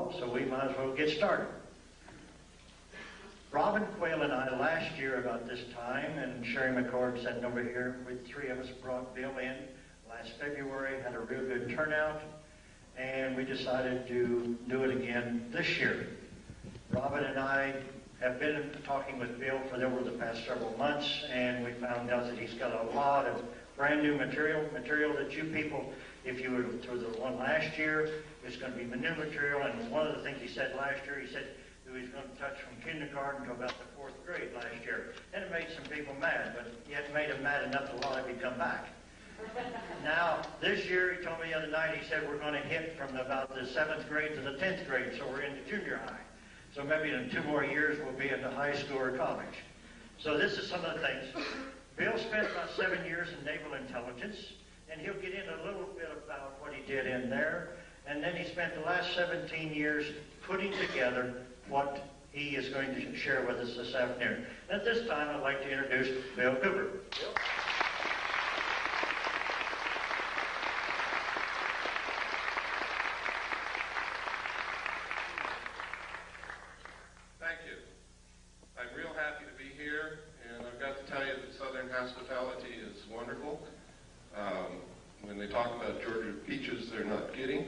all, so we might as well get started. Robin Quayle and I last year about this time, and Sherry McCord sitting over here, we three of us brought Bill in last February, had a real good turnout, and we decided to do it again this year. Robin and I have been talking with Bill for over the past several months, and we found out that he's got a lot of brand new material that you people, if you were to the one last year, it's going to be new material. And one of the things he said last year, he said he was going to touch from kindergarten to about the 4th grade last year. And it made some people mad, but yet made them mad enough to want to come back. Now, this year, he told me the other night, he said we're going to hit from about the 7th grade to the 10th grade, so we're into junior high. So maybe in 2 more years, we'll be into high school or college. So this is some of the things. Bill spent about 7 years in naval intelligence, and he'll get in a little bit about what he did in there. And then he spent the last 17 years putting together what he is going to share with us this afternoon. And at this time, I'd like to introduce Bill Cooper. Bill? Thank you. I'm real happy to be here, and I've got to tell you that Southern hospitality is wonderful. When they talk about Georgia peaches, they're not kidding.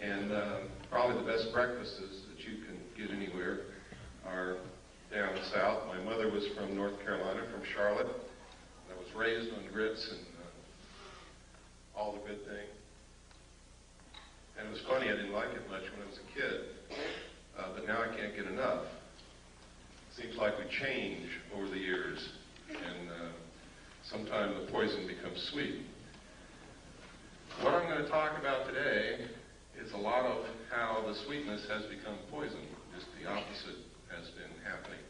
And probably the best breakfasts that you can get anywhere are down south. My mother was from North Carolina, from Charlotte. I was raised on grits and all the good things. And it was funny, I didn't like it much when I was a kid, but now I can't get enough. Seems like we change over the years, and sometimes the poison becomes sweet. What I'm going to talk about today is a lot of how the sweetness has become poison. Just the opposite has been happening.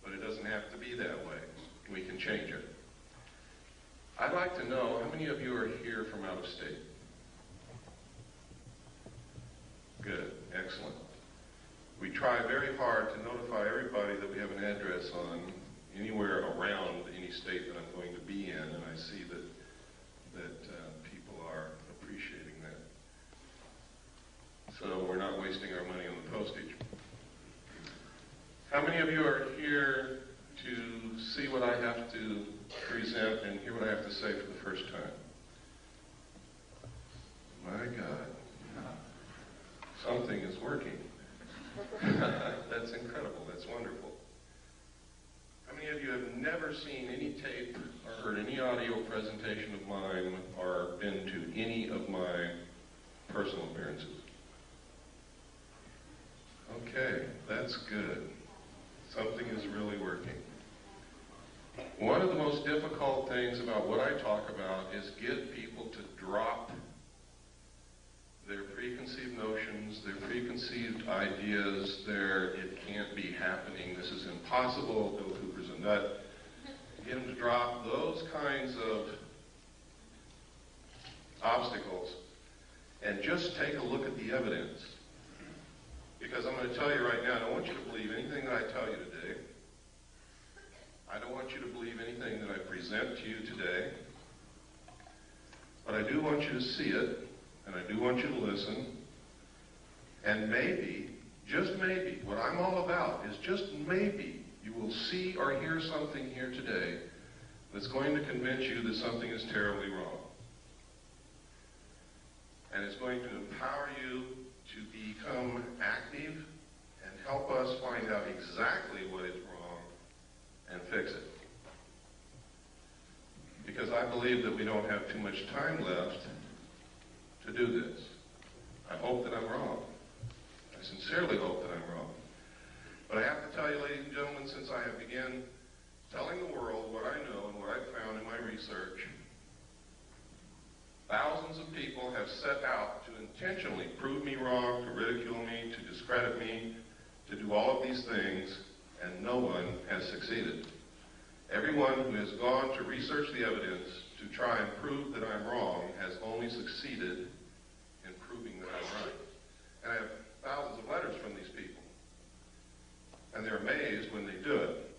But it doesn't have to be that way. We can change it. I'd like to know, how many of you are here from out of state? Good, excellent. We try very hard to notify everybody that we have an address on anywhere around any state that I'm going to be in, and I see that people are appreciating that. So we're not wasting our money on the postage. How many of you are here to see what I have to present and hear what I have to say for the first time? My God, something is working. That's incredible. That's wonderful. How many of you have never seen any tape or heard any audio presentation of mine or been to any of my personal appearances? Okay, that's good. Something is really working. One of the most difficult things about what I talk about is get people to drop their preconceived notions, their preconceived ideas, it can't be happening, this is impossible, Bill Cooper's a nut. Get them to drop those kinds of obstacles and just take a look at the evidence. Because I'm going to tell you right now, I don't want you to believe anything that I tell you today. I don't want you to believe anything that I present to you today. But I do want you to see it, and I do want you to listen. And maybe, just maybe, what I'm all about is just maybe you will see or hear something here today that's going to convince you that something is terribly wrong. And it's going to empower you to become active and help us find out exactly what is wrong and fix it. Because I believe that we don't have too much time left to do this. I hope that I'm wrong. I sincerely hope that I'm wrong. But I have to tell you, ladies and gentlemen, since I have begun telling the world what I know and what I've found in my research, thousands of people have set out to intentionally prove me wrong, to ridicule me, to discredit me, to do all of these things, and no one has succeeded. Everyone who has gone to research the evidence to try and prove that I'm wrong has only succeeded in proving that I'm right. And I have thousands of letters from these people. And they're amazed when they do it.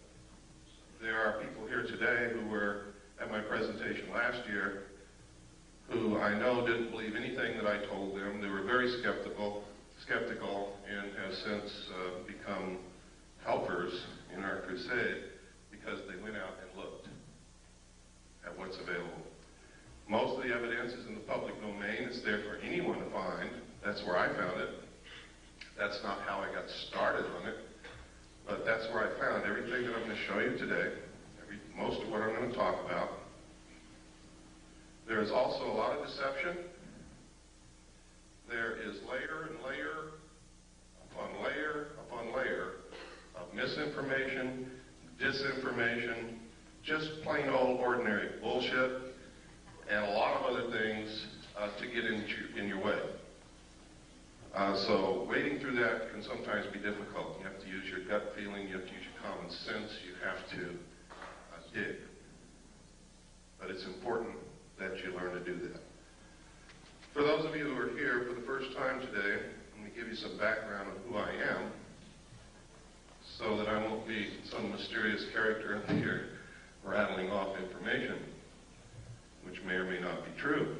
There are people here today who were at my presentation last year who I know didn't believe anything that I told them. They were very skeptical. skeptical and have since become helpers in our crusade because they went out and looked at what's available. Most of the evidence is in the public domain. It's there for anyone to find. That's where I found it. That's not how I got started on it, but that's where I found everything that I'm going to show you today, most of what I'm going to talk about. There is also a lot of deception. There is layer and layer upon layer upon layer of misinformation, disinformation, just plain old ordinary bullshit, and a lot of other things to get in your way. So wading through that can sometimes be difficult. You have to use your gut feeling, you have to use your common sense, you have to dig. But it's important that you learn to do that. For those of you who are here for the first time today, let me give you some background on who I am so that I won't be some mysterious character in here rattling off information which may or may not be true.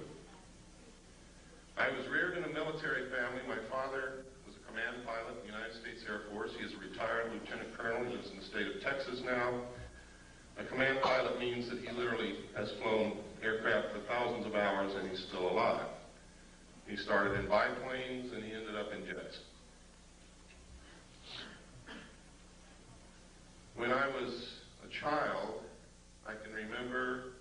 I was reared in a military family. My father was a command pilot in the United States Air Force. He is a retired lieutenant colonel. He lives in the state of Texas now. A command pilot means that he literally has flown aircraft for thousands of hours and he's still alive. He started in biplanes and he ended up in jets. When I was a child, I can remember,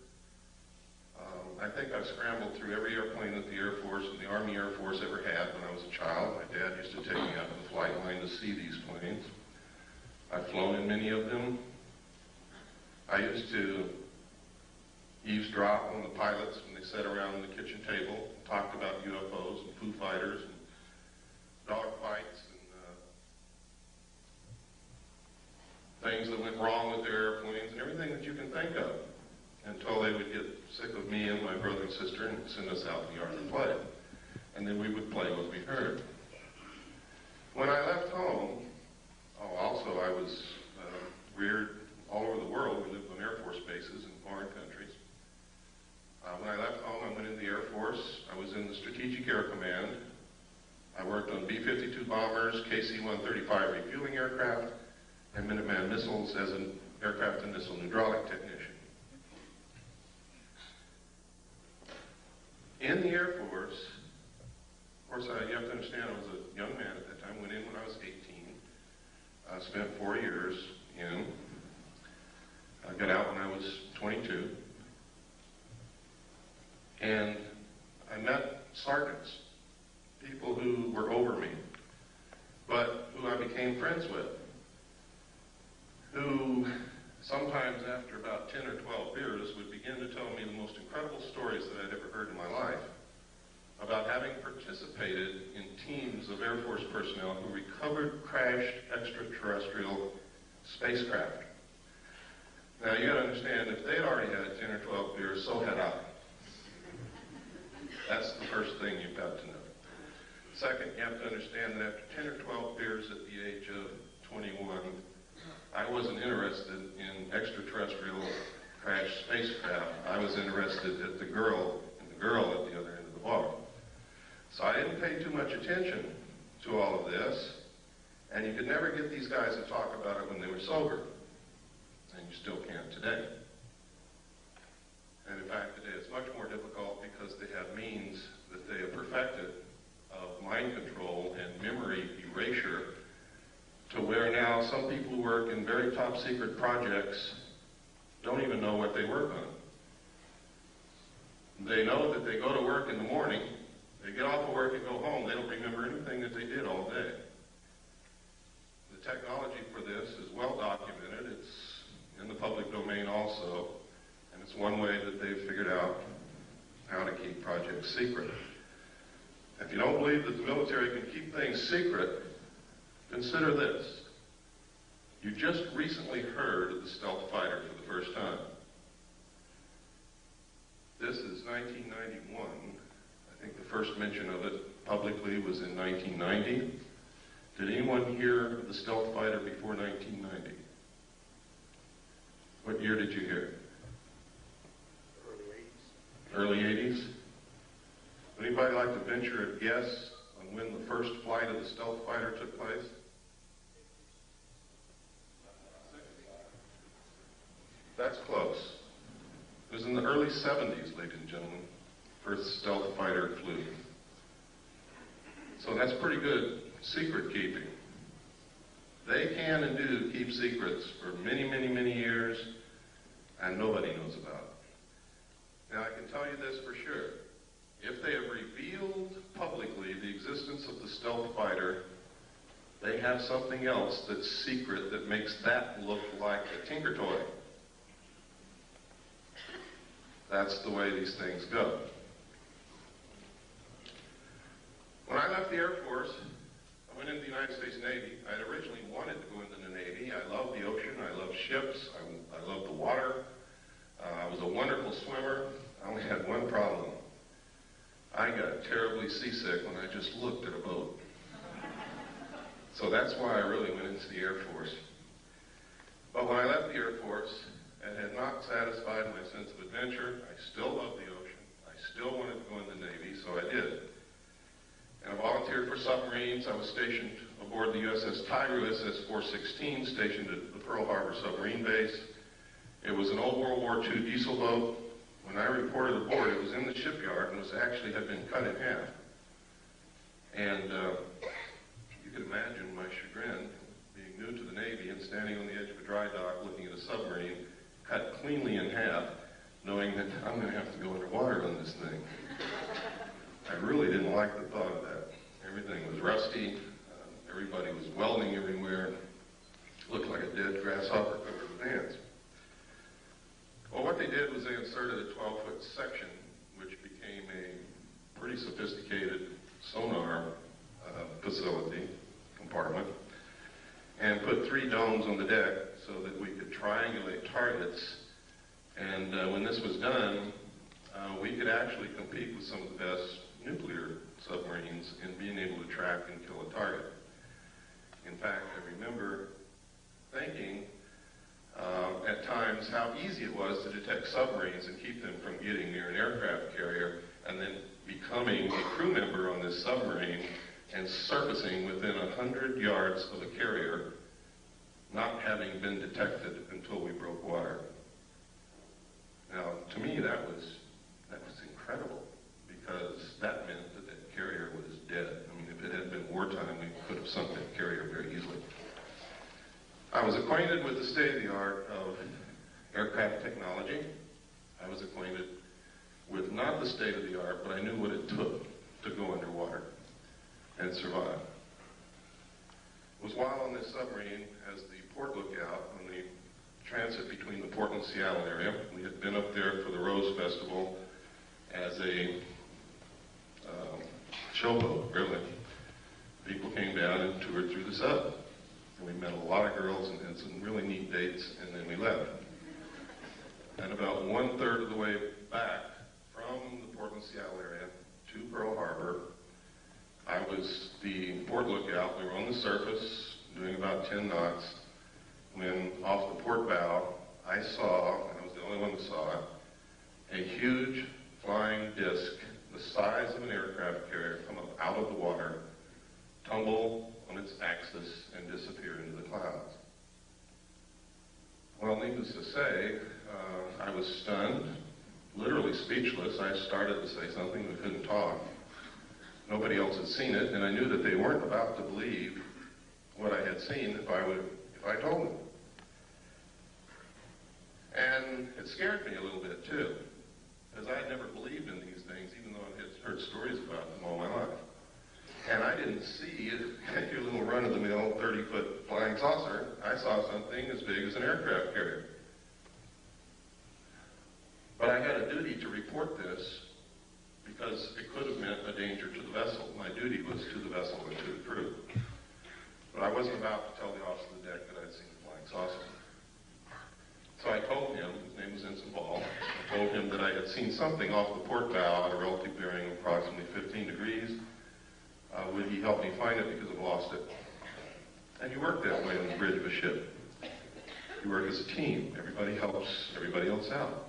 I think I scrambled through every airplane that the Air Force and the Army Air Force ever had when I was a child. My dad used to take me out to the flight line to see these planes. I've flown in many of them. I used to eavesdrop on the pilots when they sat around the kitchen table, talked about UFOs and Foo Fighters and dogfights and things that went wrong with their airplanes and everything that you can think of, until they would get sick of me and my brother and sister and send us out in the yard to play. And then we would play what we heard. When I left home, also I was reared all over the world. We lived on Air Force bases in foreign countries. When I left home, I went into the Air Force. I was in the Strategic Air Command. I worked on B-52 bombers, KC-135 refueling aircraft, and Minuteman missiles as an aircraft and missile hydraulic technician. In the Air Force, of course, you have to understand I was a young man at that time, went in when I was 18. I spent 4 years in. I got out when I was 22. And I met sergeants, people who were over me, but who I became friends with, who sometimes after about 10 or 12 beers would begin to tell me the most incredible stories that I'd ever heard in my life about having participated in teams of Air Force personnel who recovered crashed extraterrestrial spacecraft. Now, you got to understand, if they'd already had 10 or 12 beers, so had I. That's the first thing you've got to know. Second, you have to understand that after 10 or 12 beers at the age of 21, I wasn't interested in extraterrestrial crashed spacecraft. I was interested in the girl at the other end of the bar. So I didn't pay too much attention to all of this, and you could never get these guys to talk about it when they were sober. And you still can't today. And in fact, today it's much more difficult because they have means that they have perfected of mind control and memory erasure, to where now some people who work in very top secret projects don't even know what they work on. They know that they go to work in the morning, they get off of work and go home, they don't remember anything that they did all day. The technology for this is well documented. It's in the public domain also, and it's one way that they've figured out how to keep projects secret. If you don't believe that the military can keep things secret, consider this. You just recently heard of the stealth fighter for the first time. This is 1991. I think the first mention of it publicly was in 1990. Did anyone hear of the stealth fighter before 1990? What year did you hear? Early 80s. Early 80s? Would anybody like to venture a guess on when the first flight of the stealth fighter took place? That's close. It was in the early 70s, ladies and gentlemen, first stealth fighter flew. So that's pretty good secret keeping. They can and do keep secrets for many, many, many years, and nobody knows about it. Now, I can tell you this for sure. If they have revealed publicly the existence of the stealth fighter, they have something else that's secret that makes that look like a Tinker Toy. That's the way these things go. When I left the Air Force, I went into the United States Navy. I had originally wanted to go into the Navy. I love the ocean. I love ships. I love the water. I was a wonderful swimmer. I only had one problem. I got terribly seasick when I just looked at a boat. So that's why I really went into the Air Force. But when I left the Air Force, it had not satisfied my sense of adventure. I still love the ocean. I still wanted to go in the Navy, so I did. And I volunteered for submarines. I was stationed aboard the USS Tiger, SS-416, stationed at the Pearl Harbor submarine base. It was an old World War II diesel boat. When I reported aboard, it was in the shipyard and had been cut in half. And you can imagine my chagrin, being new to the Navy and standing on the edge of a dry dock looking at a submarine cut cleanly in half, knowing that I'm going to have to go underwater on this thing. I really didn't like the thought of that. Everything was rusty. Everybody was welding everywhere. Looked like a dead grasshopper covered with ants. Well, what they did was they inserted a 12-foot section, which became a pretty sophisticated sonar facility, compartment, and put 3 domes on the deck so that we could triangulate targets. And when this was done, we could actually compete with some of the best nuclear submarines in being able to track and kill a target. In fact, I remember thinking at times how easy it was to detect submarines and keep them from getting near an aircraft carrier, and then becoming a crew member on this submarine and surfacing within 100 yards of a carrier, not having been detected until we broke water. Now, to me, that was incredible, because that meant that that carrier was dead. I mean, if it had been wartime, we could have sunk that carrier very easily. I was acquainted with the state-of-the-art of aircraft technology. I was acquainted with not the state-of-the-art, but I knew what it took to go underwater and survive. It was while on this submarine as the port lookout on the transit between the Portland-Seattle area. We had been up there for the Rose Festival as a showboat, really. People came down and toured through the sub. And we met a lot of girls and had some really neat dates, and then we left. And about 1/3 of the way back from the Portland-Seattle area to Pearl Harbor, I was the port lookout. We were on the surface doing about 10 knots when off the port bow, I saw, and I was the only one that saw it, a huge flying disc the size of an aircraft carrier come up out of the water, tumble on its axis, and disappear into the clouds. Well, needless to say, I was stunned, literally speechless. I started to say something, we couldn't talk. Nobody else had seen it, and I knew that they weren't about to believe what I had seen if I told them. And it scared me a little bit too, because I had never believed in these things, even though I had heard stories about them all my life. And I didn't see your little run-of-the-mill 30-foot flying saucer. I saw something as big as an aircraft carrier. But I had a duty to report this because it could have meant a danger to the vessel. My duty was to the vessel and to the crew. But I wasn't about to tell the officer of the deck that I'd seen a flying saucer. So I told him, his name was Ensign Ball, I told him that I had seen something off the port bow at a relative bearing of approximately 15 degrees. Would he help me find it because I've lost it? And you work that way on the bridge of a ship. You work as a team. Everybody helps everybody else out.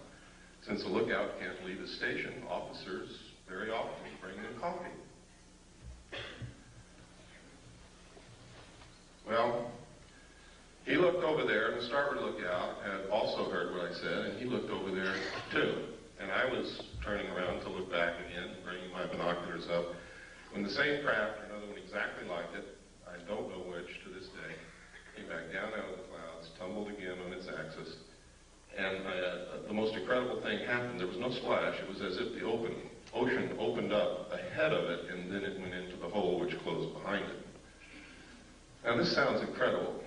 Since the lookout can't leave his station, officers very often bring them coffee. looked over there, and the starboard lookout had also heard what I said, and he looked over there too. And I was turning around to look back again, bringing my binoculars up, when the same craft, another one exactly like it, I don't know which to this day, came back down out of the clouds, tumbled again on its axis, and the most incredible thing happened. There was no splash. It was as if the ocean opened up ahead of it, and then it went into the hole which closed behind it. Now this sounds incredible.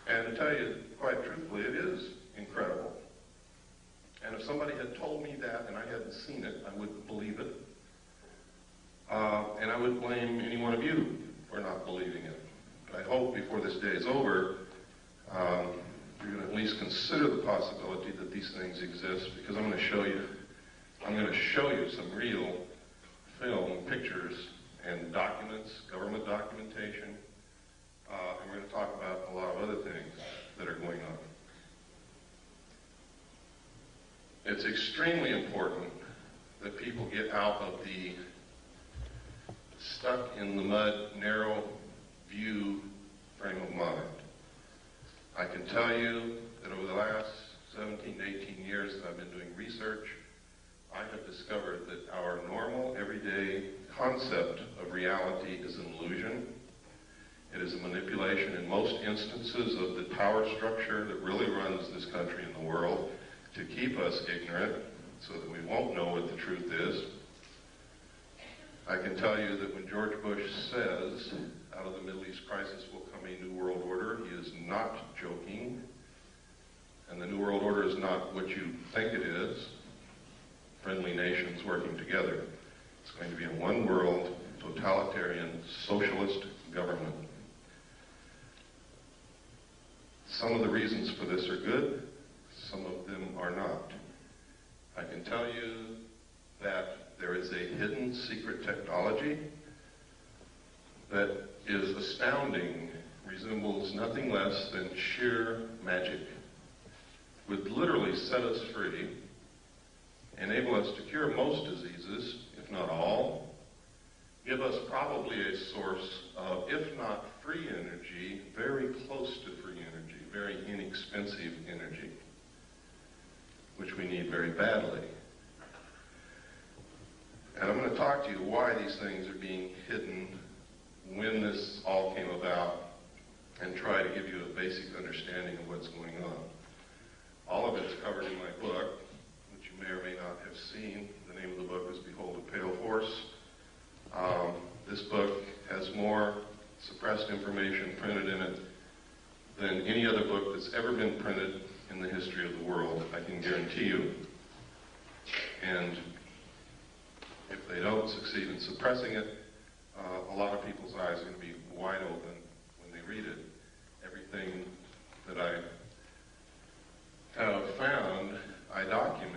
And to tell you quite truthfully, it is incredible. And if somebody had told me that and I hadn't seen it, I wouldn't believe it. And I would blame any one of you for not believing it. But I hope before this day is over, you're going to at least consider the possibility that these things exist, because I'm going to show you some real film, pictures, and documents, government documentation. And we're going to talk about a lot of other things that are going on. It's extremely important that people get out of the stuck in the mud, narrow view frame of mind. I can tell you that over the last 17 to 18 years that I've been doing research, I have discovered that our normal, everyday concept of reality is an illusion. It is a manipulation in most instances of the power structure that really runs this country and the world to keep us ignorant so that we won't know what the truth is. I can tell you that when George Bush says, out of the Middle East crisis will come a new world order, he is not joking. And the new world order is not what you think it is. Friendly nations working together. It's going to be a one world, totalitarian, socialist government. Some of the reasons for this are good, some of them are not. I can tell you that there is a hidden secret technology that is astounding, resembles nothing less than sheer magic, would literally set us free, enable us to cure most diseases, if not all, give us probably a source of, if not free energy, very close to free energy, very inexpensive energy, which we need very badly. And I'm going to talk to you why these things are being hidden, when this all came about, and try to give you a basic understanding of what's going on. All of it's covered in my book, which you may or may not have seen. The name of the book is Behold a Pale Horse. This book has more suppressed information printed in it than any other book that's ever been printed in the history of the world, I can guarantee you. And if they don't succeed in suppressing it, a lot of people's eyes are going to be wide open when they read it. Everything that I have found, I document.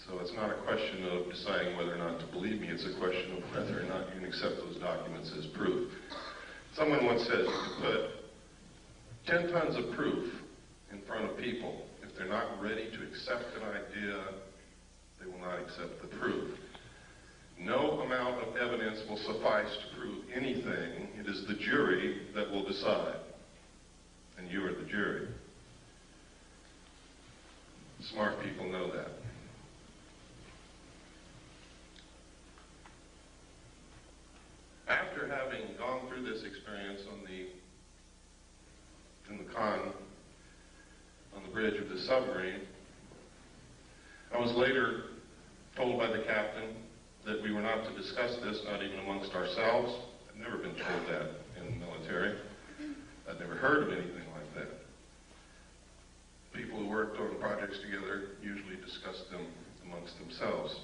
So it's not a question of deciding whether or not to believe me, it's a question of whether or not you can accept those documents as proof. Someone once said you can put 10 tons of proof in front of people. If they're not ready to accept an idea, they will not accept the proof. No amount of evidence will suffice to prove anything. It is the jury that will decide. And you are the jury. Smart people know that. After having gone through this experience in the con, on the bridge of the submarine, I was later told by the captain that we were not to discuss this, not even amongst ourselves. I'd never been told that in the military. I'd never heard of anything like that. People who worked on projects together usually discussed them amongst themselves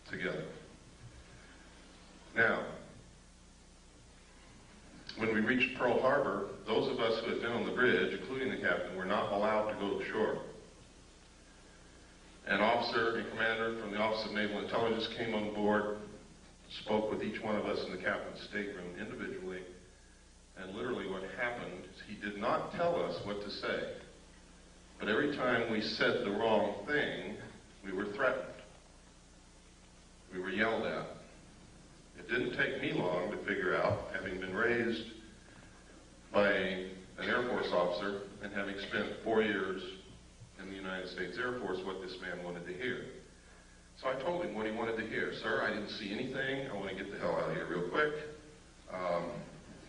together. Now, when we reached Pearl Harbor, those of us who had been on the bridge, including the captain, were not allowed to go to shore. An officer and commander from the Office of Naval Intelligence came on board, spoke with each one of us in the captain's stateroom individually, and literally what happened is he did not tell us what to say. But every time we said the wrong thing, we were threatened. We were yelled at. It didn't take me long to figure out, having been raised by a Air Force what this man wanted to hear. So I told him what he wanted to hear. Sir, I didn't see anything. I want to get the hell out of here real quick.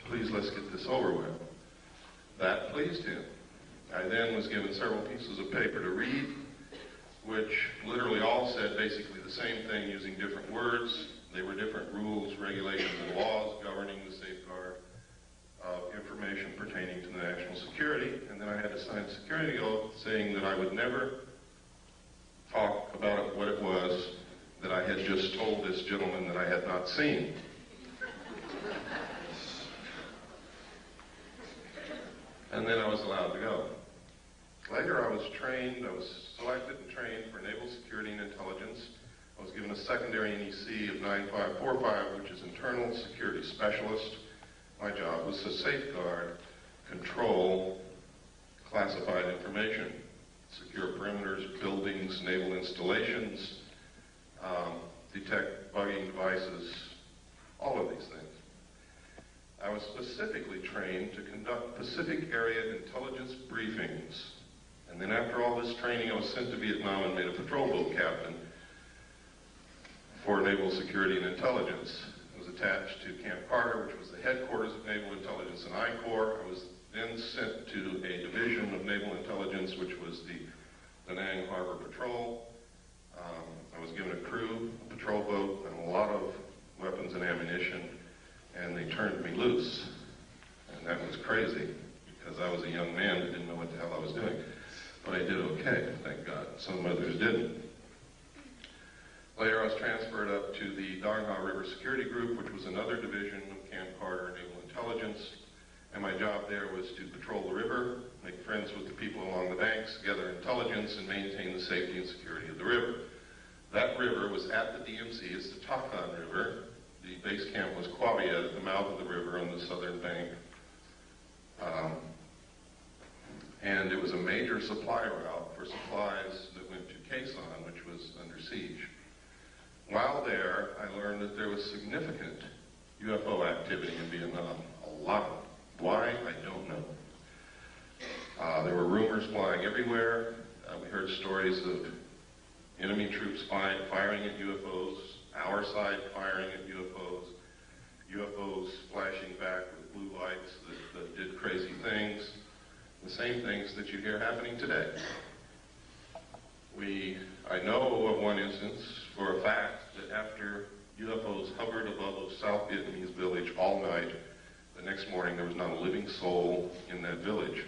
Please, let's get this over with. That pleased him. I then was given several pieces of paper to read, which literally all said basically the same thing using different words. They were different rules, regulations, and laws governing the safeguard of information pertaining to the national security. And then I had to sign a security oath saying that I would never talk about what it was that I had just told this gentleman that I had not seen. And then I was allowed to go. Later I was selected and trained for Naval Security and Intelligence. I was given a secondary NEC of 9545, which is Internal Security Specialist. My job was to safeguard, control classified information, secure perimeters, buildings, naval installations, detect bugging devices, all of these things. I was specifically trained to conduct Pacific Area intelligence briefings. And then after all this training, I was sent to Vietnam and made a patrol boat captain for Naval Security and Intelligence. I was attached to Camp Carter, which was the headquarters of Naval Intelligence and I Corps. I was then sent to a division of Naval Intelligence, which was the Da Nang Harbor Patrol. I was given a crew, a patrol boat, and a lot of weapons and ammunition, and they turned me loose. And that was crazy, because I was a young man who didn't know what the hell I was doing. But I did okay, thank God. Some others didn't. Later, I was transferred up to the Dong Ha River Security Group, which was another division of Camp Carter Naval Intelligence. And my job there was to patrol the river, make friends with the people along the banks, gather intelligence, and maintain the safety and security of the river. That river was at the DMC. It's the Takan River. The base camp was Qua Viet at the mouth of the river on the southern bank. And it was a major supply route for supplies that went to Quezon, which was under siege. While there, I learned that there was significant UFO activity in Vietnam. A lot of it. Why? I don't know. There were rumors flying everywhere. We heard stories of enemy troops firing at UFOs, our side firing at UFOs, UFOs flashing back with blue lights that did crazy things, the same things that you hear happening today. I know of one instance for a fact that after UFOs hovered above a South Vietnamese village all night, the next morning there was not a living soul in that village.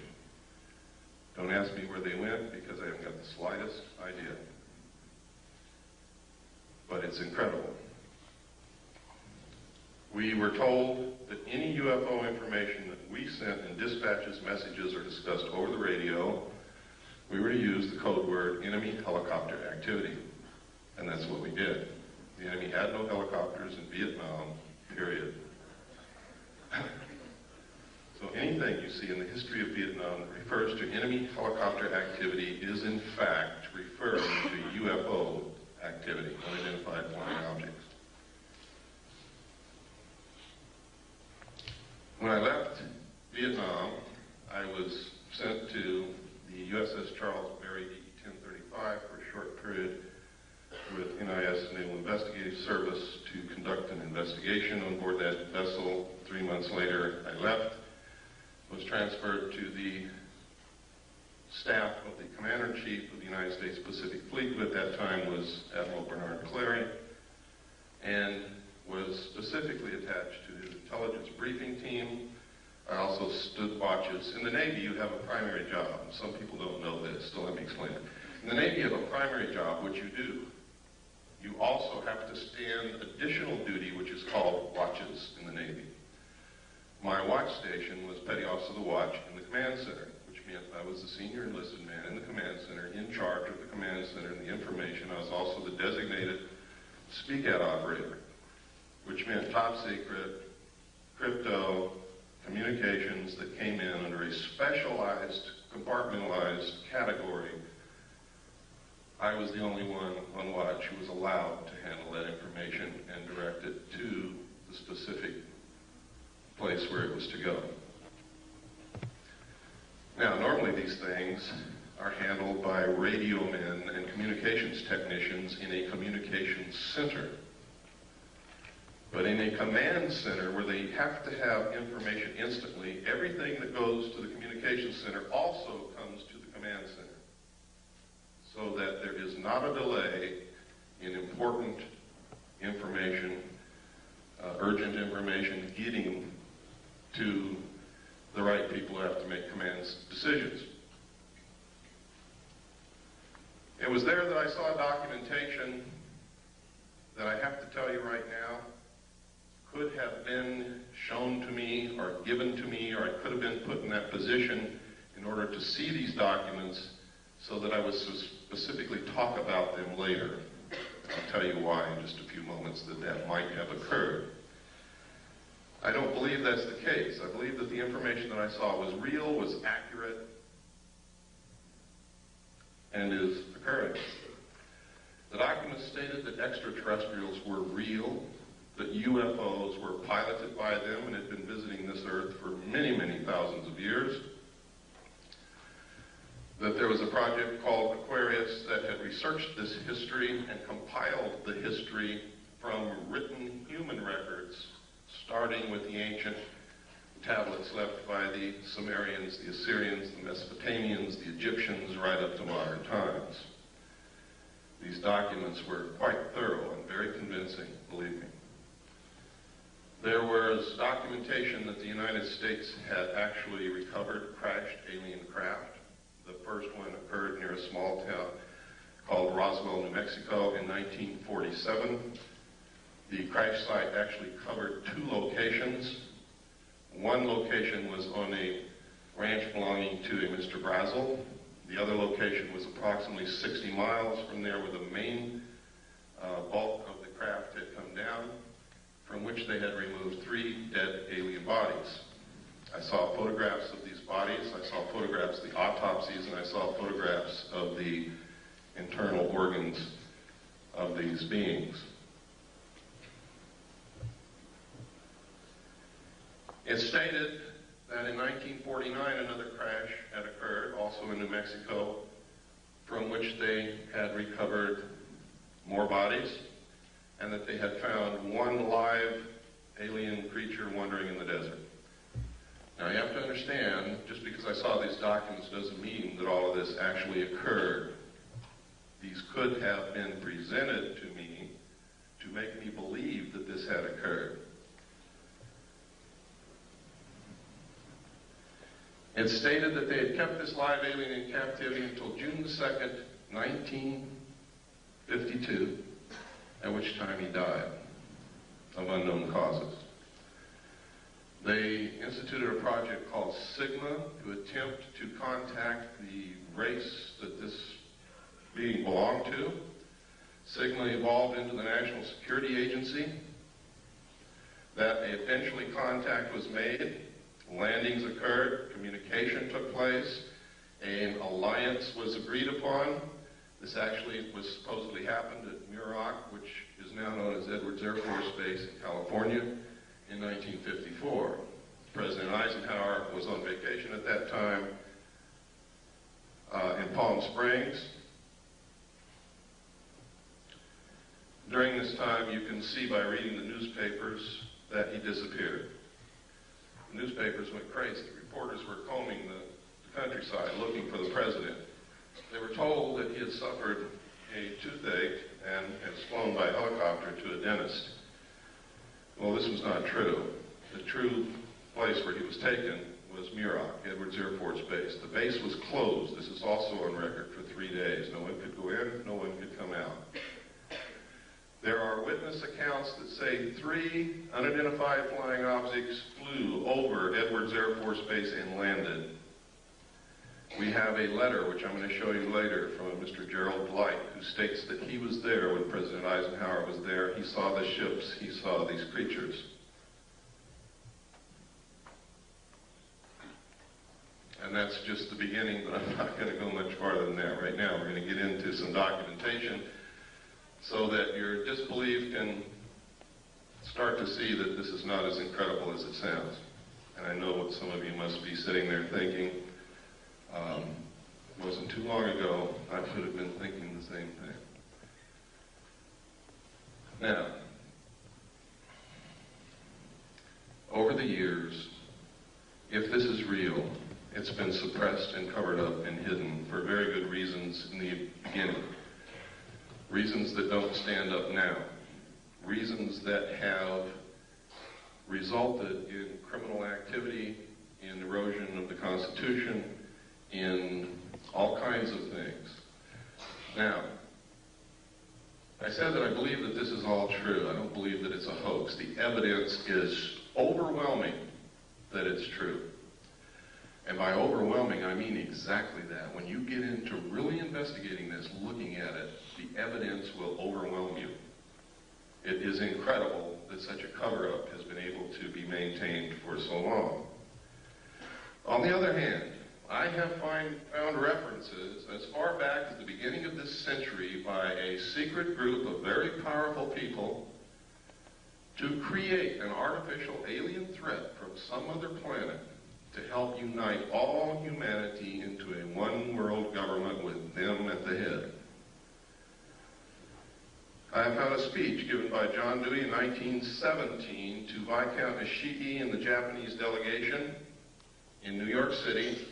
Don't ask me where they went because I haven't got the slightest idea. But it's incredible. We were told that any UFO information that we sent in dispatches, messages, or discussed over the radio, we were to use the code word enemy helicopter activity. And that's what we did. The enemy had no helicopters in Vietnam, period. So anything you see in the history of Vietnam that refers to enemy helicopter activity is in fact referring to UFO activity, unidentified flying objects. When I left Vietnam, I was sent to the USS Charles Berry DE-1035 for a short period with NIS Naval Investigative Service to conduct an investigation on board that vessel. 3 months later, I left, was transferred to the staff of the Commander-in-Chief of the United States Pacific Fleet, who at that time was Admiral Bernard Clary, and was specifically attached to his intelligence briefing team. I also stood watches. In the Navy, you have a primary job. Some people don't know this, so let me explain it. In the Navy, you have a primary job, which you do. You also have to stand additional duty, which is called watches in the Navy. My watch station was Petty Officer of the Watch in the Command Center, which meant I was the senior enlisted man in the Command Center, in charge of the Command Center and the information. I was also the designated SPEACAT operator, which meant top secret, crypto, communications that came in under a specialized, compartmentalized category. I was the only one on watch who was allowed to handle that information and direct it to the specific place where it was to go. Now, normally these things are handled by radio men and communications technicians in a communications center. But in a command center where they have to have information instantly, everything that goes to the communications center also comes to the command center, so that there is not a delay in important information, urgent information getting to the right people who have to make command decisions. It was there that I saw documentation that I have to tell you right now could have been shown to me or given to me, or I could have been put in that position in order to see these documents so that I would specifically talk about them later. I'll tell you why in just a few moments that might have occurred. I don't believe that's the case. I believe that the information that I saw was real, was accurate, and is occurring. The documents stated that extraterrestrials were real, that UFOs were piloted by them and had been visiting this Earth for many, many thousands of years, that there was a project called Aquarius that had researched this history and compiled the history from written human records, starting with the ancient tablets left by the Sumerians, the Assyrians, the Mesopotamians, the Egyptians, right up to modern times. These documents were quite thorough and very convincing, believe me. There was documentation that the United States had actually recovered crashed alien craft. The first one occurred near a small town called Roswell, New Mexico in 1947. The crash site actually covered 2 locations. One location was on a ranch belonging to a Mr. Brazel. The other location was approximately 60 miles from there, where the main bulk of the craft had come down, from which they had removed 3 dead alien bodies. I saw photographs of these bodies, I saw photographs of the autopsies, and I saw photographs of the internal organs of these beings. It stated that in 1949 another crash had occurred, also in New Mexico, from which they had recovered more bodies, and that they had found 1 live alien creature wandering in the desert. Now you have to understand, just because I saw these documents doesn't mean that all of this actually occurred. These could have been presented to me to make me believe that this had occurred. It stated that they had kept this live alien in captivity until June the 2nd, 1952, at which time he died of unknown causes. They instituted a project called Sigma to attempt to contact the race that this being belonged to. Sigma evolved into the National Security Agency. That eventually contact was made. Landings occurred, communication took place, an alliance was agreed upon. This actually was supposedly happened at Muroc, which is now known as Edwards Air Force Base in California, in 1954. President Eisenhower was on vacation at that time in Palm Springs. During this time, you can see by reading the newspapers that he disappeared. The newspapers went crazy. Reporters were combing the countryside looking for the president. They were told that he had suffered a toothache and was flown by helicopter to a dentist. Well, this was not true. The true place where he was taken was Muroc, Edwards Air Force Base. The base was closed. This is also on record for 3 days. No one could go in, no one could come out. There are witness accounts that say 3 unidentified flying objects flew over Edwards Air Force Base and landed. We have a letter, which I'm going to show you later, from a Mr. Gerald Blight, who states that he was there when President Eisenhower was there. He saw the ships, he saw these creatures. And that's just the beginning, but I'm not going to go much farther than that right now. We're going to get into some documentation so that your disbelief can start to see that this is not as incredible as it sounds. And I know what some of you must be sitting there thinking. It wasn't too long ago I could have been thinking the same thing. Now, over the years, if this is real, it's been suppressed and covered up and hidden for very good reasons in the beginning. Reasons that don't stand up now. Reasons that have resulted in criminal activity, in erosion of the Constitution, in all kinds of things. Now, I said that I believe that this is all true. I don't believe that it's a hoax. The evidence is overwhelming that it's true. And by overwhelming, I mean exactly that. When you get into really investigating this, looking at it, the evidence will overwhelm you. It is incredible that such a cover-up has been able to be maintained for so long. On the other hand, I have found references as far back as the beginning of this century by a secret group of very powerful people to create an artificial alien threat from some other planet to help unite all humanity into a one-world government with them at the head. I have found a speech given by John Dewey in 1917 to Viscount Ishii and the Japanese delegation in New York City,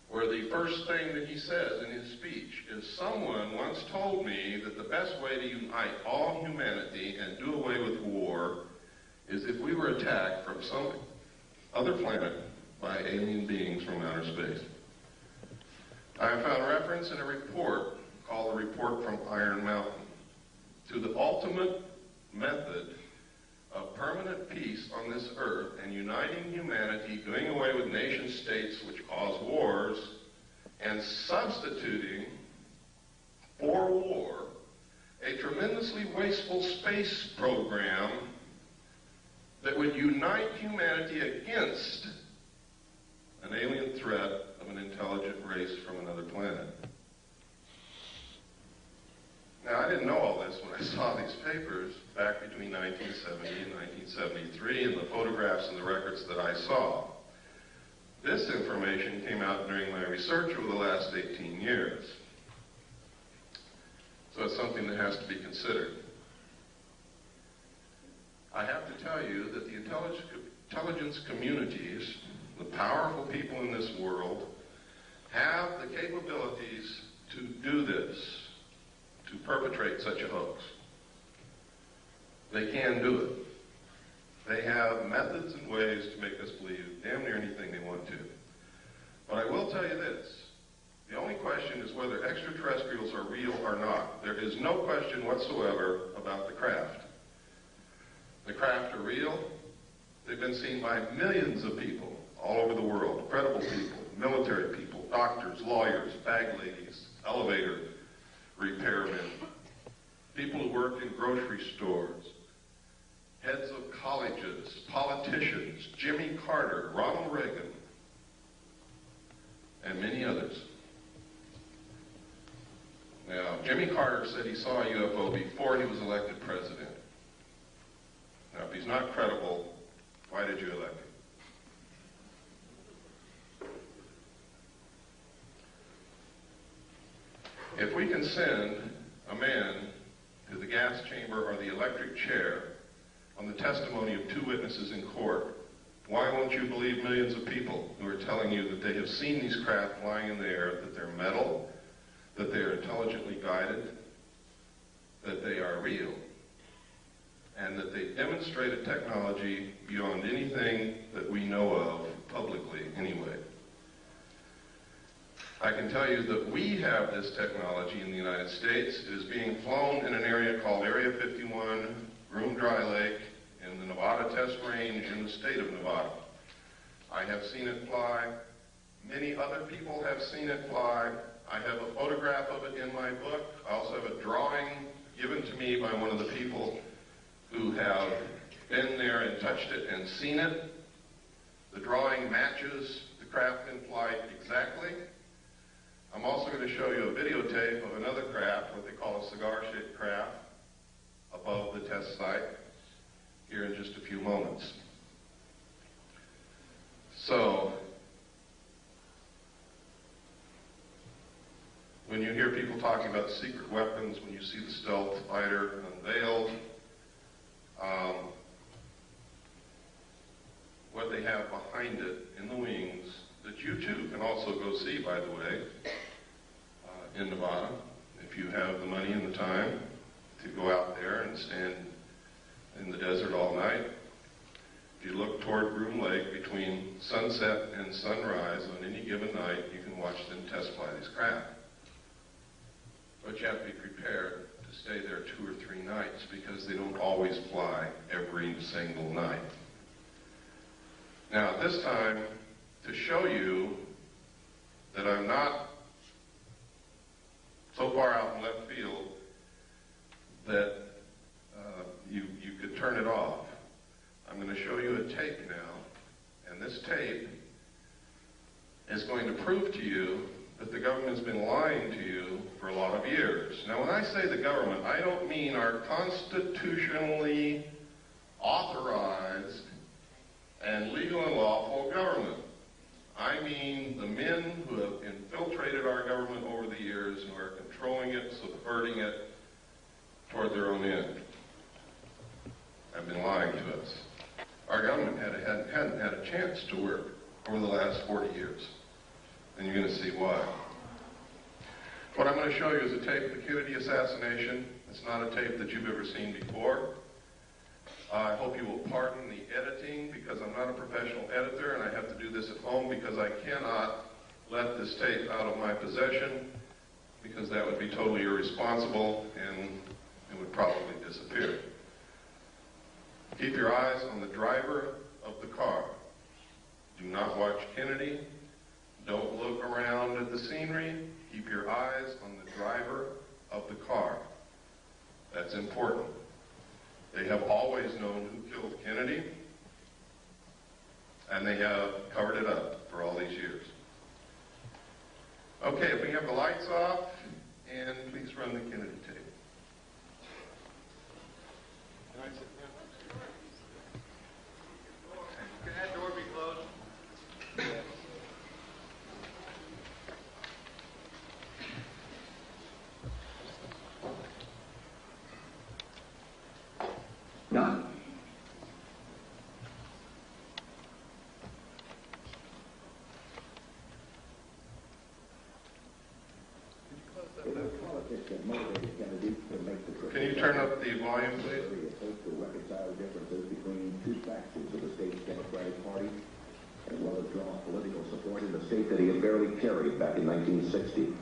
where the first thing that he says in his speech is, "Someone once told me that the best way to unite all humanity and do away with war is if we were attacked from some other planet by alien beings from outer space." I have found reference in a report called the Report from Iron Mountain to the ultimate method of permanent peace on this earth and uniting humanity, doing away with nation states which cause wars, and substituting for war a tremendously wasteful space program that would unite humanity against an alien threat of an intelligent race from another planet. Now, I didn't know all this when I saw these papers back between 1970 and 1973 and the photographs and the records that I saw. This information came out during my research over the last 18 years. So it's something that has to be considered. I have to tell you that the intelligence communities, the powerful people in this world, have the capabilities to do this, to perpetrate such a hoax. They can do it. They have methods and ways to make us believe damn near anything they want to. But I will tell you this. The only question is whether extraterrestrials are real or not. There is no question whatsoever about the craft. The craft are real. They've been seen by millions of people all over the world. Credible people, military people, doctors, lawyers, bag ladies, elevator repairmen, people who work in grocery stores, heads of colleges, politicians, Jimmy Carter, Ronald Reagan, and many others. Now, Jimmy Carter said he saw a UFO before he was elected president. Now, if he's not credible, why did you elect him? If we can send a man to the gas chamber or the electric chair on the testimony of two witnesses in court, why won't you believe millions of people who are telling you that they have seen these craft flying in the air, that they're metal, that they are intelligently guided, that they are real, and that they demonstrate a technology beyond anything that we know of publicly anyway? I can tell you that we have this technology in the United States. It is being flown in an area called Area 51, Groom Dry Lake, in the Nevada Test Range in the state of Nevada. I have seen it fly. Many other people have seen it fly. I have a photograph of it in my book. I also have a drawing given to me by one of the people who have been there and touched it and seen it. The drawing matches the craft in flight exactly. I'm also going to show you a videotape of another craft, what they call a cigar-shaped craft, above the test site here in just a few moments. So, when you hear people talking about secret weapons, when you see the stealth fighter unveiled, what they have behind it in the wings, that you too can also go see, by the way, in Nevada, if you have the money and the time to go out there and stand in the desert all night. If you look toward Groom Lake between sunset and sunrise on any given night, you can watch them test fly these craft. But you have to be prepared to stay there 2 or 3 nights because they don't always fly every single night. Now, at this time, to show you that I'm not so far out in left field that you could turn it off, I'm going to show you a tape now, and this tape is going to prove to you that the government has been lying to you for a lot of years. Now, when I say the government, I don't mean our constitutionally authorized and legal and lawful government. I mean the men who have infiltrated our government over the years and are controlling it, subverting it toward their own end. Have been lying to us. Our government hadn't had a chance to work over the last 40 years. And you're going to see why. What I'm going to show you is a tape of the Kennedy assassination. It's not a tape that you've ever seen before. I hope you will pardon the editing because I'm not a professional editor and I have to do this at home because I cannot let this tape out of my possession because that would be totally irresponsible and it would probably disappear. Keep your eyes on the driver of the car. Do not watch Kennedy. Don't look around at the scenery. Keep your eyes on the driver of the car. That's important. They have always known who killed Kennedy, and they have covered it up for all these years. Okay, if we have the lights off, and please run the Kennedy tape. Can I sit down? Can that door be closed? None. Can you turn up the volume, please? To reconcile differences between two factions of the state's Democratic Party, as well as draw political support in the state that he had barely carried back in 1960.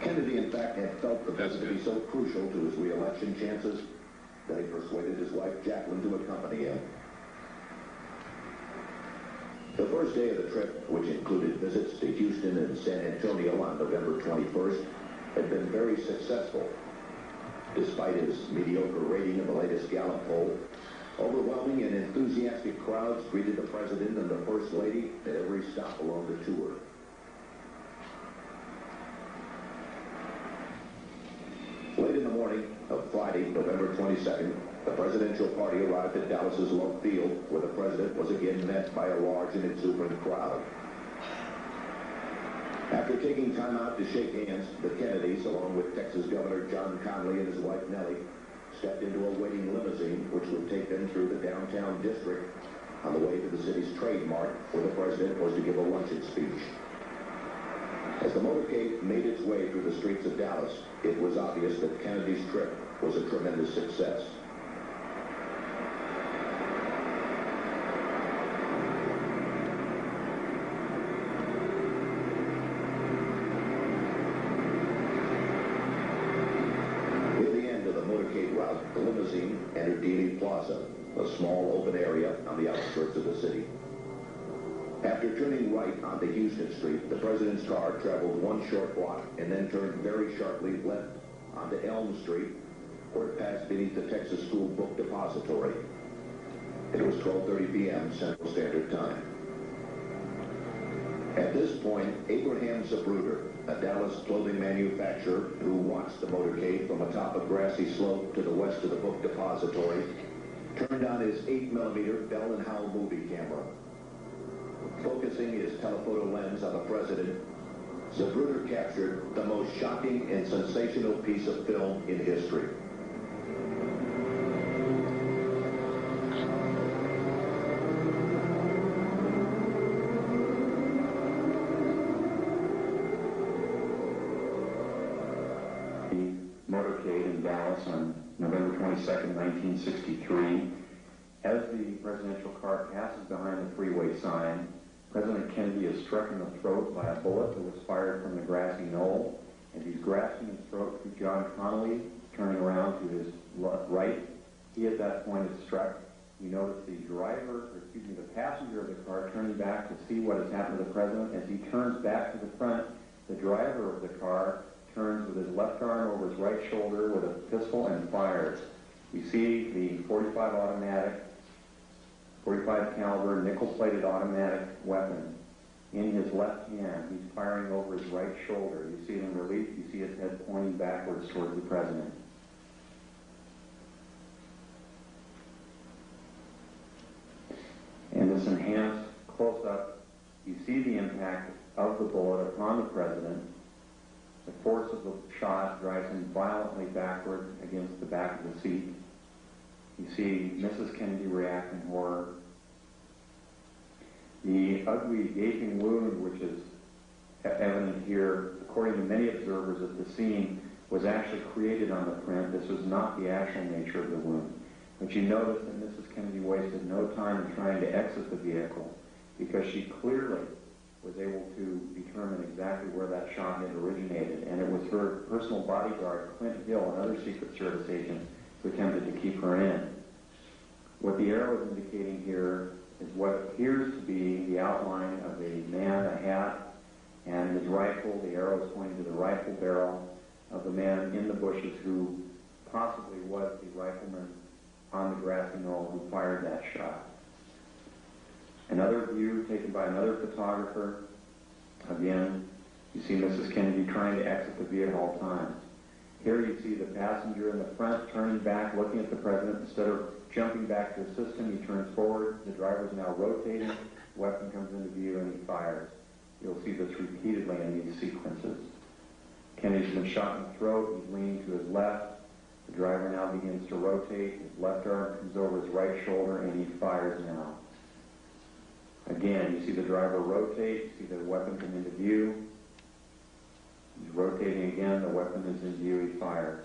Kennedy, in fact, had felt the visit to be so crucial to his re-election chances that he persuaded his wife, Jacqueline, to accompany him. The first day of the trip, which included visits to Houston and San Antonio on November 21st, had been very successful. Despite his mediocre rating in the latest Gallup poll, overwhelming and enthusiastic crowds greeted the President and the First Lady at every stop along the tour. Late in the morning of Friday, November 22nd, the presidential party arrived at Dallas's Love Field, where the president was again met by a large and exuberant crowd. After taking time out to shake hands, the Kennedys, along with Texas Governor John Connally and his wife Nellie, stepped into a waiting limousine which would take them through the downtown district on the way to the city's Trade Mart, where the president was to give a luncheon speech. As the motorcade made its way through the streets of Dallas, it was obvious that Kennedy's trip was a tremendous success. The limousine entered Dealey Plaza, a small open area on the outskirts of the city. After turning right onto Houston Street, the president's car traveled one short block and then turned very sharply left onto Elm Street, where it passed beneath the Texas School Book Depository. It was 12:30 p.m. Central Standard Time. At this point, Abraham Zapruder, a Dallas clothing manufacturer who watched the motorcade from atop a grassy slope to the west of the book depository, turned on his 8mm Bell & Howell movie camera. Focusing his telephoto lens on the president, Zapruder captured the most shocking and sensational piece of film in history. Motorcade in Dallas on November 22nd, 1963. As the presidential car passes behind the freeway sign, President Kennedy is struck in the throat by a bullet that was fired from the grassy knoll. As he's grasping his throat through John Connally, turning around to his right, he at that point is struck. You notice the passenger of the car turning back to see what has happened to the president. As he turns back to the front, the driver of the car turns with his left arm over his right shoulder with a pistol and fires. You see the 45 caliber nickel-plated automatic weapon in his left hand. He's firing over his right shoulder. You see it in relief. You see his head pointing backwards towards the president. In this enhanced close-up, you see the impact of the bullet upon the president. The force of the shot drives him violently backward against the back of the seat. You see Mrs. Kennedy react in horror. The ugly gaping wound, which is evident here, according to many observers at the scene, was actually created on the print. This was not the actual nature of the wound. But you notice that Mrs. Kennedy wasted no time in trying to exit the vehicle because she clearly was able to determine exactly where that shot had originated. And it was her personal bodyguard, Clint Hill, another Secret Service agent, who attempted to keep her in. What the arrow is indicating here is what appears to be the outline of a man, a hat, and his rifle. The arrow is pointing to the rifle barrel of the man in the bushes who possibly was the rifleman on the grassy knoll who fired that shot. Another view taken by another photographer. Again, you see Mrs. Kennedy trying to exit the vehicle at all times. Here you see the passenger in the front turning back, looking at the president. Instead of jumping back to assist him, he turns forward. The driver is now rotating. The weapon comes into view and he fires. You'll see this repeatedly in these sequences. Kennedy's been shot in the throat. He's leaning to his left. The driver now begins to rotate. His left arm comes over his right shoulder and he fires now. Again, you see the driver rotate. You see the weapon come into view. He's rotating again. The weapon is in view. He fires.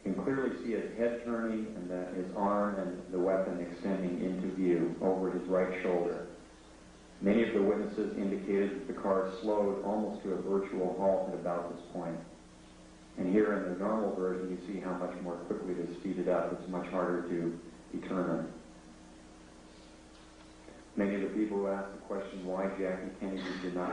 You can clearly see his head turning and his arm and the weapon extending into view over his right shoulder. Many of the witnesses indicated that the car slowed almost to a virtual halt at about this point. And here in the normal version, you see how much more quickly it is speeded up. It's much harder to determine. Many of the people who asked the question why Jackie Kennedy did not.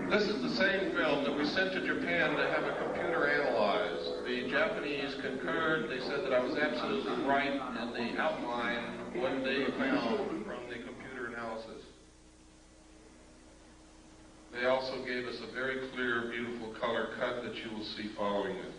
This is the same film that we sent to Japan to have a computer analyze. The Japanese concurred. They said that I was absolutely right in the outline what they found from the computer analysis. They also gave us a very clear, beautiful color cut that you will see following it.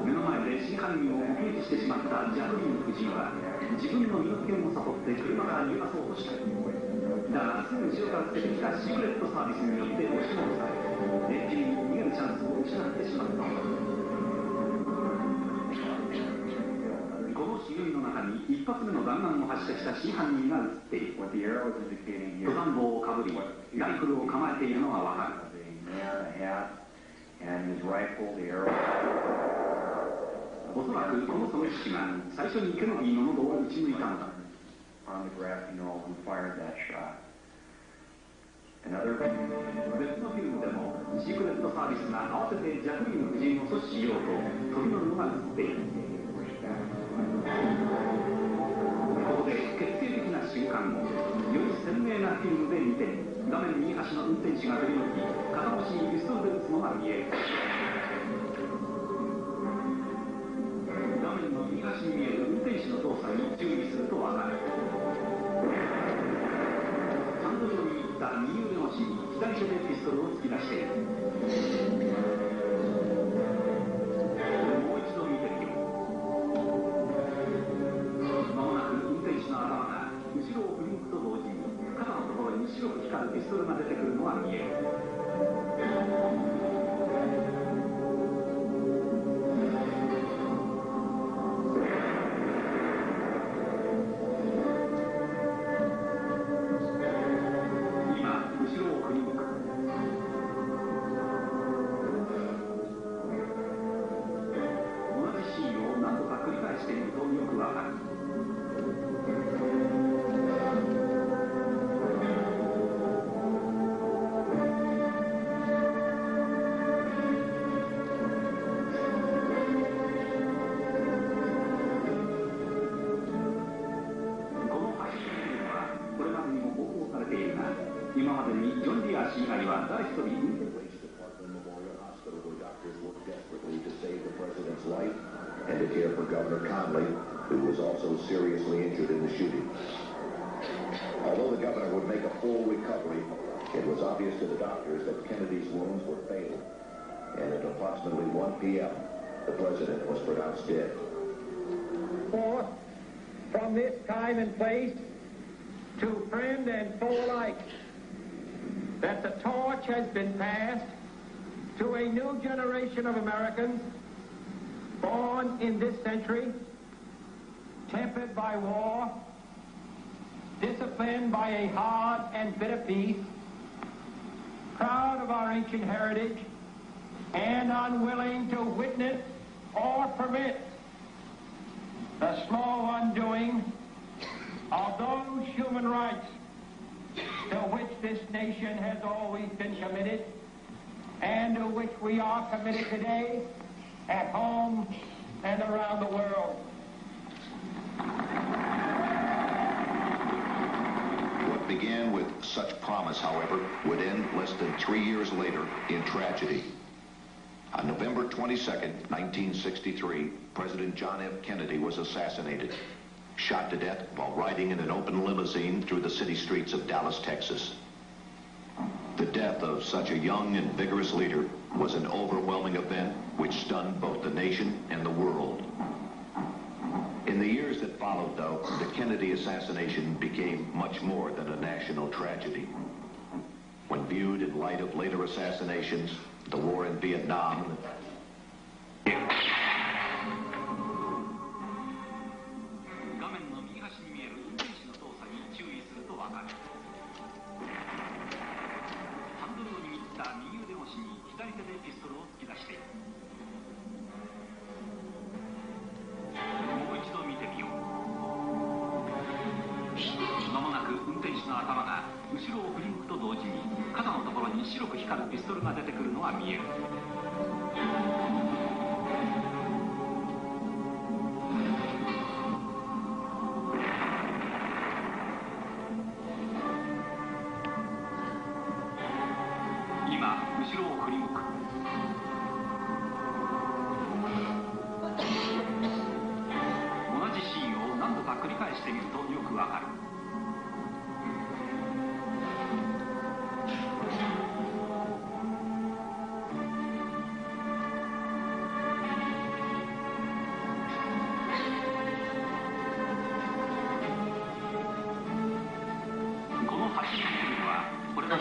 目の前で真犯人を目撃してしまったジャクリーン夫人は自分の身の危険を悟って車から逃がそうとした。だがすぐ後ろからつけてきたシークレットサービスによって押し戻され、レッキーに逃げるチャンスを失ってしまった。この茂みの中に一発目の弾丸を発射した真犯人が映っている。登山帽をかぶり、ライフルを構えているのがわかる。And his rifle, the arrow. おそらくこの狙撃手が最初にケネディの喉を撃ち抜いたのだ。On the grassy knoll who fired that shot. Another 別のフィルムでもシークレットサービスが合わせてジャクリーン夫人を阻止しようと飛び乗るのが映っている。ここで決定的な瞬間をより鮮明なフィルムで見て、画面右端の運転手が振り向き片腰にピストルで撃つのが見える。画面の右端に見える運転手の動作に注意するとわかる。ハンドルを握った右腕の足に左手でピストルを突き出している。もう一度見てみよう。間もなく運転手の頭が後ろを振り向くと同時に肩のところに白く光るピストルが出てくるのが見える。今までにジョン・ディア氏以外は誰一人運転 to save the president's life and to care for Governor Conley, who was also seriously injured in the shooting. Although the governor would make a full recovery, it was obvious to the doctors that Kennedy's wounds were fatal, and at approximately 1 p.m., the president was pronounced dead. Forth from this time and place to friend and foe alike, that the torch has been passed to a new generation of Americans born in this century, tempered by war, disciplined by a hard and bitter peace, proud of our ancient heritage, and unwilling to witness or permit the slow undoing of those human rights to which this nation has always been committed, and to which we are committed today at home and around the world. What began with such promise, however, would end less than 3 years later in tragedy. On November 22nd, 1963, President John F. Kennedy was assassinated, shot to death while riding in an open limousine through the city streets of Dallas, Texas. The death of such a young and vigorous leader was an overwhelming event which stunned both the nation and the world. In the years that followed, though, the Kennedy assassination became much more than a national tragedy. When viewed in light of later assassinations, the war in Vietnam,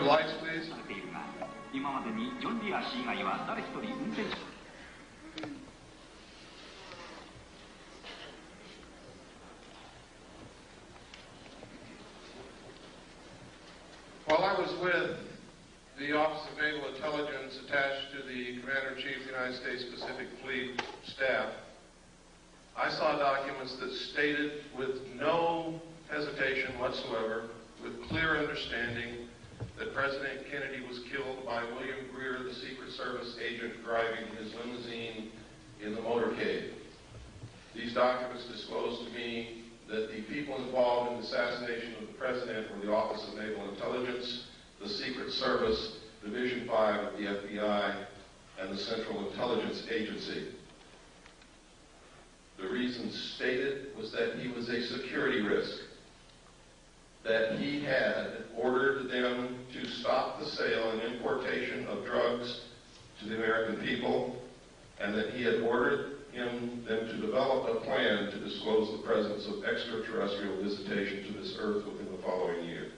Lights, please. 今までにジョン・ディア氏以外は誰一人運転手 While I was with the Office of Naval Intelligence attached to the Commander-in-Chief of the United States Pacific Fleet staff, I saw documents that stated with no hesitation whatsoever, with clear understanding, that President Kennedy was killed by William Greer, the Secret Service agent driving his limousine in the motorcade. These documents disclosed to me that the people involved in the assassination of the President were the Office of Naval Intelligence, the Secret Service, Division 5 of the FBI, and the Central Intelligence Agency. The reason stated was that he was a security risk, that he had ordered them to stop the sale and importation of drugs to the American people, and that he had ordered them to develop a plan to disclose the presence of extraterrestrial visitation to this earth within the following year.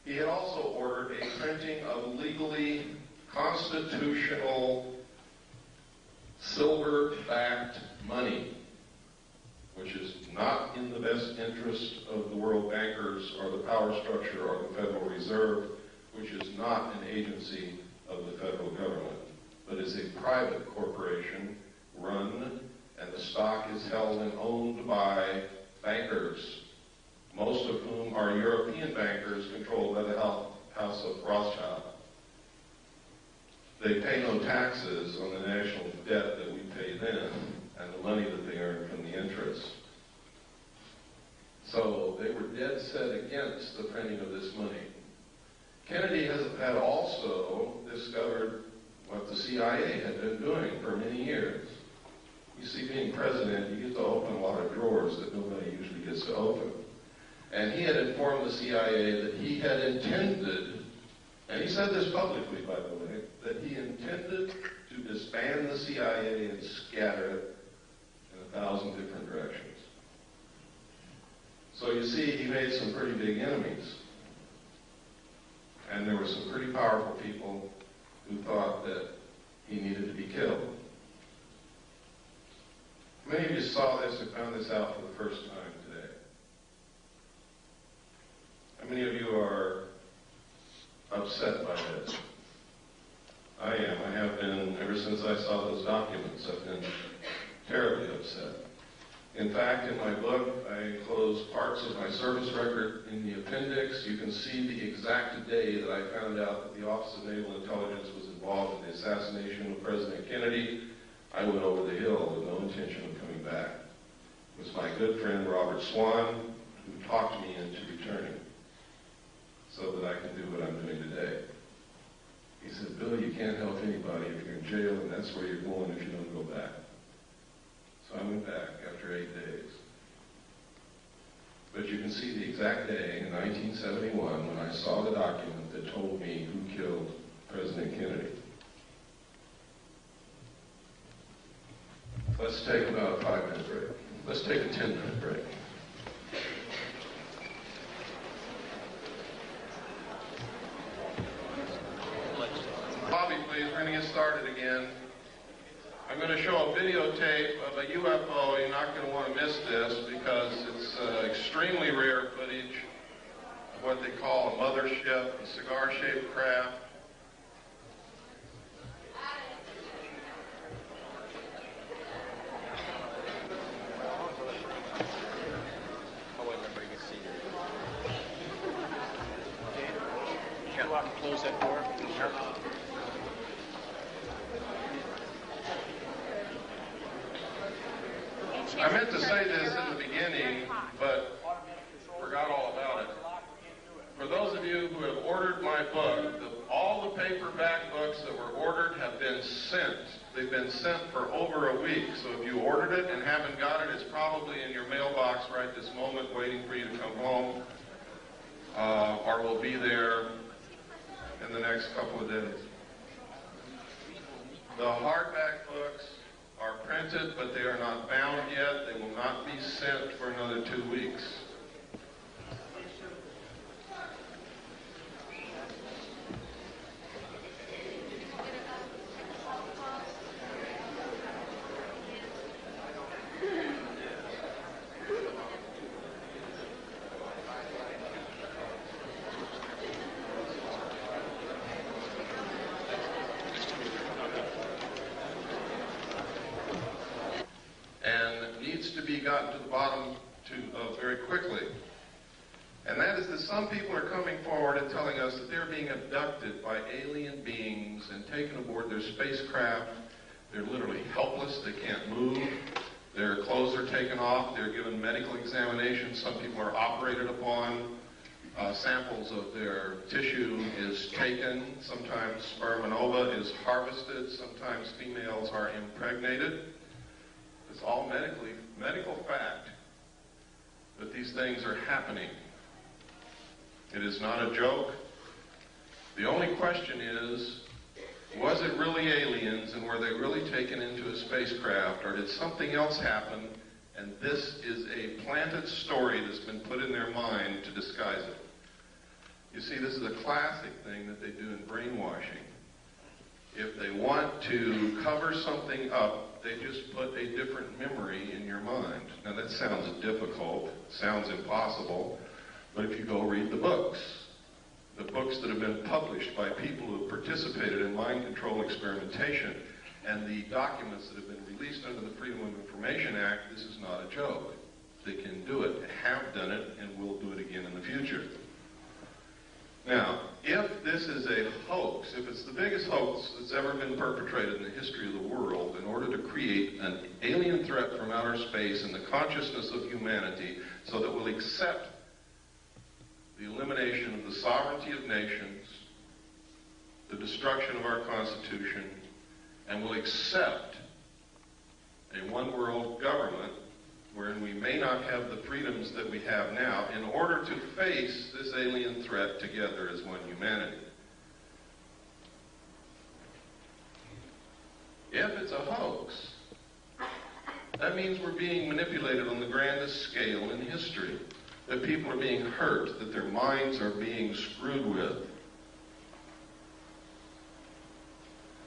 He had also ordered a printing of legally constitutional silver-backed money, which is not in the best interest of the world bankers or the power structure or the Federal Reserve, which is not an agency of the federal government, but is a private corporation run, and the stock is held and owned by bankers, most of whom are European bankers controlled by the House of Rothschild. They pay no taxes on the national debt that we pay them and the money that they earn from the interest. So they were dead set against the printing of this money. Kennedy had also discovered what the CIA had been doing for many years. You see, being president, you get to open a lot of drawers that nobody usually gets to open. And he had informed the CIA that he had intended, and he said this publicly, by the way, that he intended to disband the CIA and scatter it in 1,000 different directions. So you see, he made some pretty big enemies. And there were some pretty powerful people who thought that he needed to be killed. Many of you saw this and found this out for the first time today. How many of you are upset by this? I am. I have been, ever since I saw those documents, I've been terribly upset. In fact, in my book, I enclosed parts of my service record in the appendix. You can see the exact day that I found out that the Office of Naval Intelligence was involved in the assassination of President Kennedy. I went over the hill with no intention of coming back. It was my good friend Robert Swan who talked me into returning so that I can do what I'm doing today. He said, Bill, you can't help anybody if you're in jail, and that's where you're going if you don't go back. So I went back after 8 days. But you can see the exact day in 1971 when I saw the document that told me who killed President Kennedy. Let's take about a 5-minute break. Let's take a 10-minute break. Bobby, please, we're going to get started again. I'm going to show a videotape of a UFO. You're not going to want to miss this because it's extremely rare footage of what they call a mothership, a cigar-shaped craft. Close that door. Sure. I meant to say this in the beginning, but forgot all about it. For those of you who have ordered my book, all the paperback books that were ordered have been sent. They've been sent for over a week. So if you ordered it and haven't got it, it's probably in your mailbox right this moment waiting for you to come home, or will be there in the next couple of days. The hardback books are printed, but they are not bound yet. They will not be sent for another 2 weeks. Gotten to the bottom of very quickly. And that is that some people are coming forward and telling us that they're being abducted by alien beings and taken aboard their spacecraft. They're literally helpless. They can't move. Their clothes are taken off. They're given medical examinations. Some people are operated upon. Samples of their tissue is taken. Sometimes sperm and ova is harvested. Sometimes females are impregnated. It's all medical fact that these things are happening. It is not a joke. The only question is, was it really aliens and were they really taken into a spacecraft, or did something else happen and this is a planted story that's been put in their mind to disguise it? You see, this is a classic thing that they do in brainwashing. If they want to cover something up, they just put a different memory in your mind. Now that sounds difficult, sounds impossible, but if you go read the books that have been published by people who have participated in mind control experimentation, and the documents that have been released under the Freedom of Information Act, this is not a joke. They can do it, have done it, and will do it again in the future. Now, if this is a hoax, if it's the biggest hoax that's ever been perpetrated in the history of the world in order to create an alien threat from outer space in the consciousness of humanity so that we'll accept the elimination of the sovereignty of nations, the destruction of our Constitution, and will accept a one-world government wherein we may not have the freedoms that we have now in order to face this alien threat together as one humanity. If it's a hoax, that means we're being manipulated on the grandest scale in history, that people are being hurt, that their minds are being screwed with.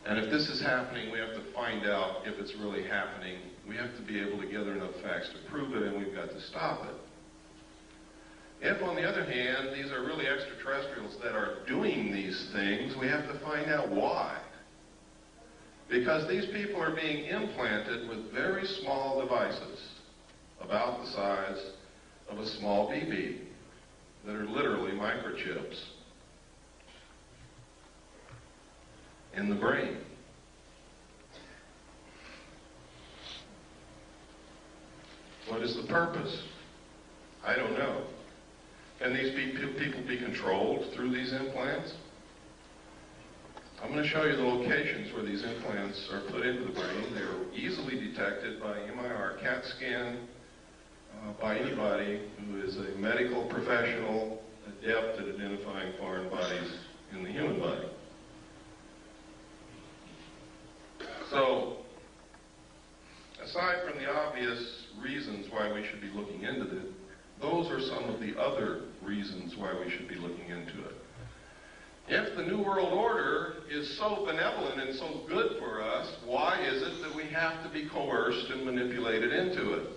And if this is happening, we have to find out if it's really happening. We have to be able to gather enough facts to prove it, and we've got to stop it. If, on the other hand, these are really extraterrestrials that are doing these things, we have to find out why. Because these people are being implanted with very small devices, about the size of a small BB, that are literally microchips in the brain. What is the purpose? I don't know. Can these people be controlled through these implants? I'm going to show you the locations where these implants are put into the brain. They're easily detected by MRI CAT scan, by anybody who is a medical professional adept at identifying foreign bodies in the human body. So, aside from the obvious reasons why we should be looking into this, those are some of the other reasons why we should be looking into it. If the New World Order is so benevolent and so good for us, why is it that we have to be coerced and manipulated into it?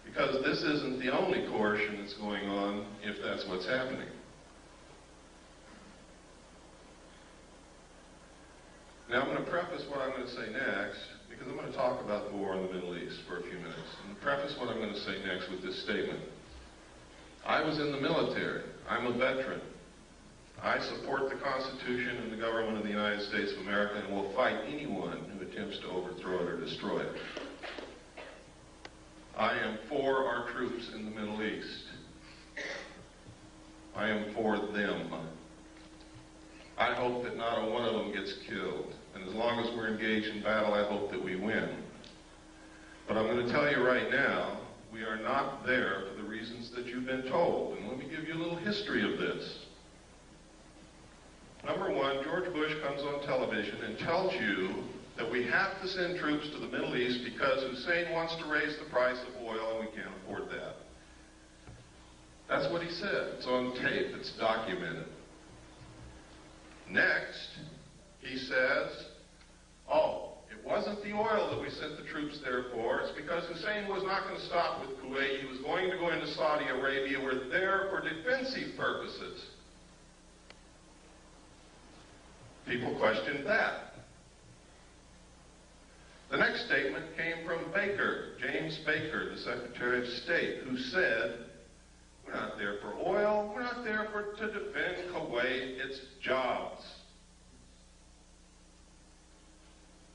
Because this isn't the only coercion that's going on if that's what's happening. Now I'm going to preface what I'm going to say next, because I'm going to talk about the war in the Middle East for a few minutes. I'm going to preface what I'm going to say next with this statement. I was in the military. I'm a veteran. I support the Constitution and the government of the United States of America and will fight anyone who attempts to overthrow it or destroy it. I am for our troops in the Middle East. I am for them. I hope that not a one of them gets killed. And as long as we're engaged in battle, I hope that we win. But I'm going to tell you right now, we are not there for the reasons that you've been told. And let me give you a little history of this. Number one, George Bush comes on television and tells you that we have to send troops to the Middle East because Hussein wants to raise the price of oil and we can't afford that. That's what he said. It's on tape. It's documented. Next, he says, oh, it wasn't the oil that we sent the troops there for. It's because Hussein was not going to stop with Kuwait. He was going to go into Saudi Arabia. We're there for defensive purposes. People questioned that. The next statement came from Baker, James Baker, the Secretary of State, who said, We're not there for oil. We're not there to defend Kuwait. It's jobs.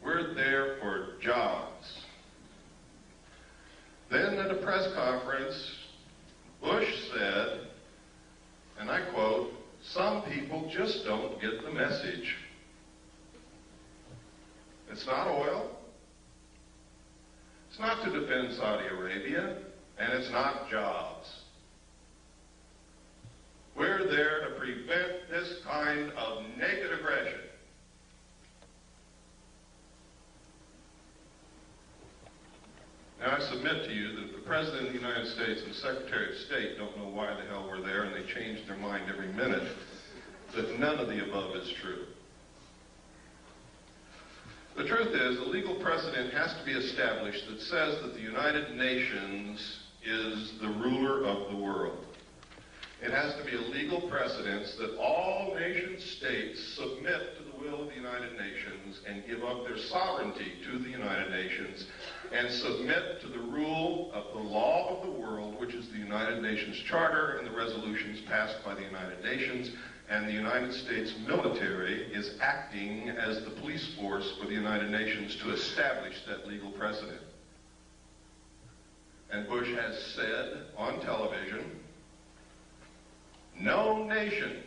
We're there for jobs. Then at a press conference, Bush said, and I quote, "Some people just don't get the message." It's not oil. It's not to defend Saudi Arabia, and it's not jobs. We're there to prevent this kind of naked aggression. Now, I submit to you that the President of the United States and the Secretary of State don't know why the hell we're there, and they change their mind every minute, that none of the above is true. The truth is, a legal precedent has to be established that says that the United Nations is the ruler of the world. It has to be a legal precedent that all nation states submit to the will of the United Nations and give up their sovereignty to the United Nations and submit to the rule of the law of the world, which is the United Nations Charter and the resolutions passed by the United Nations. And the United States military is acting as the police force for the United Nations to establish that legal precedent. And Bush has said on television, no nation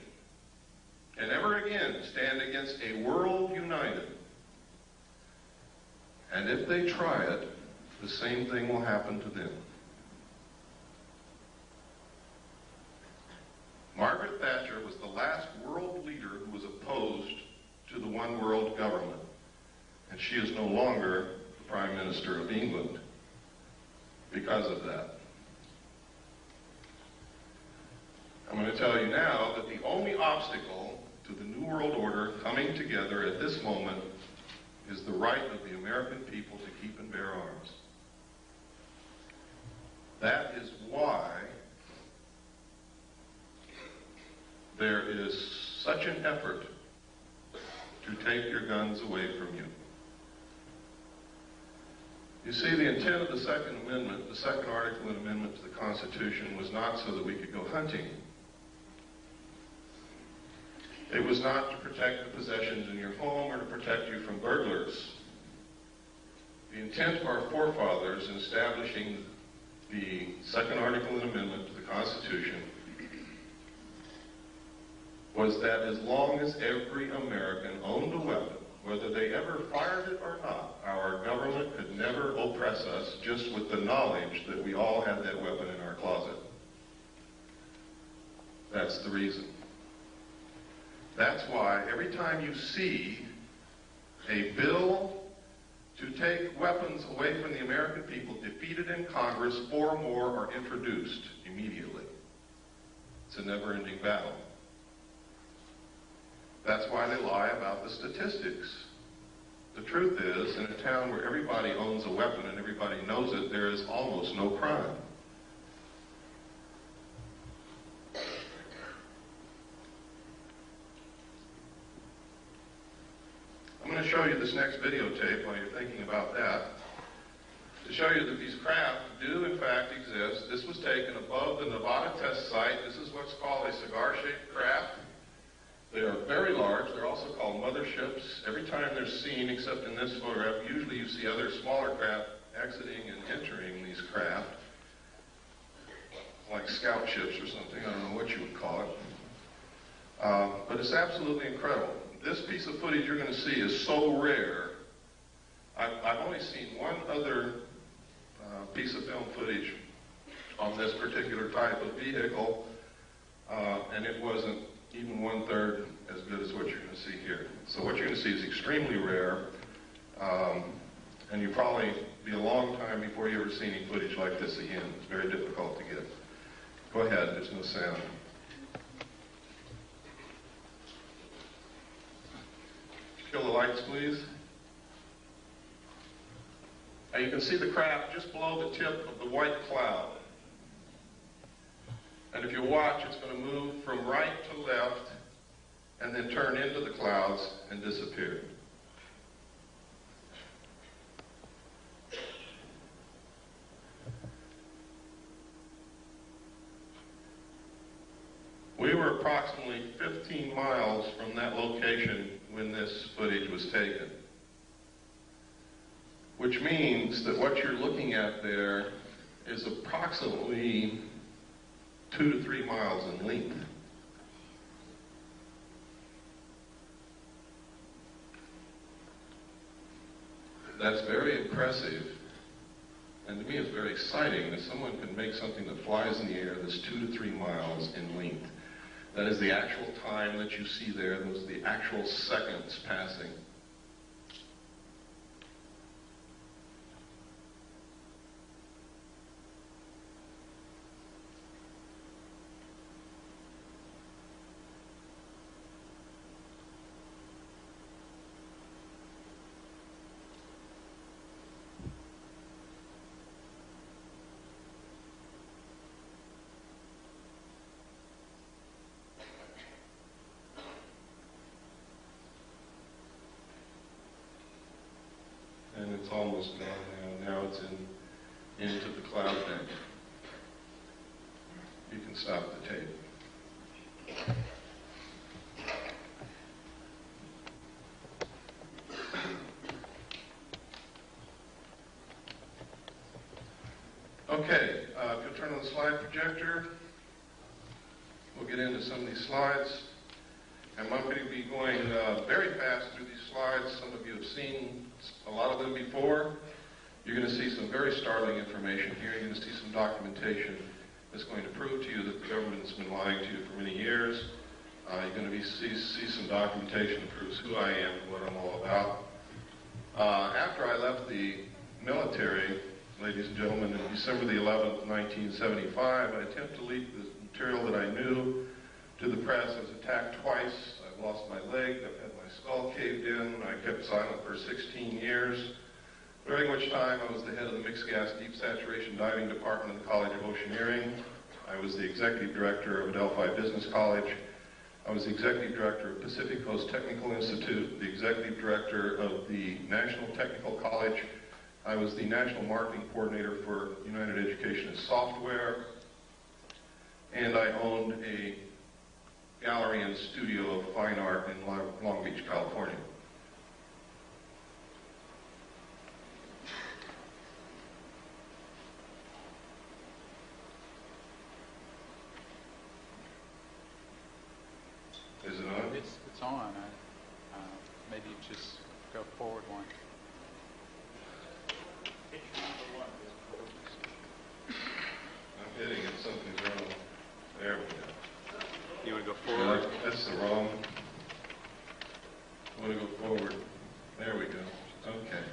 can ever again stand against a world united. And if they try it, the same thing will happen to them. Margaret Thatcher was the last world leader who was opposed to the one world government. And she is no longer the Prime Minister of England because of that. I'm going to tell you now that the only obstacle to the New World Order coming together at this moment is the right of the American people to keep and bear arms. That is why there is such an effort to take your guns away from you. You see, the intent of the Second Amendment, the second article and amendment to the Constitution, was not so that we could go hunting. It was not to protect the possessions in your home or to protect you from burglars. The intent of our forefathers in establishing the second article and amendment to the Constitution was that as long as every American owned a weapon, whether they ever fired it or not, our government could never oppress us just with the knowledge that we all had that weapon in our closet. That's the reason. That's why every time you see a bill to take weapons away from the American people defeated in Congress, 4 more are introduced immediately. It's a never-ending battle. That's why they lie about the statistics. The truth is, in a town where everybody owns a weapon and everybody knows it, there is almost no crime. I'm going to show you this next videotape while you're thinking about that, to show you that these craft do in fact exist. This was taken above the Nevada test site. This is what's called a cigar-shaped craft. They are very large. They're also called motherships. Every time they're seen, except in this photograph, usually you see other smaller craft exiting and entering these craft, like scout ships or something. I don't know what you would call it. But it's absolutely incredible. This piece of footage you're going to see is so rare. I've only seen one other piece of film footage on this particular type of vehicle, and it wasn't even 1/3 as good as what you're going to see here. So what you're going to see is extremely rare, and you'll probably be a long time before you ever see any footage like this again. It's very difficult to get. Go ahead, there's no sound. Kill the lights, please. Now you can see the craft just below the tip of the white cloud. And if you watch, it's going to move from right to left and then turn into the clouds and disappear. approximately 15 miles from that location when this footage was taken. Which means that what you're looking at there is approximately 2 to 3 miles in length. That's very impressive, and to me it's very exciting that someone can make something that flies in the air that's 2 to 3 miles in length. That is the actual time that you see there, those are the actual seconds passing. And it's almost gone now. Now it's into the cloud bank. You can stop the tape. Okay, if you'll turn on the slide projector, we'll get into some of these slides. I'm going to be going very fast through these slides. Some of you have seen a lot of them before. You're going to see some very startling information here. You're going to see some documentation that's going to prove to you that the government's been lying to you for many years. You're going to see some documentation that proves who I am and what I'm all about. After I left the military, ladies and gentlemen, in December the 11th, 1975, I attempted to leak the material that I knew to the press. I was attacked twice. I've lost my leg. I've had my skull caved in. I kept silent for 16 years, during which time I was the head of the Mixed Gas Deep Saturation Diving Department of the College of Oceaneering. I was the executive director of Adelphi Business College. I was the executive director of Pacific Coast Technical Institute, the executive director of the National Technical College. I was the national marketing coordinator for United Education and Software, and I owned a gallery and studio of fine art in Long Beach, California. Is it on? It's on. Maybe just go forward one. I'm hitting it. Something's wrong. There we go. You want to go forward? That's the wrong. I want to go forward. There we go. Okay.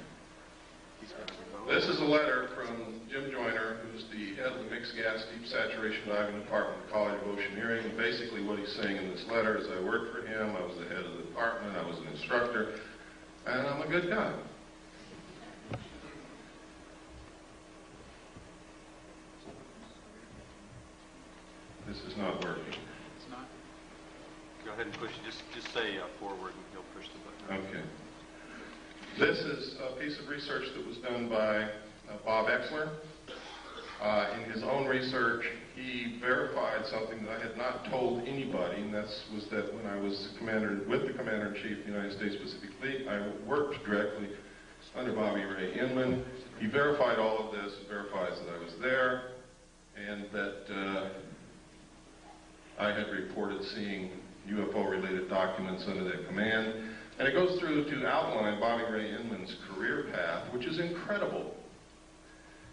This is a letter from Jim Joyner, who's the head of the Mixed Gas Deep Saturation Diving Department of the College of Oceaneering. And basically what he's saying in this letter is I worked for him, I was the head of the department, I was an instructor, and I'm a good guy. This is not working. It's not. Go ahead and push. Just say forward, and he'll push the button. Okay. This is a piece of research that was done by Bob Exler. In his own research, he verified something that I had not told anybody, and that was that when I was with the Commander-in-Chief of the United States Pacific Fleet, I worked directly under Bobby Ray Inman. He verified all of this, verifies that I was there, and that I had reported seeing UFO-related documents under their command. And it goes through to outline Bobby Ray Inman's career path, which is incredible.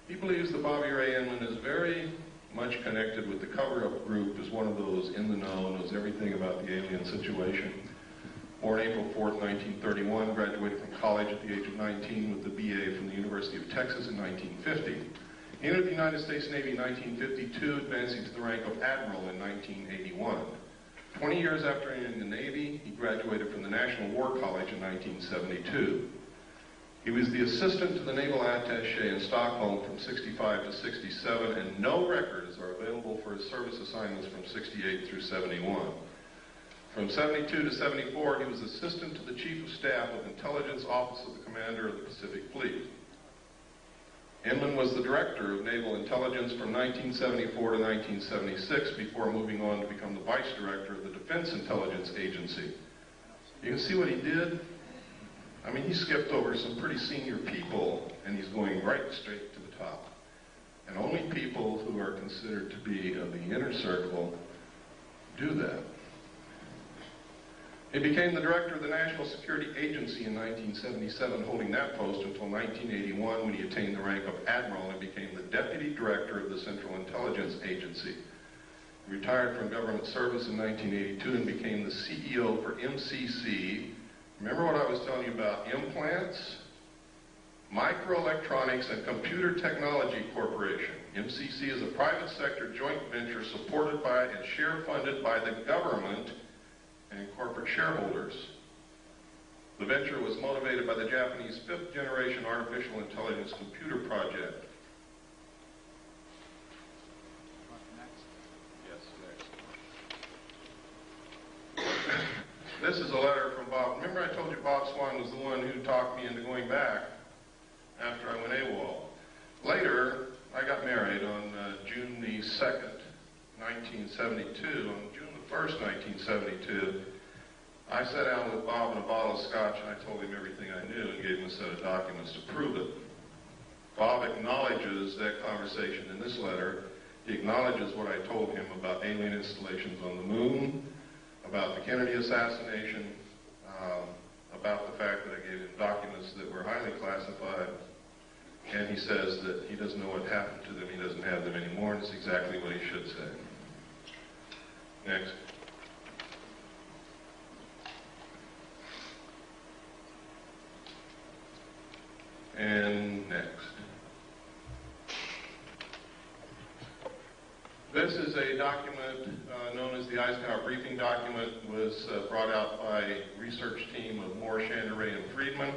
He believes that Bobby Ray Inman is very much connected with the cover-up group, is one of those in the know, knows everything about the alien situation. Born April 4th, 1931, graduated from college at the age of 19 with the BA from the University of Texas in 1950. He entered the United States Navy in 1952, advancing to the rank of Admiral in 1981. 20 years after entering the Navy, he graduated from the National War College in 1972. He was the assistant to the Naval Attaché in Stockholm from 65 to 67, and no records are available for his service assignments from 68 through 71. From 72 to 74, he was assistant to the Chief of Staff of Intelligence Office of the Commander of the Pacific Fleet. Inman was the director of naval intelligence from 1974 to 1976 before moving on to become the vice director of the Defense Intelligence Agency. You can see what he did? I mean, he skipped over some pretty senior people, and he's going right straight to the top. And only people who are considered to be of the inner circle do that. He became the director of the National Security Agency in 1977, holding that post until 1981 when he attained the rank of admiral and became the deputy director of the Central Intelligence Agency. He retired from government service in 1982 and became the CEO for MCC. Remember what I was telling you about implants? Microelectronics and Computer Technology Corporation. MCC is a private sector joint venture supported by and share funded by the government and corporate shareholders. The venture was motivated by the Japanese fifth generation artificial intelligence computer project. This is a letter from Bob. Remember I told you Bob Swan was the one who talked me into going back after I went AWOL. Later, I got married on June the 2nd, 1972. On June the 1st, 1972, I sat down with Bob and a bottle of scotch and I told him everything I knew and gave him a set of documents to prove it. Bob acknowledges that conversation in this letter. He acknowledges what I told him about alien installations on the moon, about the Kennedy assassination, about the fact that I gave him documents that were highly classified, and he says that he doesn't know what happened to them, he doesn't have them anymore, and it's exactly what he should say. Next. And next. This is a document known as the Eisenhower Briefing Document. It was brought out by a research team of Moore, Chandray, and Friedman.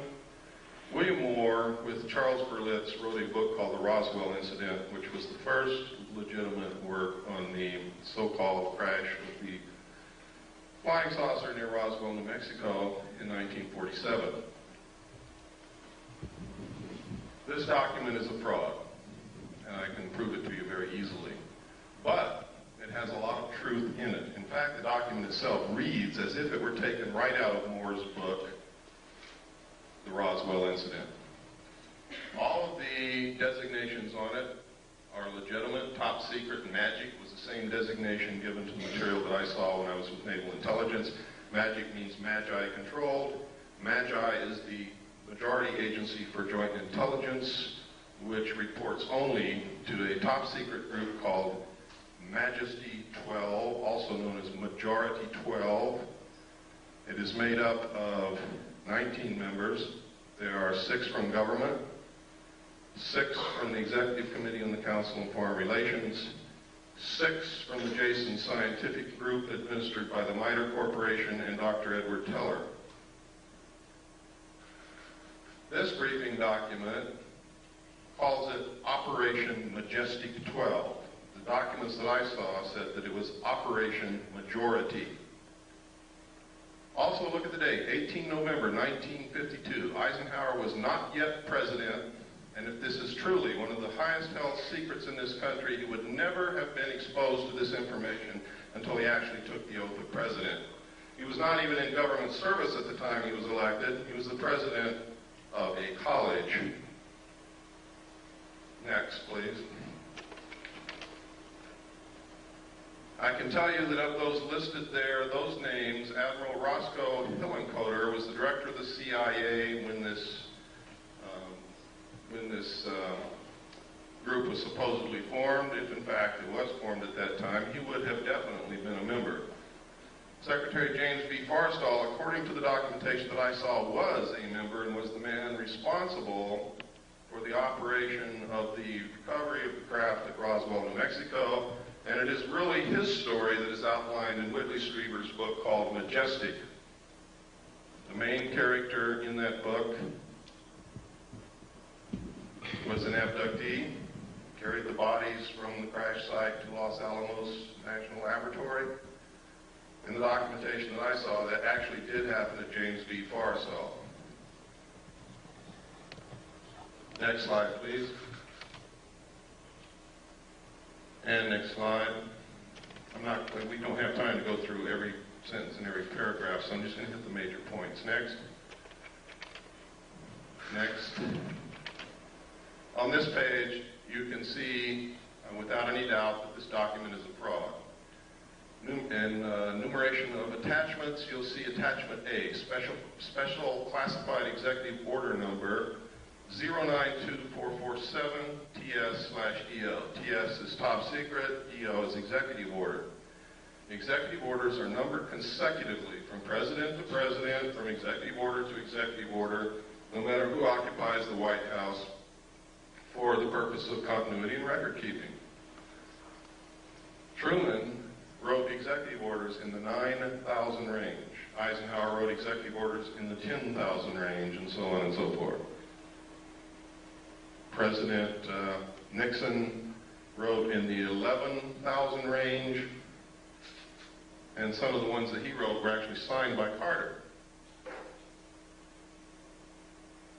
William Moore, with Charles Berlitz, wrote a book called The Roswell Incident, which was the first legitimate work on the so-called crash with the flying saucer near Roswell, New Mexico in 1947. This document is a fraud, and I can prove it to you very easily. But it has a lot of truth in it. In fact, the document itself reads as if it were taken right out of Moore's book, The Roswell Incident. All of the designations on it are legitimate. Top secret and magic was the same designation given to the material that I saw when I was with Naval Intelligence. Magic means Magi controlled. Magi is the majority agency for joint intelligence, which reports only to a top secret group called Majesty 12, also known as Majority 12. It is made up of 19 members. There are 6 from government, 6 from the Executive Committee on the Council on Foreign Relations, 6 from the Jason Scientific Group administered by the MITRE Corporation and Dr. Edward Teller. This briefing document calls it Operation Majestic 12. The documents that I saw said that it was Operation Majority. Also, look at the date, 18 November 1952. Eisenhower was not yet president, and if this is truly one of the highest held secrets in this country, he would never have been exposed to this information until he actually took the oath of president. He was not even in government service at the time he was elected. He was the president of a college. Next, please. I can tell you that of those listed there, those names, Admiral Roscoe Hillenkoetter was the director of the CIA when this group was supposedly formed. If in fact it was formed at that time, he would have definitely been a member. Secretary James B. Forrestal, according to the documentation that I saw, was a member and was the man responsible for the operation of the recovery of the craft at Roswell, New Mexico. And it is really his story that is outlined in Whitley Strieber's book called Majestic. The main character in that book was an abductee, carried the bodies from the crash site to Los Alamos National Laboratory. In the documentation that I saw, that actually did happen to James B. Forrestal. Next slide, please. And next slide. We don't have time to go through every sentence and every paragraph, so I'm just going to hit the major points. Next. Next. On this page, you can see, without any doubt, that this document is a fraud. In enumeration of attachments, you'll see attachment A, special classified executive order number 092447 TS/EO. TS is top secret, EO is executive order. Executive orders are numbered consecutively from president to president, from executive order to executive order, no matter who occupies the White House, for the purpose of continuity and record keeping. Truman wrote executive orders in the 9,000 range. Eisenhower wrote executive orders in the 10,000 range, and so on and so forth. President Nixon wrote in the 11,000 range, and some of the ones that he wrote were actually signed by Carter.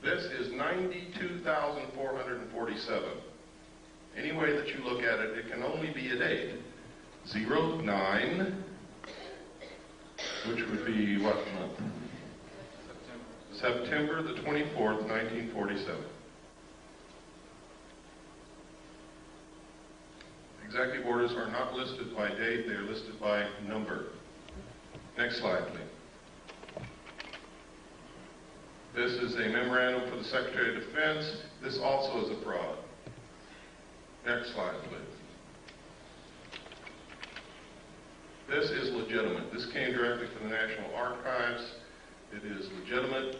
This is 92,447. Any way that you look at it, it can only be a date. 09, which would be what month? September the 24th, 1947. Executive orders are not listed by date, they are listed by number. Next slide, please. This is a memorandum for the Secretary of Defense. This also is a fraud. Next slide, please. This is legitimate. This came directly from the National Archives. It is legitimate.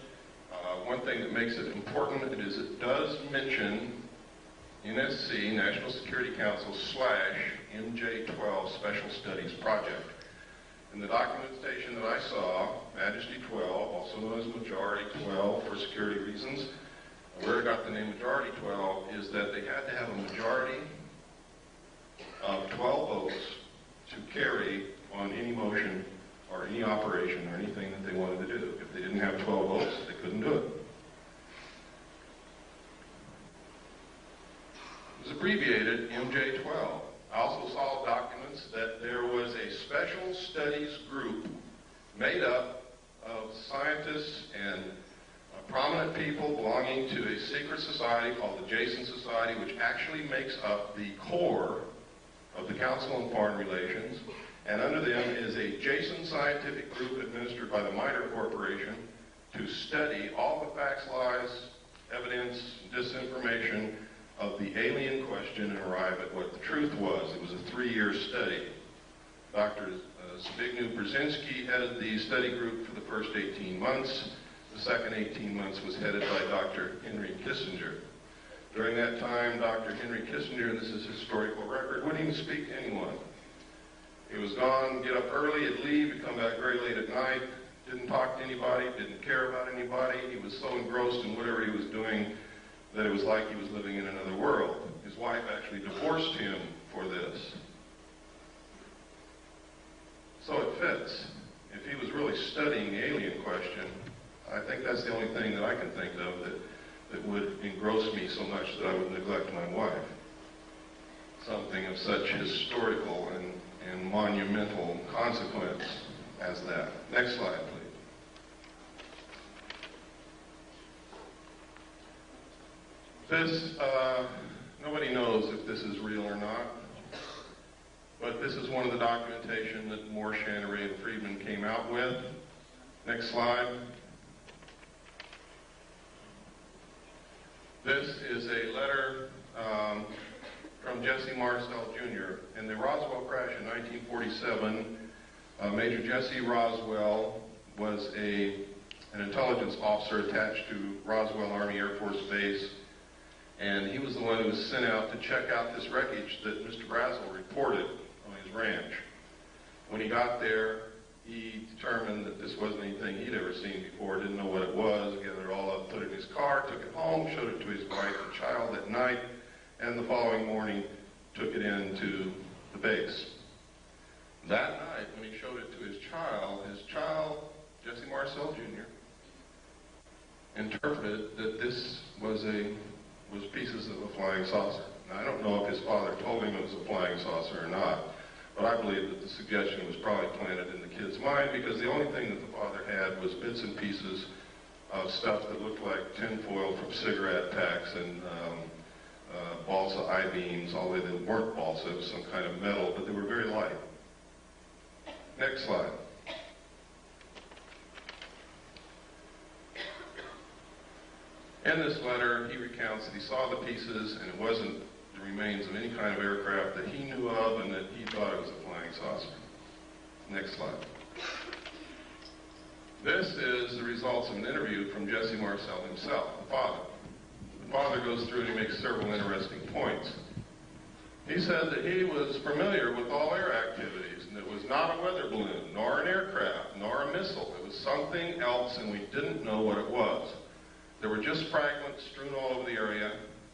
One thing that makes it important is it does mention NSC, National Security Council, / MJ-12 Special Studies Project. In the documentation that I saw, Majesty 12, also known as Majority 12 for security reasons, where it got the name Majority 12 is that they had to have a majority of 12 votes to carry on any motion or any operation or anything that they wanted to do. If they didn't have 12 votes, they couldn't do it. It was abbreviated MJ-12. I also saw documents that there was a special studies group made up of scientists and prominent people belonging to a secret society called the Jason Society, which actually makes up the core of the Council on Foreign Relations. And under them is a Jason scientific group administered by the MITRE Corporation to study all the facts, lies, evidence, disinformation of the alien question and arrive at what the truth was. It was a 3-year study. Dr. Zbigniew Brzezinski headed the study group for the first 18 months. The second 18 months was headed by Dr. Henry Kissinger. During that time, Dr. Henry Kissinger, and this is historical record, wouldn't even speak to anyone. He was gone, get up early, he'd leave, he'd come back very late at night, didn't talk to anybody, didn't care about anybody. He was so engrossed in whatever he was doing that it was like he was living in another world. His wife actually divorced him for this. So it fits. If he was really studying the alien question, I think that's the only thing that I can think of that would engross me so much that I would neglect my wife. Something of such historical and monumental consequence as that. Next slide, please. This, nobody knows if this is real or not, but this is one of the documentation that Moore, Channery, and Friedman came out with. Next slide. This is a letter from Jesse Marcel Jr. In the Roswell crash in 1947, Major Jesse Roswell was an intelligence officer attached to Roswell Army Air Force Base, and he was the one who was sent out to check out this wreckage that Mr. Brazel reported on his ranch. When he got there, he determined that this wasn't anything he'd ever seen before, didn't know what it was, gathered it all up, put it in his car, took it home, showed it to his wife and child that night, and the following morning took it into the base. That night, when he showed it to his child, Jesse Marcel Jr., interpreted that this was a was pieces of a flying saucer. Now, I don't know if his father told him it was a flying saucer or not, but I believe that the suggestion was probably planted in the kid's mind because the only thing that the father had was bits and pieces of stuff that looked like tinfoil from cigarette packs and balsa I-beams, although they weren't balsa, it was some kind of metal, but they were very light. Next slide. In this letter, he recounts that he saw the pieces and it wasn't the remains of any kind of aircraft that he knew of and that he thought it was a flying saucer. Next slide. This is the results of an interview from Jesse Marcel himself, the father. The father goes through and he makes several interesting points. He said that he was familiar with all air activities, and it was not a weather balloon, nor an aircraft, nor a missile. It was something else, and we didn't know what it was. There were just fragments strewn all over the area,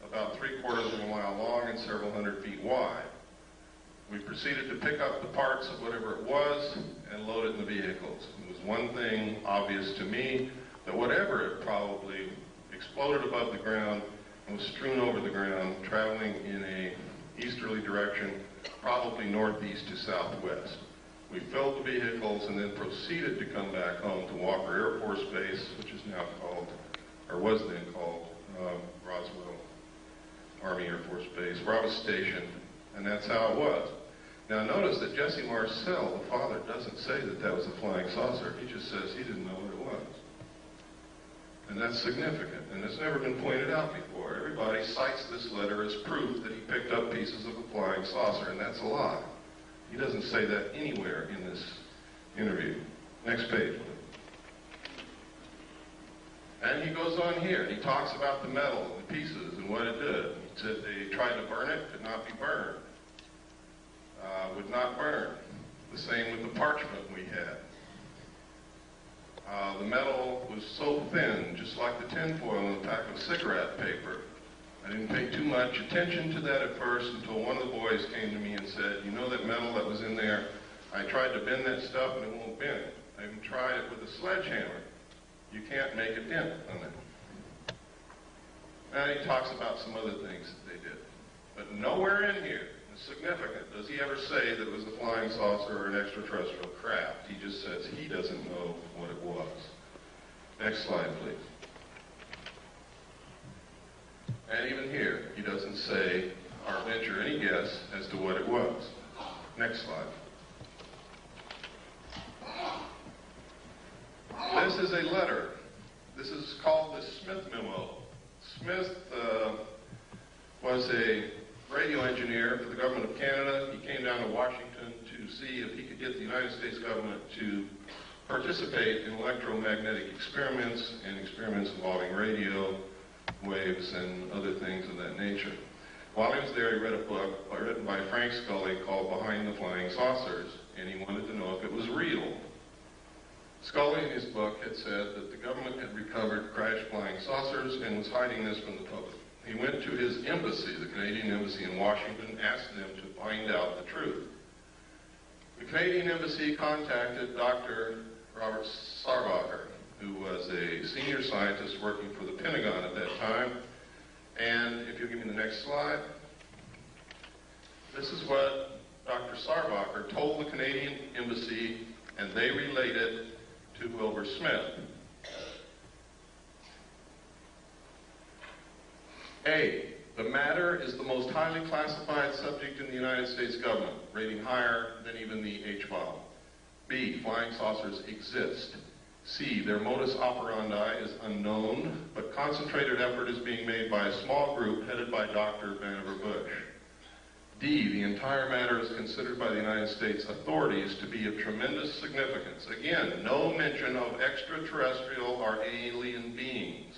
about 3/4 of a mile long and several hundred feet wide. We proceeded to pick up the parts of whatever it was and load it in the vehicles. It was one thing obvious to me, that whatever it probably exploded above the ground and was strewn over the ground, traveling in a easterly direction, probably northeast to southwest. We filled the vehicles and then proceeded to come back home to Walker Air Force Base, which is now called, or was then called, Roswell Army Air Force Base, where I was stationed, and that's how it was. Now notice that Jesse Marcel, the father, doesn't say that that was a flying saucer. He just says he didn't know what it was. And that's significant, and it's never been pointed out before. Everybody cites this letter as proof that he picked up pieces of a flying saucer, and that's a lie. He doesn't say that anywhere in this interview. Next page, please. And he goes on here, and he talks about the metal and the pieces and what it did. He said they tried to burn it, could not be burned. Would not burn. The same with the parchment we had. The metal was so thin, just like the tinfoil in a pack of cigarette paper. I didn't pay too much attention to that at first until one of the boys came to me and said, you know that metal that was in there, I tried to bend that stuff and it won't bend. I even tried it with a sledgehammer. You can't make a dent on it. And he talks about some other things that they did. But nowhere in here is significant. Does he ever say that it was a flying saucer or an extraterrestrial craft? He just says he doesn't know what it was. Next slide, please. And even here, he doesn't say or venture any guess as to what it was. Next slide. This is a letter. This is called the Smith Memo. Smith was a radio engineer for the government of Canada. He came down to Washington to see if he could get the United States government to participate in electromagnetic experiments and experiments involving radio waves and other things of that nature. While he was there, he read a book written by Frank Scully called Behind the Flying Saucers, and he wanted to know if it was real. Scully in his book had said that the government had recovered crashed flying saucers and was hiding this from the public. He went to his embassy, the Canadian Embassy in Washington, asked them to find out the truth. The Canadian Embassy contacted Dr. Robert Sarbacher, who was a senior scientist working for the Pentagon at that time. And if you'll give me the next slide, this is what Dr. Sarbacher told the Canadian Embassy, and they relayed it to Wilbur Smith. A, the matter is the most highly classified subject in the United States government, rating higher than even the H-bomb. B, flying saucers exist. C, their modus operandi is unknown, but concentrated effort is being made by a small group headed by Dr. Vannevar Bush. D, the entire matter is considered by the United States authorities to be of tremendous significance. Again, no mention of extraterrestrial or alien beings.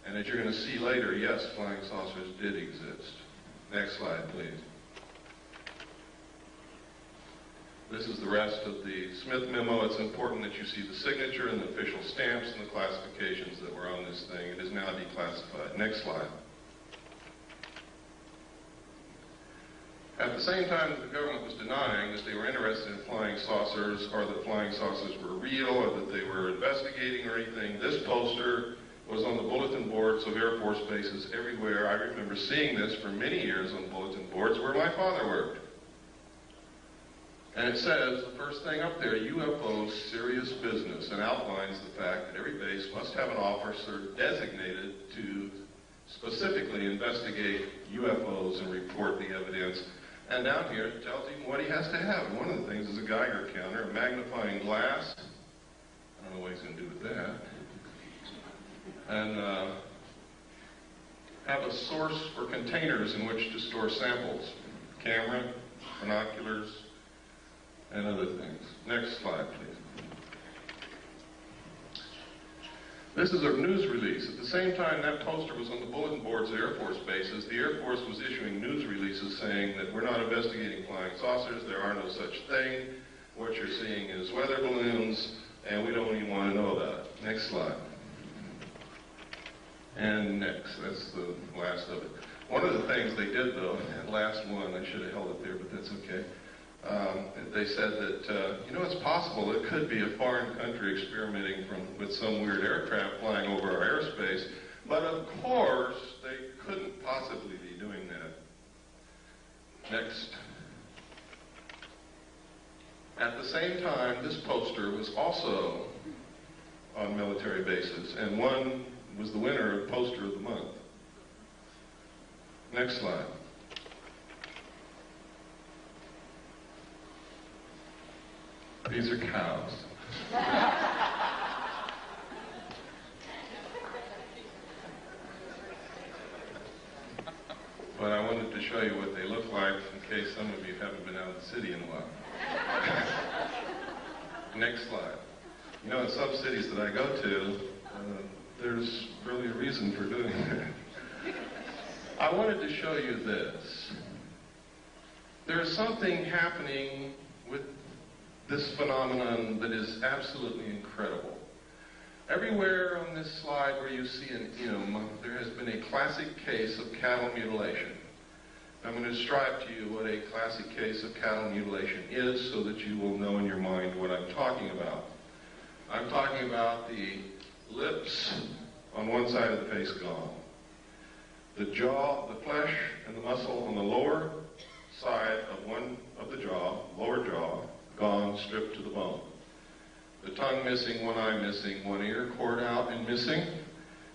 And as you're going to see later, yes, flying saucers did exist. Next slide, please. This is the rest of the Smith Memo. It's important that you see the signature and the official stamps and the classifications that were on this thing. It is now declassified. Next slide. At the same time that the government was denying that they were interested in flying saucers or that flying saucers were real or that they were investigating or anything, this poster was on the bulletin boards of Air Force bases everywhere. I remember seeing this for many years on bulletin boards where my father worked. And it says, the first thing up there, UFOs, serious business, and outlines the fact that every base must have an officer designated to specifically investigate UFOs and report the evidence. And down here it tells him what he has to have. One of the things is a Geiger counter, a magnifying glass. I don't know what he's going to do with that. And have a source for containers in which to store samples. Camera, binoculars, and other things. Next slide, please. This is a news release. At the same time that poster was on the bulletin boards at Air Force bases, the Air Force was issuing news releases saying that we're not investigating flying saucers, there are no such thing, what you're seeing is weather balloons, and we don't even want to know about it. Next slide. And next, that's the last of it. One of the things they did, though, that last one, I should have held it there, but that's okay. They said that, it's possible it could be a foreign country experimenting with some weird aircraft flying over our airspace, but of course, they couldn't possibly be doing that. Next. At the same time, this poster was also on military bases, and one was the winner of Poster of the Month. Next slide. These are cows. But I wanted to show you what they look like in case some of you haven't been out of the city in a while. Next slide. In some cities that I go to, there's really a reason for doing that. I wanted to show you this. There's something happening with this phenomenon that is absolutely incredible. Everywhere on this slide where you see an M, there has been a classic case of cattle mutilation. I'm going to describe to you what a classic case of cattle mutilation is so that you will know in your mind what I'm talking about. I'm talking about the lips on one side of the face gone. The jaw, the flesh, and the muscle on the lower side of one of the jaw, lower jaw, gone, stripped to the bone. The tongue missing, one eye missing, one ear cored out and missing.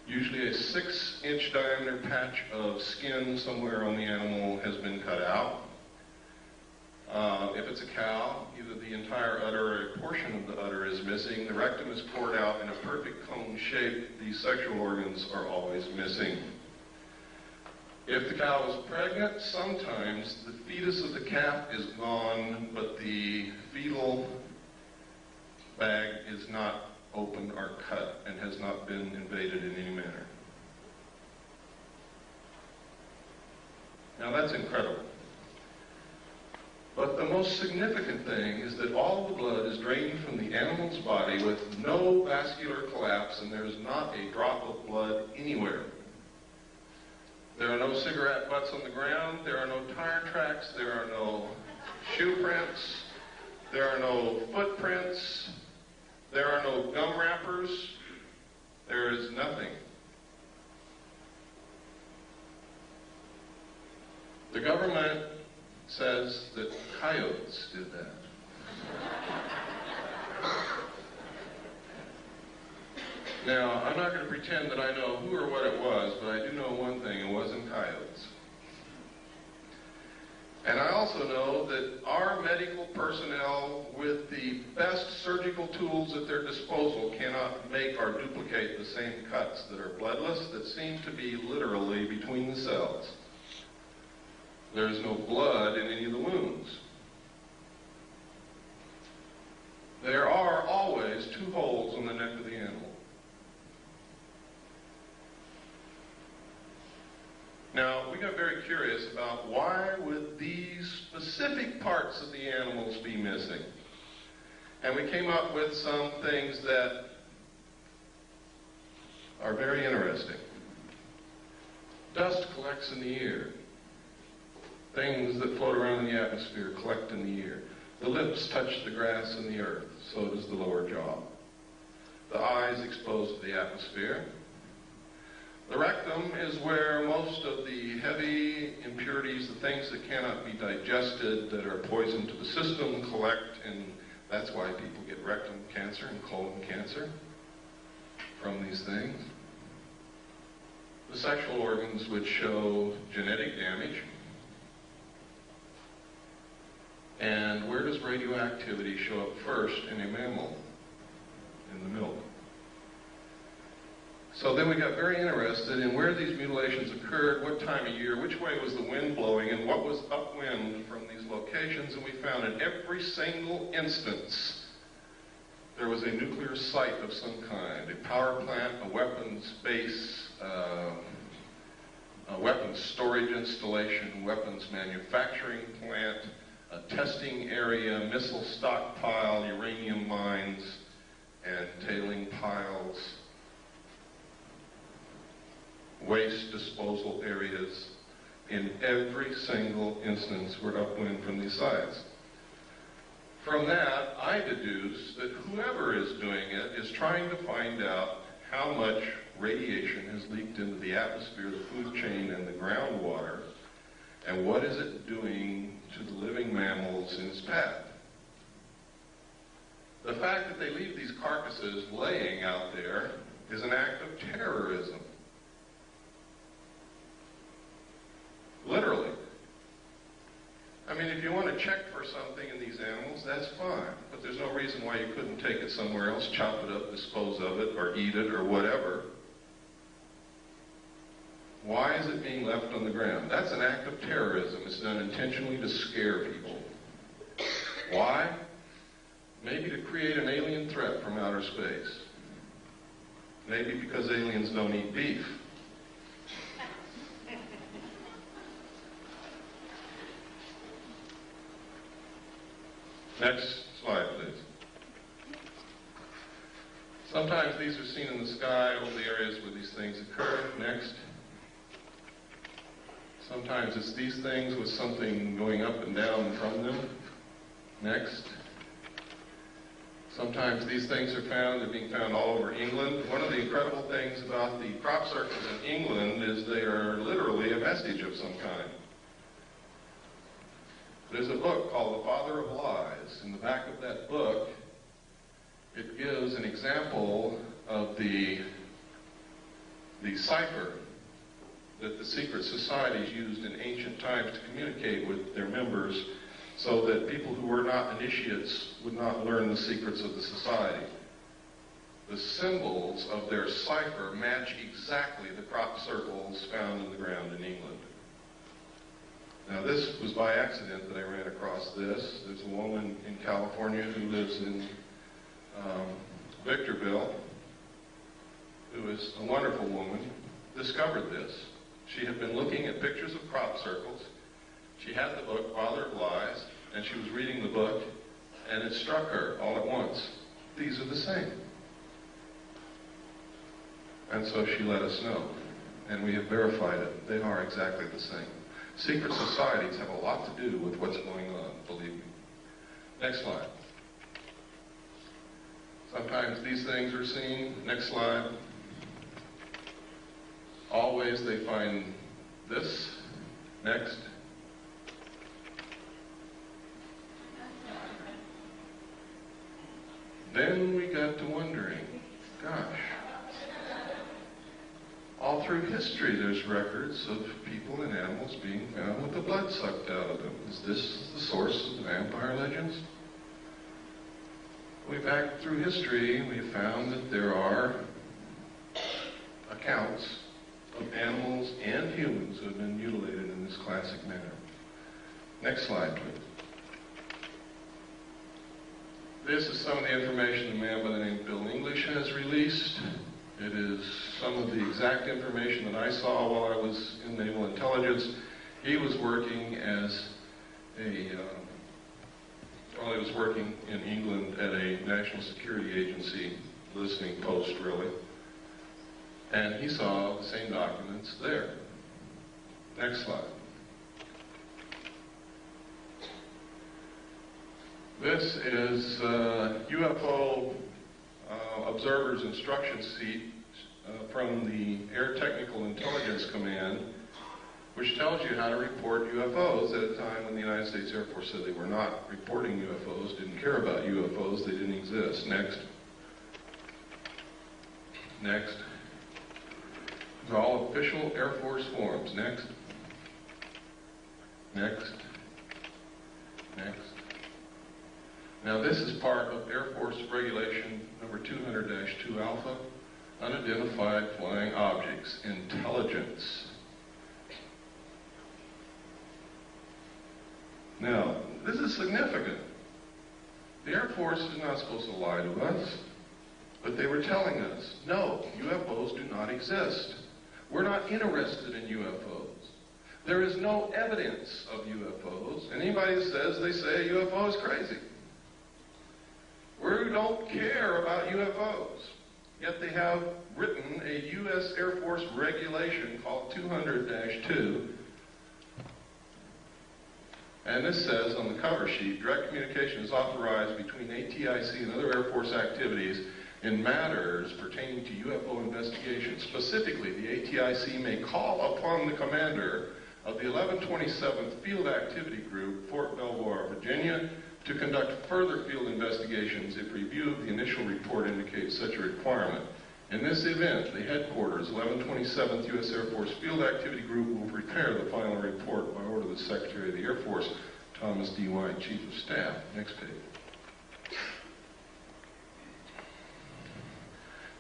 Usually a 6-inch diameter patch of skin somewhere on the animal has been cut out. If it's a cow, either the entire udder or a portion of the udder is missing. The rectum is cored out in a perfect cone shape. These sexual organs are always missing. If the cow is pregnant, sometimes the fetus of the calf is gone, but the fetal bag is not open or cut and has not been invaded in any manner. Now that's incredible. But the most significant thing is that all the blood is drained from the animal's body with no vascular collapse, and there is not a drop of blood anywhere. There are no cigarette butts on the ground, there are no tire tracks, there are no shoe prints, there are no footprints, there are no gum wrappers, there is nothing. The government says that coyotes did that. Now, I'm not going to pretend that I know who or what it was, but I do know one thing, it wasn't coyotes. And I also know that our medical personnel, with the best surgical tools at their disposal, cannot make or duplicate the same cuts that are bloodless, that seem to be literally between the cells. There is no blood in any of the wounds. There are always 2 holes on the neck of the animal. Now, we got very curious about why would these specific parts of the animals be missing? And we came up with some things that are very interesting. Dust collects in the ear. Things that float around in the atmosphere collect in the ear. The lips touch the grass and the earth, so does the lower jaw. The eyes exposed to the atmosphere. The rectum is where most of the heavy impurities, the things that cannot be digested, that are poison to the system, collect, and that's why people get rectum cancer and colon cancer from these things. The sexual organs, which show genetic damage. And where does radioactivity show up first in a mammal? In the milk. So then we got very interested in where these mutilations occurred, what time of year, which way was the wind blowing, and what was upwind from these locations. And we found in every single instance there was a nuclear site of some kind, a power plant, a weapons base, a weapons storage installation, weapons manufacturing plant, a testing area, missile stockpile, uranium mines, and tailing piles, waste disposal areas. In every single instance were upwind from these sites. From that, I deduce that whoever is doing it is trying to find out how much radiation has leaked into the atmosphere, the food chain, and the groundwater, and what is it doing to the living mammals in its path. The fact that they leave these carcasses laying out there is an act of terrorism. Literally. I mean, if you want to check for something in these animals, that's fine. But there's no reason why you couldn't take it somewhere else, chop it up, dispose of it, or eat it, or whatever. Why is it being left on the ground? That's an act of terrorism. It's done intentionally to scare people. Why? Maybe to create an alien threat from outer space. Maybe because aliens don't eat beef. Next slide, please. Sometimes these are seen in the sky over the areas where these things occur. Next. Sometimes it's these things with something going up and down from them. Next. Sometimes these things are found, they're being found all over England. One of the incredible things about the crop circles in England is they are literally a message of some kind. There's a book called The Father of Lies. In the back of that book, it gives an example of the cipher that the secret societies used in ancient times to communicate with their members so that people who were not initiates would not learn the secrets of the society. The symbols of their cipher match exactly the crop circles found in the ground in England. Now, this was by accident that I ran across this. There's a woman in California who lives in Victorville, who is a wonderful woman, discovered this. She had been looking at pictures of crop circles. She had the book, Father of Lies, and she was reading the book, and it struck her all at once. These are the same. And so she let us know, and we have verified it. They are exactly the same. Secret societies have a lot to do with what's going on, believe me. Next slide. Sometimes these things are seen. Next slide. Always they find this. Next. Then we got to wondering, gosh, all through history there's records of people and animals being found with the blood sucked out of them. Is this the source of the vampire legends? Way back through history, we have found that there are accounts of animals and humans who have been mutilated in this classic manner. Next slide, please. This is some of the information a man by the name of Bill English has released. It is some of the exact information that I saw while I was in naval intelligence. He was working as while he was working in England at a national security agency, listening post really, and he saw the same documents there. Next slide. This is UFO observers' instruction from the Air Technical Intelligence Command, which tells you how to report UFOs at a time when the United States Air Force said they were not reporting UFOs, didn't care about UFOs, they didn't exist. Next. Next. These are all official Air Force forms. Next. Next. Next. Now this is part of Air Force Regulation number 200-2 Alpha, unidentified flying objects, intelligence. Now, this is significant. The Air Force is not supposed to lie to us, but they were telling us, no, UFOs do not exist. We're not interested in UFOs. There is no evidence of UFOs. Anybody that says they say a UFO is crazy. We don't care about UFOs. Yet they have written a U.S. Air Force regulation called 200-2. And this says on the cover sheet, direct communication is authorized between ATIC and other Air Force activities in matters pertaining to UFO investigation. Specifically, the ATIC may call upon the commander of the 1127th Field Activity Group, Fort Belvoir, Virginia, to conduct further field investigations if review of the initial report indicates such a requirement. In this event, the headquarters, 1127th U.S. Air Force Field Activity Group, will prepare the final report by order of the Secretary of the Air Force, Thomas D. White, Chief of Staff. Next page.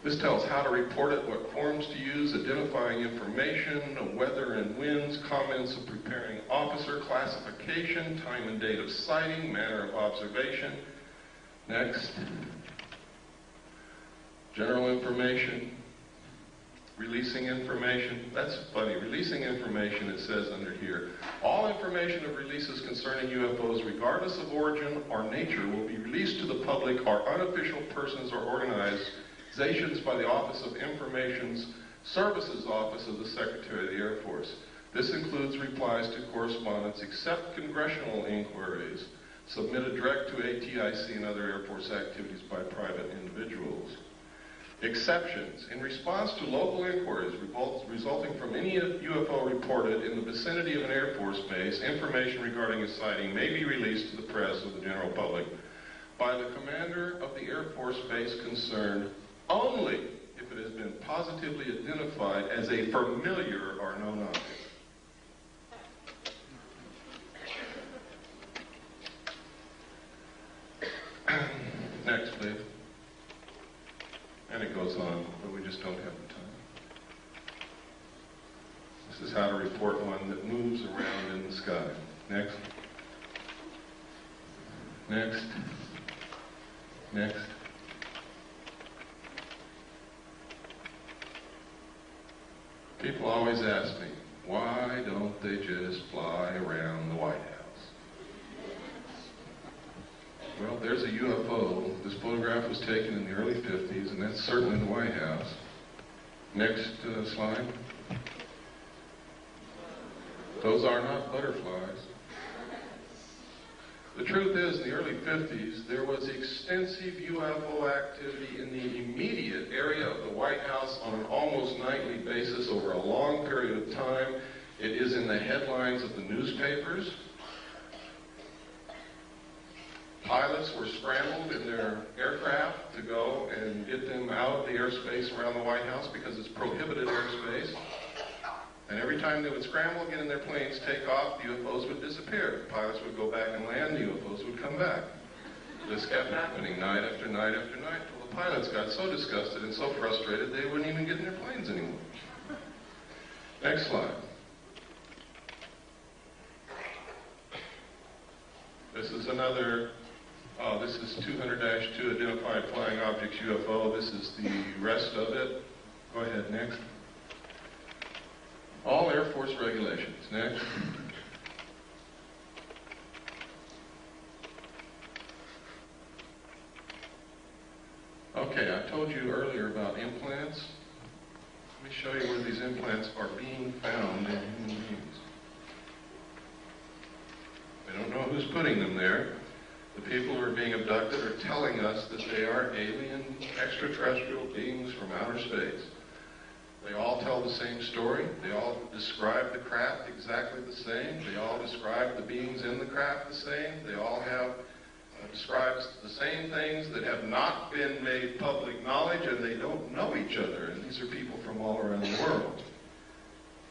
This tells how to report it, what forms to use, identifying information, weather and winds, comments of preparing officer, classification, time and date of sighting, manner of observation. Next. General information, releasing information. That's funny. Releasing information, it says under here. All information of releases concerning UFOs, regardless of origin or nature, will be released to the public or unofficial persons or organizations by the Office of Information Services Office of the Secretary of the Air Force. This includes replies to correspondence, except congressional inquiries, submitted direct to ATIC and other Air Force activities by private individuals. Exceptions. In response to local inquiries resulting from any UFO reported in the vicinity of an Air Force base, information regarding a sighting may be released to the press or the general public by the commander of the Air Force base concerned only if it has been positively identified as a familiar or known object. Next, please. And it goes on, but we just don't have the time. This is how to report one that moves around in the sky. Next. Next. Next. People always ask me, why don't they just fly around the White House? Well, there's a UFO. This photograph was taken in the early 50s, and that's certainly the White House. Next slide. Those are not butterflies. The truth is, in the early 50s, there was extensive UFO activity in the immediate area of the White House on an almost nightly basis over a long period of time. It is in the headlines of the newspapers. Pilots were scrambled in their aircraft to go and get them out of the airspace around the White House because it's prohibited airspace. And every time they would scramble, get in their planes, take off, the UFOs would disappear. The pilots would go back and land, the UFOs would come back. This kept happening night after night after night until the pilots got so disgusted and so frustrated they wouldn't even get in their planes anymore. Next slide. This is another, this is 200-2 identified flying objects UFO. This is the rest of it. Go ahead, next. All Air Force regulations. Next. Okay, I told you earlier about implants. Let me show you where these implants are being found in human beings. We don't know who's putting them there. The people who are being abducted are telling us that they are alien extraterrestrial beings from outer space. They all tell the same story. They all describe the craft exactly the same. They all describe the beings in the craft the same. They all have describes the same things that have not been made public knowledge, and they don't know each other. And these are people from all around the world.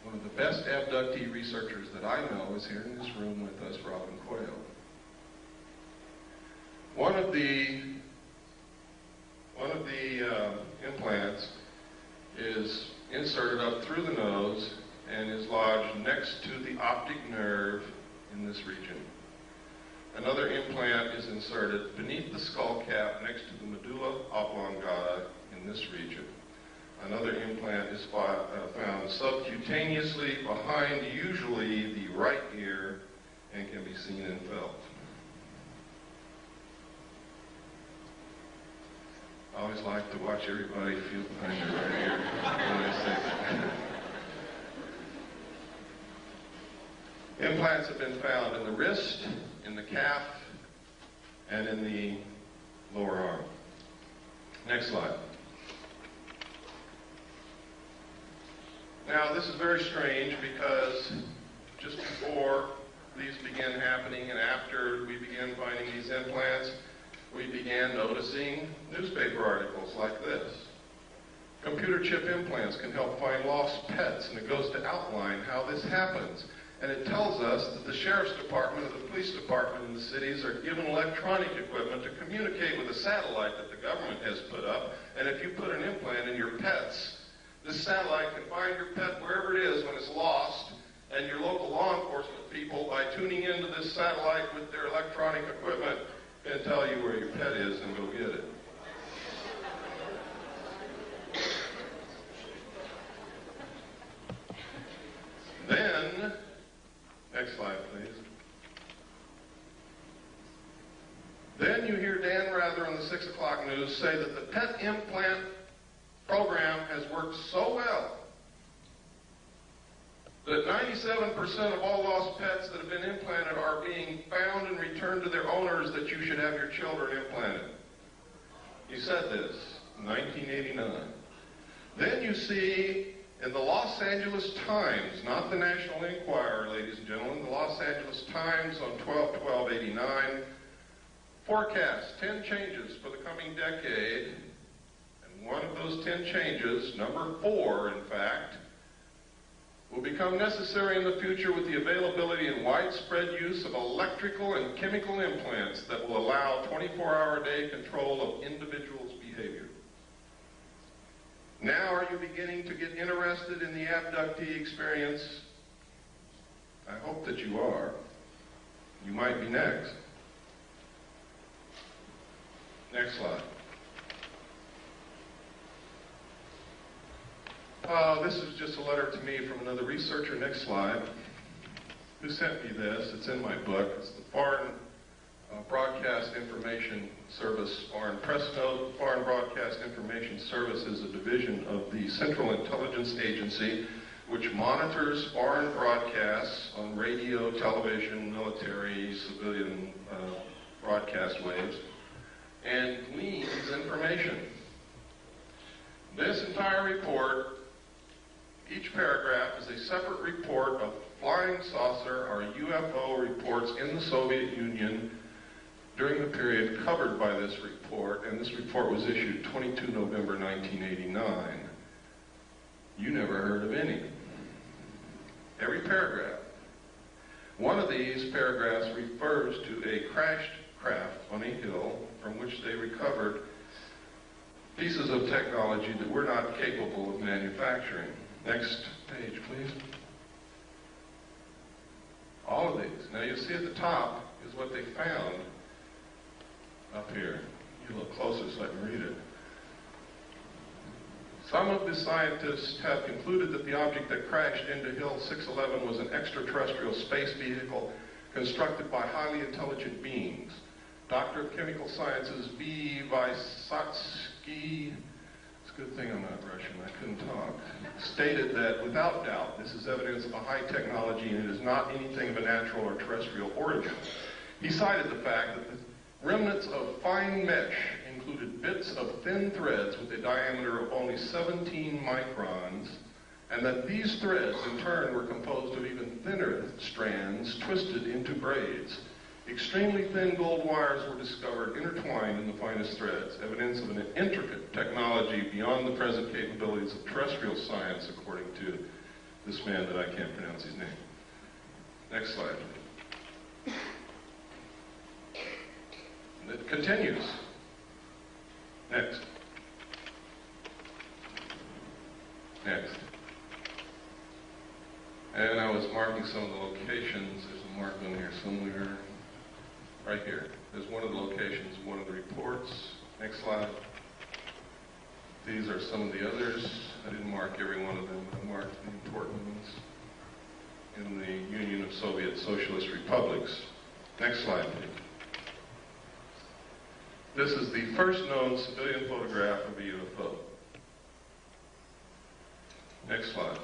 One of the best abductee researchers that I know is here in this room with us, Robin Quayle. One of the implants is inserted up through the nose and is lodged next to the optic nerve in this region. Another implant is inserted beneath the skull cap next to the medulla oblongata in this region. Another implant is found subcutaneously behind usually the right ear and can be seen and felt. I always like to watch everybody feel behind their right ear when I say that. Implants have been found in the wrist, in the calf, and in the lower arm. Next slide. Now, this is very strange because just before these began happening and after we began finding these implants, we began noticing newspaper articles like this. Computer chip implants can help find lost pets, and it goes to outline how this happens. And it tells us that the sheriff's department or the police department in the cities are given electronic equipment to communicate with a satellite that the government has put up. And if you put an implant in your pets, this satellite can find your pet wherever it is when it's lost, and your local law enforcement people, by tuning into this satellite with their electronic equipment, can tell you where your pet is and go get it. Then, next slide, please. Then you hear Dan Rather on the 6 o'clock news say that the pet implant program has worked so well that 97% of all lost pets that have been implanted are being found and returned to their owners, that you should have your children implanted. He said this in 1989. Then you see in the Los Angeles Times, not the National Enquirer, ladies and gentlemen, the Los Angeles Times on 12/12/89, forecast 10 changes for the coming decade. And one of those 10 changes, number 4 in fact, will become necessary in the future with the availability and widespread use of electrical and chemical implants that will allow 24-hour-a-day control of individuals' behavior. Now, are you beginning to get interested in the abductee experience? I hope that you are. You might be next. Next slide. This is just a letter to me from another researcher, next slide, who sent me this. It's in my book. It's the Foreign Broadcast Information Service, Foreign Press Note. Foreign Broadcast Information Service is a division of the Central Intelligence Agency, which monitors foreign broadcasts on radio, television, military, civilian broadcast waves, and gleans information. This entire report, each paragraph is a separate report of flying saucer or UFO reports in the Soviet Union during the period covered by this report, and this report was issued 22 November 1989. You never heard of any. Every paragraph. One of these paragraphs refers to a crashed craft on a hill from which they recovered pieces of technology that we're not capable of manufacturing. Next page, please. All of these. Now you see at the top is what they found up here. You look closer so I can read it. Some of the scientists have concluded that the object that crashed into Hill 611 was an extraterrestrial space vehicle constructed by highly intelligent beings. Doctor of Chemical Sciences V. Vysotsky, it's a good thing I'm not Russian, I couldn't talk, stated that without doubt this is evidence of a high technology and it is not anything of a natural or terrestrial origin. He cited the fact that the remnants of fine mesh included bits of thin threads with a diameter of only 17 microns, and that these threads in turn were composed of even thinner strands twisted into braids. Extremely thin gold wires were discovered intertwined in the finest threads, evidence of an intricate technology beyond the present capabilities of terrestrial science, according to this man that I can't pronounce his name. Next slide. It continues. Next. Next. And I was marking some of the locations. There's a mark on here somewhere. Right here. There's one of the locations, one of the reports. Next slide. These are some of the others. I didn't mark every one of them. I marked the important ones in the Union of Soviet Socialist Republics. Next slide, please. This is the first known civilian photograph of a UFO. Next slide.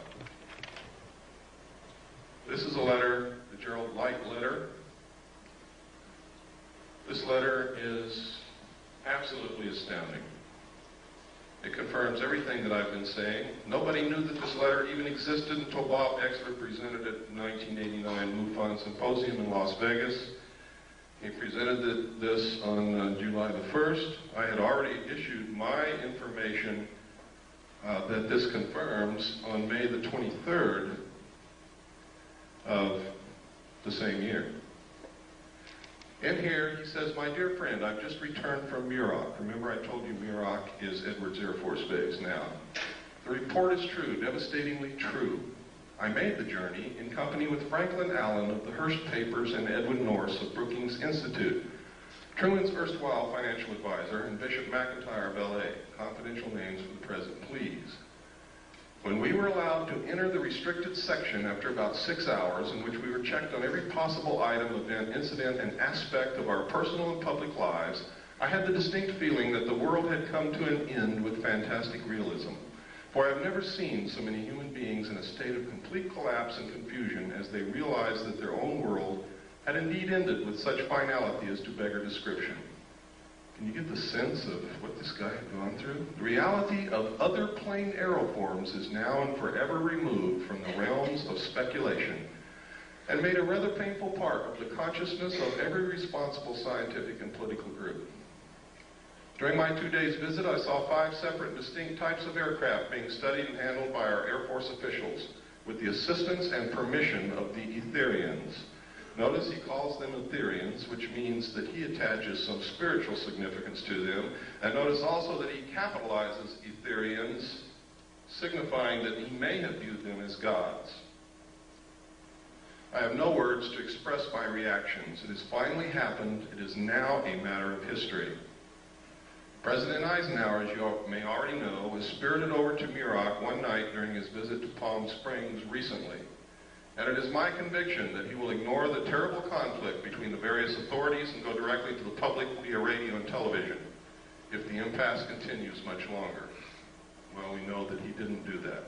This is a letter, the Gerald Light letter. This letter is absolutely astounding. It confirms everything that I've been saying. Nobody knew that this letter even existed until Bob Exler presented it at the 1989 MUFON Symposium in Las Vegas. He presented this on July the 1st. I had already issued my information that this confirms on May the 23rd of the same year. In here, he says, "My dear friend, I've just returned from Muroc." Remember, I told you Muroc is Edwards Air Force Base now. "The report is true, devastatingly true. I made the journey in company with Franklin Allen of the Hearst Papers and Edwin Norris of Brookings Institute, Truman's erstwhile financial advisor, and Bishop McIntyre of LA. Confidential names for the present, please. When we were allowed to enter the restricted section after about 6 hours, in which we were checked on every possible item, event, incident, and aspect of our personal and public lives, I had the distinct feeling that the world had come to an end with fantastic realism. For I have never seen so many human beings in a state of complete collapse and confusion as they realized that their own world had indeed ended with such finality as to beggar description." Can you get the sense of what this guy had gone through? "The reality of other plane aeroforms is now and forever removed from the realms of speculation and made a rather painful part of the consciousness of every responsible scientific and political group. During my 2 days visit, I saw 5 separate and distinct types of aircraft being studied and handled by our Air Force officials with the assistance and permission of the Etherians." Notice he calls them Etherians, which means that he attaches some spiritual significance to them. And notice also that he capitalizes Etherians, signifying that he may have viewed them as gods. I have no words to express my reactions. It has finally happened. It is now a matter of history. President Eisenhower, as you may already know, was spirited over to Muroc one night during his visit to Palm Springs recently. And it is my conviction that he will ignore the terrible conflict between the various authorities and go directly to the public via radio and television if the impasse continues much longer. Well, we know that he didn't do that.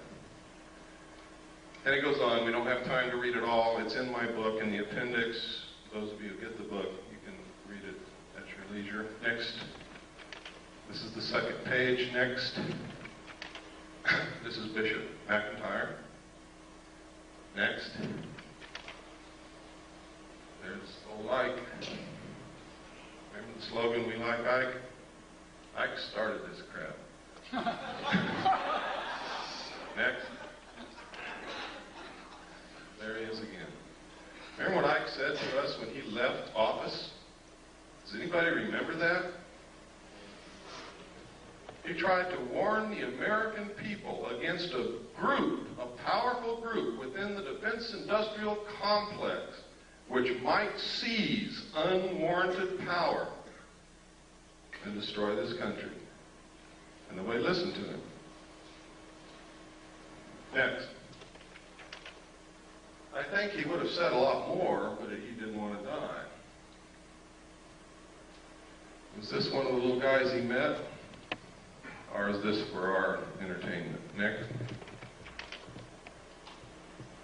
And it goes on. We don't have time to read it all. It's in my book in the appendix. Those of you who get the book, you can read it at your leisure. Next. This is the second page. Next. This is Bishop McIntyre. Next. There's old Ike. Remember the slogan, "We like Ike"? Ike started this crap. Next. There he is again. Remember what Ike said to us when he left office? Does anybody remember that? He tried to warn the American people against a group, a powerful group within the defense industrial complex, which might seize unwarranted power and destroy this country. And nobody listened to him. Next. I think he would have said a lot more, but he didn't want to die. Is this one of the little guys he met? Or is this for our entertainment? Next.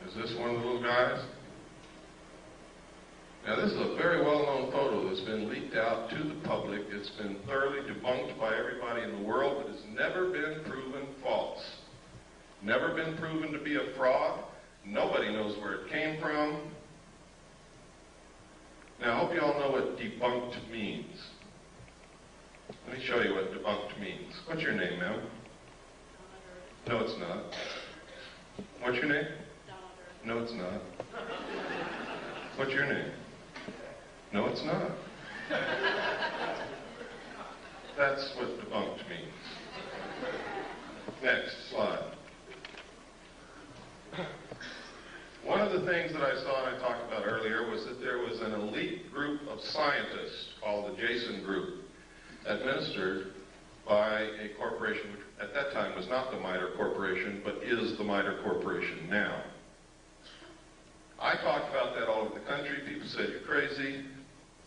Is this one of the little guys? Now, this is a very well-known photo that's been leaked out to the public. It's been thoroughly debunked by everybody in the world, but it's never been proven false. Never been proven to be a fraud. Nobody knows where it came from. Now, I hope you all know what debunked means. Let me show you what debunked means. What's your name, ma'am? No, it's not. What's your name? No, it's not. What's your name? No, it's not. That's what debunked means. Next slide. One of the things that I saw and I talked about earlier was that there was an elite group of scientists called the Jason Group, administered by a corporation which at that time was not the MITRE Corporation, but is the MITRE Corporation now. I talked about that all over the country. People said, you're crazy.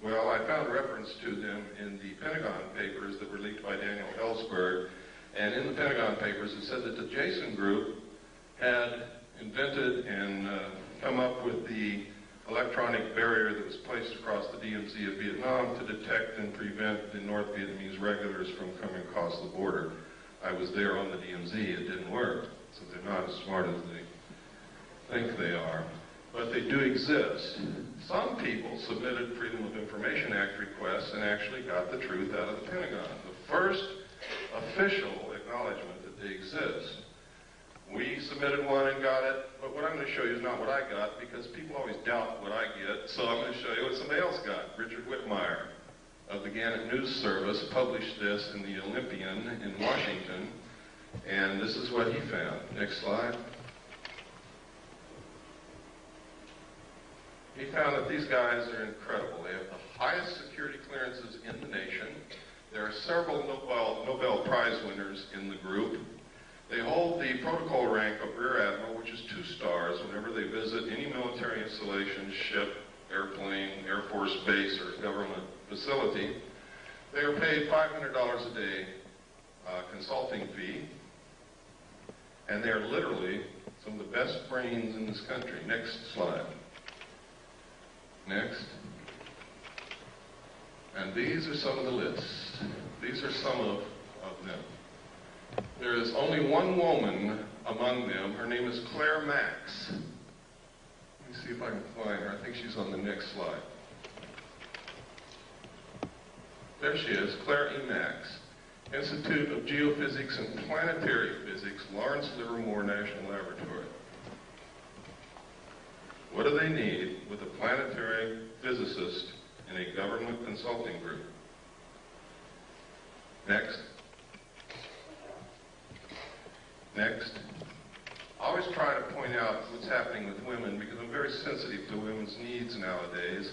Well, I found reference to them in the Pentagon papers that were leaked by Daniel Ellsberg. And in the Pentagon papers, it said that the Jason Group had invented and come up with the electronic barrier that was placed across the DMZ of Vietnam to detect and prevent the North Vietnamese regulars from coming across the border. I was there on the DMZ. It didn't work, so they're not as smart as they think they are. But they do exist. Some people submitted Freedom of Information Act requests and actually got the truth out of the Pentagon. The first official acknowledgement that they exist. We submitted one and got it, but what I'm going to show you is not what I got, because people always doubt what I get, so I'm going to show you what somebody else got. Richard Whitmire of the Gannett News Service published this in the Olympian in Washington, and this is what he found. Next slide. He found that these guys are incredible. They have the highest security clearances in the nation. There are several Nobel Prize winners in the group. They hold the protocol rank of Rear Admiral, which is 2 stars whenever they visit any military installation, ship, airplane, Air Force base, or government facility. They are paid $500 a day consulting fee, and they are literally some of the best brains in this country. Next slide. Next. And these are some of the lists. These are some of them. There is only one woman among them. Her name is Claire Max. Let me see if I can find her. I think she's on the next slide. There she is, Claire E. Max. Institute of Geophysics and Planetary Physics, Lawrence Livermore National Laboratory. What do they need with a planetary physicist in a government consulting group? Next. Next. I always try to point out what's happening with women because I'm very sensitive to women's needs nowadays.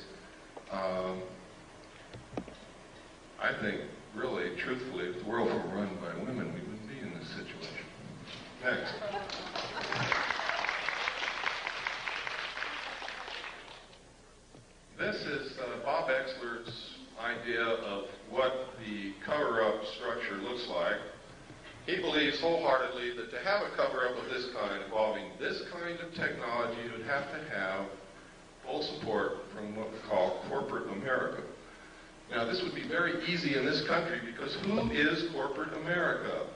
I think, really, truthfully, if the world were run by women, we wouldn't be in this situation. Next. This is Bob Exler's idea of what the cover-up structure looks like. He believes wholeheartedly that to have a cover-up of this kind, involving this kind of technology, you would have to have full support from what we call corporate America. Now, this would be very easy in this country because who is corporate America?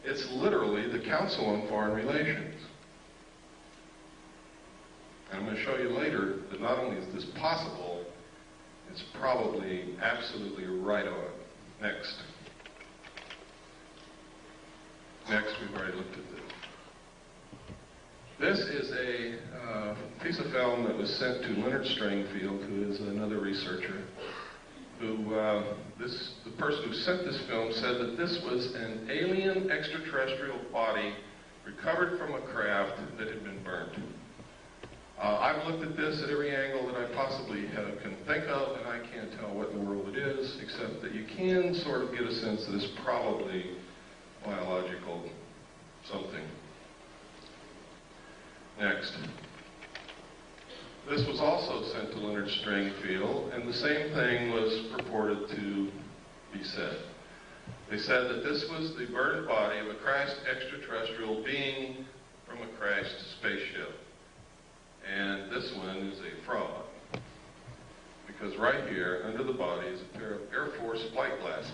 It's literally the Council on Foreign Relations. And I'm going to show you later that not only is this possible, it's probably absolutely right on. Next. Next, we've already looked at this. This is a piece of film that was sent to Leonard Stringfield, who is another researcher, who, the person who sent this film said that this was an alien extraterrestrial body recovered from a craft that had been burnt. I've looked at this at every angle that I possibly can think of, and I can't tell what in the world it is, except that you can sort of get a sense that it's probably biological something. Next. This was also sent to Leonard Stringfield, and the same thing was purported to be said. They said that this was the burned body of a crashed extraterrestrial being from a crashed spaceship. And this one is a is right here, under the body, is a pair of Air Force flight glasses.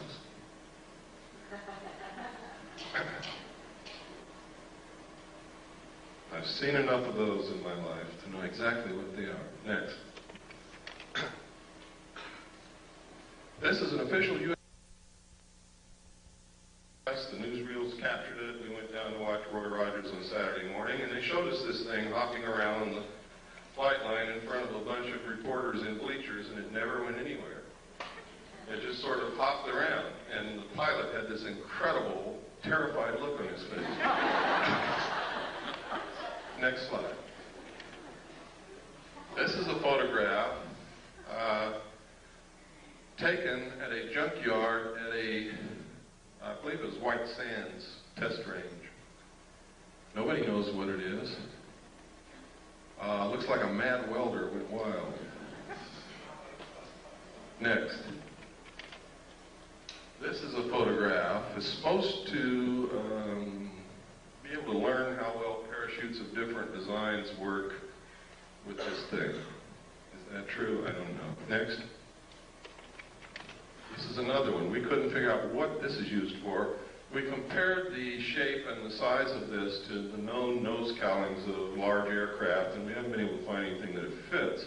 I've seen enough of those in my life to know exactly what they are. Next. This is an official U.S. The newsreels captured it. We went down to watch Roy Rogers on Saturday morning, and they showed us this thing hopping around the flight line in front of a bunch of reporters in bleachers, and it never went anywhere. It just sort of hopped around, and the pilot had this incredible, terrified look on his face. Next slide. This is a photograph taken at a junkyard at a, I believe it was White Sands test range. Nobody knows what it is. Looks like a mad welder went wild. Next. This is a photograph. It's supposed to be able to learn how well parachutes of different designs work with this thing. Is that true? I don't know. Next. This is another one. We couldn't figure out what this is used for. We compared the shape and the size of this to the known nose cowlings of large aircraft, and we haven't been able to find anything that it fits.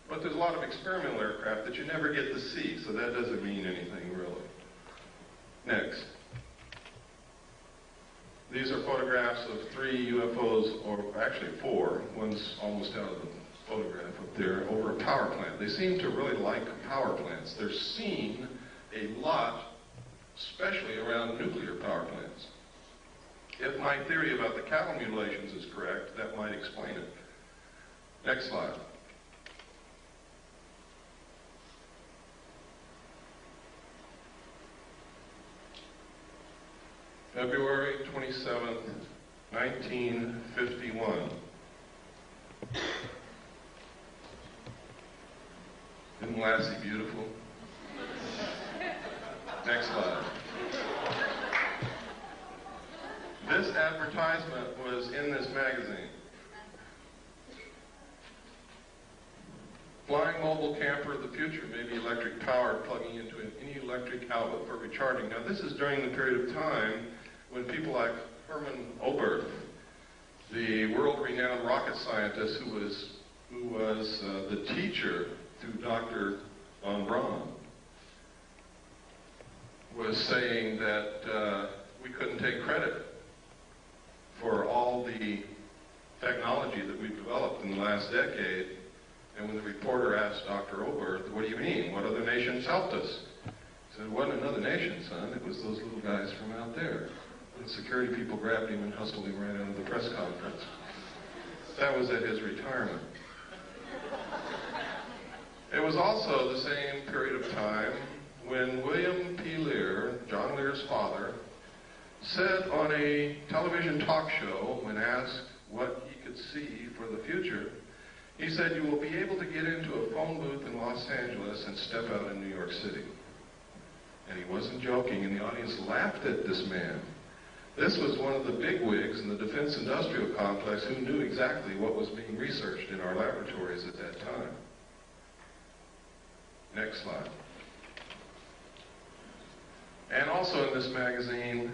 But there's a lot of experimental aircraft that you never get to see, so that doesn't mean anything really. Next. These are photographs of 3 UFOs, or actually 4. One's almost out of the photograph up there, over a power plant. They seem to really like power plants. They're seen a lot, especially around nuclear power plants. If my theory about the cattle mutilations is correct, that might explain it. Next slide. February 27th, 1951. Isn't Lassie beautiful? Next slide. This advertisement was in this magazine. Flying mobile camper of the future may be electric powered, plugging into any electric outlet for recharging. Now this is during the period of time when people like Herman Oberth, the world-renowned rocket scientist who was the teacher to Dr. von Braun, was saying that we couldn't take credit for all the technology that we've developed in the last decade. And when the reporter asked Dr. Oberth, what do you mean? What other nations helped us? He said, it wasn't another nation, son. It was those little guys from out there. And security people grabbed him and hustled him right out of the press conference. That was at his retirement. It was also the same period of time when William P. Lear, John Lear's father, said on a television talk show, when asked what he could see for the future, he said, you will be able to get into a phone booth in Los Angeles and step out in New York City. And he wasn't joking, and the audience laughed at this man. This was one of the bigwigs in the defense industrial complex who knew exactly what was being researched in our laboratories at that time. Next slide. And also in this magazine,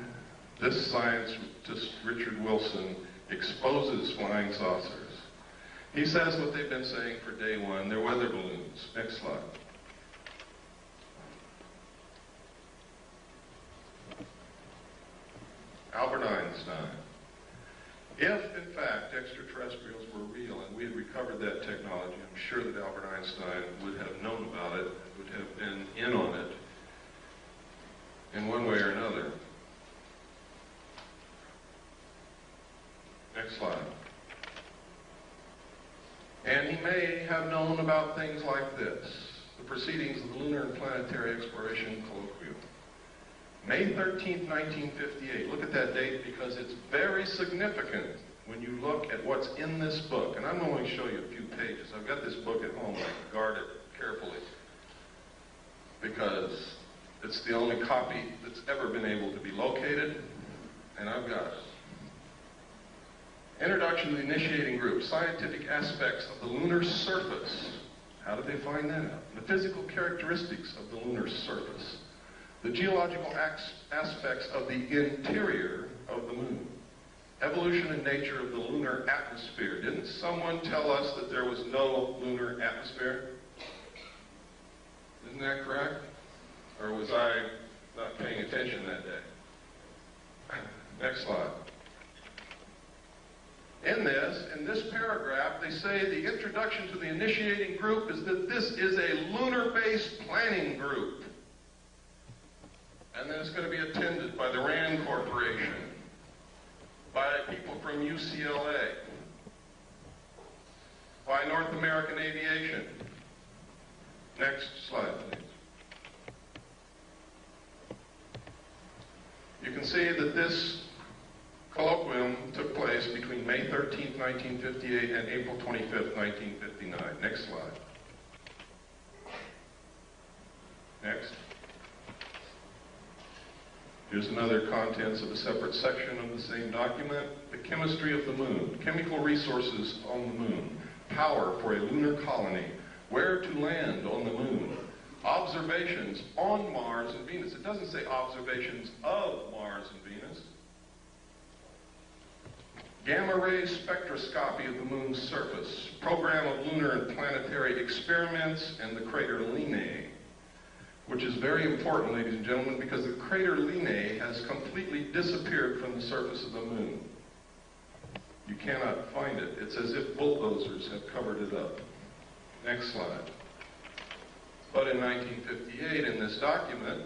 this scientist, Richard Wilson, exposes flying saucers. He says what they've been saying for day one, they're weather balloons. Next slide. Albert Einstein. If, in fact, extraterrestrials were real and we had recovered that technology, I'm sure that Albert Einstein would have known about it, would have been in on it in one way or another. Next slide. And he may have known about things like this, the proceedings of the Lunar and Planetary Exploration Colloquium. May 13th, 1958. Look at that date because it's very significant when you look at what's in this book. And I'm going to show you a few pages. I've got this book at home. I guard it carefully because it's the only copy that's ever been able to be located, and I've got it. Introduction to the Initiating Group, Scientific Aspects of the Lunar Surface How did they find that out? The physical characteristics of the lunar surface. The geological aspects of the interior of the moon. Evolution and nature of the lunar atmosphere. Didn't someone tell us that there was no lunar atmosphere? Isn't that correct? Or was I not paying attention that day? Next slide. In this paragraph, they say the introduction to the initiating group is that this is a lunar-based planning group. And then it's going to be attended by the RAND Corporation, by people from UCLA, by North American Aviation. Next slide, please. You can see that this colloquium took place between May 13th, 1958 and April 25th, 1959. Next slide. Next. Here's another contents of a separate section of the same document. The chemistry of the moon, chemical resources on the moon, power for a lunar colony, where to land on the moon, observations on Mars and Venus. It doesn't say observations of Mars and Venus. Gamma ray spectroscopy of the moon's surface, program of lunar and planetary experiments, and the crater Linnae, which is very important, ladies and gentlemen, because the crater Linnae has completely disappeared from the surface of the moon. You cannot find it. It's as if bulldozers have covered it up. Next slide. But in 1958, in this document,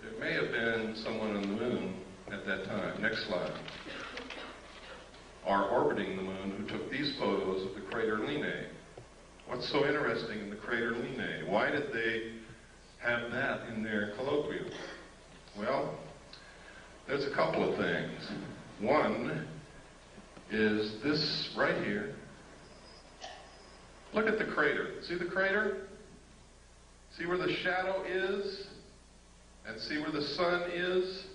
there may have been someone on the moon at that time. Next slide. Are orbiting the moon who took these photos of the crater Linnae. What's so interesting in the crater Linnae? Why did they have that in their colloquium? Well, there's a couple of things. One is this right here. Look at the crater. See the crater? See where the shadow is? And see where the sun is?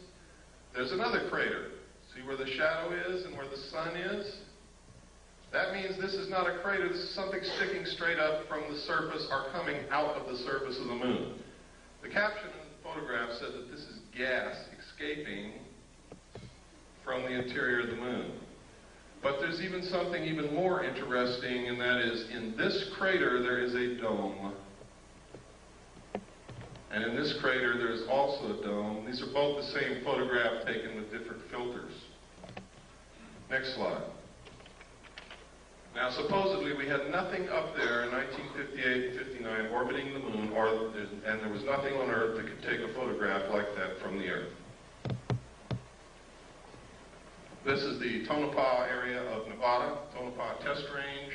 There's another crater. See where the shadow is and where the sun is? That means this is not a crater, this is something sticking straight up from the surface or coming out of the surface of the moon. The caption in the photograph said that this is gas escaping from the interior of the moon. But there's even something even more interesting, and that is in this crater there is a dome. And in this crater there is also a dome. These are both the same photograph taken with different filters. Next slide. Now, supposedly we had nothing up there in 1958 and 59 orbiting the moon, and there was nothing on Earth that could take a photograph like that from the Earth. This is the Tonopah area of Nevada. Tonopah Test Range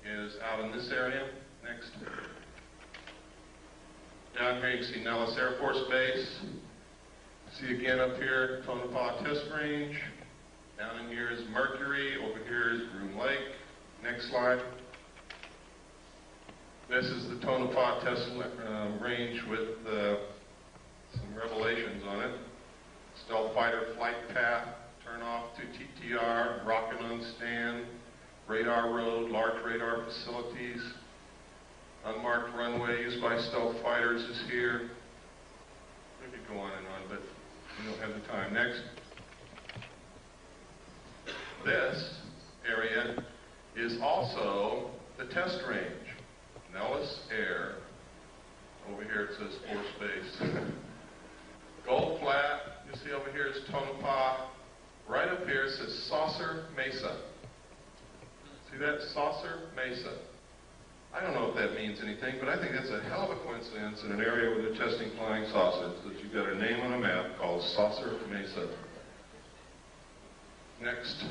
is out in this area. Next. Down here you see Nellis Air Force Base. See again up here, Tonopah Test Range. Down in here is Mercury. Over here is Groom Lake. Next slide. This is the Tonopah Test Range with some revelations on it. Stealth fighter flight path, turn off to TTR, rocket on stand, radar road, large radar facilities, unmarked runway used by stealth fighters is here. We could go on and on, but we don't have the time. Next. This area is also the test range. Nellis Air. Over here it says Force Base. Gold Flat, you see over here is Tonopah. Right up here it says Saucer Mesa. See that? Saucer Mesa. I don't know if that means anything, but I think that's a hell of a coincidence in an area where they're testing flying saucers, that you've got a name on a map called Saucer Mesa. Next.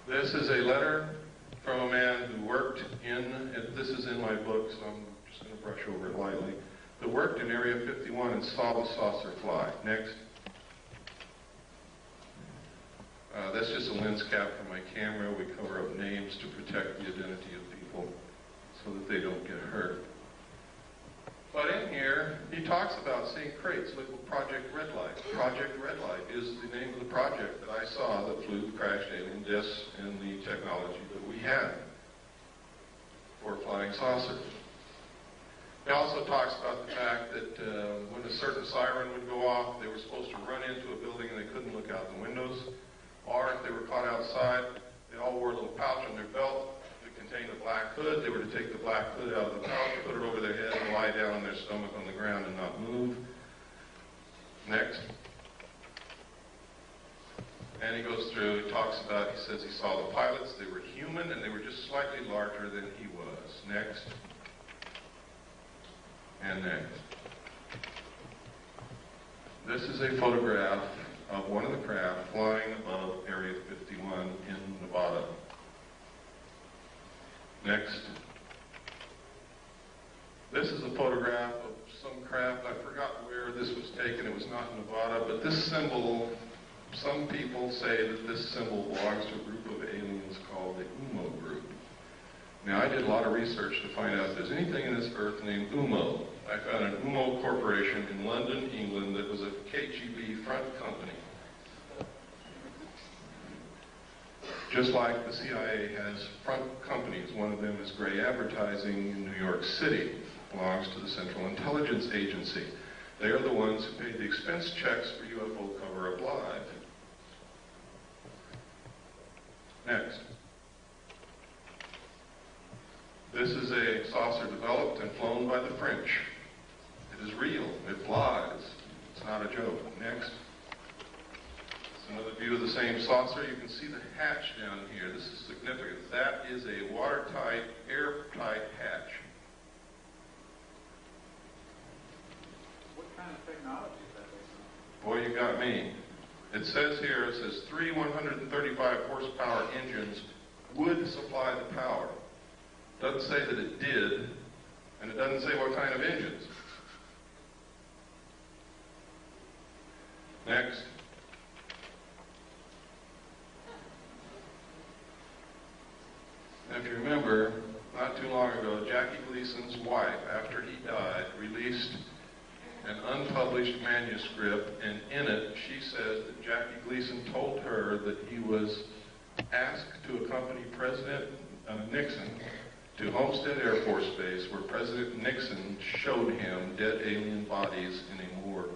This is a letter from a man who worked in, this is in my book, so I'm just going to brush over it lightly, who worked in Area 51 and saw the saucer fly. Next. That's just a lens cap for my camera. We cover up names to protect the identity of people so that they don't get hurt. But in here, he talks about seeing crates. Look at Project Red Light. Project Red Light is the name of the project that I saw that flew the crashed alien discs and the technology that we had. flying saucer. It also talks about the fact that when a certain siren would go off, they were supposed to run into a building and they couldn't look out the windows. Or if they were caught outside, they all wore a little pouch on their belt that contained a black hood. They were to take the black hood out of the pouch, put it over their head, and lie down on their stomach on the ground and not move. Next. And he goes through, he talks about, he says he saw the pilots, they were human and they were just slightly larger than he was. Next. And next. This is a photograph of one of the craft flying above Area 51 in Nevada. Next. This is a photograph of some craft. I forgot where this was taken. It was not in Nevada, but this symbol, some people say that this symbol belongs to a group of aliens called the UMO group. Now, I did a lot of research to find out if there's anything in this earth named UMO. I found an UMO corporation in London, England, that was a KGB front company. Just like the CIA has front companies. One of them is Gray Advertising in New York City. Belongs to the Central Intelligence Agency. They are the ones who paid the expense checks for UFO Cover-Up Live. Next. This is a saucer developed and flown by the French. It is real. It flies. It's not a joke. Next. It's another view of the same saucer. You can see the hatch down here. This is significant. That is a watertight, airtight hatch. What kind of technology is that based on? Boy, you got me. It says here, it says 3 135 horsepower engines would supply the power. Doesn't say that it did, and it doesn't say what kind of engines. Next. Now, if you remember, not too long ago, Jackie Gleason's wife, after he died, released an unpublished manuscript, and in it she says that Jackie Gleason told her that he was asked to accompany President Nixon to Homestead Air Force Base, where President Nixon showed him dead alien bodies in a morgue.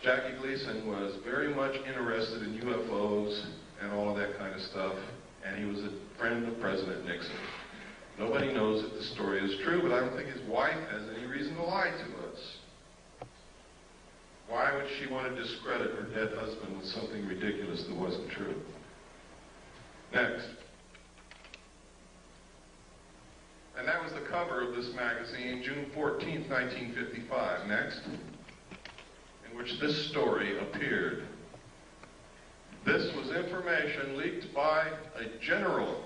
Jackie Gleason was very much interested in UFOs and all of that kind of stuff, and he was a friend of President Nixon. Nobody knows if the story is true, but I don't think his wife has any reason to lie to us. Why would she want to discredit her dead husband with something ridiculous that wasn't true? Next. And that was the cover of this magazine, June 14th, 1955. Next. In which this story appeared. This was information leaked by a general.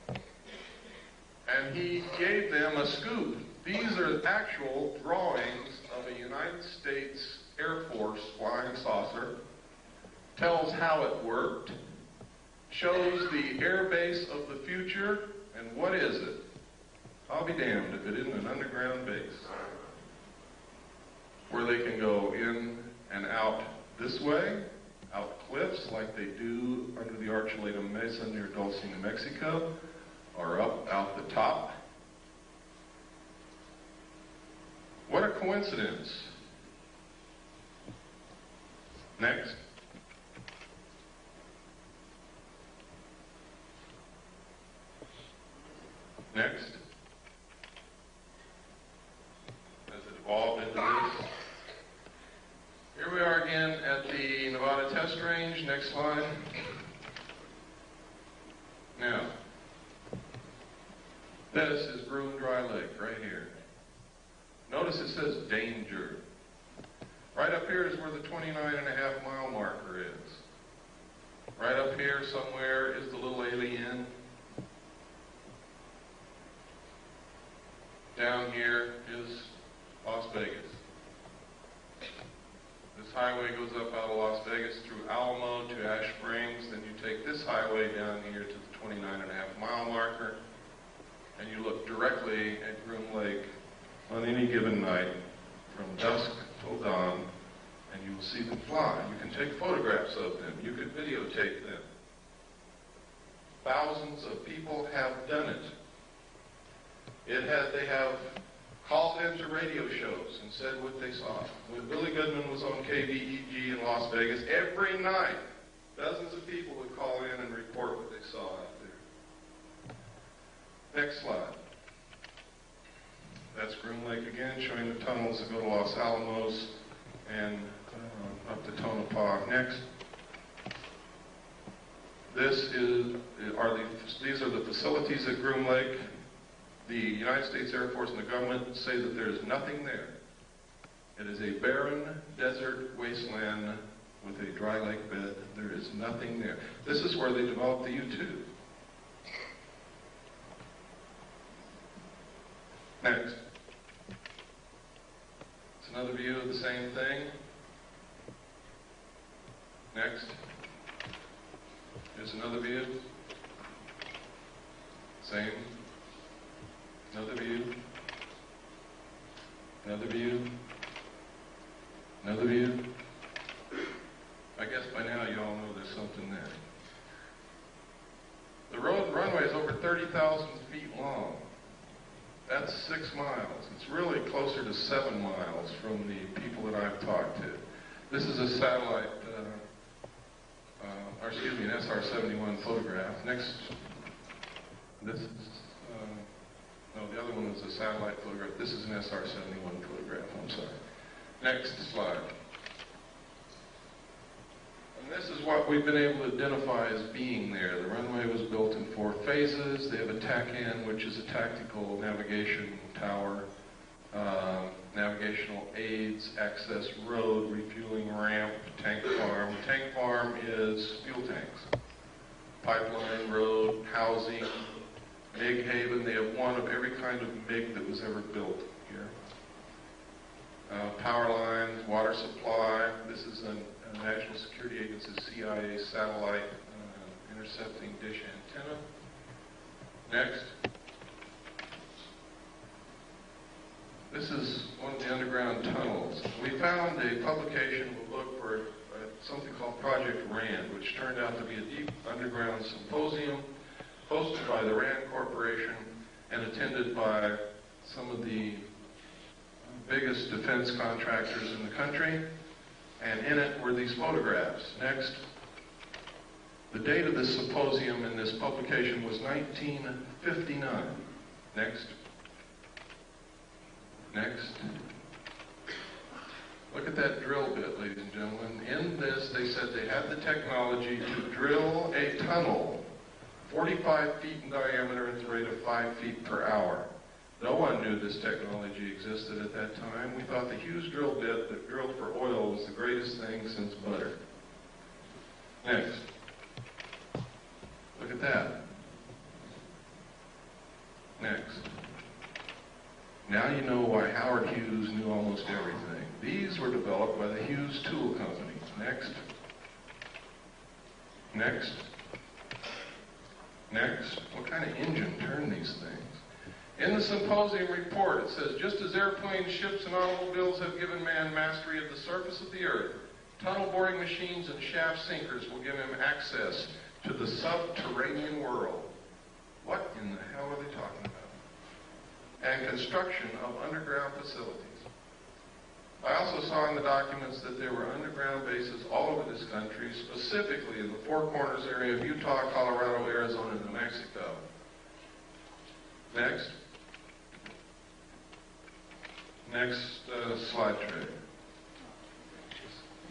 And he gave them a scoop. These are actual drawings of a United States Air Force flying saucer. Tells how it worked. Shows the air base of the future. And what is it? I'll be damned if it isn't an underground base. Where they can go in and out this way, out cliffs like they do under the Archuleta Mesa near Dulce, New Mexico, or up out the top. What a coincidence. Next. Next. As it evolved into this. Here we are again at the Nevada test range. Next slide. Now, this is Broom Dry Lake right here. Notice it says danger. Right up here is where the 29.5-mile marker is. Right up here somewhere is the little alien. Down here is Las Vegas. This highway goes up out of Las Vegas through Alamo to Ash Springs. Then you take this highway down here to the 29.5-mile marker, and you look directly at Groom Lake on any given night from dusk till dawn, and you will see them fly. You can take photographs of them. You can videotape them. Thousands of people have done it. They have called into radio shows and said what they saw. When Billy Goodman was on KBEG in Las Vegas, every night, dozens of people would call in and report what they saw out there. Next slide. That's Groom Lake again, showing the tunnels that go to Los Alamos and up to Tonopah. Next. These are the facilities at Groom Lake. The United States Air Force and the government say that there is nothing there. It is a barren desert wasteland with a dry lake bed. There is nothing there. This is where they developed the U-2. Next. It's another view of the same thing. Next. Here's another view. Same. Another view. Another view. Another view. I guess by now you all know there's something there. The runway is over 30,000 feet long. That's 6 miles. It's really closer to 7 miles from the people that I've talked to. This is a satellite, an SR-71 photograph. Next, this is, no, the other one was a satellite photograph. This is an SR-71 photograph, I'm sorry. Next slide. And this is what we've been able to identify as being there. The runway was built in 4 phases. They have a TACAN, which is a tactical navigation tower, navigational aids, access road, refueling ramp, tank farm. Tank farm is fuel tanks. Pipeline, road, housing, MiG haven. They have one of every kind of MiG that was ever built here. Power lines, water supply. This is a National Security Agency, CIA satellite intercepting dish antenna. Next. This is one of the underground tunnels. We found a publication, we'll look for something called Project RAND, which turned out to be a deep underground symposium hosted by the RAND Corporation and attended by some of the biggest defense contractors in the country. And in it were these photographs. Next. The date of this symposium in this publication was 1959. Next. Next. Look at that drill bit, ladies and gentlemen. In this, they said they had the technology to drill a tunnel 45 feet in diameter at the rate of 5 feet per hour. No one knew this technology existed at that time. We thought the Hughes drill bit that drilled for oil was the greatest thing since butter. Next. Look at that. Next. Now you know why Howard Hughes knew almost everything. These were developed by the Hughes Tool Company. Next. Next. Next. What kind of engine turned these things? In the symposium report, it says, just as airplanes, ships, and automobiles have given man mastery of the surface of the earth, tunnel boring machines and shaft sinkers will give him access to the subterranean world. What in the hell are they talking about? And construction of underground facilities. I also saw in the documents that there were underground bases all over this country, specifically in the Four Corners area of Utah, Colorado, Arizona, and New Mexico. Next. Next slide tray.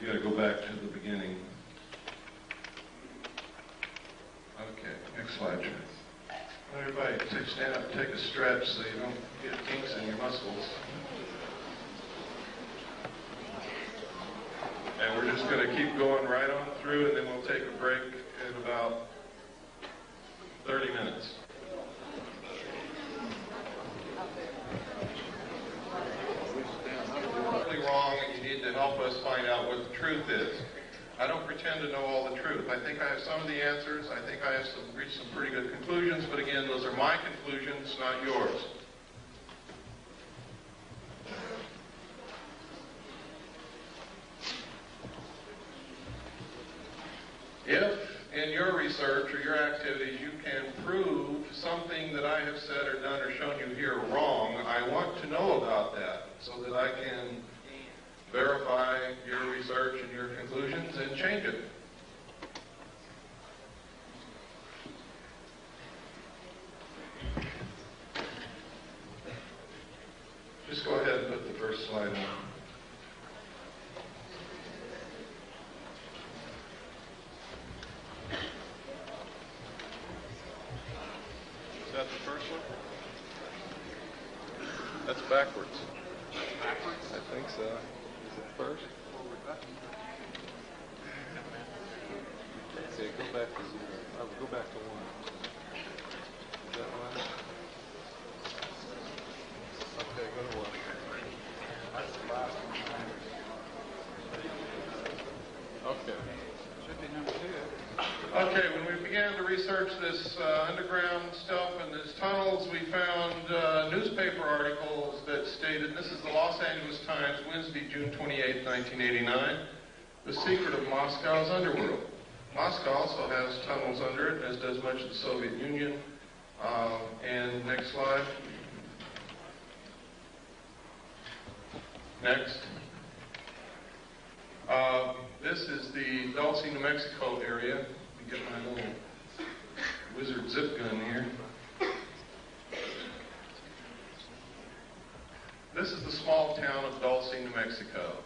You got to go back to the beginning. Okay, next slide tray. Everybody, stand up, take a stretch so you don't get kinks in your muscles. And we're just going to keep going right on through, and then we'll take a break in about 30 minutes. Wrong, and you need to help us find out what the truth is. I don't pretend to know all the truth. I think I have some of the answers. I think I have reached some pretty good conclusions, but again, those are my conclusions, not yours. If in your research or your activities you can prove something that I have said or done or shown you here wrong, I want to know about that so that I can verify your research and your conclusions and change it. Just go ahead and put the first slide on. Is that the first one? That's backwards. Backwards? I think so. Is it first? Okay, go back to 0. Oh, go back to 1. Is that one? Okay, go to 1. That's the last one. Okay. Should be number 2. Okay, when we began to research this underground stuff and these tunnels, we found newspaper articles that stated, this is the Los Angeles Times, Wednesday, June 28, 1989, the secret of Moscow's underworld. Moscow also has tunnels under it, as does much of the Soviet Union. And next slide. Next. This is the Dulce, New Mexico area. Let me get my little wizard zip gun here. This is the small town of Dulce, New Mexico.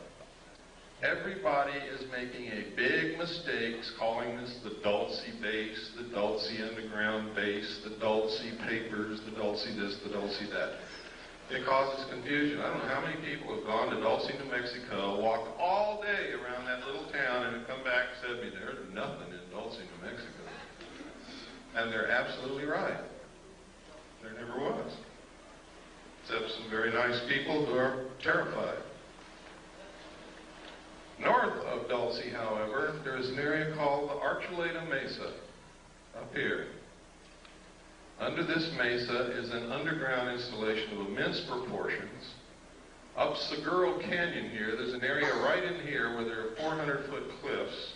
Everybody is making a big mistake calling this the Dulce base, the Dulce underground base, the Dulce papers, the Dulce this, the Dulce that. It causes confusion. I don't know how many people have gone to Dulce, New Mexico, walked all day around that little town, and have come back and said to me, there's nothing in Dulce, New Mexico. And they're absolutely right. There never was. Except some very nice people who are terrified. North of Dulce, however, there is an area called the Archuleta Mesa, up here. Under this mesa is an underground installation of immense proportions. Up Seguro Canyon here, there's an area right in here where there are 400-foot cliffs,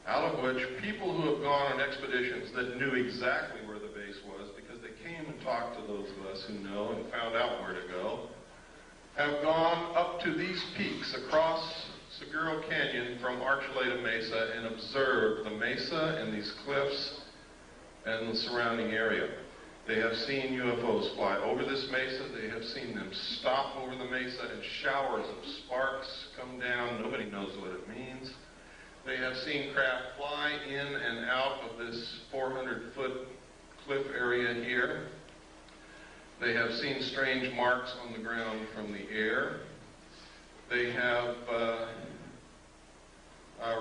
out of which people who have gone on expeditions that knew exactly where the base was, because they came and talked to those of us who know and found out where to go, have gone up to these peaks across Seguro Canyon from Archuleta Mesa and observed the mesa and these cliffs and the surrounding area. They have seen UFOs fly over this mesa. They have seen them stop over the mesa and showers of sparks come down. Nobody knows what it means. They have seen craft fly in and out of this 400-foot cliff area here. They have seen strange marks on the ground from the air. They have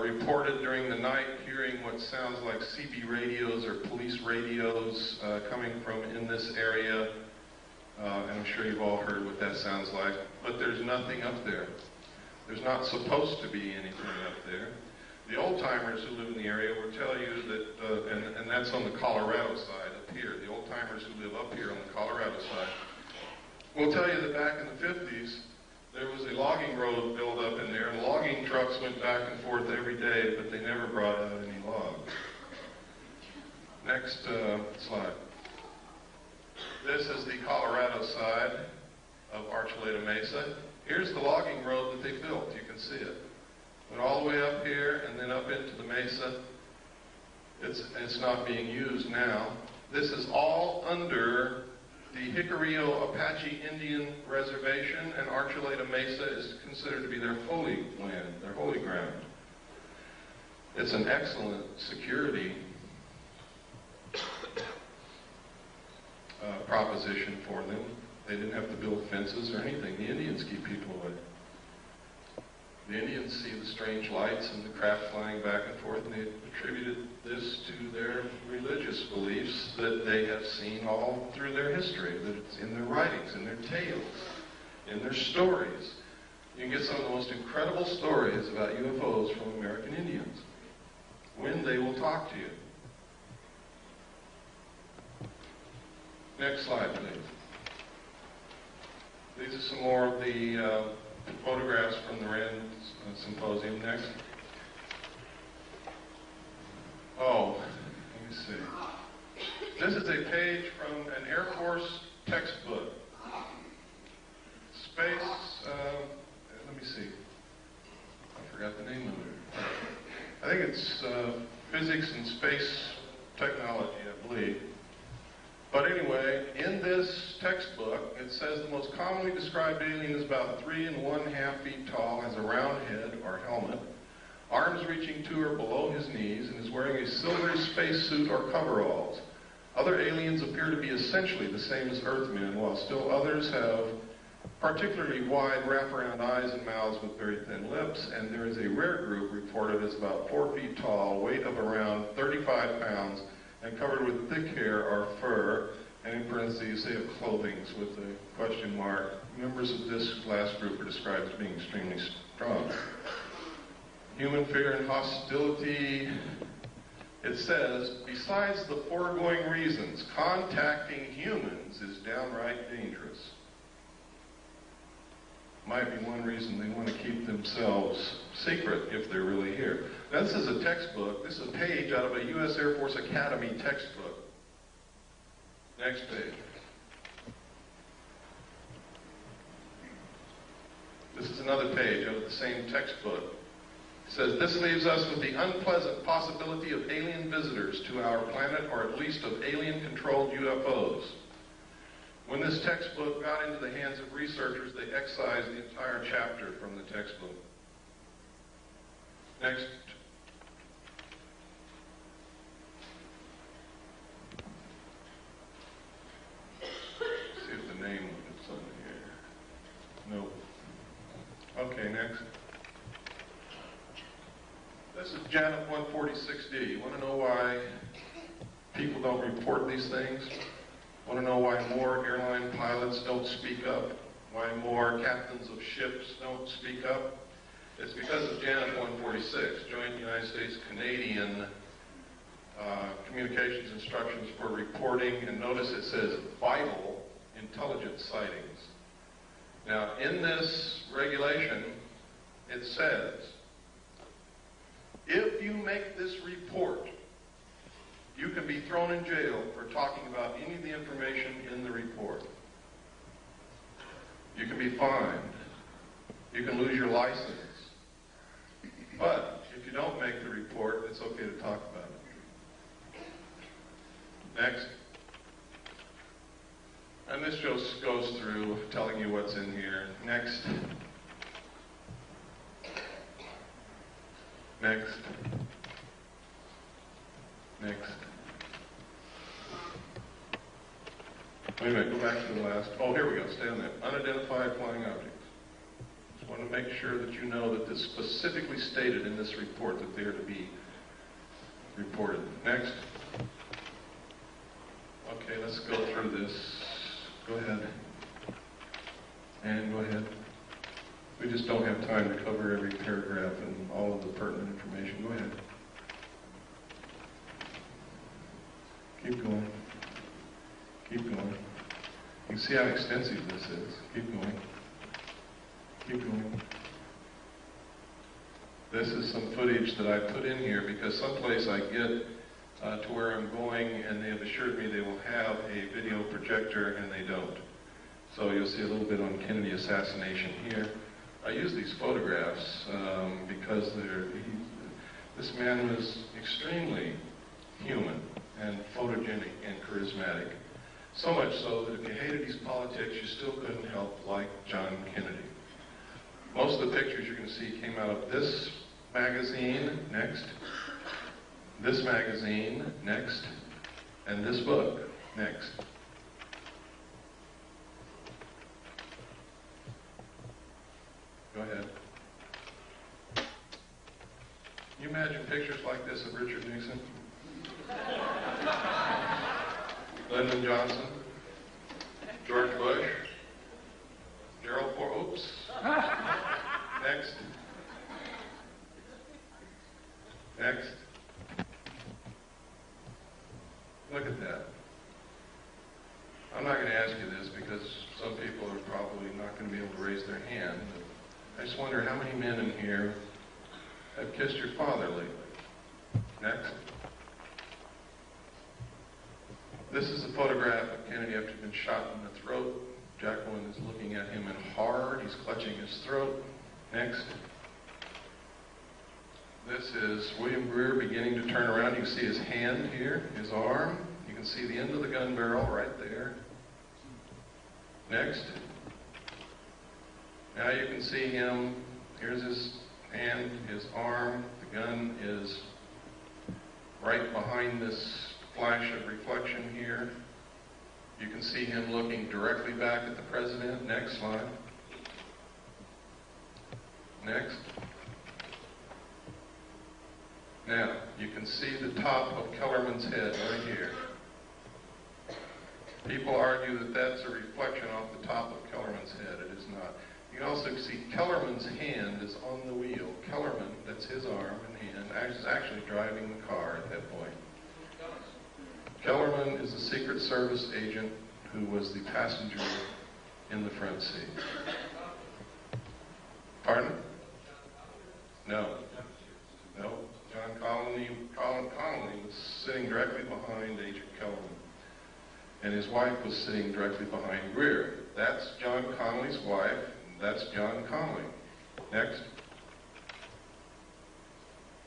reported during the night hearing what sounds like CB radios or police radios coming from in this area. And I'm sure you've all heard what that sounds like. But there's nothing up there. There's not supposed to be anything up there. The old-timers who live in the area will tell you that, and that's on the Colorado side up here, the old-timers who live up here on the Colorado side, will tell you that back in the 50s, there was a logging road built up in there, and logging trucks went back and forth every day, but they never brought out any logs. Next slide. This is the Colorado side of Archuleta Mesa. Here's the logging road that they built. You can see it. Went all the way up here and then up into the mesa. It's not being used now. This is all under the Jicarilla Apache Indian Reservation, and Archuleta Mesa is considered to be their holy land, their holy ground. It's an excellent security proposition for them. They didn't have to build fences or anything. The Indians keep people away. The Indians see the strange lights and the craft flying back and forth, and they attributed this to their religious beliefs that they have seen all through their history, that it's in their writings, in their tales, in their stories. You can get some of the most incredible stories about UFOs from American Indians, when they will talk to you. Next slide, please. These are some more of the photographs from the Rand Symposium. Next. Oh, This is a page from an Air Force textbook. Space, let me see. I forgot the name of it. I think it's Physics and Space Technology, I believe. But anyway, in this textbook, it says the most commonly described alien is about 3 1/2 feet tall, has a round head or helmet, arms reaching to or below his knees, and is wearing a silvery spacesuit or coveralls. Other aliens appear to be essentially the same as Earthmen, while still others have particularly wide wraparound eyes and mouths with very thin lips, and there is a rare group reported as about 4 feet tall, weight of around 35 pounds, and covered with thick hair or fur, and in parentheses they have clothing with a question mark. Members of this last group are described as being extremely strong. Human fear and hostility. It says, besides the foregoing reasons, contacting humans is downright dangerous. Might be one reason they want to keep themselves secret if they're really here. Now, this is a textbook. This is a page out of a U.S. Air Force Academy textbook. Next page. This is another page out of the same textbook. It says, this leaves us with the unpleasant possibility of alien visitors to our planet, or at least of alien-controlled UFOs. When this textbook got into the hands of researchers, they excised the entire chapter from the textbook. Next. See if the name of it's on here. Nope. Okay, next. This is Janif 146D. You want to know why people don't report these things? Want to know why more airline pilots don't speak up? Why more captains of ships don't speak up? It's because of Janif 146, Joint United States-Canadian Communications Instructions for Reporting, and notice it says vital intelligence sightings. Now, in this regulation, it says, if you make this report, you can be thrown in jail for talking about any of the information in the report. You can be fined. You can lose your license. But if you don't make the report, it's okay to talk about it. Next. And this just goes through telling you what's in here. Next. Next. Next. Wait a minute, go back to the last. Oh, here we go. Stay on that. Unidentified flying objects. Just want to make sure that you know that this specifically stated in this report that they are to be reported. Next. Okay, let's go through this. Go ahead. And go ahead. We just don't have time to cover every paragraph and all of the pertinent information. Go ahead. Keep going. Keep going. You can see how extensive this is. Keep going. Keep going. This is some footage that I put in here because someplace I get to where I'm going, and they have assured me they will have a video projector, and they don't. So you'll see a little bit on Kennedy assassination here. I use these photographs because this man was extremely human and photogenic and charismatic. So much so that if you hated his politics, you still couldn't help like John Kennedy. Most of the pictures you're going to see came out of this magazine, next, this magazine, next, and this book, next. Go ahead. Can you imagine pictures like this of Richard Nixon? Lyndon Johnson, George Bush, Gerald Ford, oops. Next. Next. Look at that. I'm not going to ask you this because some people are probably not going to be able to raise their hand. But I just wonder how many men in here have kissed your father lately. Next. This is a photograph of Kennedy after he'd been shot in the throat. Jacqueline is looking at him in horror. He's clutching his throat. Next. This is William Greer beginning to turn around. You can see his hand here, his arm. You can see the end of the gun barrel right there. Next. Now you can see him. Here's his hand, his arm. The gun is right behind this flash of reflection here. You can see him looking directly back at the president. Next slide. Next. Now, you can see the top of Kellerman's head right here. People argue that that's a reflection off the top of Kellerman's head. It is not. You can also see Kellerman's hand is on the wheel. Kellerman, that's his arm and hand, is actually driving the car at that point. Kellerman is a Secret Service agent who was the passenger in the front seat. Pardon? No. No. John Connolly was sitting directly behind Agent Kellerman. And his wife was sitting directly behind Greer. That's John Connolly's wife, and that's John Connolly. Next.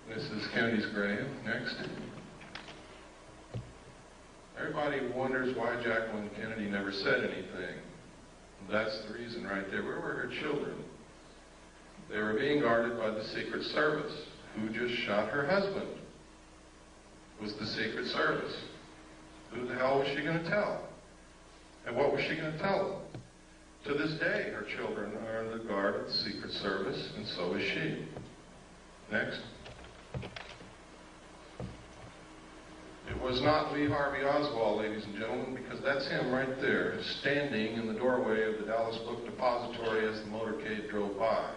This is Kennedy's grave. Next. Everybody wonders why Jacqueline Kennedy never said anything. That's the reason right there. Where were her children? They were being guarded by the Secret Service, who just shot her husband. It was the Secret Service. Who the hell was she going to tell? And what was she going to tell them? To this day, her children are under the guard of the Secret Service, and so is she. Next. It was not Lee Harvey Oswald, ladies and gentlemen, because that's him right there, standing in the doorway of the Dallas Book Depository as the motorcade drove by.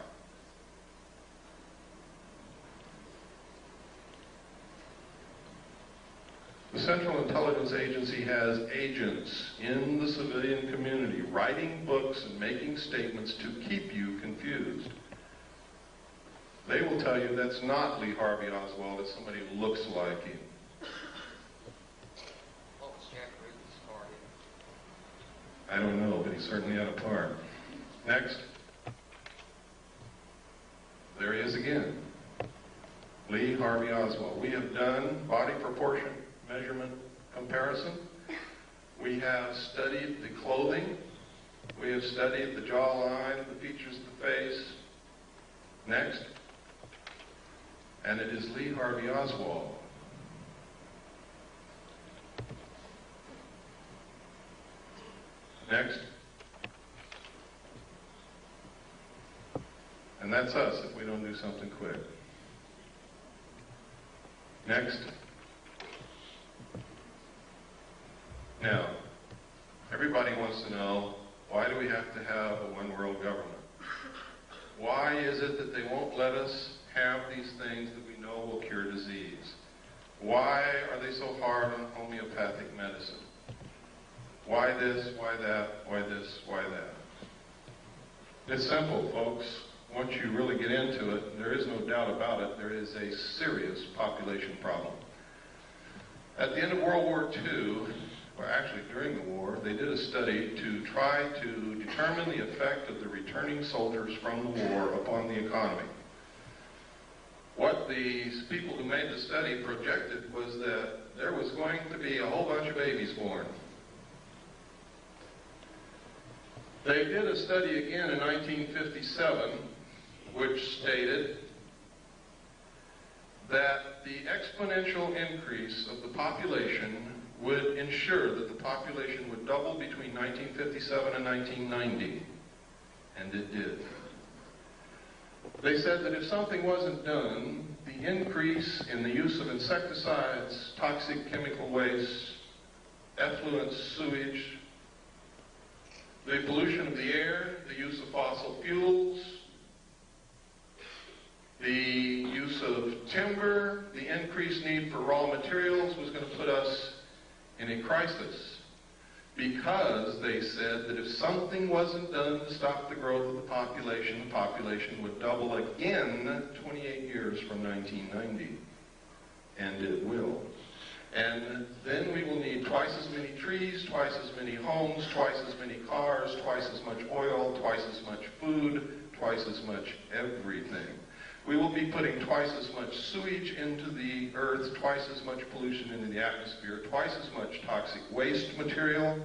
The Central Intelligence Agency has agents in the civilian community writing books and making statements to keep you confused. They will tell you that's not Lee Harvey Oswald, it's somebody who looks like him. What was Jack Ruby's part in? I don't know, but he certainly had a part. Next. There he is again. Lee Harvey Oswald. We have done body proportion measurement comparison. We have studied the clothing. We have studied the jawline, the features of the face. Next. And it is Lee Harvey Oswald. Next. And that's us if we don't do something quick. Next. Now, everybody wants to know, why do we have to have a one-world government? Why is it that they won't let us have these things that we know will cure disease? Why are they so hard on homeopathic medicine? Why this, why that, why this, why that? It's simple, folks. Once you really get into it, there is no doubt about it, there is a serious population problem. At the end of World War II, or actually during the war, they did a study to try to determine the effect of the returning soldiers from the war upon the economy. What these people who made the study projected was that there was going to be a whole bunch of babies born. They did a study again in 1957, which stated that the exponential increase of the population would ensure that the population would double between 1957 and 1990, and it did. They said that if something wasn't done, the increase in the use of insecticides, toxic chemical waste, effluent sewage, the pollution of the air, the use of fossil fuels, the use of timber, the increased need for raw materials was going to put us in a crisis, because they said that if something wasn't done to stop the growth of the population would double again 28 years from 1990. And it will. And then we will need twice as many trees, twice as many homes, twice as many cars, twice as much oil, twice as much food, twice as much everything. We will be putting twice as much sewage into the earth, twice as much pollution into the atmosphere, twice as much toxic waste material.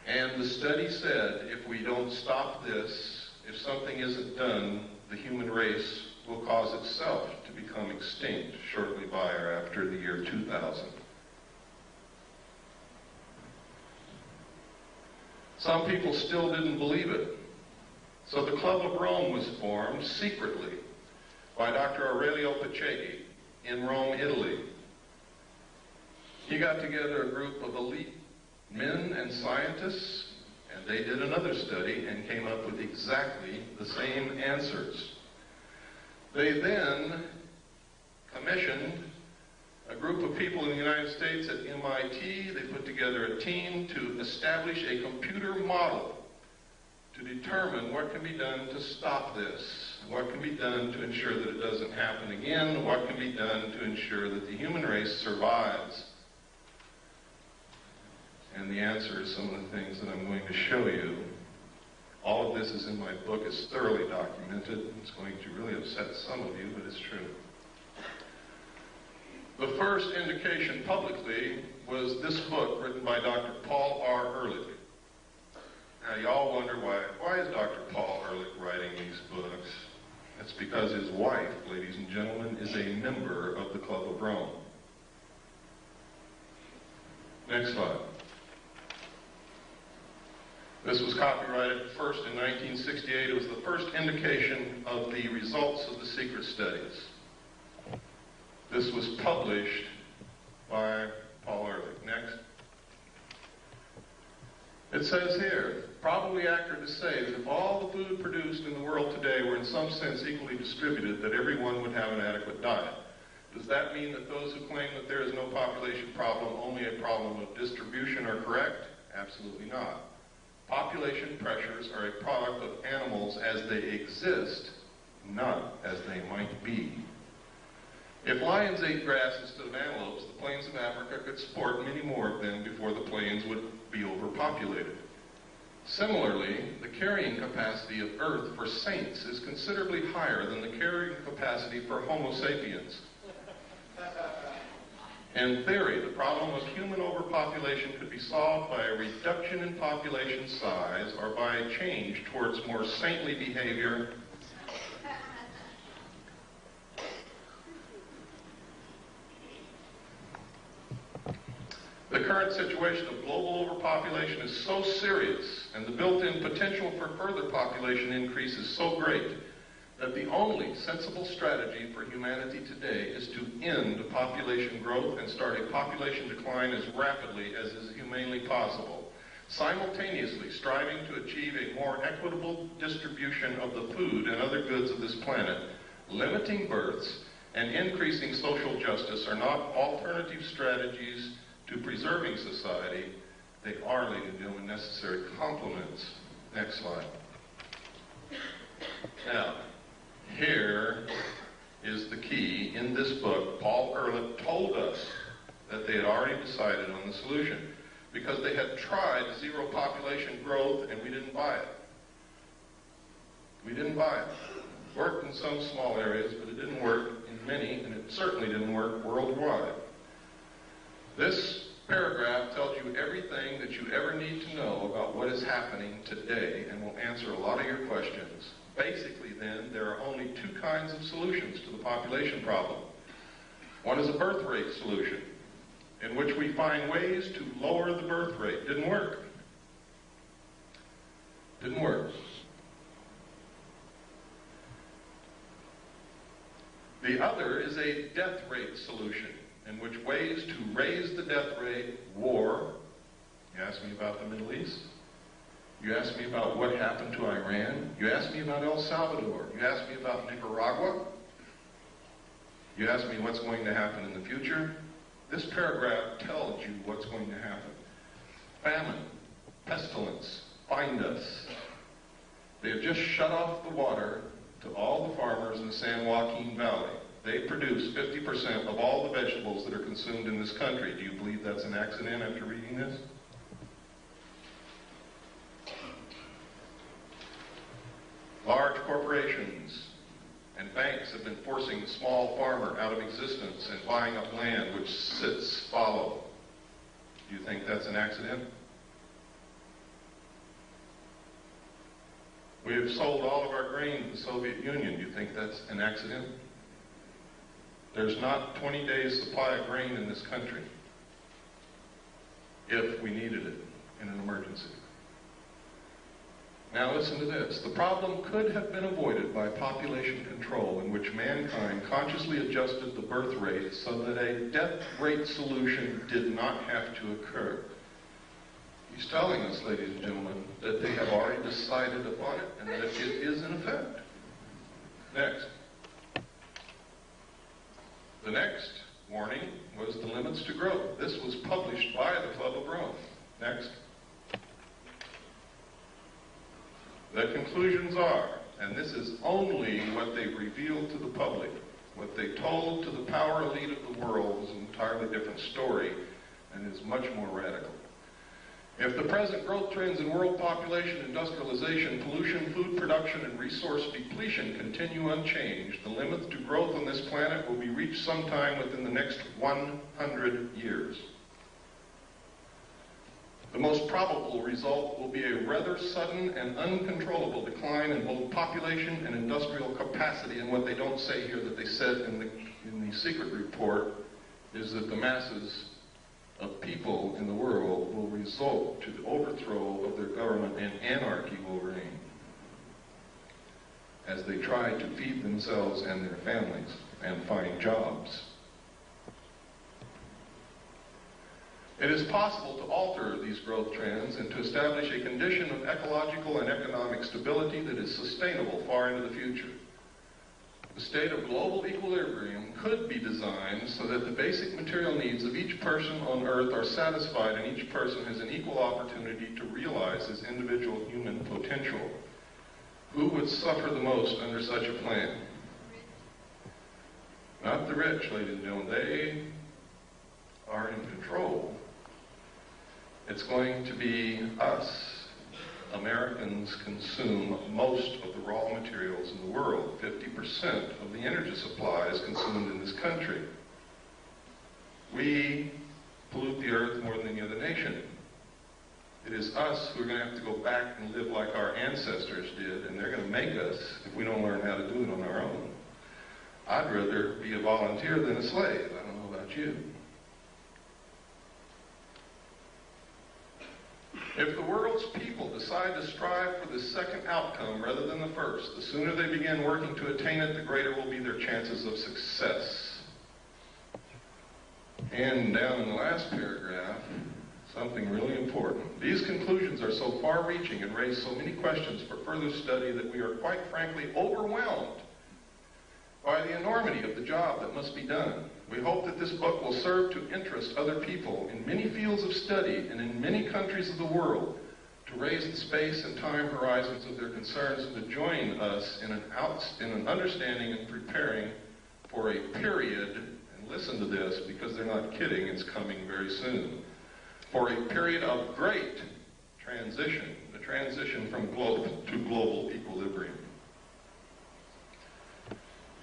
And the study said if we don't stop this, if something isn't done, the human race will cause itself to become extinct shortly by or after the year 2000. Some people still didn't believe it. So the Club of Rome was formed secretly by Dr. Aurelio Pachechi in Rome, Italy. He got together a group of elite men and scientists, and they did another study and came up with exactly the same answers. They then commissioned a group of people in the United States at MIT. They put together a team to establish a computer model to determine what can be done to stop this, what can be done to ensure that it doesn't happen again, what can be done to ensure that the human race survives. And the answer is some of the things that I'm going to show you. All of this is in my book. It's thoroughly documented. It's going to really upset some of you, but it's true. The first indication publicly was this book written by Dr. Paul R. Ehrlich. Now, y'all wonder why is Dr. Paul Ehrlich writing these books? It's because his wife, ladies and gentlemen, is a member of the Club of Rome. Next slide. This was copyrighted first in 1968. It was the first indication of the results of the secret studies. This was published by Paul Ehrlich. Next. It says here, probably accurate to say that if all the food produced in the world today were in some sense equally distributed, that everyone would have an adequate diet. Does that mean that those who claim that there is no population problem, only a problem of distribution, are correct? Absolutely not. Population pressures are a product of animals as they exist, not as they might be. If lions ate grass instead of antelopes, the plains of Africa could support many more of them before the plains would be overpopulated. Similarly, the carrying capacity of Earth for saints is considerably higher than the carrying capacity for Homo sapiens. In theory, the problem of human overpopulation could be solved by a reduction in population size or by a change towards more saintly behavior. The current situation of global overpopulation is so serious, and the built-in potential for further population increase is so great, that the only sensible strategy for humanity today is to end population growth and start a population decline as rapidly as is humanly possible, simultaneously striving to achieve a more equitable distribution of the food and other goods of this planet. Limiting births and increasing social justice are not alternative strategies to preserving society. They are, ladies and gentlemen, necessary complements. Next slide. Now, here is the key. In this book, Paul Ehrlich told us that they had already decided on the solution because they had tried zero population growth and we didn't buy it. We didn't buy it. It worked in some small areas, but it didn't work in many, and it certainly didn't work worldwide. This paragraph tells you everything that you ever need to know about what is happening today and will answer a lot of your questions. Basically, then, there are only two kinds of solutions to the population problem. One is a birth rate solution, in which we find ways to lower the birth rate. Didn't work. Didn't work. The other is a death rate solution, in which ways to raise the death rate, war. You asked me about the Middle East. You asked me about what happened to Iran. You asked me about El Salvador. You asked me about Nicaragua. You asked me what's going to happen in the future. This paragraph tells you what's going to happen. Famine, pestilence, find us. They have just shut off the water to all the farmers in the San Joaquin Valley. They produce 50% of all the vegetables that are consumed in this country. Do you believe that's an accident after reading this? Large corporations and banks have been forcing the small farmer out of existence and buying up land which sits fallow. Do you think that's an accident? We have sold all of our grain to the Soviet Union. Do you think that's an accident? There's not 20 days supply of grain in this country if we needed it in an emergency. Now listen to this. The problem could have been avoided by population control, in which mankind consciously adjusted the birth rate so that a death rate solution did not have to occur. He's telling us, ladies and gentlemen, that they have already decided upon it and that it is in effect. Next. The next warning was the limits to growth. This was published by the Club of Rome. Next. The conclusions are, and this is only what they revealed to the public, what they told to the power elite of the world is an entirely different story and is much more radical. If the present growth trends in world population, industrialization, pollution, food production, and resource depletion continue unchanged, the limit to growth on this planet will be reached sometime within the next 100 years. The most probable result will be a rather sudden and uncontrollable decline in both population and industrial capacity, and what they don't say here that they said in the secret report is that the masses of people in the world will result to the overthrow of their government and anarchy will reign as they try to feed themselves and their families and find jobs. It is possible to alter these growth trends and to establish a condition of ecological and economic stability that is sustainable far into the future. The state of global equilibrium could be designed so that the basic material needs of each person on Earth are satisfied and each person has an equal opportunity to realize his individual human potential. Who would suffer the most under such a plan? Not the rich, ladies and gentlemen. They are in control. It's going to be us. Americans consume most of the raw materials in the world. 50% of the energy supply is consumed in this country. We pollute the earth more than any other nation. It is us who are going to have to go back and live like our ancestors did, and they're going to make us if we don't learn how to do it on our own. I'd rather be a volunteer than a slave. I don't know about you. If the world's people decide to strive for the second outcome rather than the first, the sooner they begin working to attain it, the greater will be their chances of success. And down in the last paragraph, something really important. These conclusions are so far-reaching and raise so many questions for further study that we are quite frankly overwhelmed by the enormity of the job that must be done. We hope that this book will serve to interest other people in many fields of study and in many countries of the world to raise the space and time horizons of their concerns and to join us in an understanding and preparing for a period, and listen to this because they're not kidding, it's coming very soon, for a period of great transition, the transition from global to global equilibrium.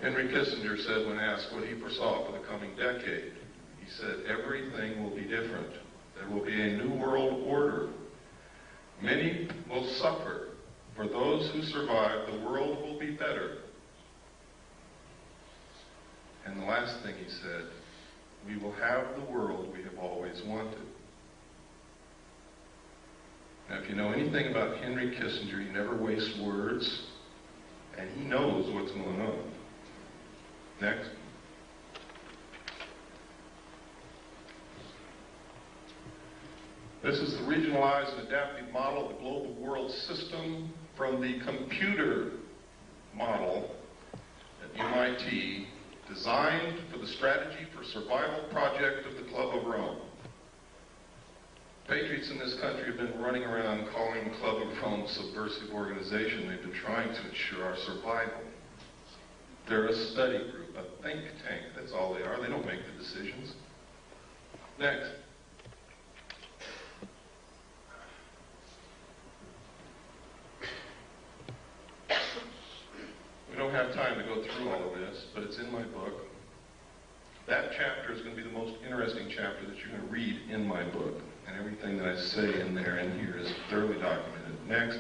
Henry Kissinger said when asked what he foresaw for the coming decade, he said, everything will be different. There will be a new world order. Many will suffer. For those who survive, the world will be better. And the last thing he said, we will have the world we have always wanted. Now, if you know anything about Henry Kissinger, he never wastes words, and he knows what's going on. Next. This is the regionalized and adaptive model of the global world system from the computer model at MIT, designed for the Strategy for Survival project of the Club of Rome. Patriots in this country have been running around calling the Club of Rome a subversive organization. They've been trying to ensure our survival. They're a study group. a think tank. That's all they are. They don't make the decisions. Next. We don't have time to go through all of this, but it's in my book. That chapter is going to be the most interesting chapter that you're going to read in my book. And everything that I say in there and here is thoroughly documented. Next.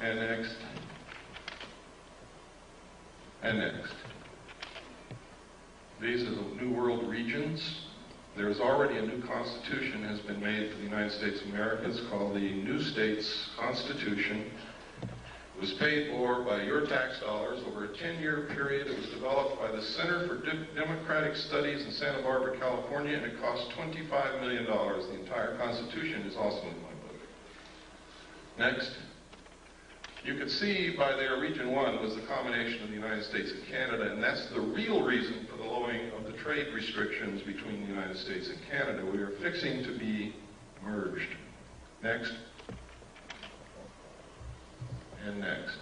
And next. And next. These are the New World regions. There's already a new constitution has been made for the United States of America. It's called the New States Constitution. It was paid for by your tax dollars over a 10-year period. It was developed by the Center for Democratic Studies in Santa Barbara, California, and it cost $25 million. The entire Constitution is also in my book. Next. You could see by there, Region 1 was the combination of the United States and Canada, and that's the real reason for the lowering of the trade restrictions between the United States and Canada. We are fixing to be merged. Next. And next.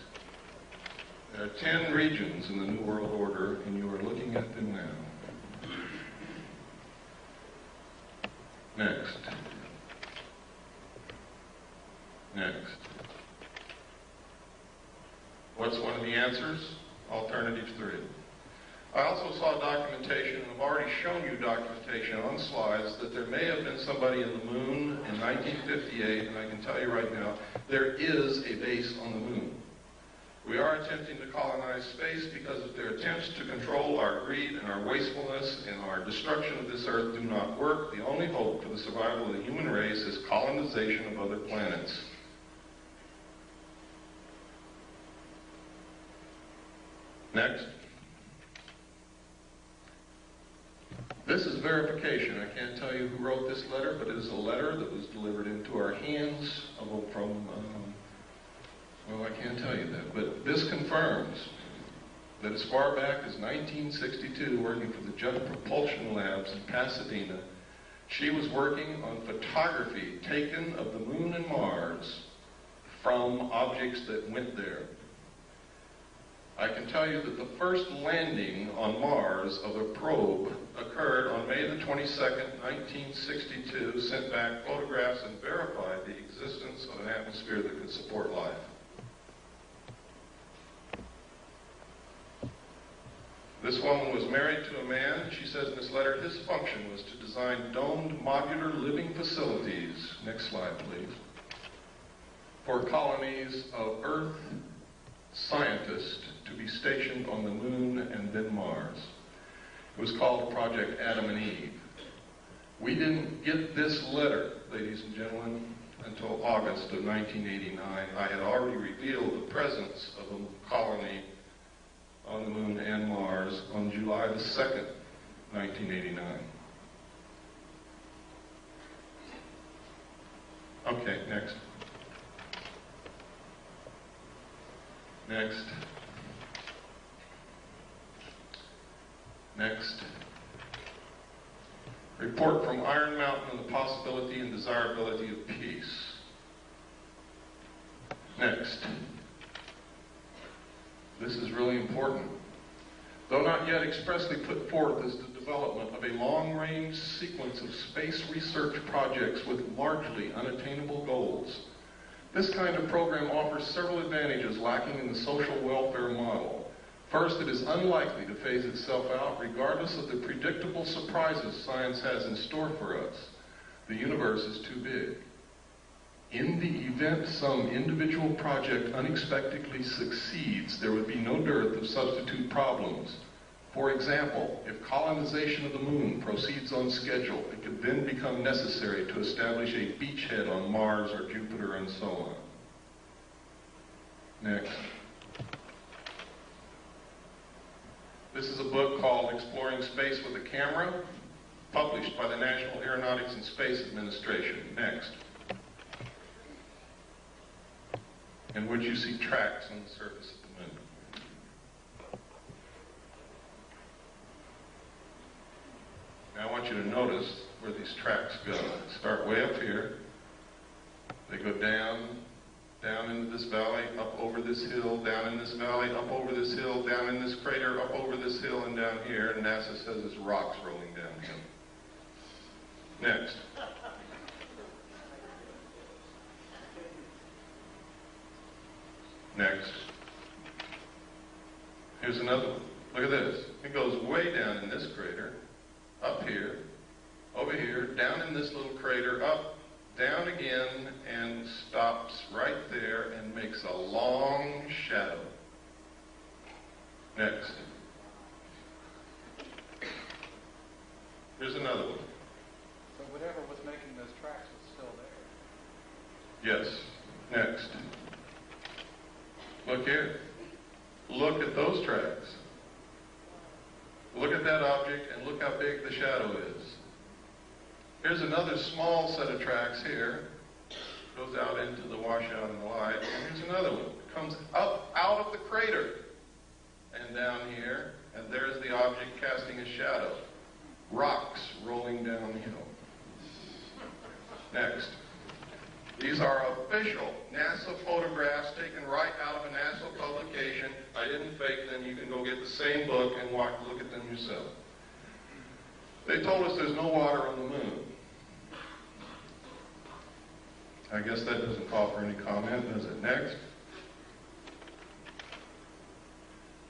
There are 10 regions in the New World Order, and you are looking at them now. Next. Next. What's one of the answers? Alternative 3. I also saw documentation, and I've already shown you documentation on slides, that there may have been somebody in the moon in 1958, and I can tell you right now, there is a base on the moon. We are attempting to colonize space because of their attempts to control our greed and our wastefulness and our destruction of this earth do not work. The only hope for the survival of the human race is colonization of other planets. Next. This is verification. I can't tell you who wrote this letter, but it is a letter that was delivered into our hands from, well, I can't tell you that, but this confirms that as far back as 1962, working for the Jet Propulsion Labs in Pasadena, she was working on photography taken of the moon and Mars from objects that went there. I can tell you that the first landing on Mars of a probe occurred on May the 22nd, 1962, sent back photographs and verified the existence of an atmosphere that could support life. This woman was married to a man. She says in this letter, his function was to design domed modular living facilities, next slide please, for colonies of Earth scientists to be stationed on the moon and then Mars. It was called Project Adam and Eve. We didn't get this letter, ladies and gentlemen, until August of 1989. I had already revealed the presence of a colony on the moon and Mars on July the 2nd, 1989. Okay, next. Next. Next. Report from Iron Mountain on the possibility and desirability of peace. Next. This is really important. Though not yet expressly put forth as the development of a long-range sequence of space research projects with largely unattainable goals, this kind of program offers several advantages lacking in the social welfare model. First, it is unlikely to phase itself out regardless of the predictable surprises science has in store for us. The universe is too big. In the event some individual project unexpectedly succeeds, there would be no dearth of substitute problems. For example, if colonization of the moon proceeds on schedule, it could then become necessary to establish a beachhead on Mars or Jupiter and so on. Next. This is a book called Exploring Space with a Camera, published by the National Aeronautics and Space Administration. Next. In which you see tracks on the surface of the moon. Now I want you to notice where these tracks go. Start way up here. They go down, down into this valley, up over this hill, down in this valley, up over this hill, down in this crater, up over this hill, and down here. And NASA says it's rocks rolling downhill. Next. Next. Here's another one. Look at this. It goes way down in this crater, up here, over here, down in this little crater, up, down again, and stops right there and makes a long shadow. Next. Here's another one. So whatever was making those tracks was still there. Yes. Next. Look here. Look at those tracks. Look at that object and look how big the shadow is. Here's another small set of tracks here. Goes out into the washout and the light. And here's another one. It comes up out of the crater and down here. And there's the object casting a shadow. Rocks rolling downhill. Next. These are official NASA photographs taken right out of a NASA publication. I didn't fake them. You can go get the same book and look at them yourself. They told us there's no water on the moon. I guess that doesn't call for any comment, does it? Next.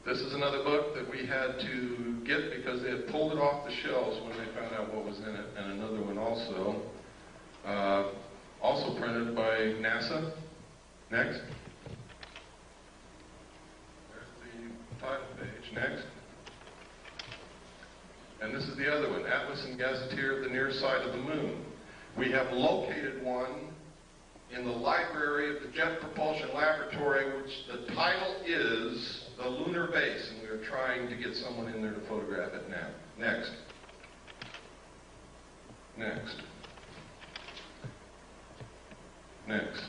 This is another book that we had to get because they had pulled it off the shelves when they found out what was in it, and another one also. Also printed by NASA. Next. There's the title page. Next. And this is the other one, Atlas and Gazetteer of the Near Side of the Moon. We have located one in the library of the Jet Propulsion Laboratory, which the title is The Lunar Base, and we are trying to get someone in there to photograph it now. Next. Next. Next.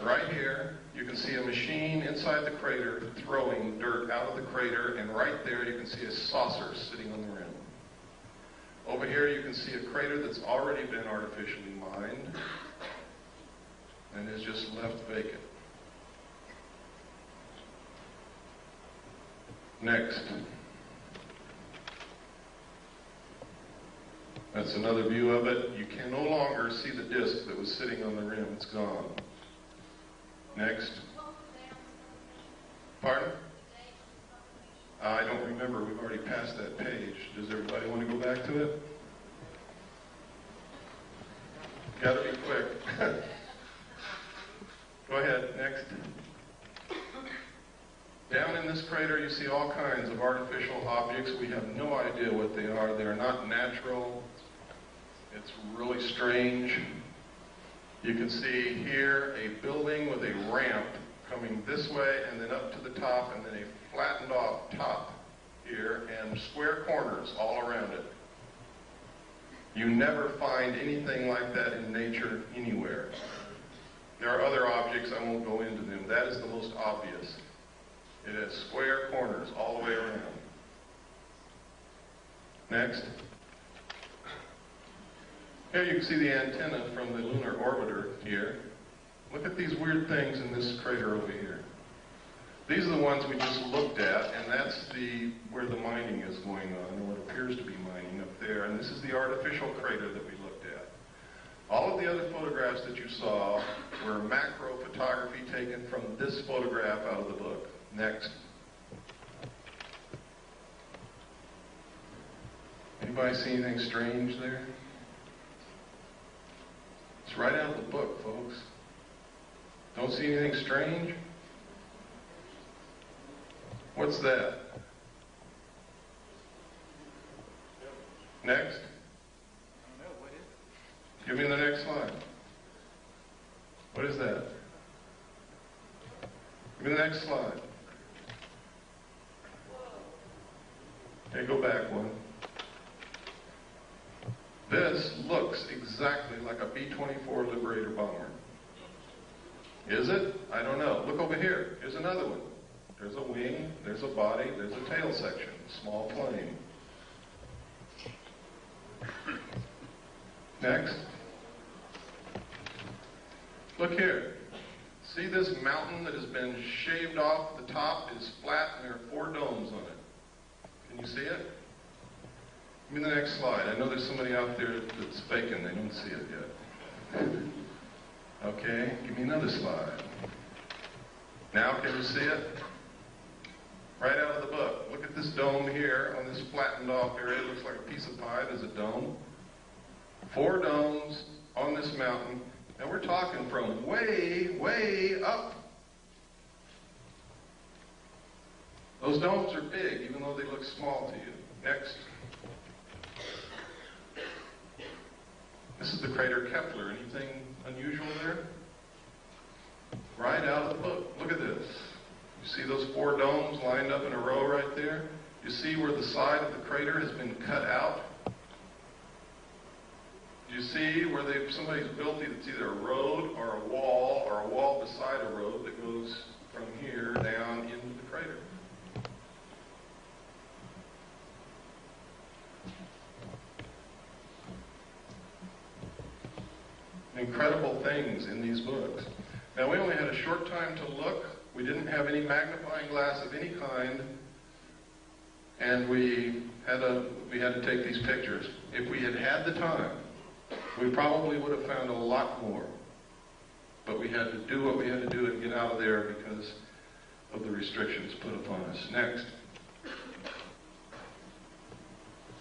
Right here, you can see a machine inside the crater throwing dirt out of the crater, and right there you can see a saucer sitting on the rim. Over here you can see a crater that's already been artificially mined and is just left vacant. Next. That's another view of it. You can no longer see the disc that was sitting on the rim. It's gone. Next. Pardon? I don't remember. We've already passed that page. Does everybody want to go back to it? Got to be quick. Go ahead. Next. Down in this crater, you see all kinds of artificial objects. We have no idea what they are. They're not natural. It's really strange. You can see here a building with a ramp coming this way and then up to the top, and then a flattened off top here and square corners all around it. You never find anything like that in nature anywhere. There are other objects, I won't go into them. That is the most obvious. It has square corners all the way around. Next. Here you can see the antenna from the lunar orbiter here. Look at these weird things in this crater over here. These are the ones we just looked at, and that's where the mining is going on, or what appears to be mining up there. And this is the artificial crater that we looked at. All of the other photographs that you saw were macro photography taken from this photograph out of the book. Next. Anybody see anything strange there? It's right out of the book, folks. Don't see anything strange? What's that? Next. I don't know. What is it? Give me the next slide. What is that? Give me the next slide. Okay, go back one. This looks exactly like a B-24 Liberator bomber. Is it? I don't know. Look over here. Here's another one. There's a wing, there's a body, there's a tail section, small plane. Next. Look here. See this mountain that has been shaved off? The top is flat and there are 4 domes on it. Can you see it? Give me the next slide. I know there's somebody out there that's faking. They don't see it yet. Okay, give me another slide. Now can you see it? Right out of the book. Look at this dome here on this flattened off area. It looks like a piece of pie. There's a dome. 4 domes on this mountain. And we're talking from way, way up. Those domes are big, even though they look small to you. Next. This is the crater Kepler. Anything unusual there? Right out of the book. Look at this. You see those 4 domes lined up in a row right there? You see where the side of the crater has been cut out? You see where somebody's built it's either a road or a wall beside a road that goes from here down into the crater. Incredible things in these books. Now, we only had a short time to look. We didn't have any magnifying glass of any kind, and we had to take these pictures. If we had had the time, we probably would have found a lot more. But we had to do what we had to do and get out of there because of the restrictions put upon us. Next.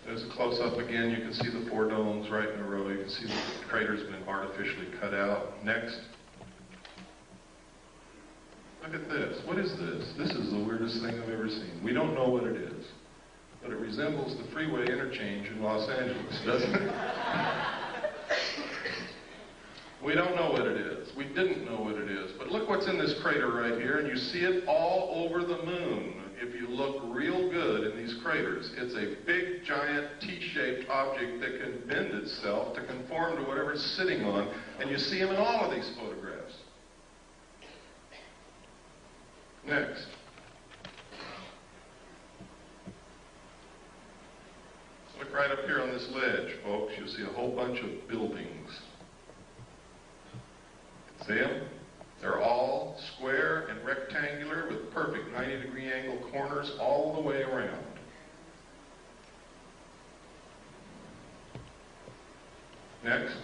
There's a close-up again. You can see the 4 domes right in a row. You can see the crater's been artificially cut out. Next. Look at this. What is this? This is the weirdest thing I've ever seen. We don't know what it is, but it resembles the freeway interchange in Los Angeles, doesn't it? We don't know what it is. We didn't know what it is. But look what's in this crater right here, and you see it all over the moon. If you look real good in these craters, it's a big, giant, T-shaped object that can bend itself to conform to whatever it's sitting on, and you see them in all of these photographs. Next. Look right up here on this ledge, folks. You'll see a whole bunch of buildings. See them? They're all square and rectangular with perfect 90-degree angle corners all the way around. Next.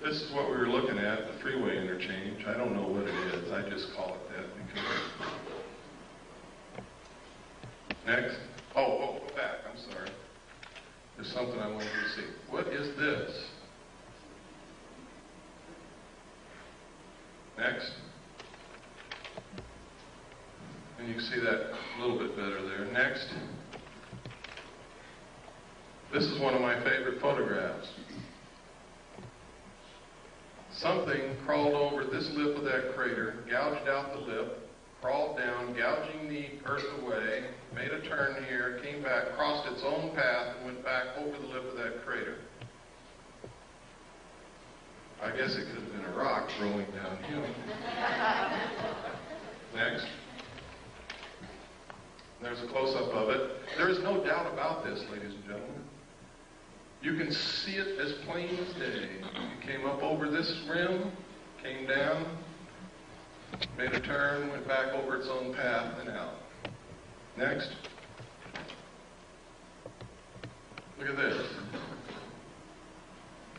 This is what we were looking at, the freeway interchange. I don't know what it is. I just call it that because... Next. Oh, go back. I'm sorry. There's something I want you to see. What is this? Next. And you can see that a little bit better there. Next. This is one of my favorite photographs. Something crawled over this lip of that crater, gouged out the lip, crawled down, gouging the earth away, made a turn here, came back, crossed its own path, and went back over the lip of that crater. I guess it could have been a rock rolling downhill. Next. There's a close-up of it. There is no doubt about this, ladies and gentlemen. You can see it as plain as day. It came up over this rim, came down, made a turn, went back over its own path, and out. Next. Look at this.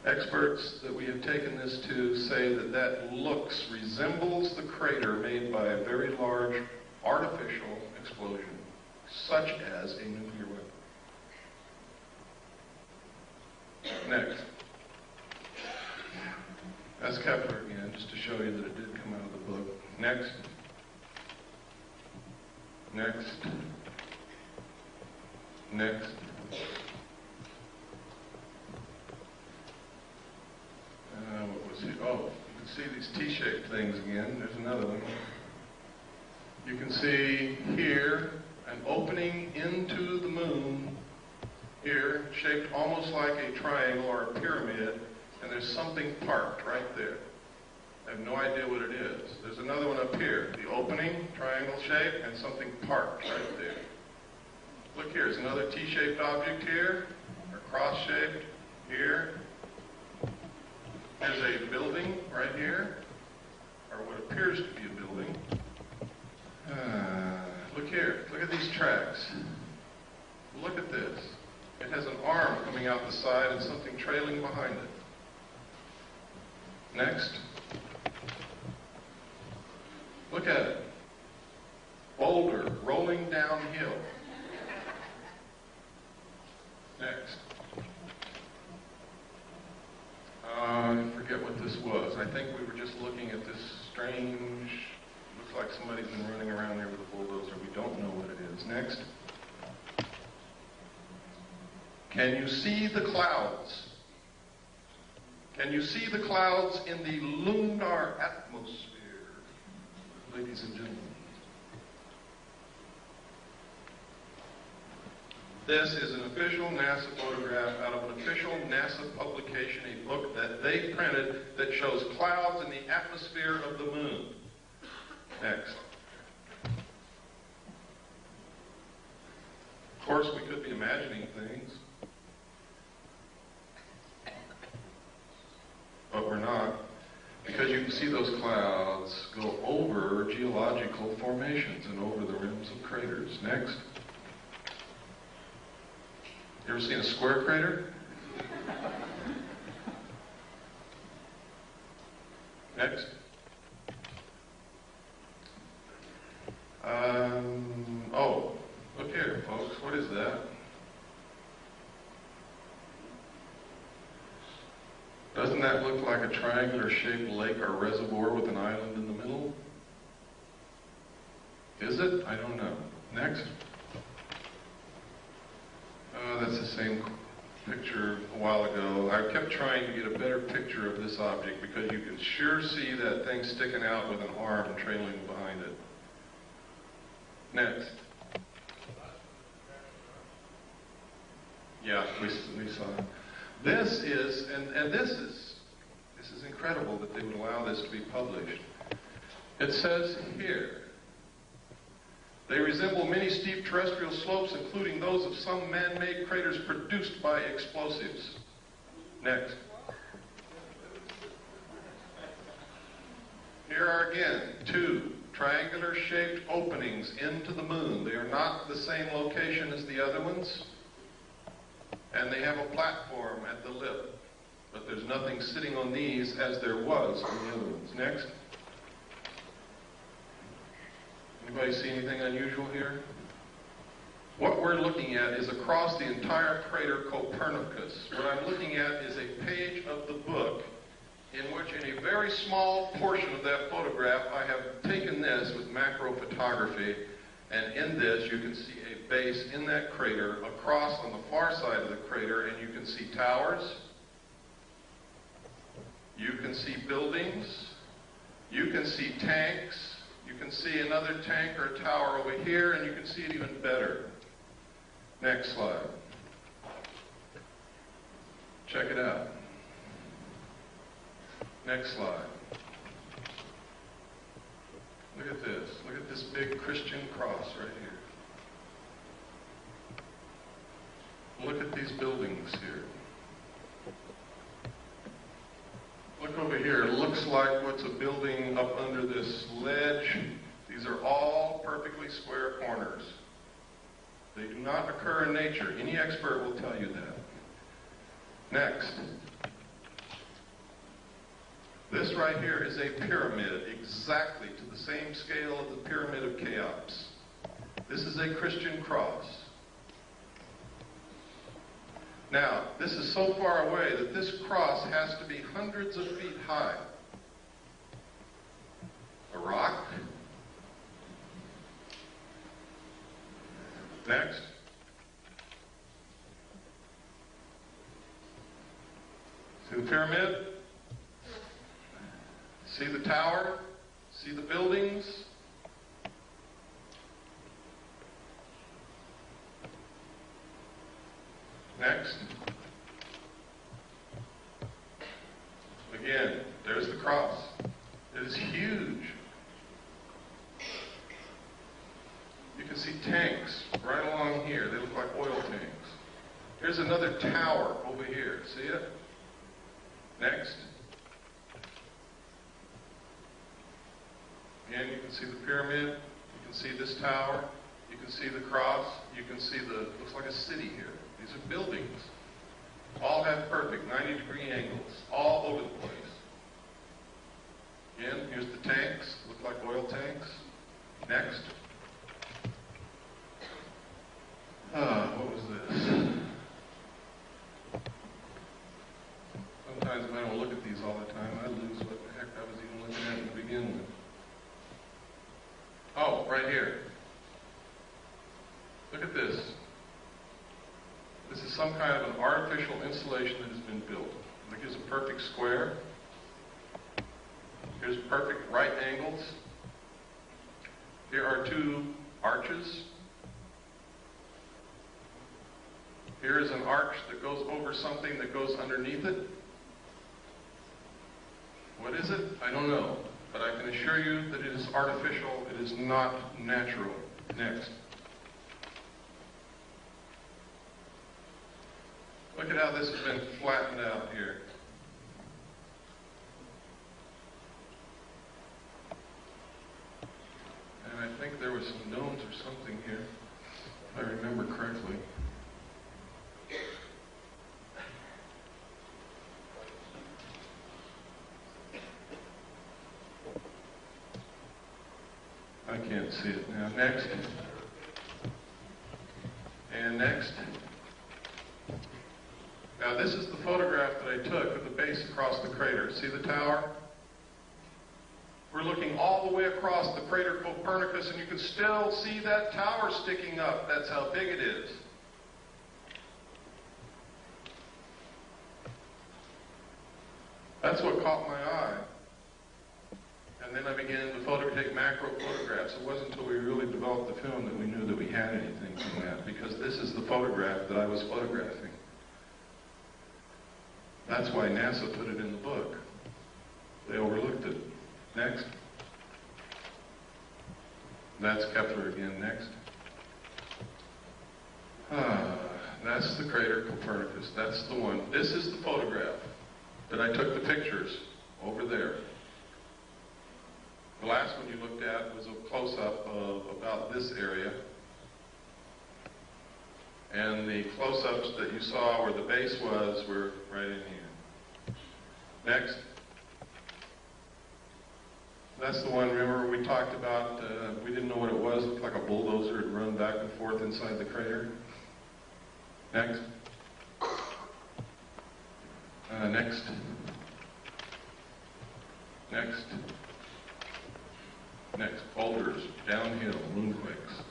Experts that we have taken this to say that that resembles the crater made by a very large artificial explosion, such as a nuclear weapon. Next. That's Kepler again, just to show you that it did come out of the book. Next. Next. Next. What was it? Oh, you can see these T-shaped things again. There's another one. You can see here an opening into the moon here, shaped almost like a triangle or a pyramid, and there's something parked right there. I have no idea what it is. There's another one up here, the opening, triangle shape, and something parked right there. Look here, there's another T-shaped object here, or cross-shaped here. There's a building right here, or what appears to be a building. Look here. Look at these tracks. Look at this. It has an arm coming out the side and something trailing behind it. Next. Look at it. Boulder rolling downhill. Next. I forget what this was. I think we were just looking at this strange, looks like somebody's been running around there with a bulldozer. We don't know what it is. Next. Can you see the clouds? Can you see the clouds in the lunar atmosphere, ladies and gentlemen? This is an official NASA photograph out of an official NASA publication, a book that they printed that shows clouds in the atmosphere of the moon. Next. Of course, we could be imagining things, but we're not, because you can see those clouds go over geological formations and over the rims of craters. Next. You ever seen a square crater? Next. Oh, look here, folks. What is that? Doesn't that look like a triangular-shaped lake or reservoir with an island in the middle? Is it? I don't know. Next. That's the same picture a while ago. I kept trying to get a better picture of this object because you can sure see that thing sticking out with an arm trailing behind it. Next. Yeah, we saw it. This is, and this is incredible that they would allow this to be published. It says here, they resemble many steep terrestrial slopes, including those of some man-made craters produced by explosives. Next. Here are again 2 triangular-shaped openings into the moon. They are not the same location as the other ones, and they have a platform at the lip, but there's nothing sitting on these as there was on the other ones. Next. Anybody see anything unusual here? What we're looking at is across the entire crater Copernicus. What I'm looking at is a page of the book in which, in a very small portion of that photograph, I have taken this with macro photography, and in this you can see a base in that crater across on the far side of the crater, and you can see towers, you can see buildings, you can see tanks, you can see another tank or a tower over here, and you can see it even better. Next slide. Check it out. Next slide. Look at this. Look at this big Christian cross right here. Look at these buildings here. Look over here. It looks like what's a building up under this ledge. These are all perfectly square corners. They do not occur in nature. Any expert will tell you that. Next. This right here is a pyramid exactly to the same scale of the Pyramid of Cheops. This is a Christian cross. Now, this is so far away that this cross has to be hundreds of feet high. A rock. Next. See the pyramid? See the tower? See the buildings? Next. Again, there's the cross. It is huge. You can see tanks right along here. They look like oil tanks. Here's another tower over here. See it? Next. Again, you can see the pyramid, you can see this tower, you can see the cross, you can see looks like a city here. These are buildings. All have perfect 90-degree angles, all over the place. Again, here's the tanks, look like oil tanks. Next. What was this? Sometimes if I don't look at these all the time, I lose what the heck I was even looking at to begin with. Oh, right here. Look at this. This is some kind of an artificial installation that has been built. Look, here's a perfect square. Here's perfect right angles. Here are two arches. Here is an arch that goes over something that goes underneath it. What is it? I don't know. But I can assure you that it is artificial. It is not natural. Next. Look at how this has been flattened out here. And I think there were some domes or something here, if I remember correctly. I can't see it now. Next. And next. Now this is the photograph that I took of the base across the crater. See the tower? We're looking all the way across the crater Copernicus, and you can still see that tower sticking up. That's how big it is. That's what caught my eye. And then I began to take macro photographs. It wasn't until we really developed the film that we knew that we had anything from that, because this is the photograph that I was photographing. That's why NASA put it in the book. They overlooked it. Next. That's Kepler again. Next. That's the crater Copernicus. That's the one. This is the photograph that I took the pictures over there. The last one you looked at was a close-up of about this area. And the close-ups that you saw where the base was were right in here. Next. That's the one, remember, we talked about, we didn't know what it was. It looked like a bulldozer had run back and forth inside the crater. Next. Next. Next. Next. Boulders, downhill, moonquakes.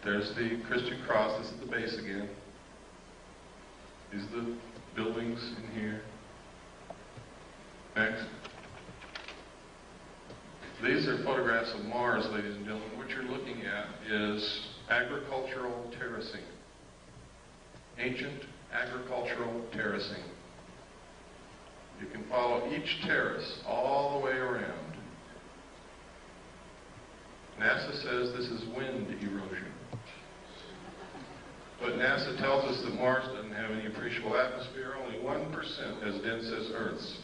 There's the Christian cross. This is the base again. These are the buildings in here. Next. These are photographs of Mars, ladies and gentlemen. What you're looking at is agricultural terracing. Ancient agricultural terracing. You can follow each terrace all the way around. NASA says this is wind erosion. But NASA tells us that Mars doesn't have any appreciable atmosphere, only 1% as dense as Earth's.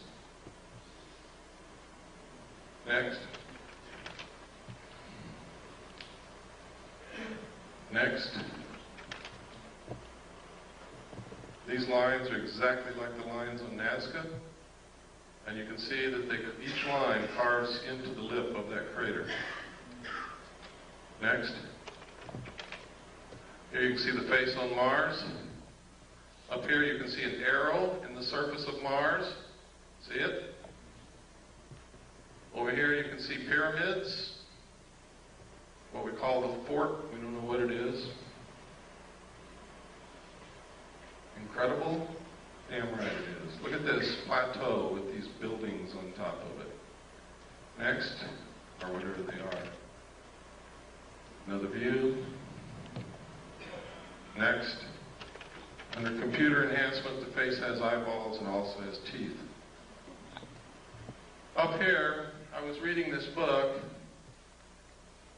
Next. Next. These lines are exactly like the lines on Nazca, and you can see that each line carves into the lip of that crater. Next. Here you can see the face on Mars. Up here you can see an arrow in the surface of Mars. See it? Over here you can see pyramids, what we call the fort. We don't know what it is. Incredible? Damn right it is. Look at this plateau with these buildings on top of it. Next, or whatever they are. Another view. Next. Under computer enhancement, the face has eyeballs and also has teeth. Up here, I was reading this book,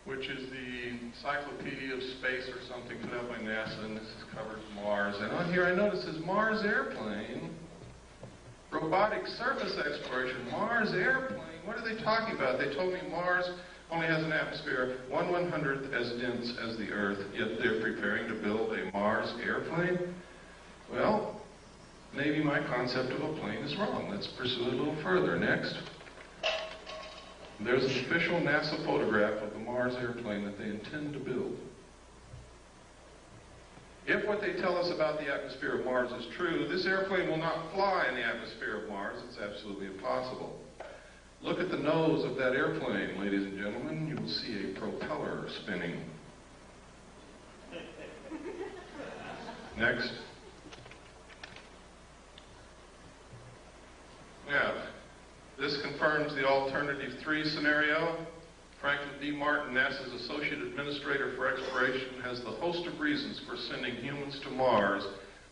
which is the Encyclopedia of Space or something put out by NASA, and this covers Mars. And on here I notice it says Mars airplane, robotic surface exploration, Mars airplane. What are they talking about? They told me Mars only has an atmosphere 1/100th as dense as the Earth, yet they're preparing to build a Mars airplane? Well, maybe my concept of a plane is wrong. Let's pursue it a little further. Next. There's an official NASA photograph of the Mars airplane that they intend to build. If what they tell us about the atmosphere of Mars is true, this airplane will not fly in the atmosphere of Mars. It's absolutely impossible. Look at the nose of that airplane, ladies and gentlemen. You will see a propeller spinning. Next. Now, this confirms the alternative 3 scenario. Franklin D. Martin, NASA's Associate Administrator for Exploration, has the host of reasons for sending humans to Mars,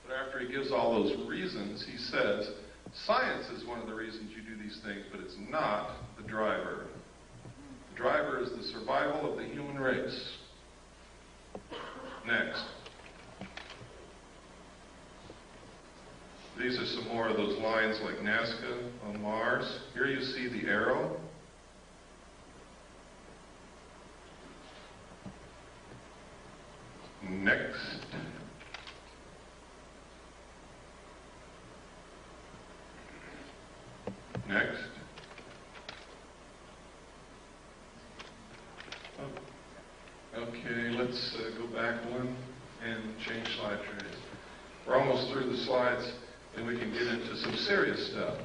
but after he gives all those reasons, he says, science is one of the reasons you do these things, but it's not the driver. The driver is the survival of the human race. Next. These are some more of those lines like Nazca on Mars. Here you see the arrow. Next. Next. Oh. Okay, let's go back one and change slide trays. We're almost through the slides, and we can get into some serious stuff.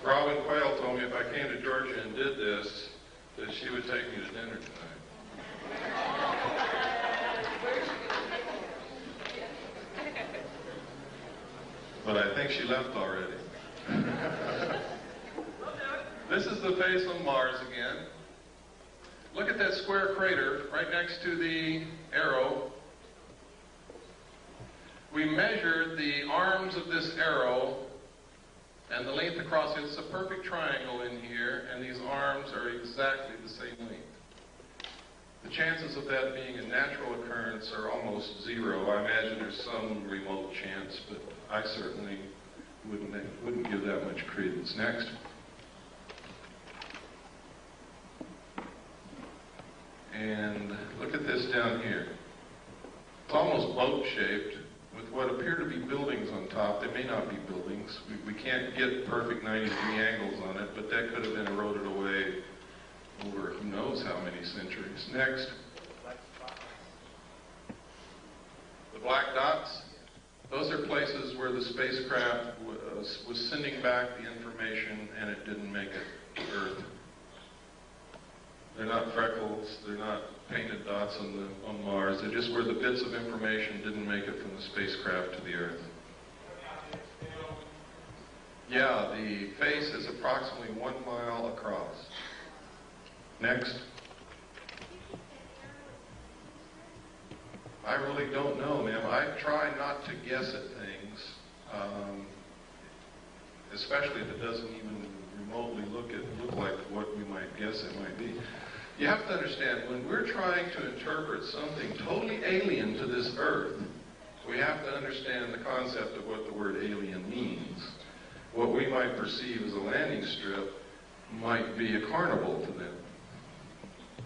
Robin Quayle told me if I came to Georgia and did this, that she would take me to dinner tonight. But I think she left already. This is the face on Mars again. Look at that square crater right next to the arrow. We measured the arms of this arrow and the length across it. It's a perfect triangle in here, and these arms are exactly the same length. The chances of that being a natural occurrence are almost zero. I imagine there's some remote chance, but I certainly wouldn't give that much credence. Next. And look at this down here. It's almost boat-shaped with what appear to be buildings on top. They may not be buildings. We can't get perfect 90-degree angles on it, but that could have been eroded away over who knows how many centuries. Next. The black dots. Those are places where the spacecraft was sending back the information and it didn't make it to Earth. They're not freckles, they're not painted dots on Mars, they're just where the bits of information didn't make it from the spacecraft to the Earth. Yeah, the face is approximately 1 mile across. Next. I really don't know, ma'am. I try not to guess at things, especially if it doesn't even remotely look like what we might guess it might be. You have to understand, when we're trying to interpret something totally alien to this Earth, we have to understand the concept of what the word alien means. What we might perceive as a landing strip might be a carnival to them.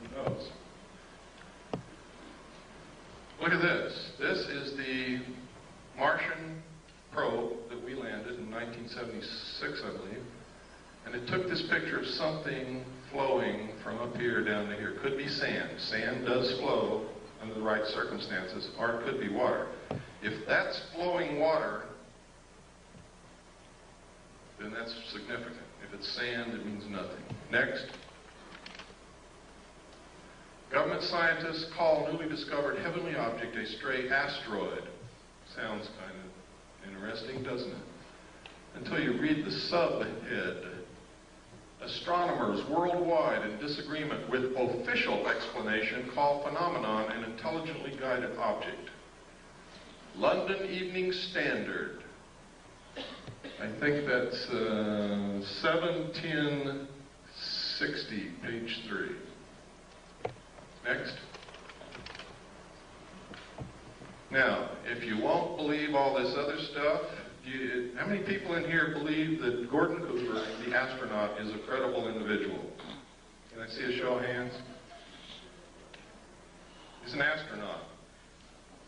Who knows? Look at this. This is the Martian probe that we landed in 1976, I believe. And it took this picture of something flowing from up here down to here. Could be sand. Sand does flow under the right circumstances, or it could be water. If that's flowing water, then that's significant. If it's sand, it means nothing. Next. Government scientists call newly discovered heavenly object a stray asteroid. Sounds kind of interesting, doesn't it? Until you read the subhead. A astronomers worldwide in disagreement with official explanation call phenomenon an intelligently guided object. London Evening Standard. I think that's 7/10/60, page 3. Next. Now, if you won't believe all this other stuff, how many people in here believe that Gordon Cooper, the astronaut, is a credible individual? Can I see a show of hands? He's an astronaut.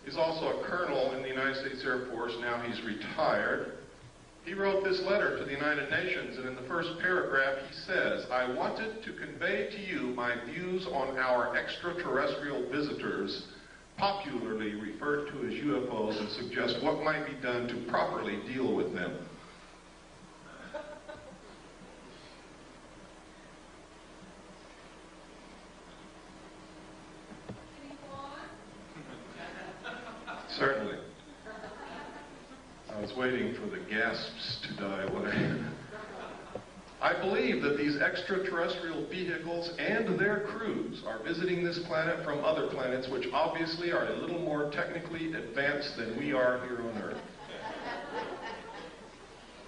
He's also a colonel in the United States Air Force. Now he's retired. He wrote this letter to the United Nations, and in the first paragraph he says, "I wanted to convey to you my views on our extraterrestrial visitors, popularly referred to as UFOs, and suggest what might be done to properly deal with them." Certainly. I was waiting for the gasps to die away. I believe that these extraterrestrial vehicles and their crews are visiting this planet from other planets, which obviously are a little more technically advanced than we are here on Earth.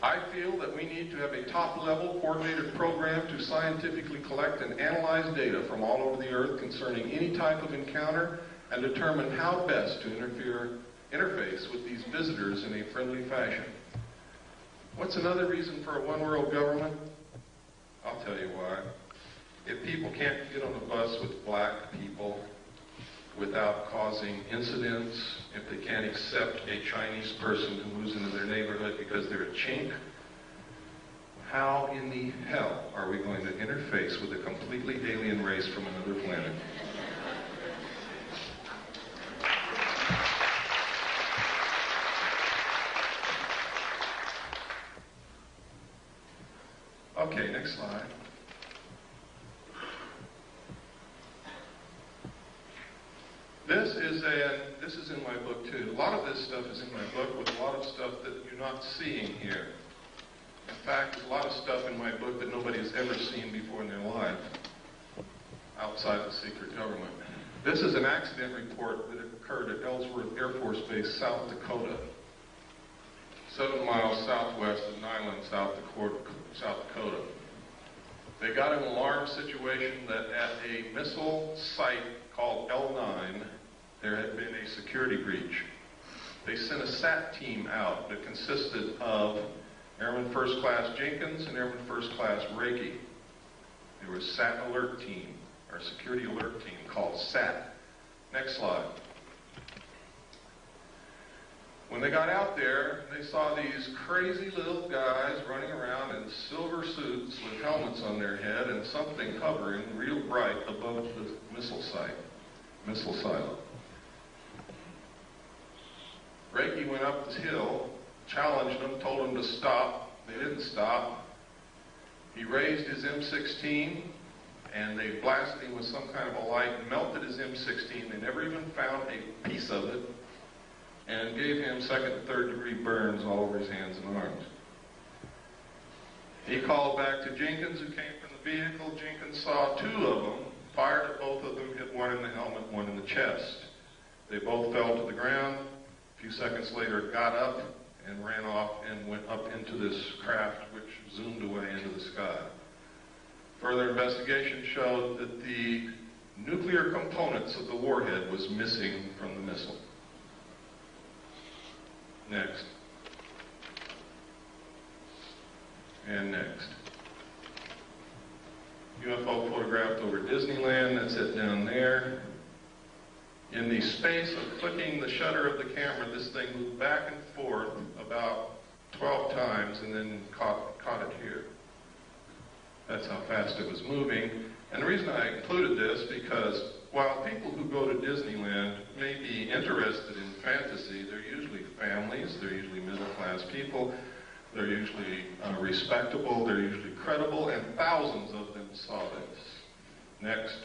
I feel that we need to have a top-level coordinated program to scientifically collect and analyze data from all over the Earth concerning any type of encounter and determine how best to interface with these visitors in a friendly fashion. What's another reason for a one-world government? I'll tell you why. If people can't get on a bus with black people without causing incidents, if they can't accept a Chinese person who moves into their neighborhood because they're a chink, how in the hell are we going to interface with a completely alien race from another planet? Okay, next slide. This is in my book too. A lot of this stuff is in my book with a lot of stuff that you're not seeing here. In fact, there's a lot of stuff in my book that nobody has ever seen before in their life outside the secret government. This is an accident report that occurred at Ellsworth Air Force Base, South Dakota. 7 miles southwest of Niland, South Dakota. They got an alarm situation that at a missile site called L9, there had been a security breach. They sent a SAT team out that consisted of Airman First Class Jenkins and Airman First Class Reiki. There was SAT alert team, or security alert team called SAT. Next slide. When they got out there, they saw these crazy little guys running around in silver suits with helmets on their head and something hovering real bright above the missile silo. Reiki went up the hill, challenged them, told them to stop. They didn't stop. He raised his M16, and they blasted him with some kind of a light, melted his M16. They never even found a piece of it, and gave him second and third degree burns all over his hands and arms. He called back to Jenkins, who came from the vehicle. Jenkins saw 2 of them, fired at both of them, hit one in the helmet, one in the chest. They both fell to the ground. A few seconds later, got up and ran off and went up into this craft, which zoomed away into the sky. Further investigation showed that the nuclear components of the warhead was missing from the missile. Next. And next. UFO photographed over Disneyland, that's it down there. In the space of flicking the shutter of the camera, this thing moved back and forth about 12 times and then caught it here. That's how fast it was moving. And the reason I included this, because while people who go to Disneyland may be interested in fantasy, they're usually families, they're usually middle-class people, they're usually respectable, they're usually credible, and thousands of them saw this. Next.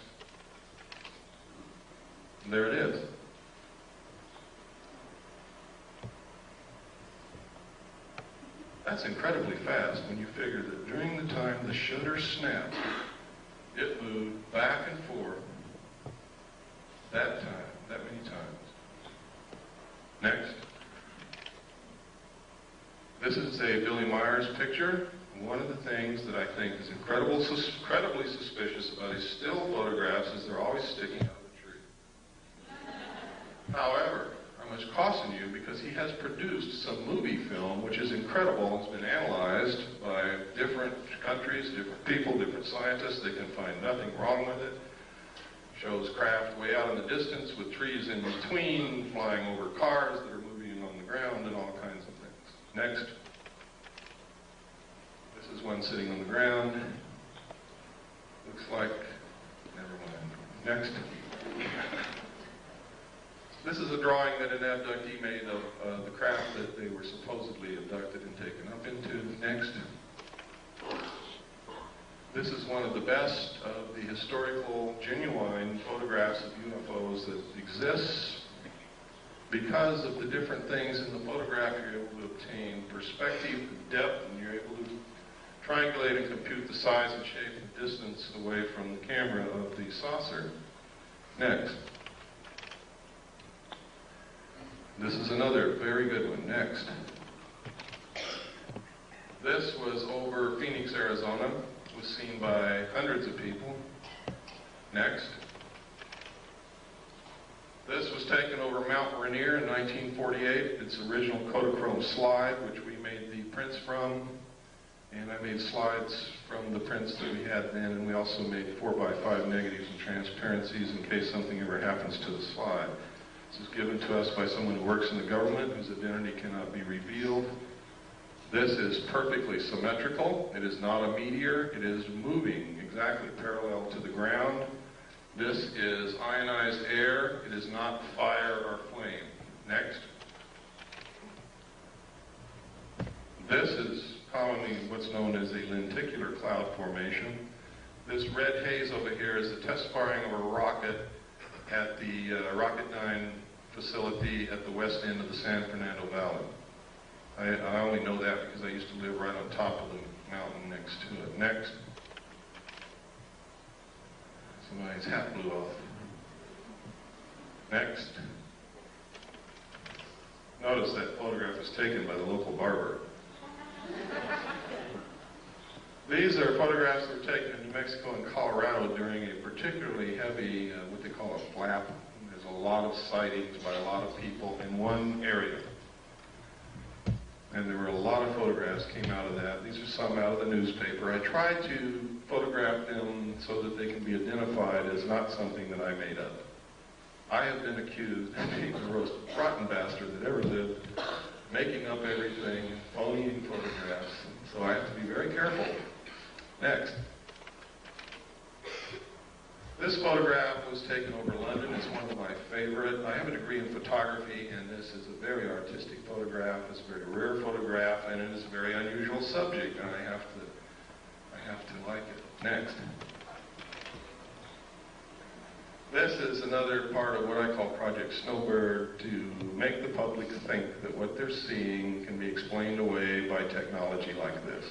There it is. That's incredibly fast when you figure that during the time the shutter snapped, it moved back and forth that many times. Next. This is a Billy Myers picture. One of the things that I think is incredibly suspicious about his still photographs is they're always sticking out of the tree. However, I must caution you because he has produced some movie film which is incredible. It's been analyzed by different countries, different people, different scientists. They can find nothing wrong with it. Shows craft way out in the distance with trees in between, flying over cars that are moving on the ground and all kinds of things. Next. This is one sitting on the ground. Looks like, never mind. Next. This is a drawing that an abductee made of the craft that they were supposedly abducted and taken up into. Next. This is one of the best of the historical, genuine photographs of UFOs that exists. Because of the different things in the photograph, you're able to obtain perspective, depth, and you're able to triangulate and compute the size and shape and distance away from the camera of the saucer. Next. This is another very good one. Next. This was over Phoenix, Arizona. It was seen by hundreds of people. Next. This was taken over Mount Rainier in 1948. It's original Kodachrome slide, which we made the prints from. And I made slides from the prints that we had then, and we also made 4x5 negatives and transparencies in case something ever happens to the slide. This is given to us by someone who works in the government whose identity cannot be revealed. This is perfectly symmetrical. It is not a meteor. It is moving exactly parallel to the ground. This is ionized air. It is not fire or flame. Next. This is commonly what's known as a lenticular cloud formation. This red haze over here is the test firing of a rocket at the Rocket 9 facility at the west end of the San Fernando Valley. I only know that because I used to live right on top of the mountain next to it. Next. Somebody's hat blew off. Next. Notice that photograph was taken by the local barber. These are photographs that were taken in New Mexico and Colorado during a particularly heavy, what they call a flap. There's a lot of sightings by a lot of people in one area. And there were a lot of photographs came out of that. These are some out of the newspaper. I tried to photograph them so that they can be identified as not something that I made up. I have been accused of being the most rotten bastard that ever lived, making up everything, phoning photographs. So I have to be very careful. Next. This photograph was taken over London. It's one of my favorite. I have a degree in photography, and this is a very artistic photograph. It's a very rare photograph, and it is a very unusual subject, and I have to like it. Next. This is another part of what I call Project Snowbird, to make the public think that what they're seeing can be explained away by technology like this.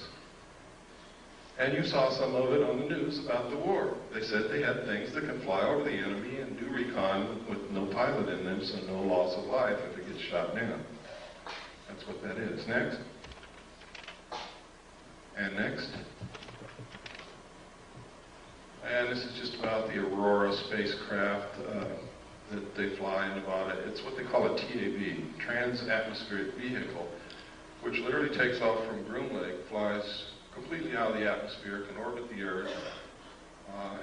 And you saw some of it on the news about the war. They said they had things that can fly over the enemy and do recon with no pilot in them, so no loss of life if it gets shot down. That's what that is. Next. And next. And this is just about the Aurora spacecraft that they fly in Nevada. It's what they call a TAV, Trans-Atmospheric Vehicle, which literally takes off from Groom Lake, flies completely out of the atmosphere, can orbit the Earth,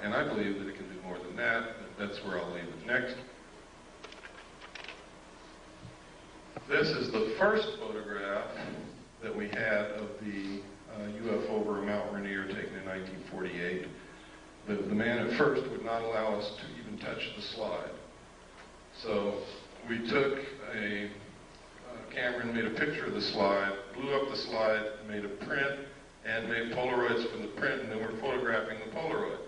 and I believe that it can do more than that. That's where I'll leave it. Next. This is the first photograph that we had of the UFO over Mount Rainier taken in 1948. The man at first would not allow us to even touch the slide. So we took a camera and made a picture of the slide, blew up the slide, made a print, and made Polaroids from the print, and then we're photographing the Polaroid.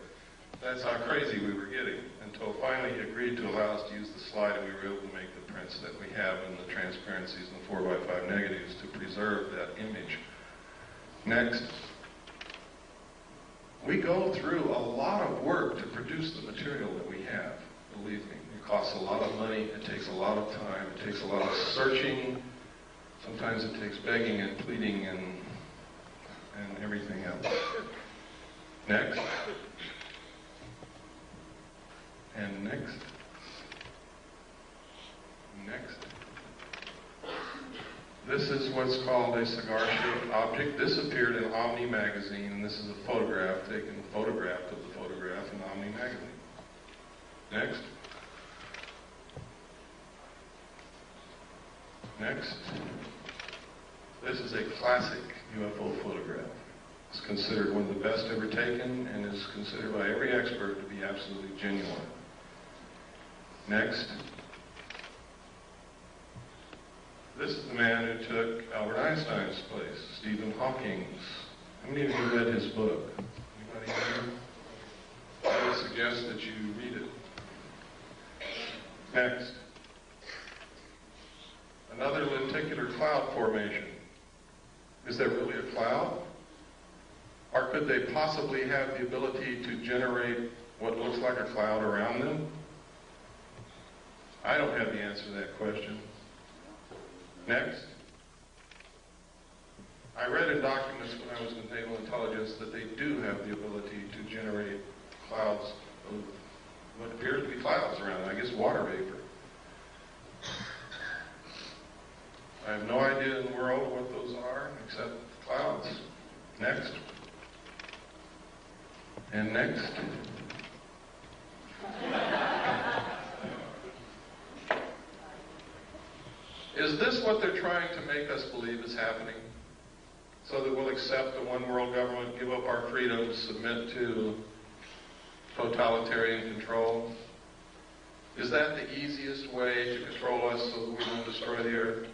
That's how crazy we were getting, until finally he agreed to allow us to use the slide, and we were able to make the prints that we have in the transparencies and the 4x5 negatives to preserve that image Next. We go through a lot of work to produce the material that we have, believe me. It costs a lot of money, it takes a lot of time, it takes a lot of searching. Sometimes it takes begging and pleading and everything else. Next. And next. Next. This is what's called a cigar-shaped object. This appeared in Omni magazine, and this is a photograph, taken photograph of the photograph in Omni magazine. Next. Next. This is a classic UFO photograph. It's considered one of the best ever taken and is considered by every expert to be absolutely genuine. Next. This is the man who took Albert Einstein's place, Stephen Hawking's. How many of you read his book? Anybody here? I would suggest that you read it. Next. Another lenticular cloud formation. Is there really a cloud? Or could they possibly have the ability to generate what looks like a cloud around them? I don't have the answer to that question. Next. I read in documents when I was in naval intelligence that they do have the ability to generate clouds of what appears to be clouds around them. I guess water vapor. I have no idea in the world what those are except clouds. Next. And next. Is this what they're trying to make us believe is happening? So that we'll accept the one world government, give up our freedoms, submit to totalitarian control? Is that the easiest way to control us so that we won't destroy the earth?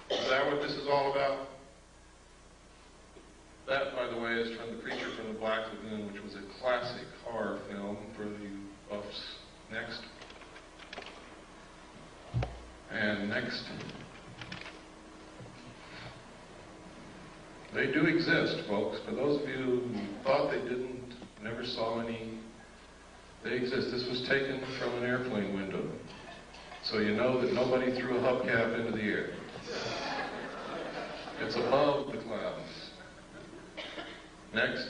Is that what this is all about? That, by the way, is from The Creature from the Black Lagoon, which was a classic horror film for the buffs. Next. And next. They do exist, folks. For those of you who thought they didn't, never saw any, they exist. This was taken from an airplane window. So you know that nobody threw a hubcap into the air. It's above the clouds. Next.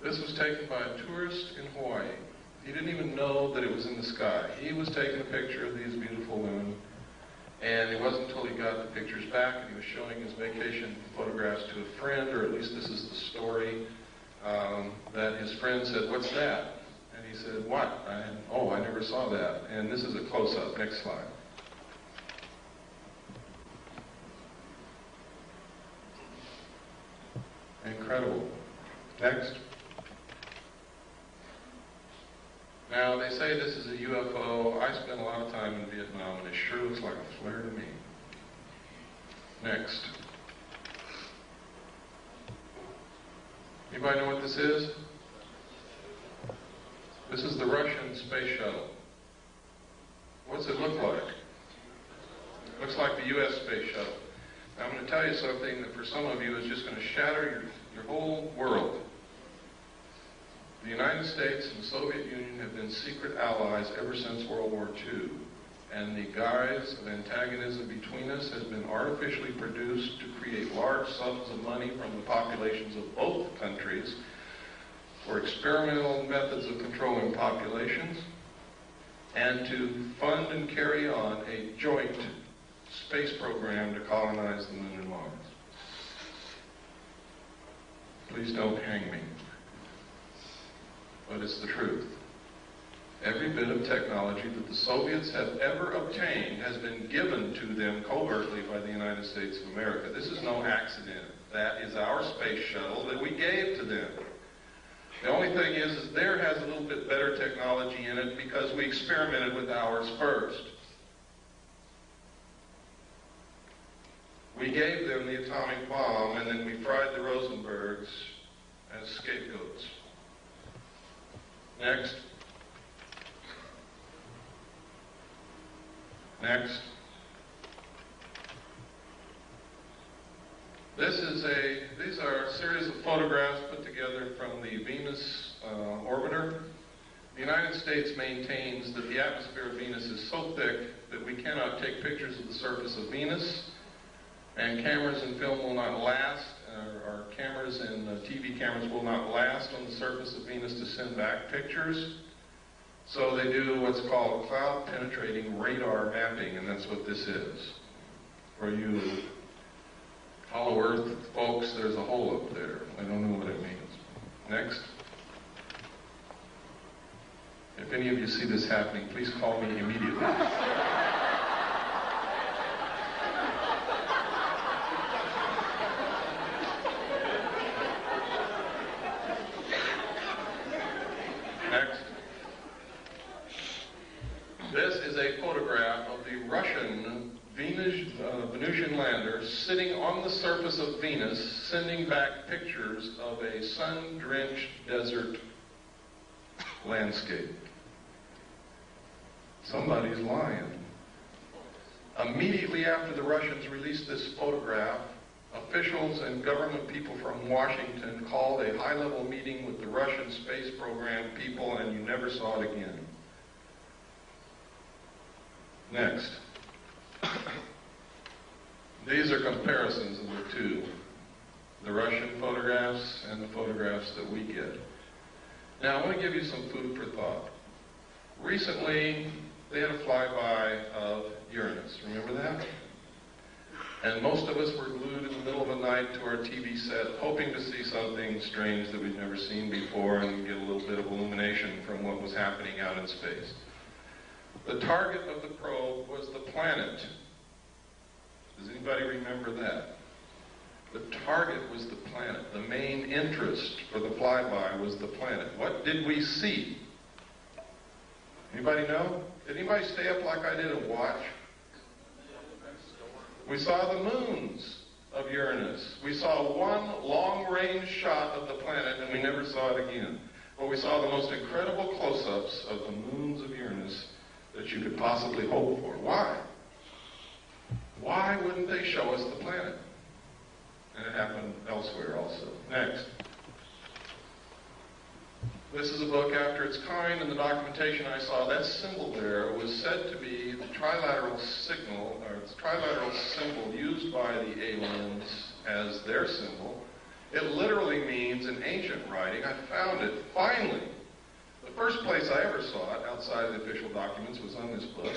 This was taken by a tourist in Hawaii. He didn't even know that it was in the sky. He was taking a picture of these beautiful women, and it wasn't until he got the pictures back and he was showing his vacation photographs to a friend, or at least this is the story, that his friend said, "What's that?" And he said, "What?" I never saw that. And this is a close-up. Next slide. Incredible. Next. Now, they say this is a UFO. I spent a lot of time in Vietnam, and it sure looks like a flare to me. Next. Anybody know what this is? This is the Russian space shuttle. What's it look like? Looks like the U.S. space shuttle. Now, I'm going to tell you something that for some of you is just going to shatter your whole world. The United States and the Soviet Union have been secret allies ever since World War II, and the guise of antagonism between us has been artificially produced to create large sums of money from the populations of both countries for experimental methods of controlling populations, and to fund and carry on a joint space program to colonize the moon and Mars. Please don't hang me. But it's the truth. Every bit of technology that the Soviets have ever obtained has been given to them covertly by the United States of America. This is no accident. That is our space shuttle that we gave to them. The only thing is theirs has a little bit better technology in it because we experimented with ours first. We gave them the atomic bomb, and then we fried the Rosenbergs as scapegoats. Next. Next. These are a series of photographs put together from the Venus orbiter. The United States maintains that the atmosphere of Venus is so thick that we cannot take pictures of the surface of Venus, and cameras and film will not last, or cameras and TV cameras will not last on the surface of Venus to send back pictures. So they do what's called cloud-penetrating radar mapping, and that's what this is. For you Hollow Earth folks, there's a hole up there. I don't know what it means. Next. If any of you see this happening, please call me immediately. Next. This is a photograph of the Russian Venusian lander sitting on the surface of Venus, sending back pictures of a sun-drenched desert landscape. Somebody's lying. Immediately after the Russians released this photograph, officials and government people from Washington called a high-level meeting with the Russian space program people, and you never saw it again. Next. These are comparisons of the two, the Russian photographs and the photographs that we get. Now, I want to give you some food for thought. Recently, they had a flyby of Uranus. Remember that? And most of us were glued in the middle of the night to our TV set, hoping to see something strange that we'd never seen before and get a little bit of illumination from what was happening out in space. The target of the probe was the planet. Does anybody remember that? The target was the planet. The main interest for the flyby was the planet. What did we see? Anybody know? Did anybody stay up like I did and watch? We saw the moons of Uranus. We saw one long-range shot of the planet, and we never saw it again. But we saw the most incredible close-ups of the moons of Uranus that you could possibly hope for. Why? Why wouldn't they show us the planet? And it happened elsewhere also. Next. This is a book after its kind. In the documentation I saw, that symbol there was said to be the trilateral signal, or the trilateral symbol used by the aliens as their symbol. It literally means, in ancient writing, I found it finally. The first place I ever saw it, outside of the official documents, was on this book.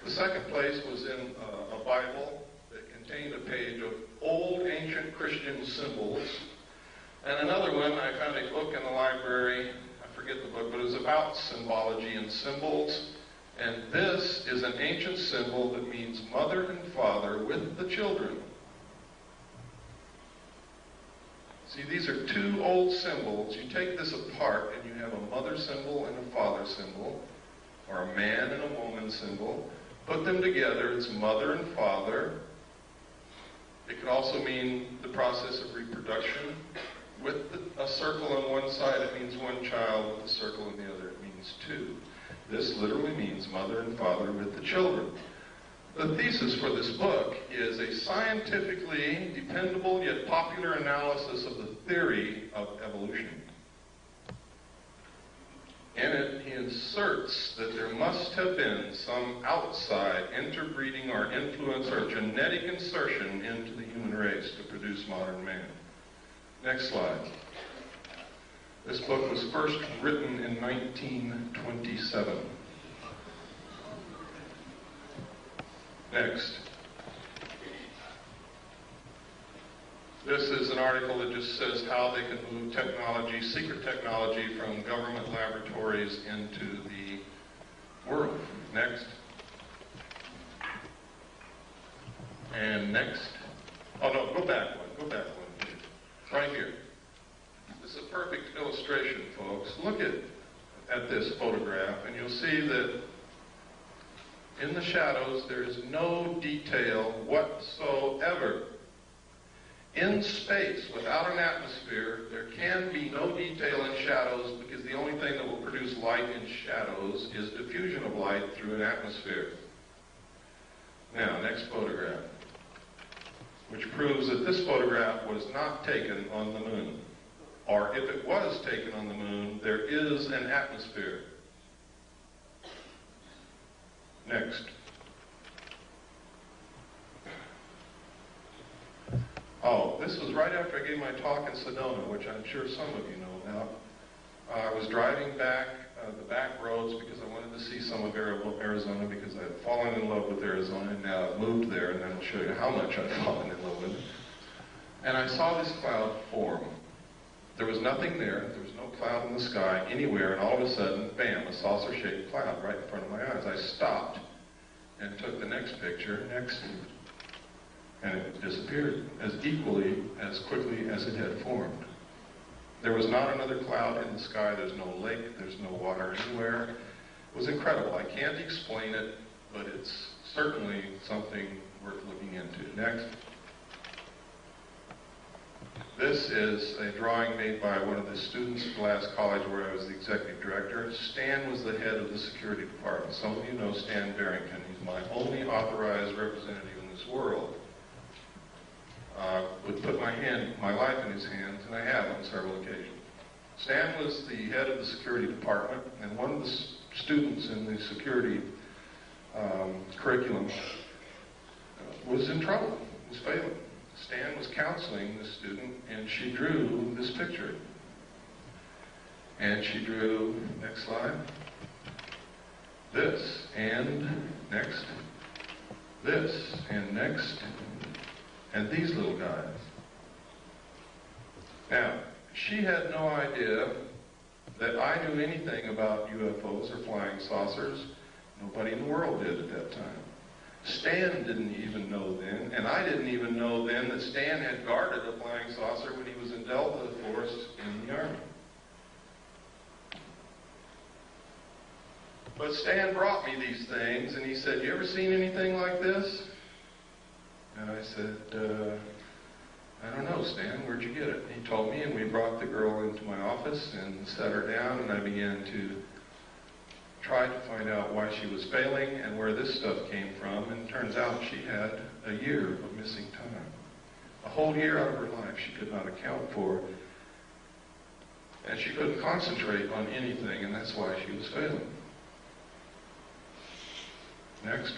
The second place was in a Bible that contained a page of old ancient Christian symbols. And another one, I found a book in the library, I forget the book, but it was about symbology and symbols. And this is an ancient symbol that means mother and father with the children. See, these are two old symbols. You take this apart and you have a mother symbol and a father symbol, or a man and a woman symbol. Put them together, it's mother and father. It could also mean the process of reproduction. With a circle on one side, it means one child. With a circle on the other, it means two. This literally means mother and father with the children. The thesis for this book is a scientifically dependable yet popular analysis of the theory of evolution. In it, he inserts that there must have been some outside interbreeding or influence or genetic insertion into the human race to produce modern man. Next slide. This book was first written in 1927. Next. This is an article that just says how they can move technology, secret technology, from government laboratories into the world. Next. And next. Oh no, go back one. Go back one. Right here. This is a perfect illustration, folks. Look at this photograph, and you'll see that in the shadows there is no detail whatsoever. In space, without an atmosphere, there can be no detail in shadows, because the only thing that will produce light in shadows is diffusion of light through an atmosphere. Now, next photograph, which which proves that this photograph was not taken on the moon. Or if it was taken on the moon, there is an atmosphere. Next. Oh, this was right after I gave my talk in Sedona, which I'm sure some of you know about. I was driving back the back roads because I wanted to see some of Arizona because I had fallen in love with Arizona and now I've moved there, and I'll show you how much I've fallen in love with it. And I saw this cloud form. There was nothing there. There was no cloud in the sky anywhere, and all of a sudden, bam, a saucer-shaped cloud right in front of my eyes. I stopped and took the next picture next to it, and it disappeared as equally, as quickly as it had formed. There was not another cloud in the sky. There's no lake. There's no water anywhere. It was incredible. I can't explain it, but it's certainly something worth looking into. Next. This is a drawing made by one of the students at Glass College where I was the executive director. Stan was the head of the security department. Some of you know Stan Barrington. He's my only authorized representative in this world. Would put my life in his hands, and I have on several occasions. Stan was the head of the security department, and one of the students in the security curriculum was in trouble, was failing. Stan was counseling the student, and she drew this picture. And she drew, next slide, this, and next, this, and next, and these little guys. Now, she had no idea that I knew anything about UFOs or flying saucers. Nobody in the world did at that time. Stan didn't even know then, and I didn't even know then that Stan had guarded a flying saucer when he was in Delta Force in the Army. But Stan brought me these things, and he said, "You ever seen anything like this?" And I said, "I don't know, Stan, where'd you get it?" He told me, and we brought the girl into my office and sat her down, and I began to try to find out why she was failing and where this stuff came from, and it turns out she had a year of missing time. A whole year out of her life she could not account for, and she couldn't concentrate on anything, and that's why she was failing. Next.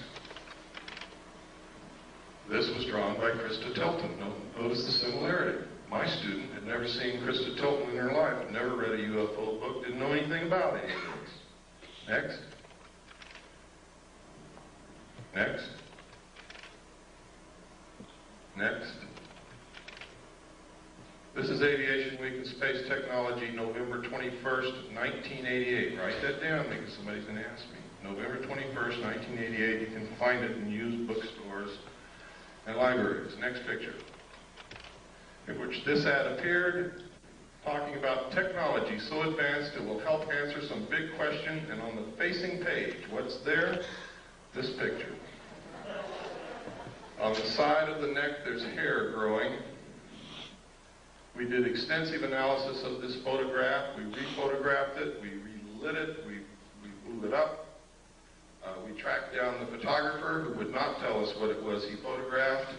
This was drawn by Krista Tilton. Notice the similarity. My student had never seen Krista Tilton in her life, never read a UFO book, didn't know anything about any of this. Next. Next. Next. This is Aviation Week in Space Technology, November 21st, 1988. Write that down because somebody's going to ask me. November 21st, 1988. You can find it in used bookstores and libraries. Next picture. In which this ad appeared, talking about technology so advanced it will help answer some big question, and on the facing page, what's there? This picture. On the side of the neck, there's hair growing. We did extensive analysis of this photograph. We rephotographed it, we relit it, we blew it up. We tracked down the photographer who would not tell us what it was he photographed.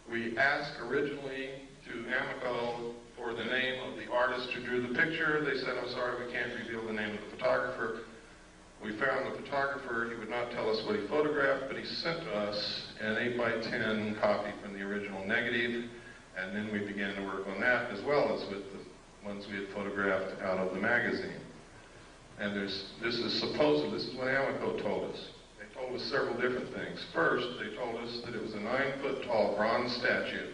We asked originally to Amoco for the name of the artist who drew the picture. They said, "I'm sorry, we can't reveal the name of the photographer." We found the photographer. He would not tell us what he photographed, but he sent us an 8x10 copy from the original negative, and then we began to work on that as well as with the ones we had photographed out of the magazine. And this is what Amoco told us. They told us several different things. First, they told us that it was a 9-foot-tall bronze statue.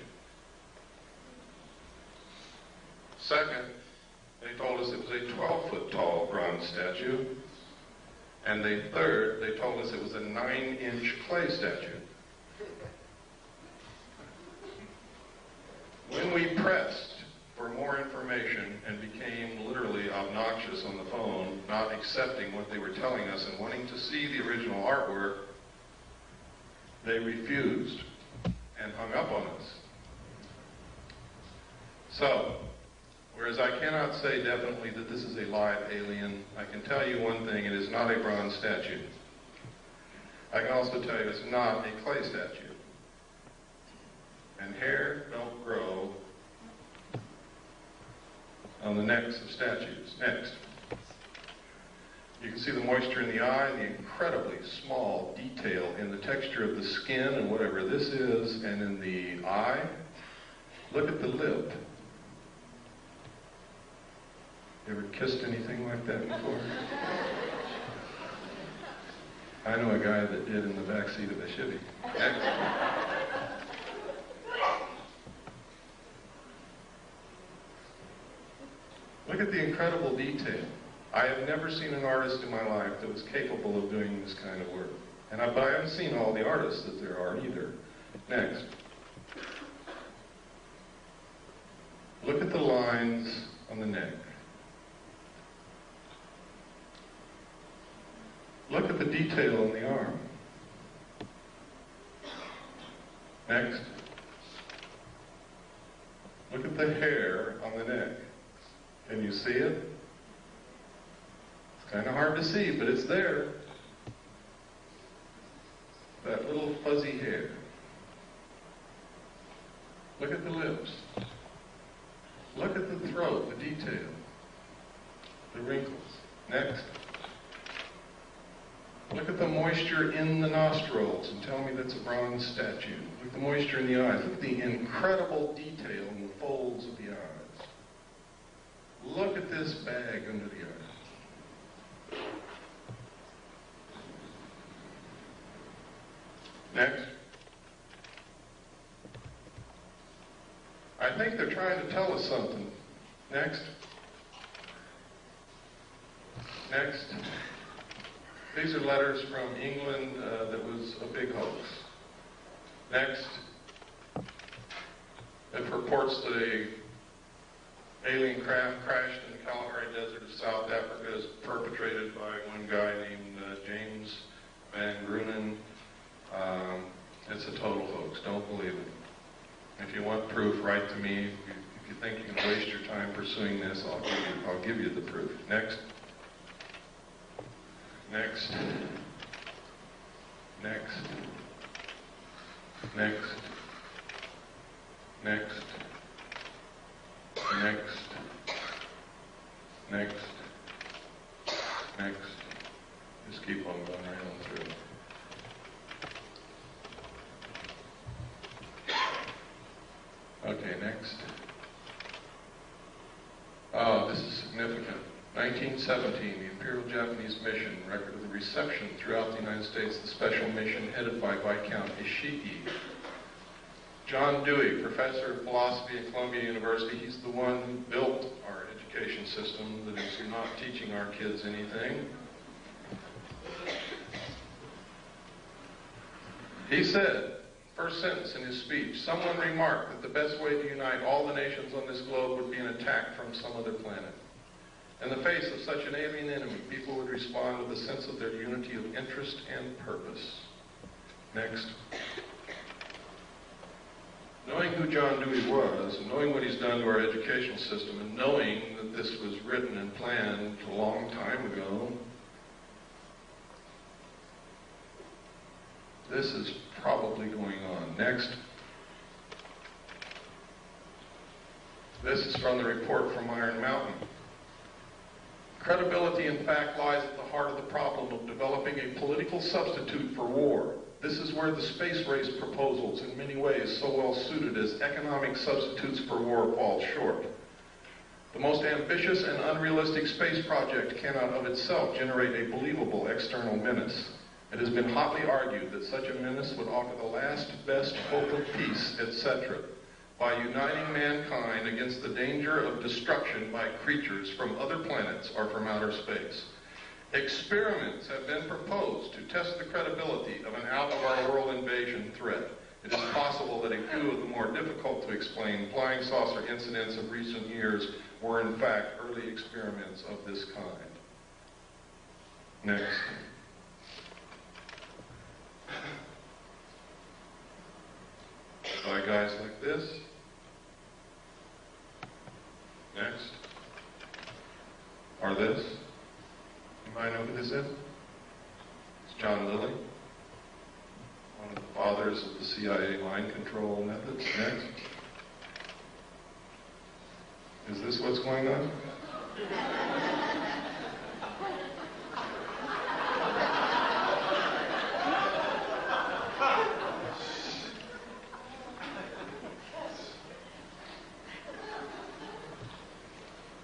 Second, they told us it was a 12-foot-tall bronze statue. And third, they told us it was a 9-inch clay statue. When we pressed for more information and became literally obnoxious on the phone, not accepting what they were telling us and wanting to see the original artwork, they refused and hung up on us. So, whereas I cannot say definitely that this is a live alien, I can tell you one thing: it is not a bronze statue. I can also tell you it's not a clay statue. And hair on the necks of statues. Next. You can see the moisture in the eye, the incredibly small detail in the texture of the skin and whatever this is, and in the eye. Look at the lip. You ever kissed anything like that before? I know a guy that did in the back seat of a Chevy. Next. Look at the incredible detail. I have never seen an artist in my life that was capable of doing this kind of work. But I haven't seen all the artists that there are either. Next. Look at the lines on the neck. Look at the detail in the arm. Next. Look at the hair on the neck. Can you see it? It's kind of hard to see, but it's there. That little fuzzy hair. Look at the lips. Look at the throat, the detail. The wrinkles. Next. Look at the moisture in the nostrils and tell me that's a bronze statue. Look at the moisture in the eyes. Look at the incredible detail in the folds of the eyes. Look at this bag under the eyes. Next. I think they're trying to tell us something. Next. Next. These are letters from England that was a big hoax. Next. It purports that an alien craft crashed in the Kalahari Desert of South Africa is perpetrated by one guy named James Van Grunen. It's a total hoax. Don't believe it. If you want proof, write to me. If you think you can waste your time pursuing this, I'll give you the proof. Next. Next. Next. Next. Next. Next. Next. Next. Just keep on going right on through. Okay, next. Oh, this is significant. 1917, the Imperial Japanese Mission, record of the reception throughout the United States, the special mission headed by Viscount Ishii. John Dewey, professor of philosophy at Columbia University, he's the one who built our education system that is not teaching our kids anything. He said, first sentence in his speech, someone remarked that the best way to unite all the nations on this globe would be an attack from some other planet. In the face of such an alien enemy, people would respond with a sense of their unity of interest and purpose. Next. Knowing who John Dewey was, and knowing what he's done to our educational system, and knowing that this was written and planned a long time ago, this is probably going on. Next. This is from the report from Iron Mountain. Credibility, in fact, lies at the heart of the problem of developing a political substitute for war. This is where the space race proposals, in many ways so well suited as economic substitutes for war, fall short. The most ambitious and unrealistic space project cannot of itself generate a believable external menace. It has been hotly argued that such a menace would offer the last best hope of peace, etc., by uniting mankind against the danger of destruction by creatures from other planets or from outer space. Experiments have been proposed to test the credibility of an out-of-our-world invasion threat. It is possible that a few of the more difficult to explain flying saucer incidents of recent years were in fact early experiments of this kind. Next. By guys like this. Next. Or this. You might know who this is? It's John Lilly, one of the fathers of the CIA mind control methods. Next. Is this what's going on?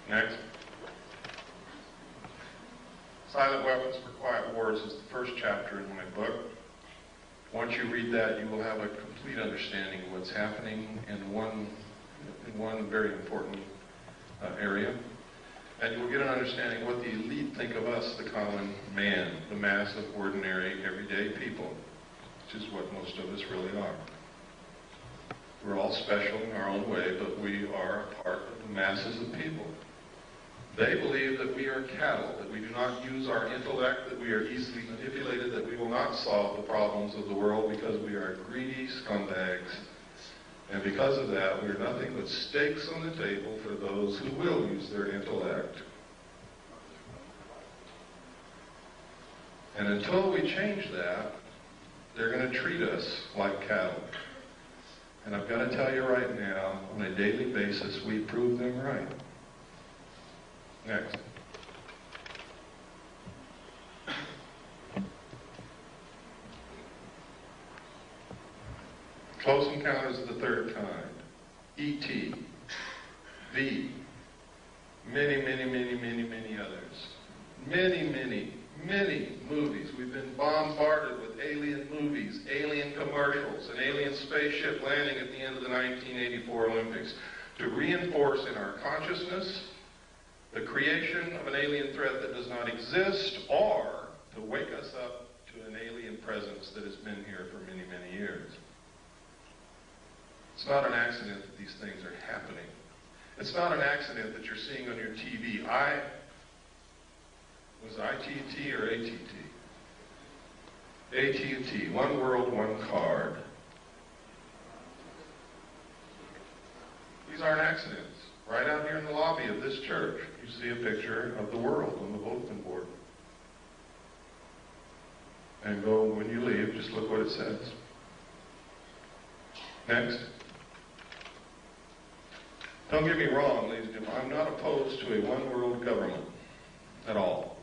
Next. Silent Weapons for Quiet Wars is the first chapter in my book. Once you read that, you will have a complete understanding of what's happening in one very important area. And you will get an understanding of what the elite think of us, the common man, the mass of ordinary, everyday people, which is what most of us really are. We're all special in our own way, but we are a part of the masses of people. They believe that we are cattle, that we do not use our intellect, that we are easily manipulated, that we will not solve the problems of the world because we are greedy scumbags. And because of that, we are nothing but stakes on the table for those who will use their intellect. And until we change that, they're going to treat us like cattle. And I've got to tell you right now, on a daily basis, we prove them right. Next. Close Encounters of the Third Kind, E.T., V, many others. Many movies. We've been bombarded with alien movies, alien commercials, an alien spaceship landing at the end of the 1984 Olympics to reinforce in our consciousness the creation of an alien threat that does not exist, or to wake us up to an alien presence that has been here for many years. It's not an accident that these things are happening. It's not an accident that you're seeing on your TV. Was ITT or ATT? AT&T, one world, one card. These aren't accidents. Right out here in the lobby of this church, you see a picture of the world on the bulletin board. And go, when you leave, just look what it says. Next. Don't get me wrong, ladies and gentlemen, I'm not opposed to a one-world government at all.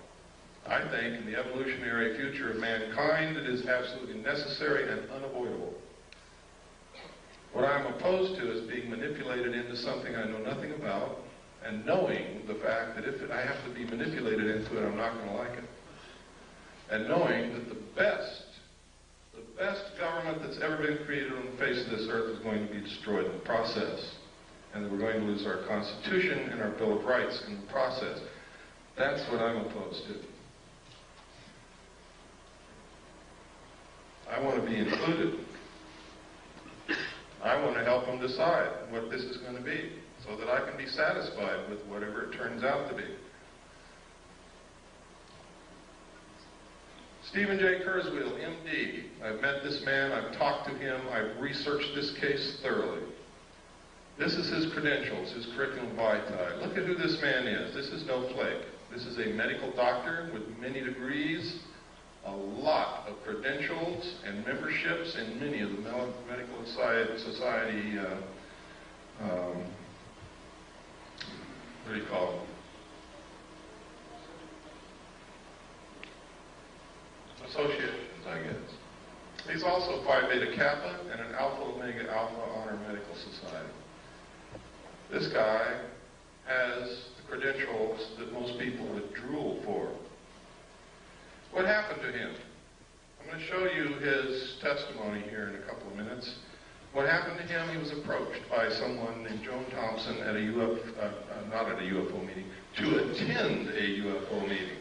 I think in the evolutionary future of mankind, it is absolutely necessary and unavoidable. What I'm opposed to is being manipulated into something I know nothing about, and knowing the fact that if I have to be manipulated into it, I'm not going to like it. And knowing that the best government that's ever been created on the face of this earth is going to be destroyed in the process. And that we're going to lose our Constitution and our Bill of Rights in the process. That's what I'm opposed to. I want to be included. I want to help them decide what this is going to be so that I can be satisfied with whatever it turns out to be. Stephen J. Kurzweil, MD. I've met this man, I've talked to him, I've researched this case thoroughly. This is his credentials, his curriculum vitae. Look at who this man is. This is no flake. This is a medical doctor with many degrees, a lot of credentials and memberships in many of the medical society, what do you call them? Associations, I guess. He's also Phi Beta Kappa and an Alpha Omega Alpha Honor Medical Society. This guy has the credentials that most people would drool for. What happened to him? I'm going to show you his testimony here in a couple of minutes. What happened to him, he was approached by someone named Joan Thompson at not at a UFO meeting, to attend a UFO meeting.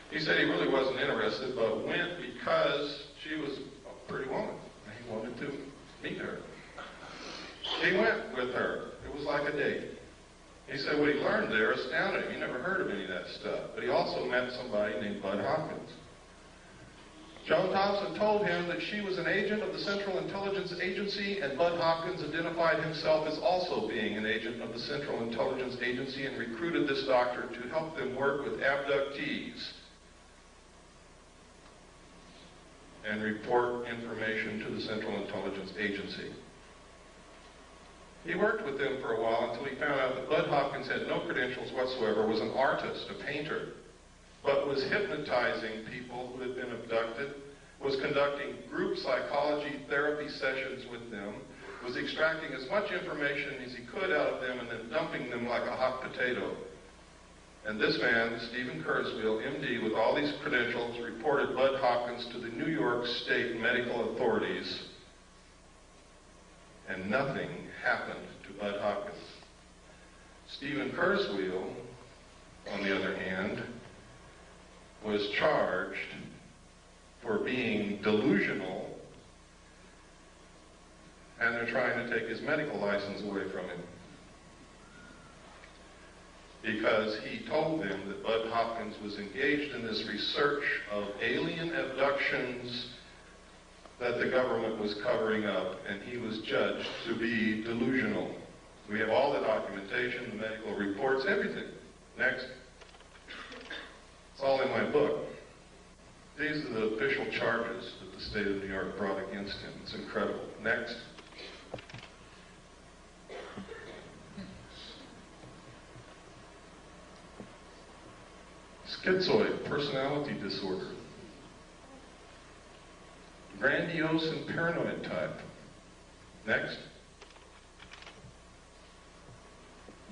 He said he really wasn't interested, but went because she was a pretty woman. He wanted to meet her. He went with her. It was like a date. He said what he learned there astounded him. He never heard of any of that stuff. But he also met somebody named Bud Hopkins. Joan Thompson told him that she was an agent of the Central Intelligence Agency, and Bud Hopkins identified himself as also being an agent of the Central Intelligence Agency and recruited this doctor to help them work with abductees and report information to the Central Intelligence Agency. He worked with them for a while until he found out that Bud Hopkins had no credentials whatsoever, was an artist, a painter, but was hypnotizing people who had been abducted, was conducting group psychology therapy sessions with them, was extracting as much information as he could out of them and then dumping them like a hot potato. And this man, Stephen Kurzweil, MD, with all these credentials, reported Bud Hopkins to the New York State medical authorities, and nothing happened to Bud Hopkins. Stephen Kurzweil, on the other hand, was charged for being delusional, and they're trying to take his medical license away from him, because he told them that Bud Hopkins was engaged in this research of alien abductions that the government was covering up, and he was judged to be delusional. We have all the documentation, the medical reports, everything. Next. It's all in my book. These are the official charges that the state of New York brought against him. It's incredible. Next. Schizoid personality disorder. Grandiose and paranoid type. Next.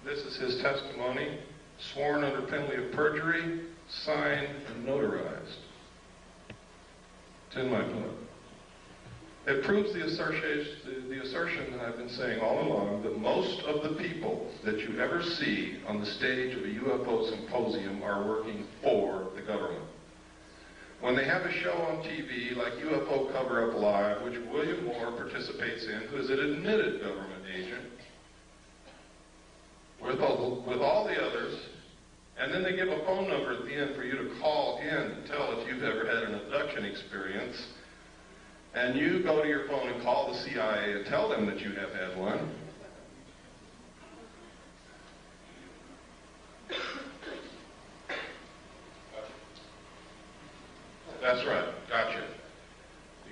This is his testimony, sworn under penalty of perjury, signed and notarized. It's in my book. It proves the assertion that I've been saying all along, that most of the people that you ever see on the stage of a UFO symposium are working for the government. When they have a show on TV like UFO Cover-Up Live, which William Moore participates in, who is an admitted government agent, with all the others, and then they give a phone number at the end for you to call in to tell if you've ever had an abduction experience, and you go to your phone and call the CIA and tell them that you have had one. That's right, gotcha.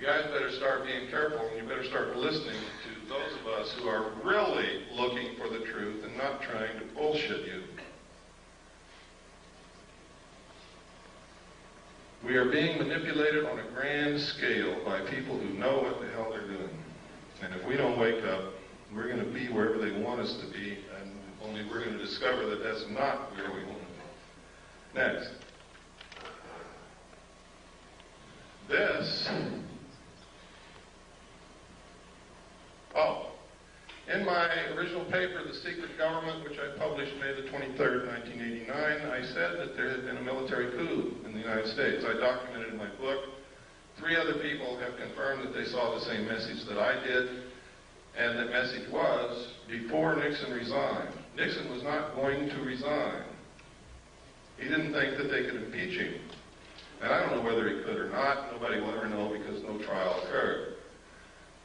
You guys better start being careful, and you better start listening to those of us who are really looking for the truth and not trying to bullshit you. We are being manipulated on a grand scale by people who know what the hell they're doing. And if we don't wake up, we're going to be wherever they want us to be, and only we're going to discover that that's not where we want to be. Next. This. Oh. In my original paper, The Secret Government, which I published May the 23rd, 1989, I said that there had been a military coup in the United States. I documented in my book. 3 other people have confirmed that they saw the same message that I did, and that message was before Nixon resigned. Nixon was not going to resign. He didn't think that they could impeach him. And I don't know whether he could or not. Nobody will ever know because no trial occurred.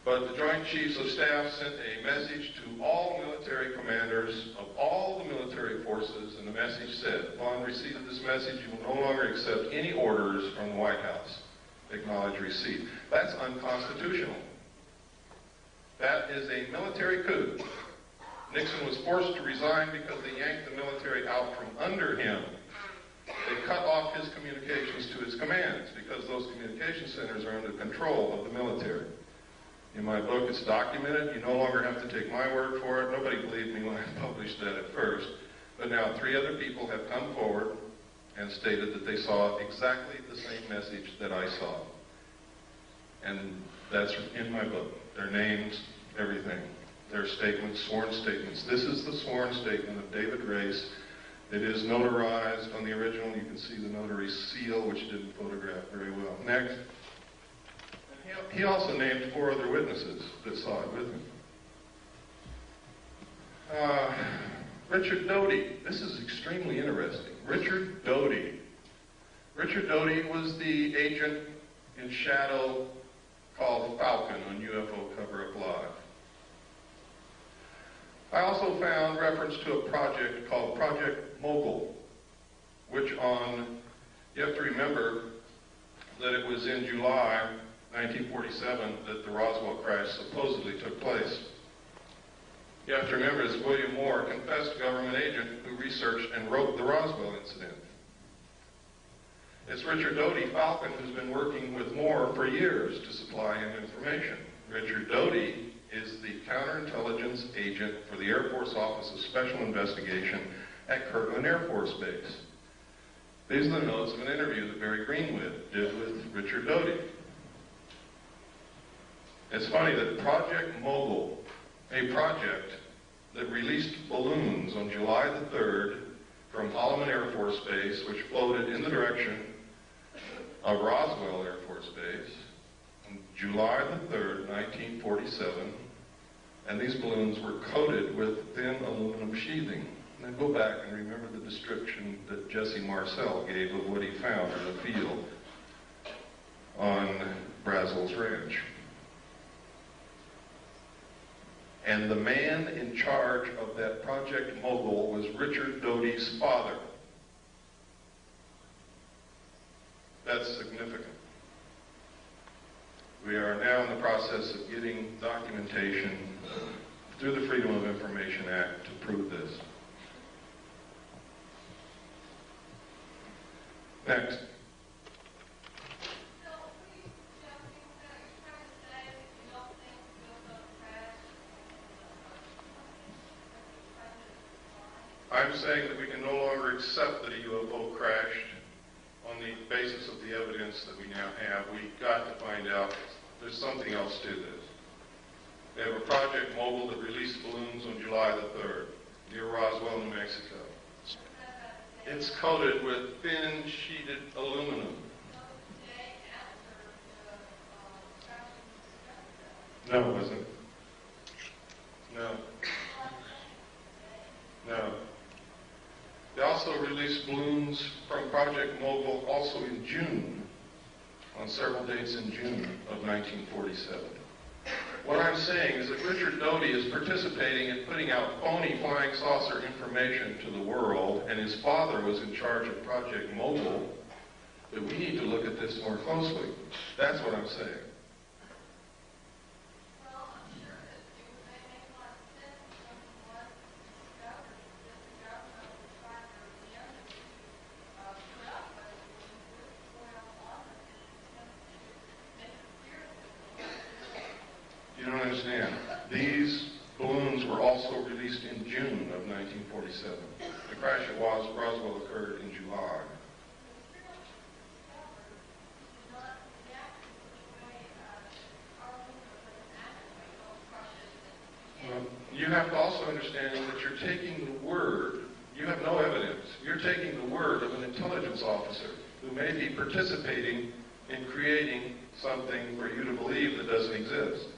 But the Joint Chiefs of Staff sent a message to all military commanders of all the military forces, and the message said, upon receipt of this message, you will no longer accept any orders from the White House. Acknowledge receipt. That's unconstitutional. That is a military coup. Nixon was forced to resign because they yanked the military out from under him. They cut off his communications to his commands because those communication centers are under control of the military. In my book, it's documented. You no longer have to take my word for it. Nobody believed me when I published that at first. But now 3 other people have come forward and stated that they saw exactly the same message that I saw. And that's in my book. Their names, everything. Their statements, sworn statements. This is the sworn statement of David Race. It is notarized on the original. You can see the notary seal, which didn't photograph very well. Next. He also named 4 other witnesses that saw it with him. Richard Doty. This is extremely interesting. Richard Doty. Richard Doty was the agent in shadow called Falcon on UFO Cover-Up Live. I also found reference to a project called Project Mogul, which you have to remember that it was in July 1947 that the Roswell crash supposedly took place. You have to remember it's William Moore, a confessed government agent who researched and wrote the Roswell incident. It's Richard Doty Falcon who's been working with Moore for years to supply him information. Richard Doty is the counterintelligence agent for the Air Force Office of Special Investigation at Kirtland Air Force Base. These are the notes of an interview that Barry Greenwood did with Richard Doty. It's funny that Project Mogul, a project that released balloons on July the 3rd from Holloman Air Force Base, which floated in the direction of Roswell Air Force Base, on July the 3rd, 1947, and these balloons were coated with thin aluminum sheathing. Now go back and remember the description that Jesse Marcel gave of what he found in the field on Brazel's Ranch. And the man in charge of that Project Mogul was Richard Doty's father. That's significant. We are now in the process of getting documentation through the Freedom of Information Act to prove this. Next. I'm saying that we can no longer accept that a UFO crashed on the basis of the evidence that we now have. We've got to find out there's something else to this. We have a Project Mogul that released balloons on July the 3rd near Roswell, New Mexico. It's coated with thin sheeted aluminum. No, it wasn't. No. No. They also released balloons from Project Mogul also in June, on several dates in June of 1947. What I'm saying is that Richard Doty is participating in putting out phony flying saucer information to the world, and his father was in charge of Project Mogul, that we need to look at this more closely. That's what I'm saying. You don't understand. These balloons were also released in June of 1947. The crash at Roswell occurred in July. Well, you have to also understand that you're taking the word, you have no evidence, you're taking the word of an intelligence officer who may be participating in creating something for you to believe that doesn't exist.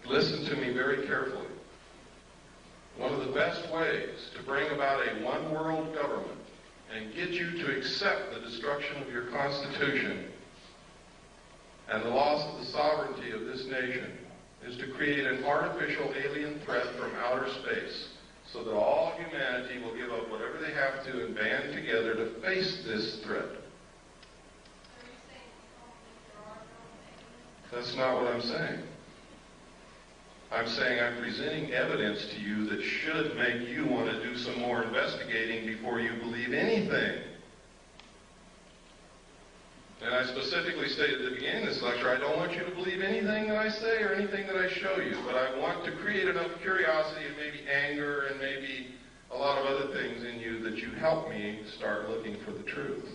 Listen to me very carefully. One of the best ways to bring about a one-world government and get you to accept the destruction of your Constitution and the loss of the sovereignty of this nation is to create an artificial alien threat from outer space so that all humanity will give up whatever they have to and band together to face this threat. That's not what I'm saying. I'm saying I'm presenting evidence to you that should make you want to do some more investigating before you believe anything. And I specifically stated at the beginning of this lecture, I don't want you to believe anything that I say or anything that I show you, but I want to create enough curiosity and maybe anger and maybe a lot of other things in you that you help me start looking for the truth.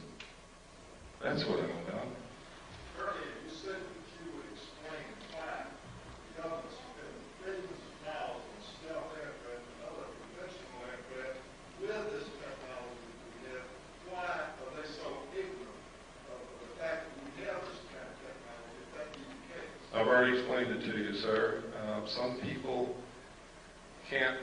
That's what I'm about. Earlier, you said that you would explain why the government spent billions of dollars on stealth aircraft and other conventional aircraft with this technology that we have. Why are they so ignorant of the fact that we have this kind of technology, if that be the case? I've already explained it to you, sir. Some people can't,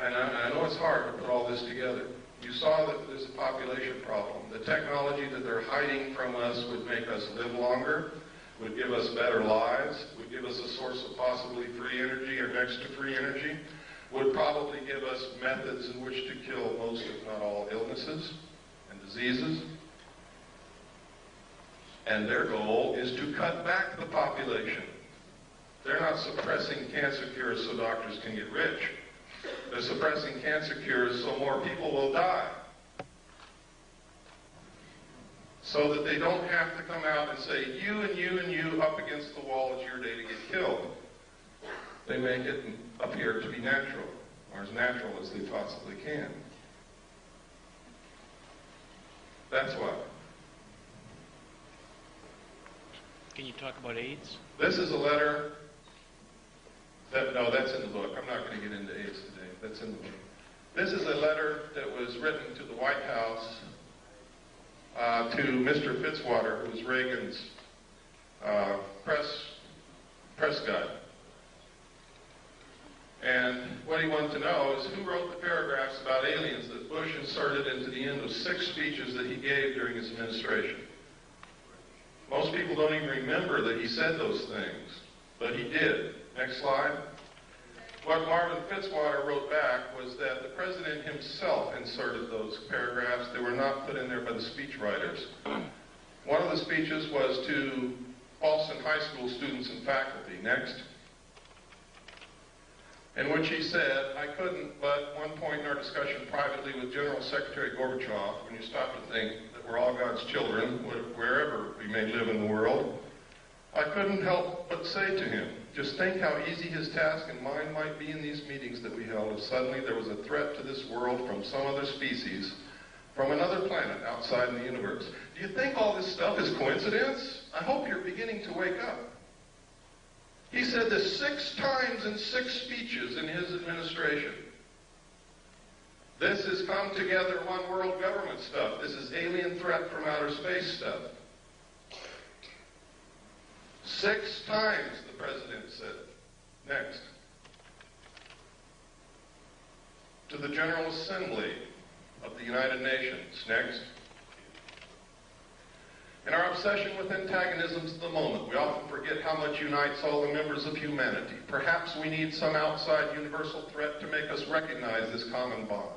and I know it's hard to put all this together. You saw that there's a population problem. The technology that they're hiding from us would make us live longer, would give us better lives, would give us a source of possibly free energy or next to free energy, would probably give us methods in which to kill most, if not all, illnesses and diseases. And their goal is to cut back the population. They're not suppressing cancer cures so doctors can get rich. They're suppressing cancer cures so more people will die. So that they don't have to come out and say, you and you and you up against the wall, it's your day to get killed. They make it appear to be natural, or as natural as they possibly can. That's why. Can you talk about AIDS? This is a letter that, no, that's in the book. I'm not going to get into AIDS today. That's in the book. This is a letter that was written to the White House to Mr. Fitzwater, who was Reagan's press guy. And what he wanted to know is who wrote the paragraphs about aliens that Bush inserted into the end of 6 speeches that he gave during his administration. Most people don't even remember that he said those things, but he did. Next slide. What Marvin Fitzwater wrote back was that the president himself inserted those paragraphs. They were not put in there by the speechwriters. One of the speeches was to Paulson High School students and faculty. Next. In which he said, I couldn't, but one point in our discussion privately with General Secretary Gorbachev, when you stop to think that we're all God's children, wherever we may live in the world, I couldn't help but say to him, just think how easy his task and mine might be in these meetings that we held if suddenly there was a threat to this world from some other species, from another planet outside in the universe. Do you think all this stuff is coincidence? I hope you're beginning to wake up. He said this 6 times in 6 speeches in his administration. This is come together one world government stuff. This is alien threat from outer space stuff. 6 times the president said. Next. To the General Assembly of the United Nations. Next. In our obsession with antagonisms of the moment, we often forget how much unites all the members of humanity. Perhaps we need some outside universal threat to make us recognize this common bond.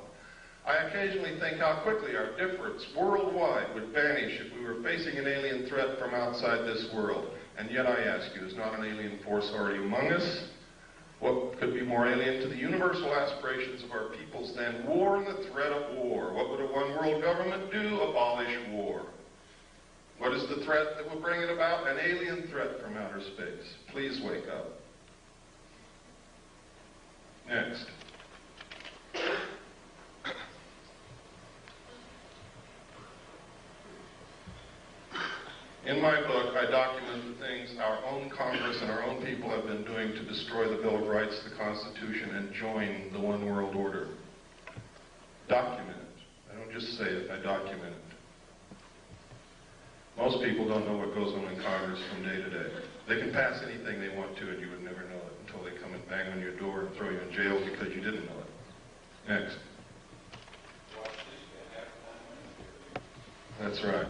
I occasionally think how quickly our difference worldwide would vanish if we were facing an alien threat from outside this world. And yet I ask you, is not an alien force already among us? What could be more alien to the universal aspirations of our peoples than war and the threat of war? What would a one world government do? Abolish war. What is the threat that will bring it about? An alien threat from outer space. Please wake up. Next. In my book, I document the things our own Congress and our own people have been doing to destroy the Bill of Rights, the Constitution, and join the one world order. Document it. I don't just say it, I document it. Most people don't know what goes on in Congress from day to day. They can pass anything they want to and you would never know it until they come and bang on your door and throw you in jail because you didn't know it. Next. That's right.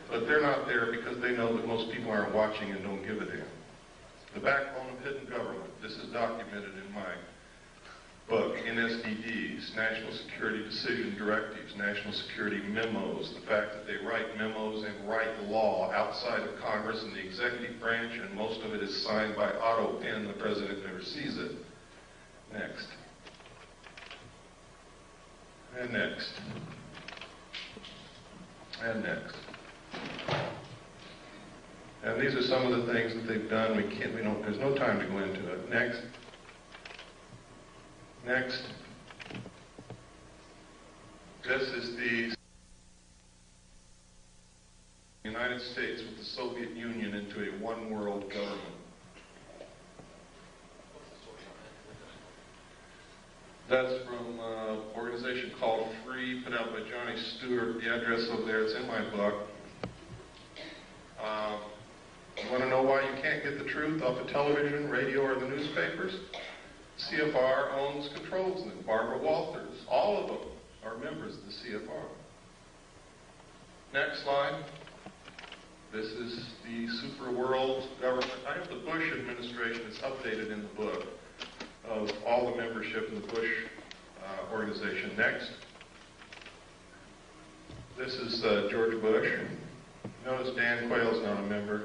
But they're not there because they know that most people aren't watching and don't give a damn. The backbone of hidden government. This is documented in my book, NSDDs, National Security Decision Directives, National Security Memos, the fact that they write memos and write law outside of Congress and the executive branch, and most of it is signed by auto pen. The president never sees it. Next. And next. And next. And these are some of the things that they've done. There's no time to go into it. Next. Next. This is the United States with the Soviet Union into a one-world government. That's from an organization called Free, put out by Johnny Stewart. The address over there, it's in my book. You want to know why you can't get the truth off of television, radio, or the newspapers? CFR owns, controls them. Barbara Walters, all of them are members of the CFR. Next slide. This is the super world government. I have the Bush administration. It's updated in the book of all the membership in the Bush organization. Next. This is George Bush. No, notice Dan Quayle's not a member.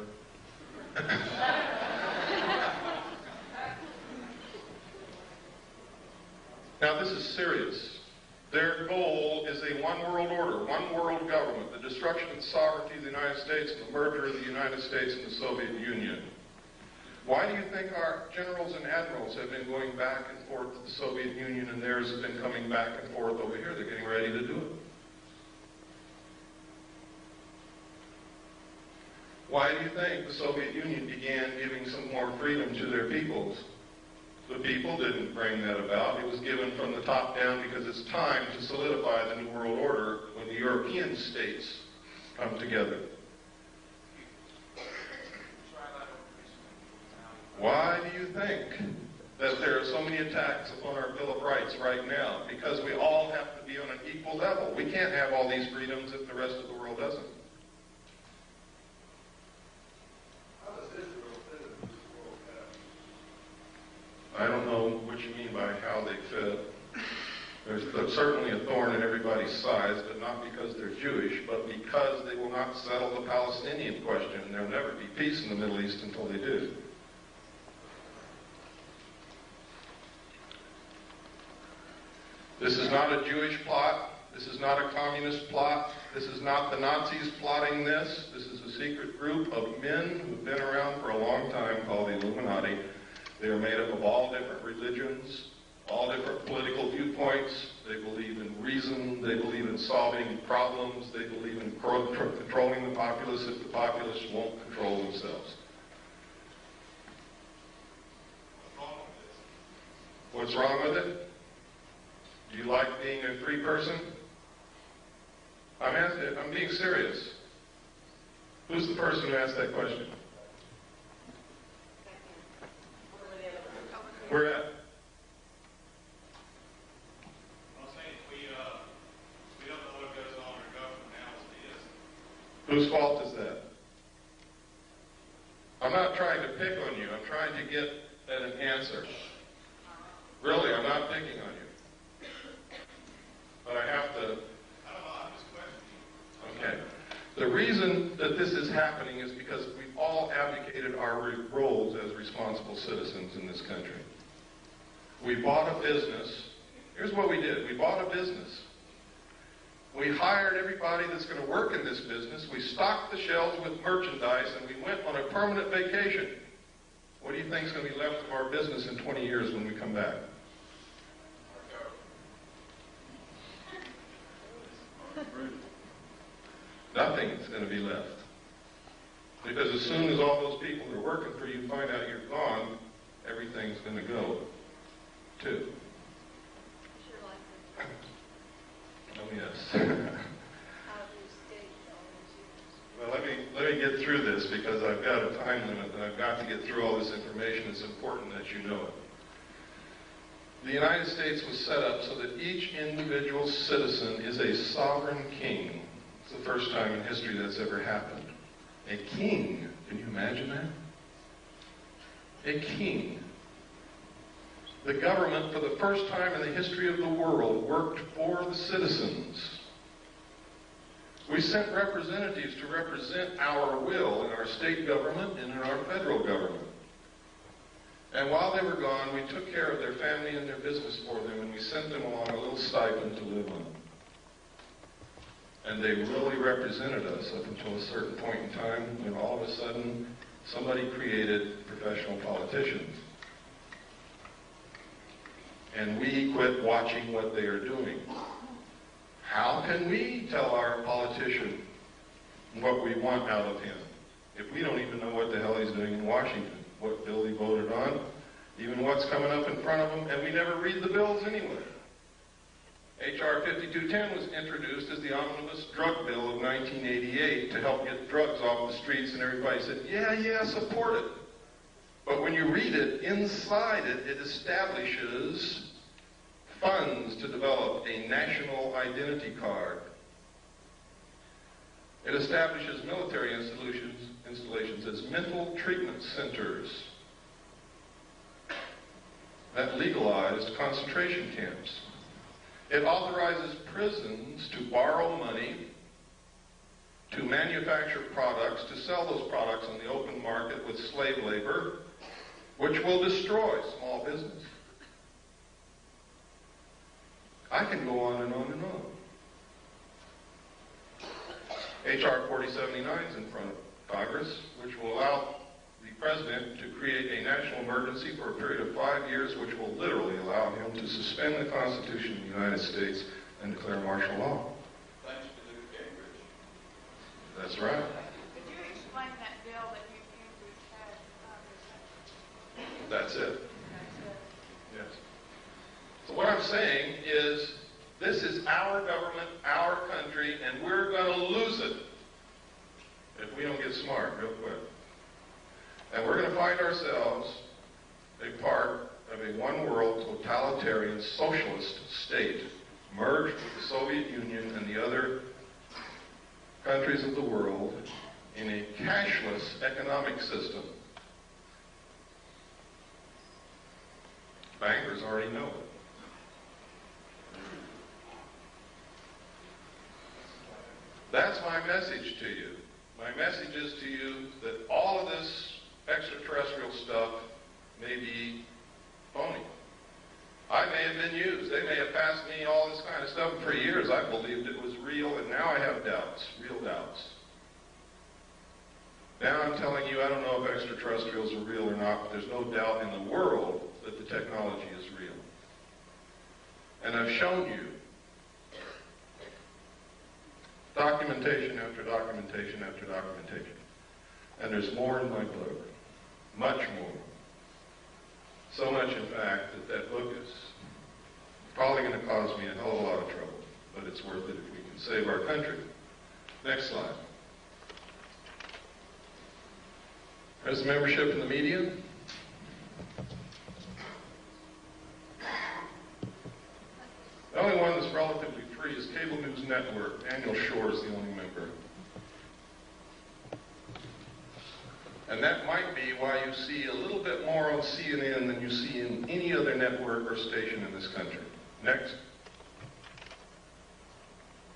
Now, this is serious. Their goal is a one world order, one world government, the destruction of the sovereignty of the United States and the merger of the United States and the Soviet Union. Why do you think our generals and admirals have been going back and forth to the Soviet Union and theirs have been coming back and forth over here? They're getting ready to do it. Why do you think the Soviet Union began giving some more freedom to their peoples? The people didn't bring that about. It was given from the top down because it's time to solidify the New World Order when the European states come together. Why do you think that there are so many attacks upon our Bill of Rights right now? Because we all have to be on an equal level. We can't have all these freedoms if the rest of the world doesn't. I don't know what you mean by how they fit. There's certainly a thorn in everybody's sides, but not because they're Jewish, but because they will not settle the Palestinian question. There'll never be peace in the Middle East until they do. This is not a Jewish plot. This is not a communist plot. This is not the Nazis plotting this. This is a secret group of men who've been around for a long time called the Illuminati. They are made up of all different religions, all different political viewpoints. They believe in reason. They believe in solving problems. They believe in controlling the populace if the populace won't control themselves. What's wrong with it? Do you like being a free person? I'm being serious. Who's the person who asked that question? Where at? I'm saying we don't know what goes on in our government now as it is. Whose fault is that? I'm not trying to pick on you. I'm trying to get at an answer. Really, I'm not picking on you. But I have to... I don't know, I'm just questioning. Okay. The reason that this is happening is because we've all abdicated our roles as responsible citizens in this country. We bought a business. Here's what we did. We bought a business. We hired everybody that's going to work in this business. We stocked the shelves with merchandise, and we went on a permanent vacation. What do you think is going to be left of our business in 20 years when we come back? Nothing's going to be left. Because as soon as all those people that are working for you find out you're gone, everything's going to go, too. Oh, yes. Well, let me get through this because I've got a time limit and I've got to get through all this information. It's important that you know it. The United States was set up so that each individual citizen is a sovereign king. It's the first time in history that's ever happened. A king. Can you imagine that? A king. The government, for the first time in the history of the world, worked for the citizens. We sent representatives to represent our will in our state government and in our federal government. And while they were gone, we took care of their family and their business for them, and we sent them along a little stipend to live on. And they really represented us up until a certain point in time when all of a sudden somebody created professional politicians. And we quit watching what they are doing. How can we tell our politician what we want out of him if we don't even know what the hell he's doing in Washington, what bill he voted on, even what's coming up in front of him, and we never read the bills anyway. H.R. 5210 was introduced as the omnibus drug bill of 1988 to help get drugs off the streets, and everybody said, yeah, support it. But when you read it, inside it, it establishes funds to develop a national identity card. It establishes military installations as mental treatment centers that legalized concentration camps. It authorizes prisons to borrow money to manufacture products, to sell those products on the open market with slave labor, which will destroy small business. I can go on and on and on. H.R. 4079 is in front of Congress, which will allow the President to create a national emergency for a period of 5 years, which will literally allow him to suspend the Constitution of the United States and declare martial law. Thanks to Newt Gingrich. That's right. Could you explain that bill that you Gingrich had? That's it. That's it. Yes. So what I'm saying is, this is our government, our country, and we're going to lose it if we don't get smart real quick. And we're going to find ourselves a part of a one-world totalitarian socialist state merged with the Soviet Union and the other countries of the world in a cashless economic system. Bankers already know it. That's my message to you. My message is to you that all of this extraterrestrial stuff may be phony. I may have been used. They may have passed me all this kind of stuff. For years I believed it was real, and now I have doubts, real doubts. Now I'm telling you, I don't know if extraterrestrials are real or not, but there's no doubt in the world that the technology is real. And I've shown you documentation after documentation after documentation. And there's more in my book. Much more. So much, in fact, that that book is probably going to cause me a hell of a lot of trouble. But it's worth it if we can save our country. Next slide. There's the membership in the media. The only one that's relatively free is Cable News Network. Daniel Shore is the only member. And that might be why you see a little bit more on CNN than you see in any other network or station in this country. Next.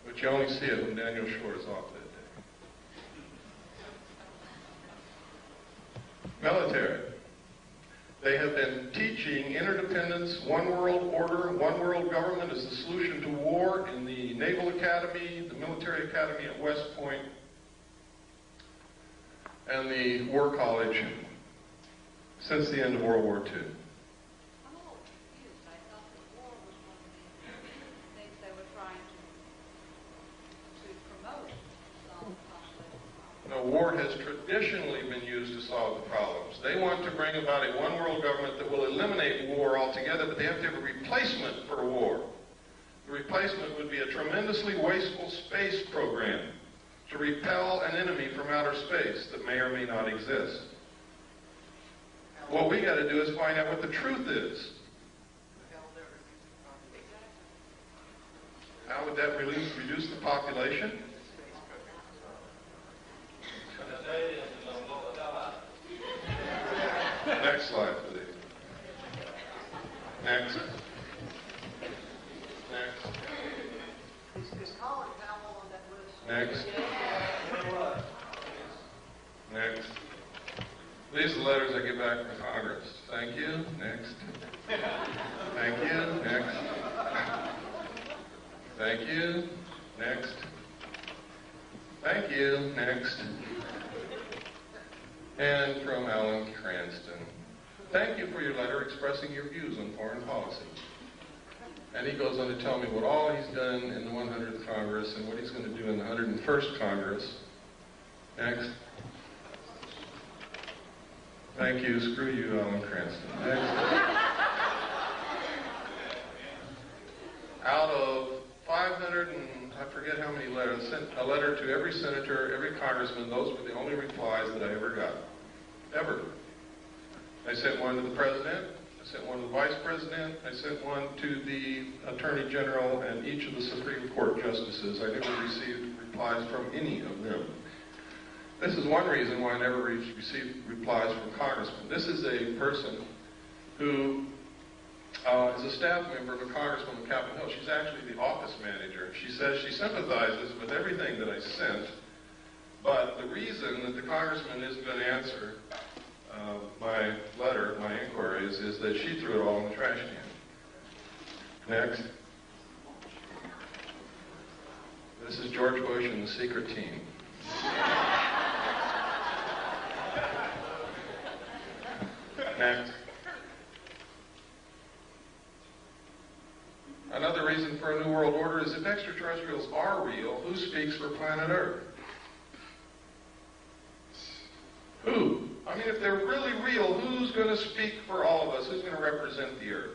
But you only see it when Daniel Shore is off that day. Military. They have been teaching interdependence, one world order, one world government as the solution to war in the Naval Academy, the Military Academy at West Point, and the War College since the end of World War II. I'm a little confused. I thought the war was one of the things they were trying to promote to solve conflict. No, war has traditionally been used to solve the problems. They want to bring about a one-world government that will eliminate war altogether, but they have to have a replacement for war. The replacement would be a tremendously wasteful space program to repel an enemy from outer space that may or may not exist. What we got to do is find out what the truth is. How would that reduce the population? Next slide, please. Next. Next. Is Colin Powell on that list? Next. Next. These are the letters I get back from Congress. Thank you. Next. Thank you. Next. Thank you. Next. Thank you. Next. And from Alan Cranston. Thank you for your letter expressing your views on foreign policy. And he goes on to tell me what all he's done in the 100th Congress and what he's going to do in the 101st Congress. Next. Thank you. Screw you, Alan Cranston. Next. Out of 500 and I forget how many letters, sent a letter to every senator, every congressman. Those were the only replies that I ever got. Ever. I sent one to the president. I sent one to the vice president. I sent one to the attorney general and each of the Supreme Court justices. I never received replies from any of them. This is one reason why I never received replies from congressmen. This is a person who is a staff member of a congressman on Capitol Hill. She's actually the office manager. She says she sympathizes with everything that I sent, But the reason that the congressman isn't going to answer my letter, my inquiries, is that she threw it all in the trash can. Next. This is George Bush and the secret team. Next. Another reason for a new world order is if extraterrestrials are real, who speaks for planet Earth? Who? I mean, if they're really real, who's going to speak for all of us? Who's going to represent the Earth?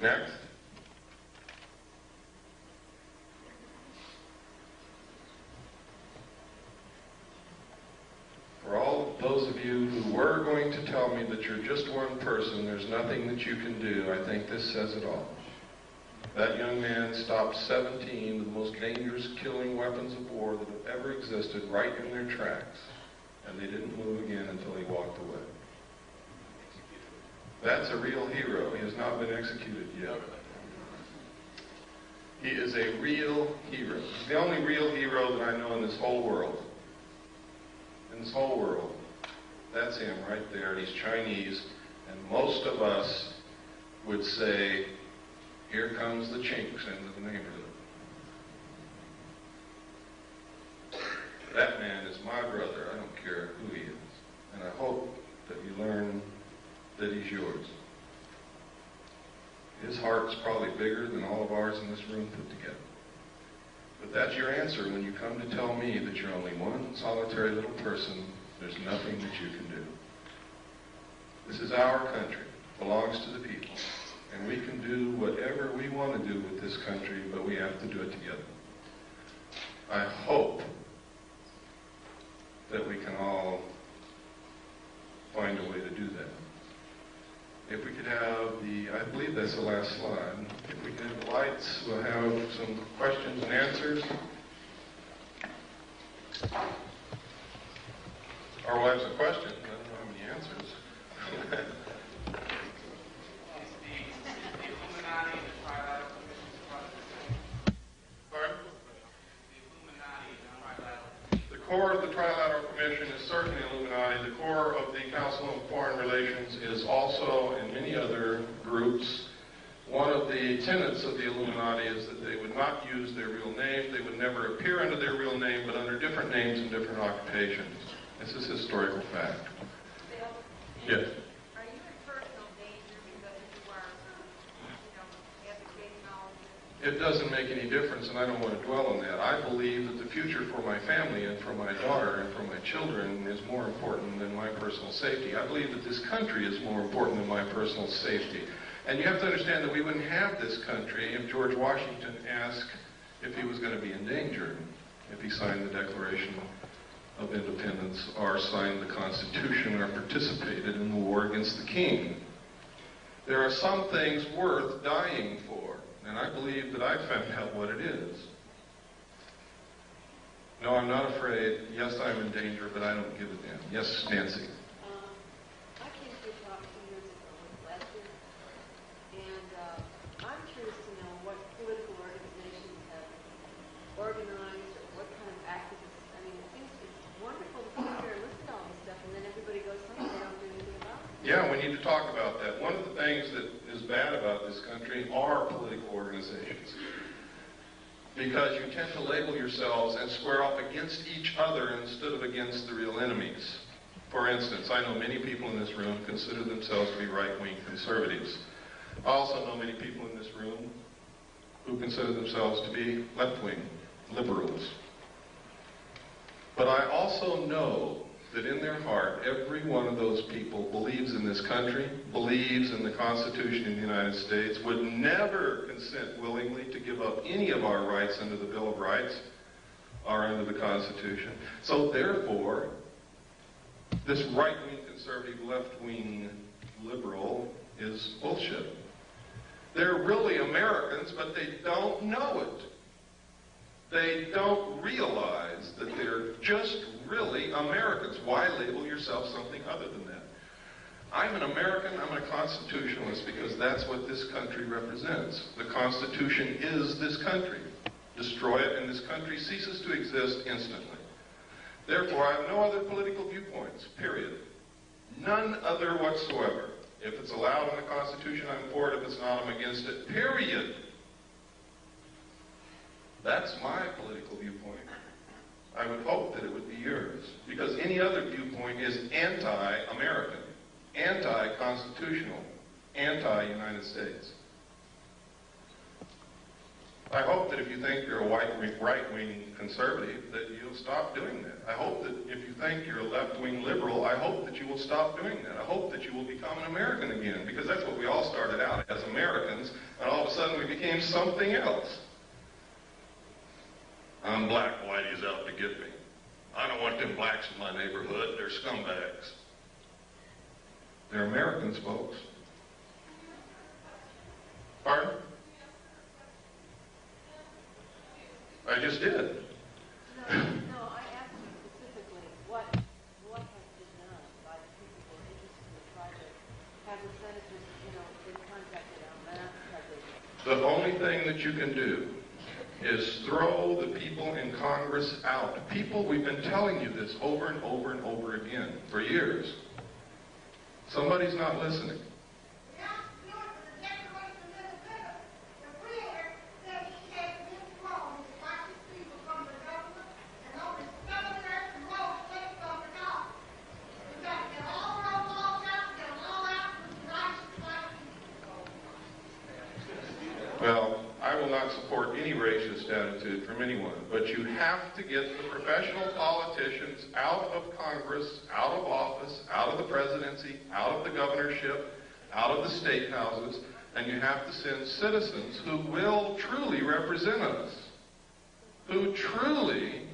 Next. For all those of you who were going to tell me that you're just one person, there's nothing that you can do, I think this says it all. That young man stopped 17 of the most dangerous killing weapons of war that have ever existed right in their tracks, and they didn't move again until he walked away. That's a real hero. He has not been executed yet. He is a real hero. He's the only real hero that I know in this whole world. In this whole world. That's him right there. He's Chinese, and most of us would say, here comes the chinks into the neighborhood. That man is my brother. I don't care who he is. And I hope that you learn that he's yours. His heart's probably bigger than all of ours in this room put together. But that's your answer when you come to tell me that you're only one solitary little person. There's nothing that you can do. This is our country. It belongs to the people. And we can do whatever we want to do with this country, but we have to do it together. I hope that we can all find a way to do that. If we could have I believe that's the last slide. If we could have the lights, we'll have some questions and answers. Or we'll have some questions, I don't know how many answers. The core of the Trilateral Commission is certainly Illuminati. The core of the Council on Foreign Relations is also, in many other groups, one of the tenets of the Illuminati is that they would not use their real name. They would never appear under their real name, but under different names and different occupations. This is historical fact. Bill? Yes. Are you in personal danger because you are, advocating all of this? It doesn't make any difference, and I don't want to dwell on that. I believe that the future for my family and for my daughter and for my children is more important than my personal safety. I believe that this country is more important than my personal safety. And you have to understand that we wouldn't have this country if George Washington asked if he was going to be in danger, if he signed the Declaration of Independence or signed the Constitution or participated in the war against the king. There are some things worth dying for. And I believe that I found out what it is. No, I'm not afraid. Yes, I'm in danger, but I don't give a damn. Yes, Nancy. I came to your talk 2 years ago with Lester, and I'm curious to know what political organizations have organized or what kind of activists. I mean, it seems it's wonderful to come here and listen to all this stuff, and then everybody goes home and they don't do anything about it. Yeah, we need to talk about that. One of the things that is bad about this country are political organizations. Because you tend to label yourselves and square off against each other instead of against the real enemies. For instance, I know many people in this room consider themselves to be right-wing conservatives. I also know many people in this room who consider themselves to be left-wing liberals. But I also know that in their heart, every one of those people believes in this country, believes in the Constitution of the United States, would never consent willingly to give up any of our rights under the Bill of Rights or under the Constitution. So therefore, this right-wing conservative, left-wing liberal is bullshit. They're really Americans, but they don't know it. They don't realize that they're just really Americans. Why label yourself something other than that? I'm an American, I'm a constitutionalist because that's what this country represents. The Constitution is this country. Destroy it and this country ceases to exist instantly. Therefore, I have no other political viewpoints, period. None other whatsoever. If it's allowed in the Constitution, I'm for it. If it's not, I'm against it, period. That's my political viewpoint. I would hope that it would be yours, because any other viewpoint is anti-American, anti-constitutional, anti-United States. I hope that if you think you're a right-wing conservative, that you'll stop doing that. I hope that if you think you're a left-wing liberal, I hope that you will stop doing that. I hope that you will become an American again, because that's what we all started out as, Americans, and all of a sudden we became something else. I'm black, Whitey's out to get me. I don't want them blacks in my neighborhood, they're scumbags. They're Americans, folks. Pardon? I just did. No, I asked you specifically what has been done by the people who are interested in the project. Have the senators, been contacted on that? The only thing that you can do is throw the people in Congress out. People, we've been telling you this over and over and over again for years. Somebody's not listening. Well, I will not support any racist attitude from anyone, but you have to get the professional politicians out of Congress, out of office, out of the presidency, out of the governorship, out of the state houses, and you have to send citizens who will truly represent us, who truly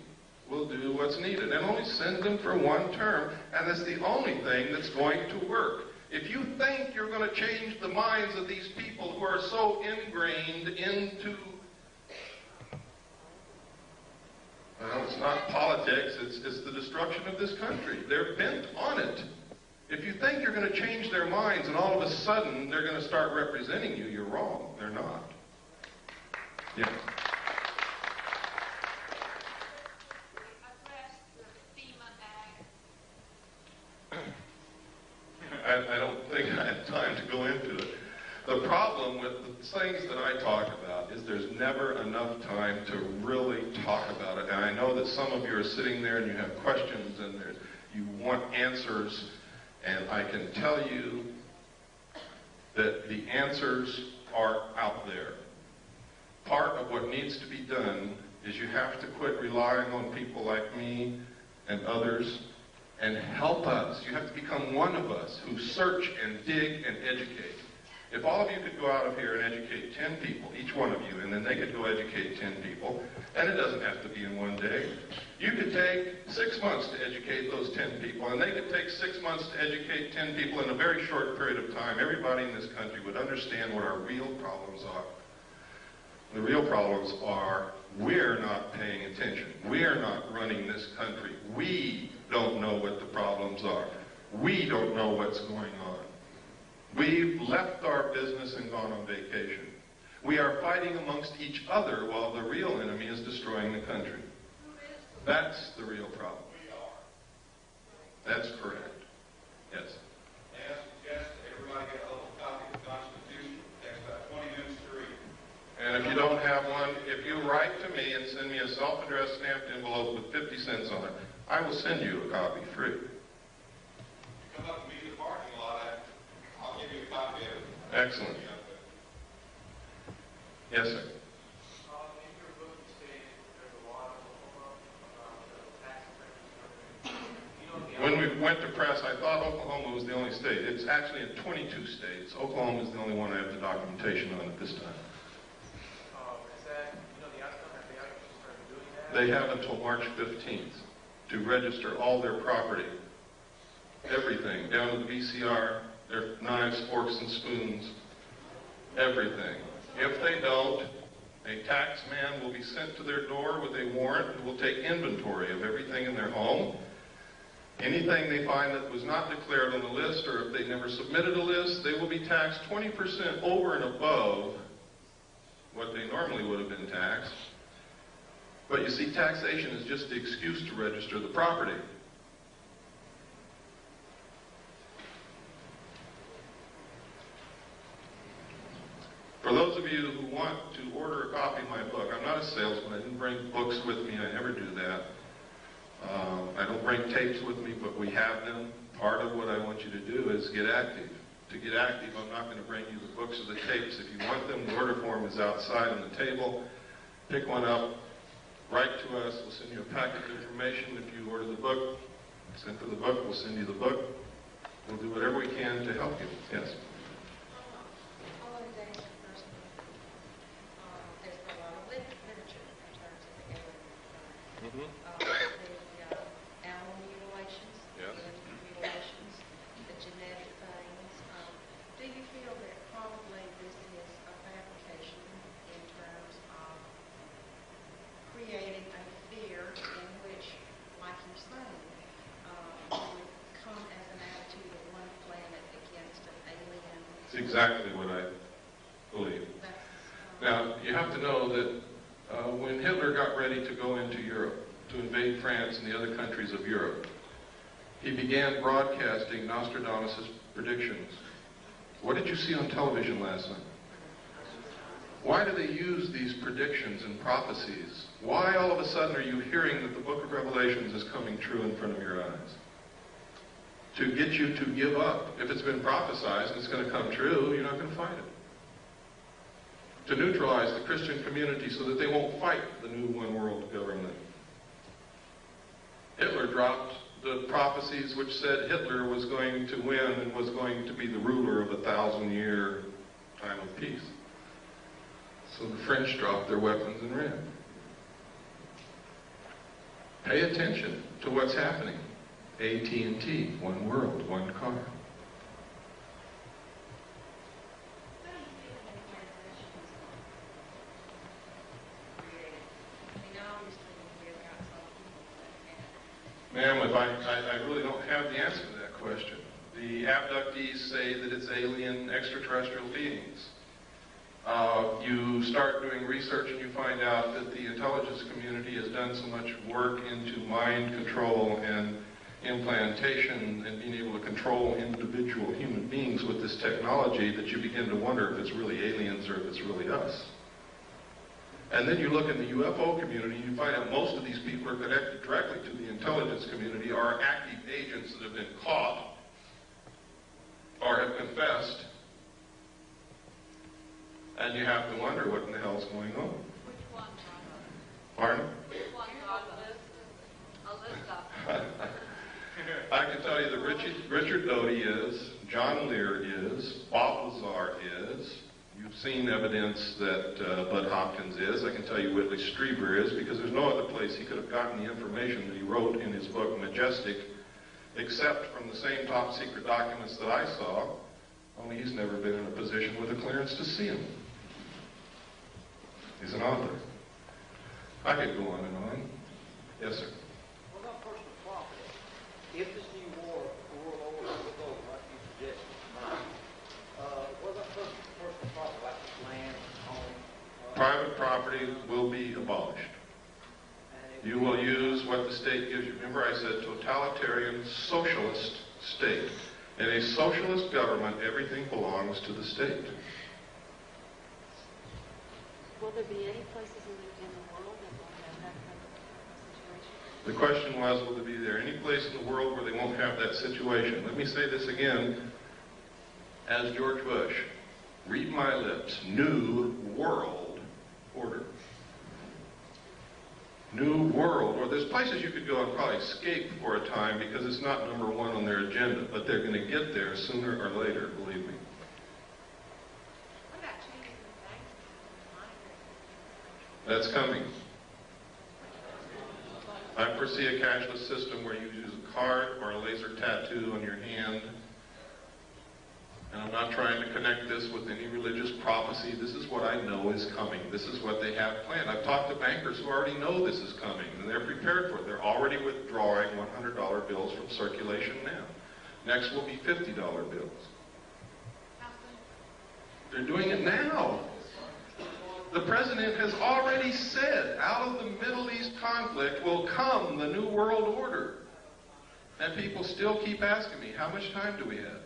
will do what's needed, and only send them for one term, and that's the only thing that's going to work. If you think you're going to change the minds of these people who are so ingrained into, well, it's not politics, it's the destruction of this country. They're bent on it. If you think you're going to change their minds and all of a sudden they're going to start representing you, you're wrong. They're not. Yeah. I don't think I have time to go into it. The problem with the things that I talk about is there's never enough time to really talk about it. And I know that some of you are sitting there and you have questions and you want answers. And I can tell you that the answers are out there. Part of what needs to be done is you have to quit relying on people like me and others and help us. You have to become one of us who search and dig and educate. If all of you could go out of here and educate 10 people, each one of you, and then they could go educate 10 people, and it doesn't have to be in one day. You could take 6 months to educate those 10 people, and they could take 6 months to educate 10 people in a very short period of time. Everybody in this country would understand what our real problems are. The real problems are we're not paying attention. We're not running this country. We don't know what the problems are. We don't know what's going on. We've left our business and gone on vacation. We are fighting amongst each other while the real enemy is destroying the country. That's the real problem. That's correct. Yes. May I suggest that everybody get a little copy of the Constitution? It takes about 20 minutes to read. And if you don't have one, if you write to me and send me a self-addressed stamped envelope with 50 cents on it, I will send you a copy free. Come up to me in the parking lot, I'll give you a copy of it. Excellent. Yes, sir. In your book, you stated there's a lot of about tax incentives. When we went to press, I thought Oklahoma was the only state. It's actually in 22 states. Oklahoma is the only one I have the documentation on at this time. Is that, the outcome? Have they actually started doing that? They have until March 15th to register all their property. Everything, down to the VCR, their knives, forks, and spoons, everything. If they don't, a tax man will be sent to their door with a warrant who will take inventory of everything in their home. Anything they find that was not declared on the list, or if they never submitted a list, they will be taxed 20% over and above what they normally would have been taxed. But you see, taxation is just the excuse to register the property. For those of you who want to order a copy of my book, I'm not a salesman. I didn't bring books with me. I never do that. I don't bring tapes with me, but we have them. Part of what I want you to do is get active. To get active, I'm not going to bring you the books or the tapes. If you want them, the order form is outside on the table. Pick one up, write to us. We'll send you a packet of information. If you order the book, send for the book, we'll send you the book. We'll do whatever we can to help you. Yes? Animal mutilations, human mutilations, the genetic things. Do you feel that probably this is a fabrication in terms of creating a fear in which, like you're saying, would come as an attitude of one planet against an alien? It's exactly what I believe. Now, you have to know that when Hitler got ready to go into Europe, to invade France and the other countries of Europe, he began broadcasting Nostradamus' predictions. What did you see on television last night? Why do they use these predictions and prophecies? Why all of a sudden are you hearing that the book of Revelations is coming true in front of your eyes? To get you to give up. If it's been prophesied and it's going to come true, you're not going to fight it. To neutralize the Christian community so that they won't fight the new one world government. Hitler dropped the prophecies which said Hitler was going to win and was going to be the ruler of a 1,000-year time of peace. So the French dropped their weapons and ran. Pay attention to what's happening. AT&T, one world, one car. Ma'am, I really don't have the answer to that question. The abductees say that it's alien extraterrestrial beings. You start doing research and you find out that the intelligence community has done so much work into mind control and implantation and being able to control individual human beings with this technology that you begin to wonder if it's really aliens or if it's really us. And then you look in the UFO community, you find out most of these people are connected directly to the intelligence community, are active agents that have been caught or have confessed. And you have to wonder what in the hell's going on. Which one, John? Pardon? Which one, John? A list of I can tell you that Richard Doty is, John Lear is, Bob Lazar is. You've seen evidence that Bud Hopkins is. I can tell you Whitley Strieber is, because there's no other place he could have gotten the information that he wrote in his book, Majestic, except from the same top secret documents that I saw, only he's never been in a position with a clearance to see them. He's an author. I could go on and on. Yes, sir. What about personal property? If this new war, world over, will go like you suggested tonight, what about personal property, like land, home? Private property will be abolished. You will use what the state gives you. Remember I said totalitarian socialist state. In a socialist government, everything belongs to the state. Will there be any places in the world that will have that kind of situation? The question was, will there be any place in the world where they won't have that situation? Let me say this again, as George Bush. Read my lips. New world order. New world order. There's places you could go and probably escape for a time because it's not number one on their agenda, but they're going to get there sooner or later, believe me. What about changes in banks? That's coming. I foresee a cashless system where you use a card or a laser tattoo on your hand, And I'm not trying to connect this with any religious prophecy. This is what I know is coming. This is what they have planned. I've talked to bankers who already know this is coming, and they're prepared for it. They're already withdrawing $100 bills from circulation now. Next will be $50 bills. They're doing it now. The president has already said, out of the Middle East conflict will come the New World Order. And people still keep asking me, how much time do we have?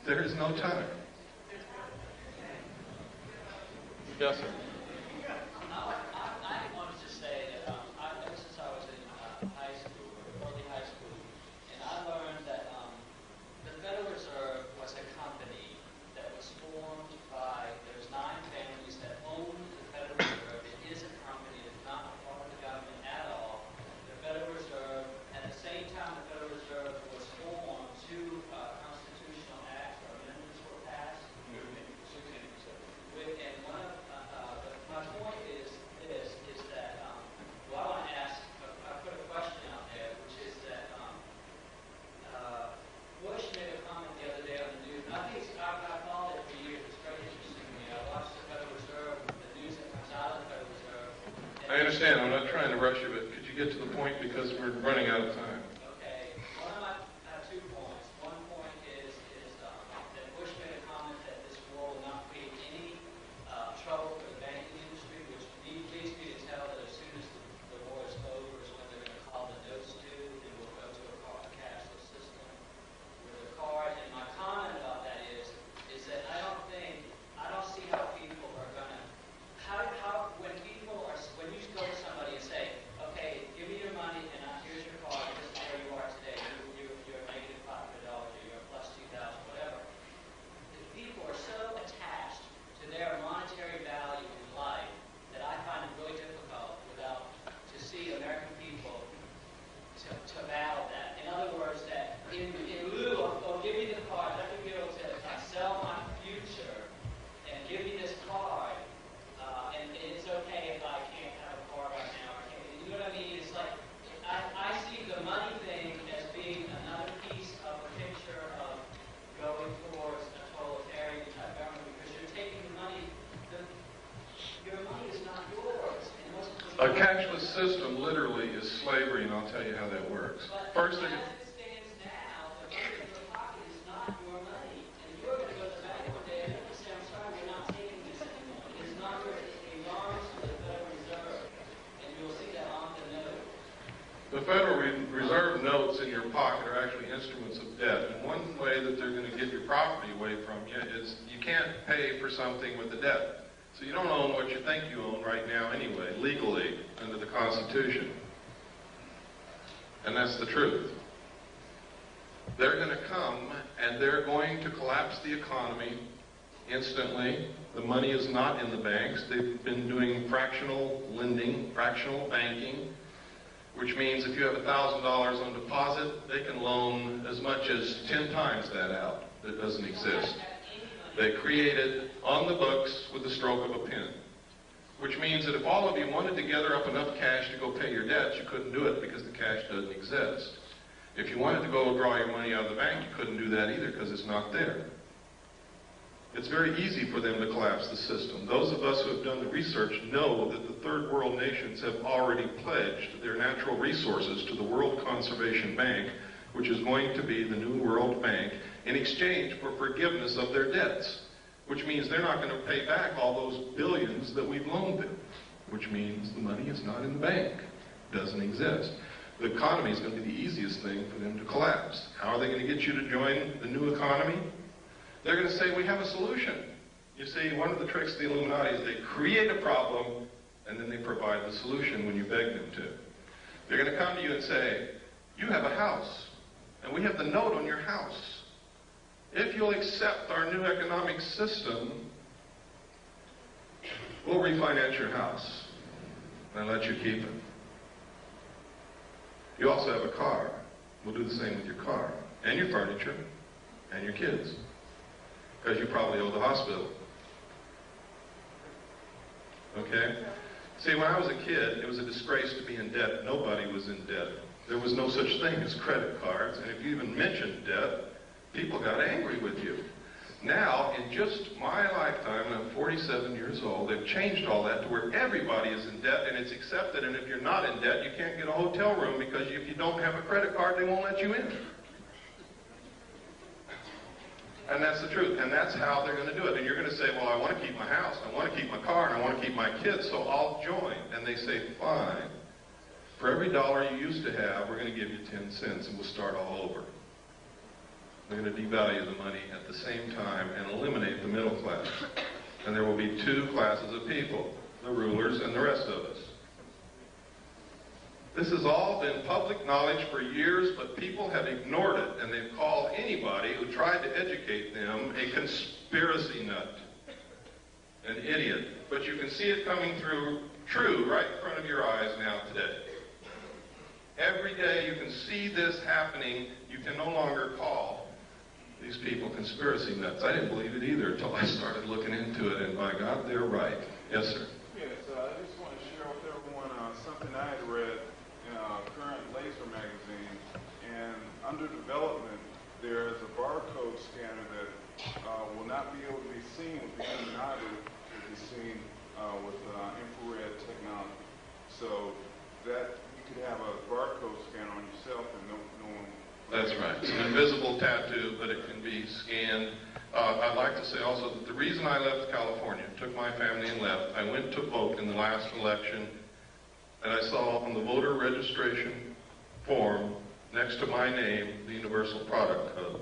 There is no time. Yes, sir. I wanted to say that ever since I was in high school, early high school, and I learned that the Federal Reserve was a company that was formed by, there's 9 families that own the Federal Reserve. It is a company. It's not a part of the government at all. The Federal Reserve, at the same time the Federal Reserve was formed, 2 constitutional acts or amendments were passed. And one of my point is this, is that, well, I want to ask, I put a question out there, which is that Bush made a comment the other day on the news, and I think I've followed it for years. It's very interesting to me. I watch the Federal Reserve, the news that comes out of the Federal Reserve. I understand. I'm not trying to rush you, but could you get to the point because we're running out of time? Okay. I have 2 points. One point is that Bush made a comment that this war will not create any trouble for the banking industry, which leads me to tell that as soon as the war is over is when they're going to call the notes due, and we'll go to a cashless system with a card. And my comment about that is that I don't see how people are going to, when you go to somebody and say, okay, give me your money and here's your card, this is where you are today, you're negative $500, or you're plus 2,000, whatever. The people are so attached to their monetary value in life that I find it really difficult to see American people to battle that. In other words, that in lieu of, oh, give me the card, let me be able to sell my future and give me this card, and it's okay if I can't have a card right now. You know what I mean? It's like, I see the money thing as being another piece of the picture of going towards a totalitarian type government, because you're taking the money, your money is not yours. A cashless system literally is slavery, and I'll tell you how that works. First, as it stands now, the money in your pocket is not your money. And you're going to go to the bank one day and you're going to say, I'm sorry, we're not taking this anymore. It is not yours. It belongs to the Federal Reserve. And you'll see that on the note. the Federal Reserve notes in your pocket are actually instruments of debt. And one way that they're going to get your property away from you is you can't pay for something with a debt. So you don't own what you think you own right now anyway, legally, under the Constitution. And that's the truth. They're going to come and they're going to collapse the economy instantly. The money is not in the banks. They've been doing fractional lending, fractional banking, which means if you have $1,000 on deposit, they can loan as much as 10 times that out. That doesn't exist. They created on the books with the stroke of a pen, which means that if all of you wanted to gather up enough cash to go pay your debts, you couldn't do it because the cash doesn't exist. If you wanted to go draw your money out of the bank, you couldn't do that either because it's not there. It's very easy for them to collapse the system. Those of us who have done the research know that the third world nations have already pledged their natural resources to the World Conservation Bank, which is going to be the new World Bank, in exchange for forgiveness of their debts, which means they're not going to pay back all those billions that we've loaned them, which means the money is not in the bank, doesn't exist. The economy is going to be the easiest thing for them to collapse. How are they going to get you to join the new economy? They're going to say, we have a solution. You see, one of the tricks of the Illuminati is they create a problem, and then they provide the solution when you beg them to. They're going to come to you and say, you have a house, and we have the note on your house. If you'll accept our new economic system, we'll refinance your house and let you keep it. You also have a car. We'll do the same with your car, and your furniture, and your kids, because you probably owe the hospital. Okay? See, when I was a kid, it was a disgrace to be in debt. Nobody was in debt. There was no such thing as credit cards, and if you even mentioned debt, People got angry with you. Now, in just my lifetime, and I'm 47 years old, they've changed all that to where everybody is in debt and it's accepted, and if you're not in debt, you can't get a hotel room because if you don't have a credit card, they won't let you in. And that's the truth, and that's how they're going to do it. And you're going to say, well, I want to keep my house, I want to keep my car, and I want to keep my kids, so I'll join. And they say, fine. For every dollar you used to have, we're going to give you 10 cents, and we'll start all over. They're going to devalue the money at the same time and eliminate the middle class. And there will be two classes of people, the rulers and the rest of us. This has all been public knowledge for years, but people have ignored it, and they've called anybody who tried to educate them a conspiracy nut, an idiot. But you can see it coming through true right in front of your eyes now today. Every day you can see this happening. You can no longer call these people conspiracy nuts. I didn't believe it either until I started looking into it, and by God, they're right. Yes, sir. Yes, I just want to share with everyone something I had read in Current Laser magazine, and under development, there is a barcode scanner that will not be able to be seen with the human eye, but will be seen with infrared technology. So that you could have a barcode scanner on yourself and no one. That's right. It's an invisible tattoo, but it can be scanned. I'd like to say also that the reason I left California, took my family and left, I went to vote in the last election, and I saw on the voter registration form, next to my name, the Universal Product Code.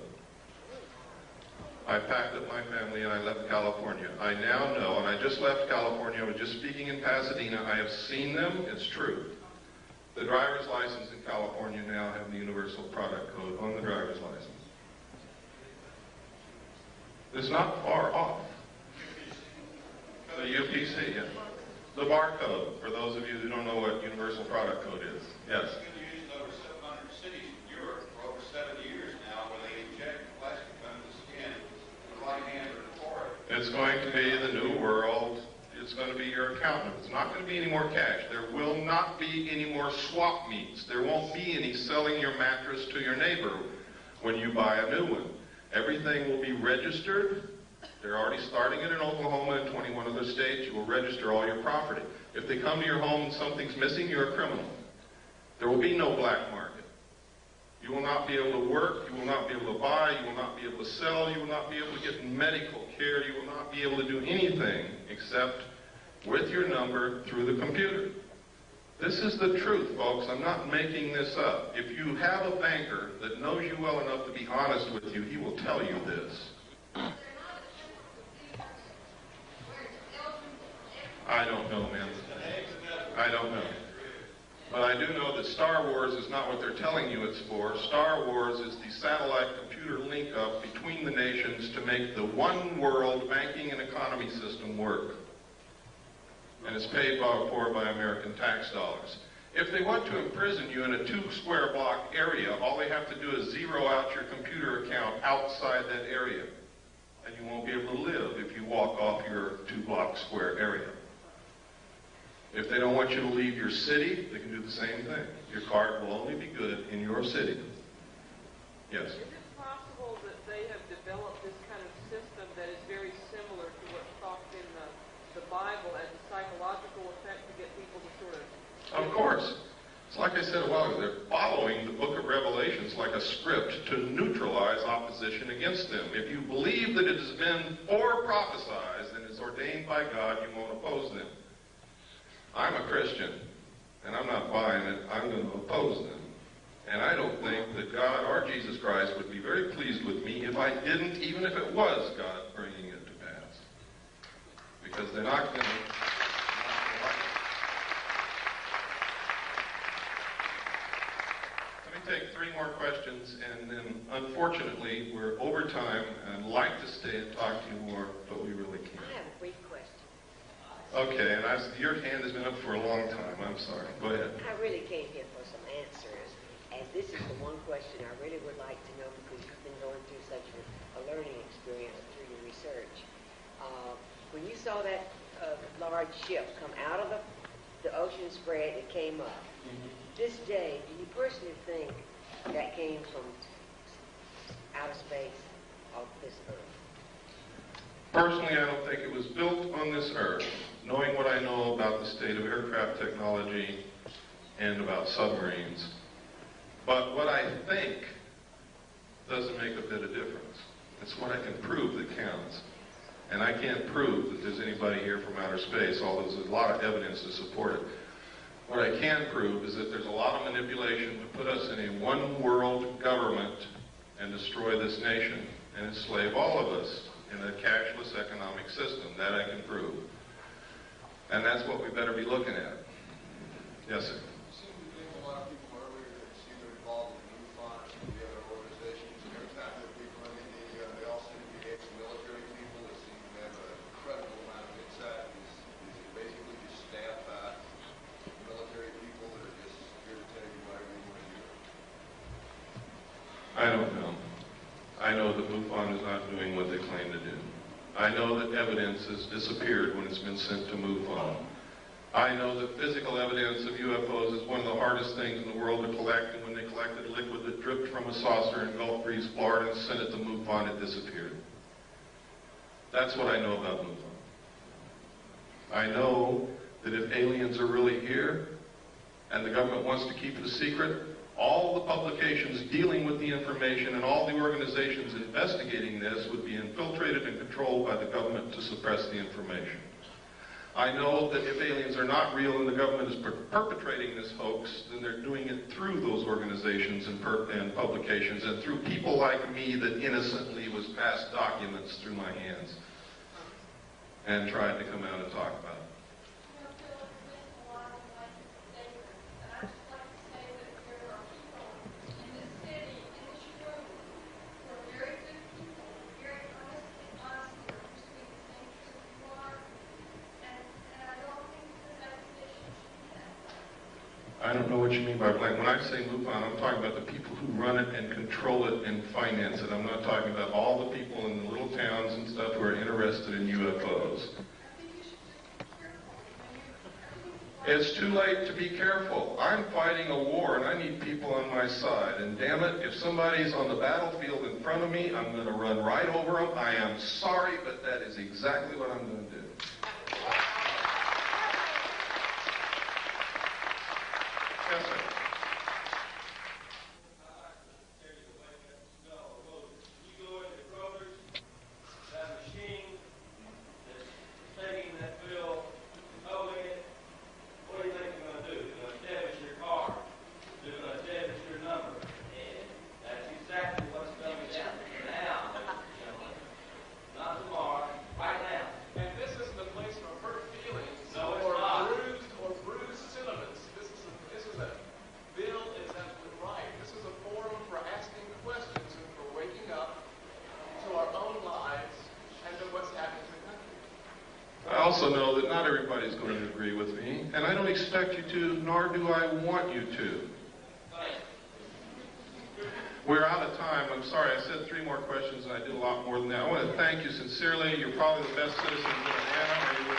I packed up my family and I left California. I now know, and I just left California, I was just speaking in Pasadena, I have seen them, it's true. The driver's license in California now have the Universal Product Code on the driver's license. It's not far off. The UPC, yes. The barcode, for those of you who don't know what Universal Product Code is. Yes. It's been used in over 700 cities in Europe for over 70 years now, where they inject plastic under the skin with the right hand or the forehead. It's going to be the new world. It's going to be your accountant. It's not going to be any more cash. There will not be any more swap meets. There won't be any selling your mattress to your neighbor when you buy a new one. Everything will be registered. They're already starting it in Oklahoma and 21 other states. You will register all your property. If they come to your home and something's missing, you're a criminal. There will be no black market. You will not be able to work. You will not be able to buy. You will not be able to sell. You will not be able to get medical care. You will not be able to do anything except with your number through the computer. This is the truth, folks. I'm not making this up. If you have a banker that knows you well enough to be honest with you, he will tell you this. I don't know, man. I don't know. But I do know that Star Wars is not what they're telling you it's for. Star Wars is the satellite computer link-up between the nations to make the one world banking and economy system work. And it's paid for by American tax dollars. If they want to imprison you in a 2-square block area, all they have to do is zero out your computer account outside that area. And you won't be able to live if you walk off your 2-block square area. If they don't want you to leave your city, they can do the same thing. Your card will only be good in your city. Yes? Is it possible that they have developed this kind of system that is very similar to what's talked in the Bible as a psychological effect to get people to sort of... Of course. It's like I said a while ago, they're following the book of Revelations like a script to neutralize opposition against them. If you believe that it has been prophesied and it's ordained by God, you won't oppose them. I'm a Christian, and I'm not buying it. I'm going to oppose them. And I don't think that God or Jesus Christ would be very pleased with me if I didn't, even if it was God bringing it to pass. Because they're not going to... Take 3 more questions, and then unfortunately we're over time. I'd like to stay and talk to you more, but we really can't. I have a brief question. Okay, and your hand has been up for a long time. I'm sorry. Go ahead. I really came here for some answers, and this is the one question I really would like to know because you've been going through such a learning experience through your research. When you saw that large ship come out of the ocean spread, it came up. This day, do you personally think that came from outer space of this Earth? Personally, I don't think it was built on this Earth, knowing what I know about the state of aircraft technology and about submarines. But what I think doesn't make a bit of difference. It's what I can prove that counts. And I can't prove that there's anybody here from outer space, although there's a lot of evidence to support it. What I can prove is that there's a lot of manipulation to put us in a one-world government and destroy this nation and enslave all of us in a cashless economic system. That I can prove. And that's what we better be looking at. Yes, sir. It seemed to think a lot of people earlier that seem to involved in MUFON and some of the other organizations. Every time that people in India, they all seem to be ex-military people that seem to have an incredible amount of insight. Is it basically just staffed by military people that are just here to tell you whatever you want to hear? I don't know. I know that MUFON is not doing what they claim to do. I know that evidence has disappeared when it's been sent to MUFON. I know that physical evidence of UFOs is one of the hardest things in the world to collect, and when they collected liquid that dripped from a saucer in Gulf Breeze, Florida, and sent it to MUFON, it disappeared. That's what I know about MUFON. I know that if aliens are really here, and the government wants to keep it a secret, all the publications dealing with the information and all the organizations investigating this would be infiltrated and controlled by the government to suppress the information. I know that if aliens are not real and the government is perpetrating this hoax, then they're doing it through those organizations and publications and through people like me that innocently was passed documents through my hands and tried to come out and talk about it. I don't know what you mean by blame. When I say MUFON, I'm talking about the people who run it and control it and finance it. I'm not talking about all the people in the little towns and stuff who are interested in UFOs. It's too late to be careful. I'm fighting a war and I need people on my side. And damn it, if somebody's on the battlefield in front of me, I'm going to run right over them. I am sorry, but that is exactly what I'm going to do. Yes, sir. I also know that not everybody's going to agree with me, and I don't expect you to, nor do I want you to. We're out of time. I'm sorry, I said 3 more questions, and I did a lot more than that. I want to thank you sincerely. You're probably the best citizens in Atlanta, or you would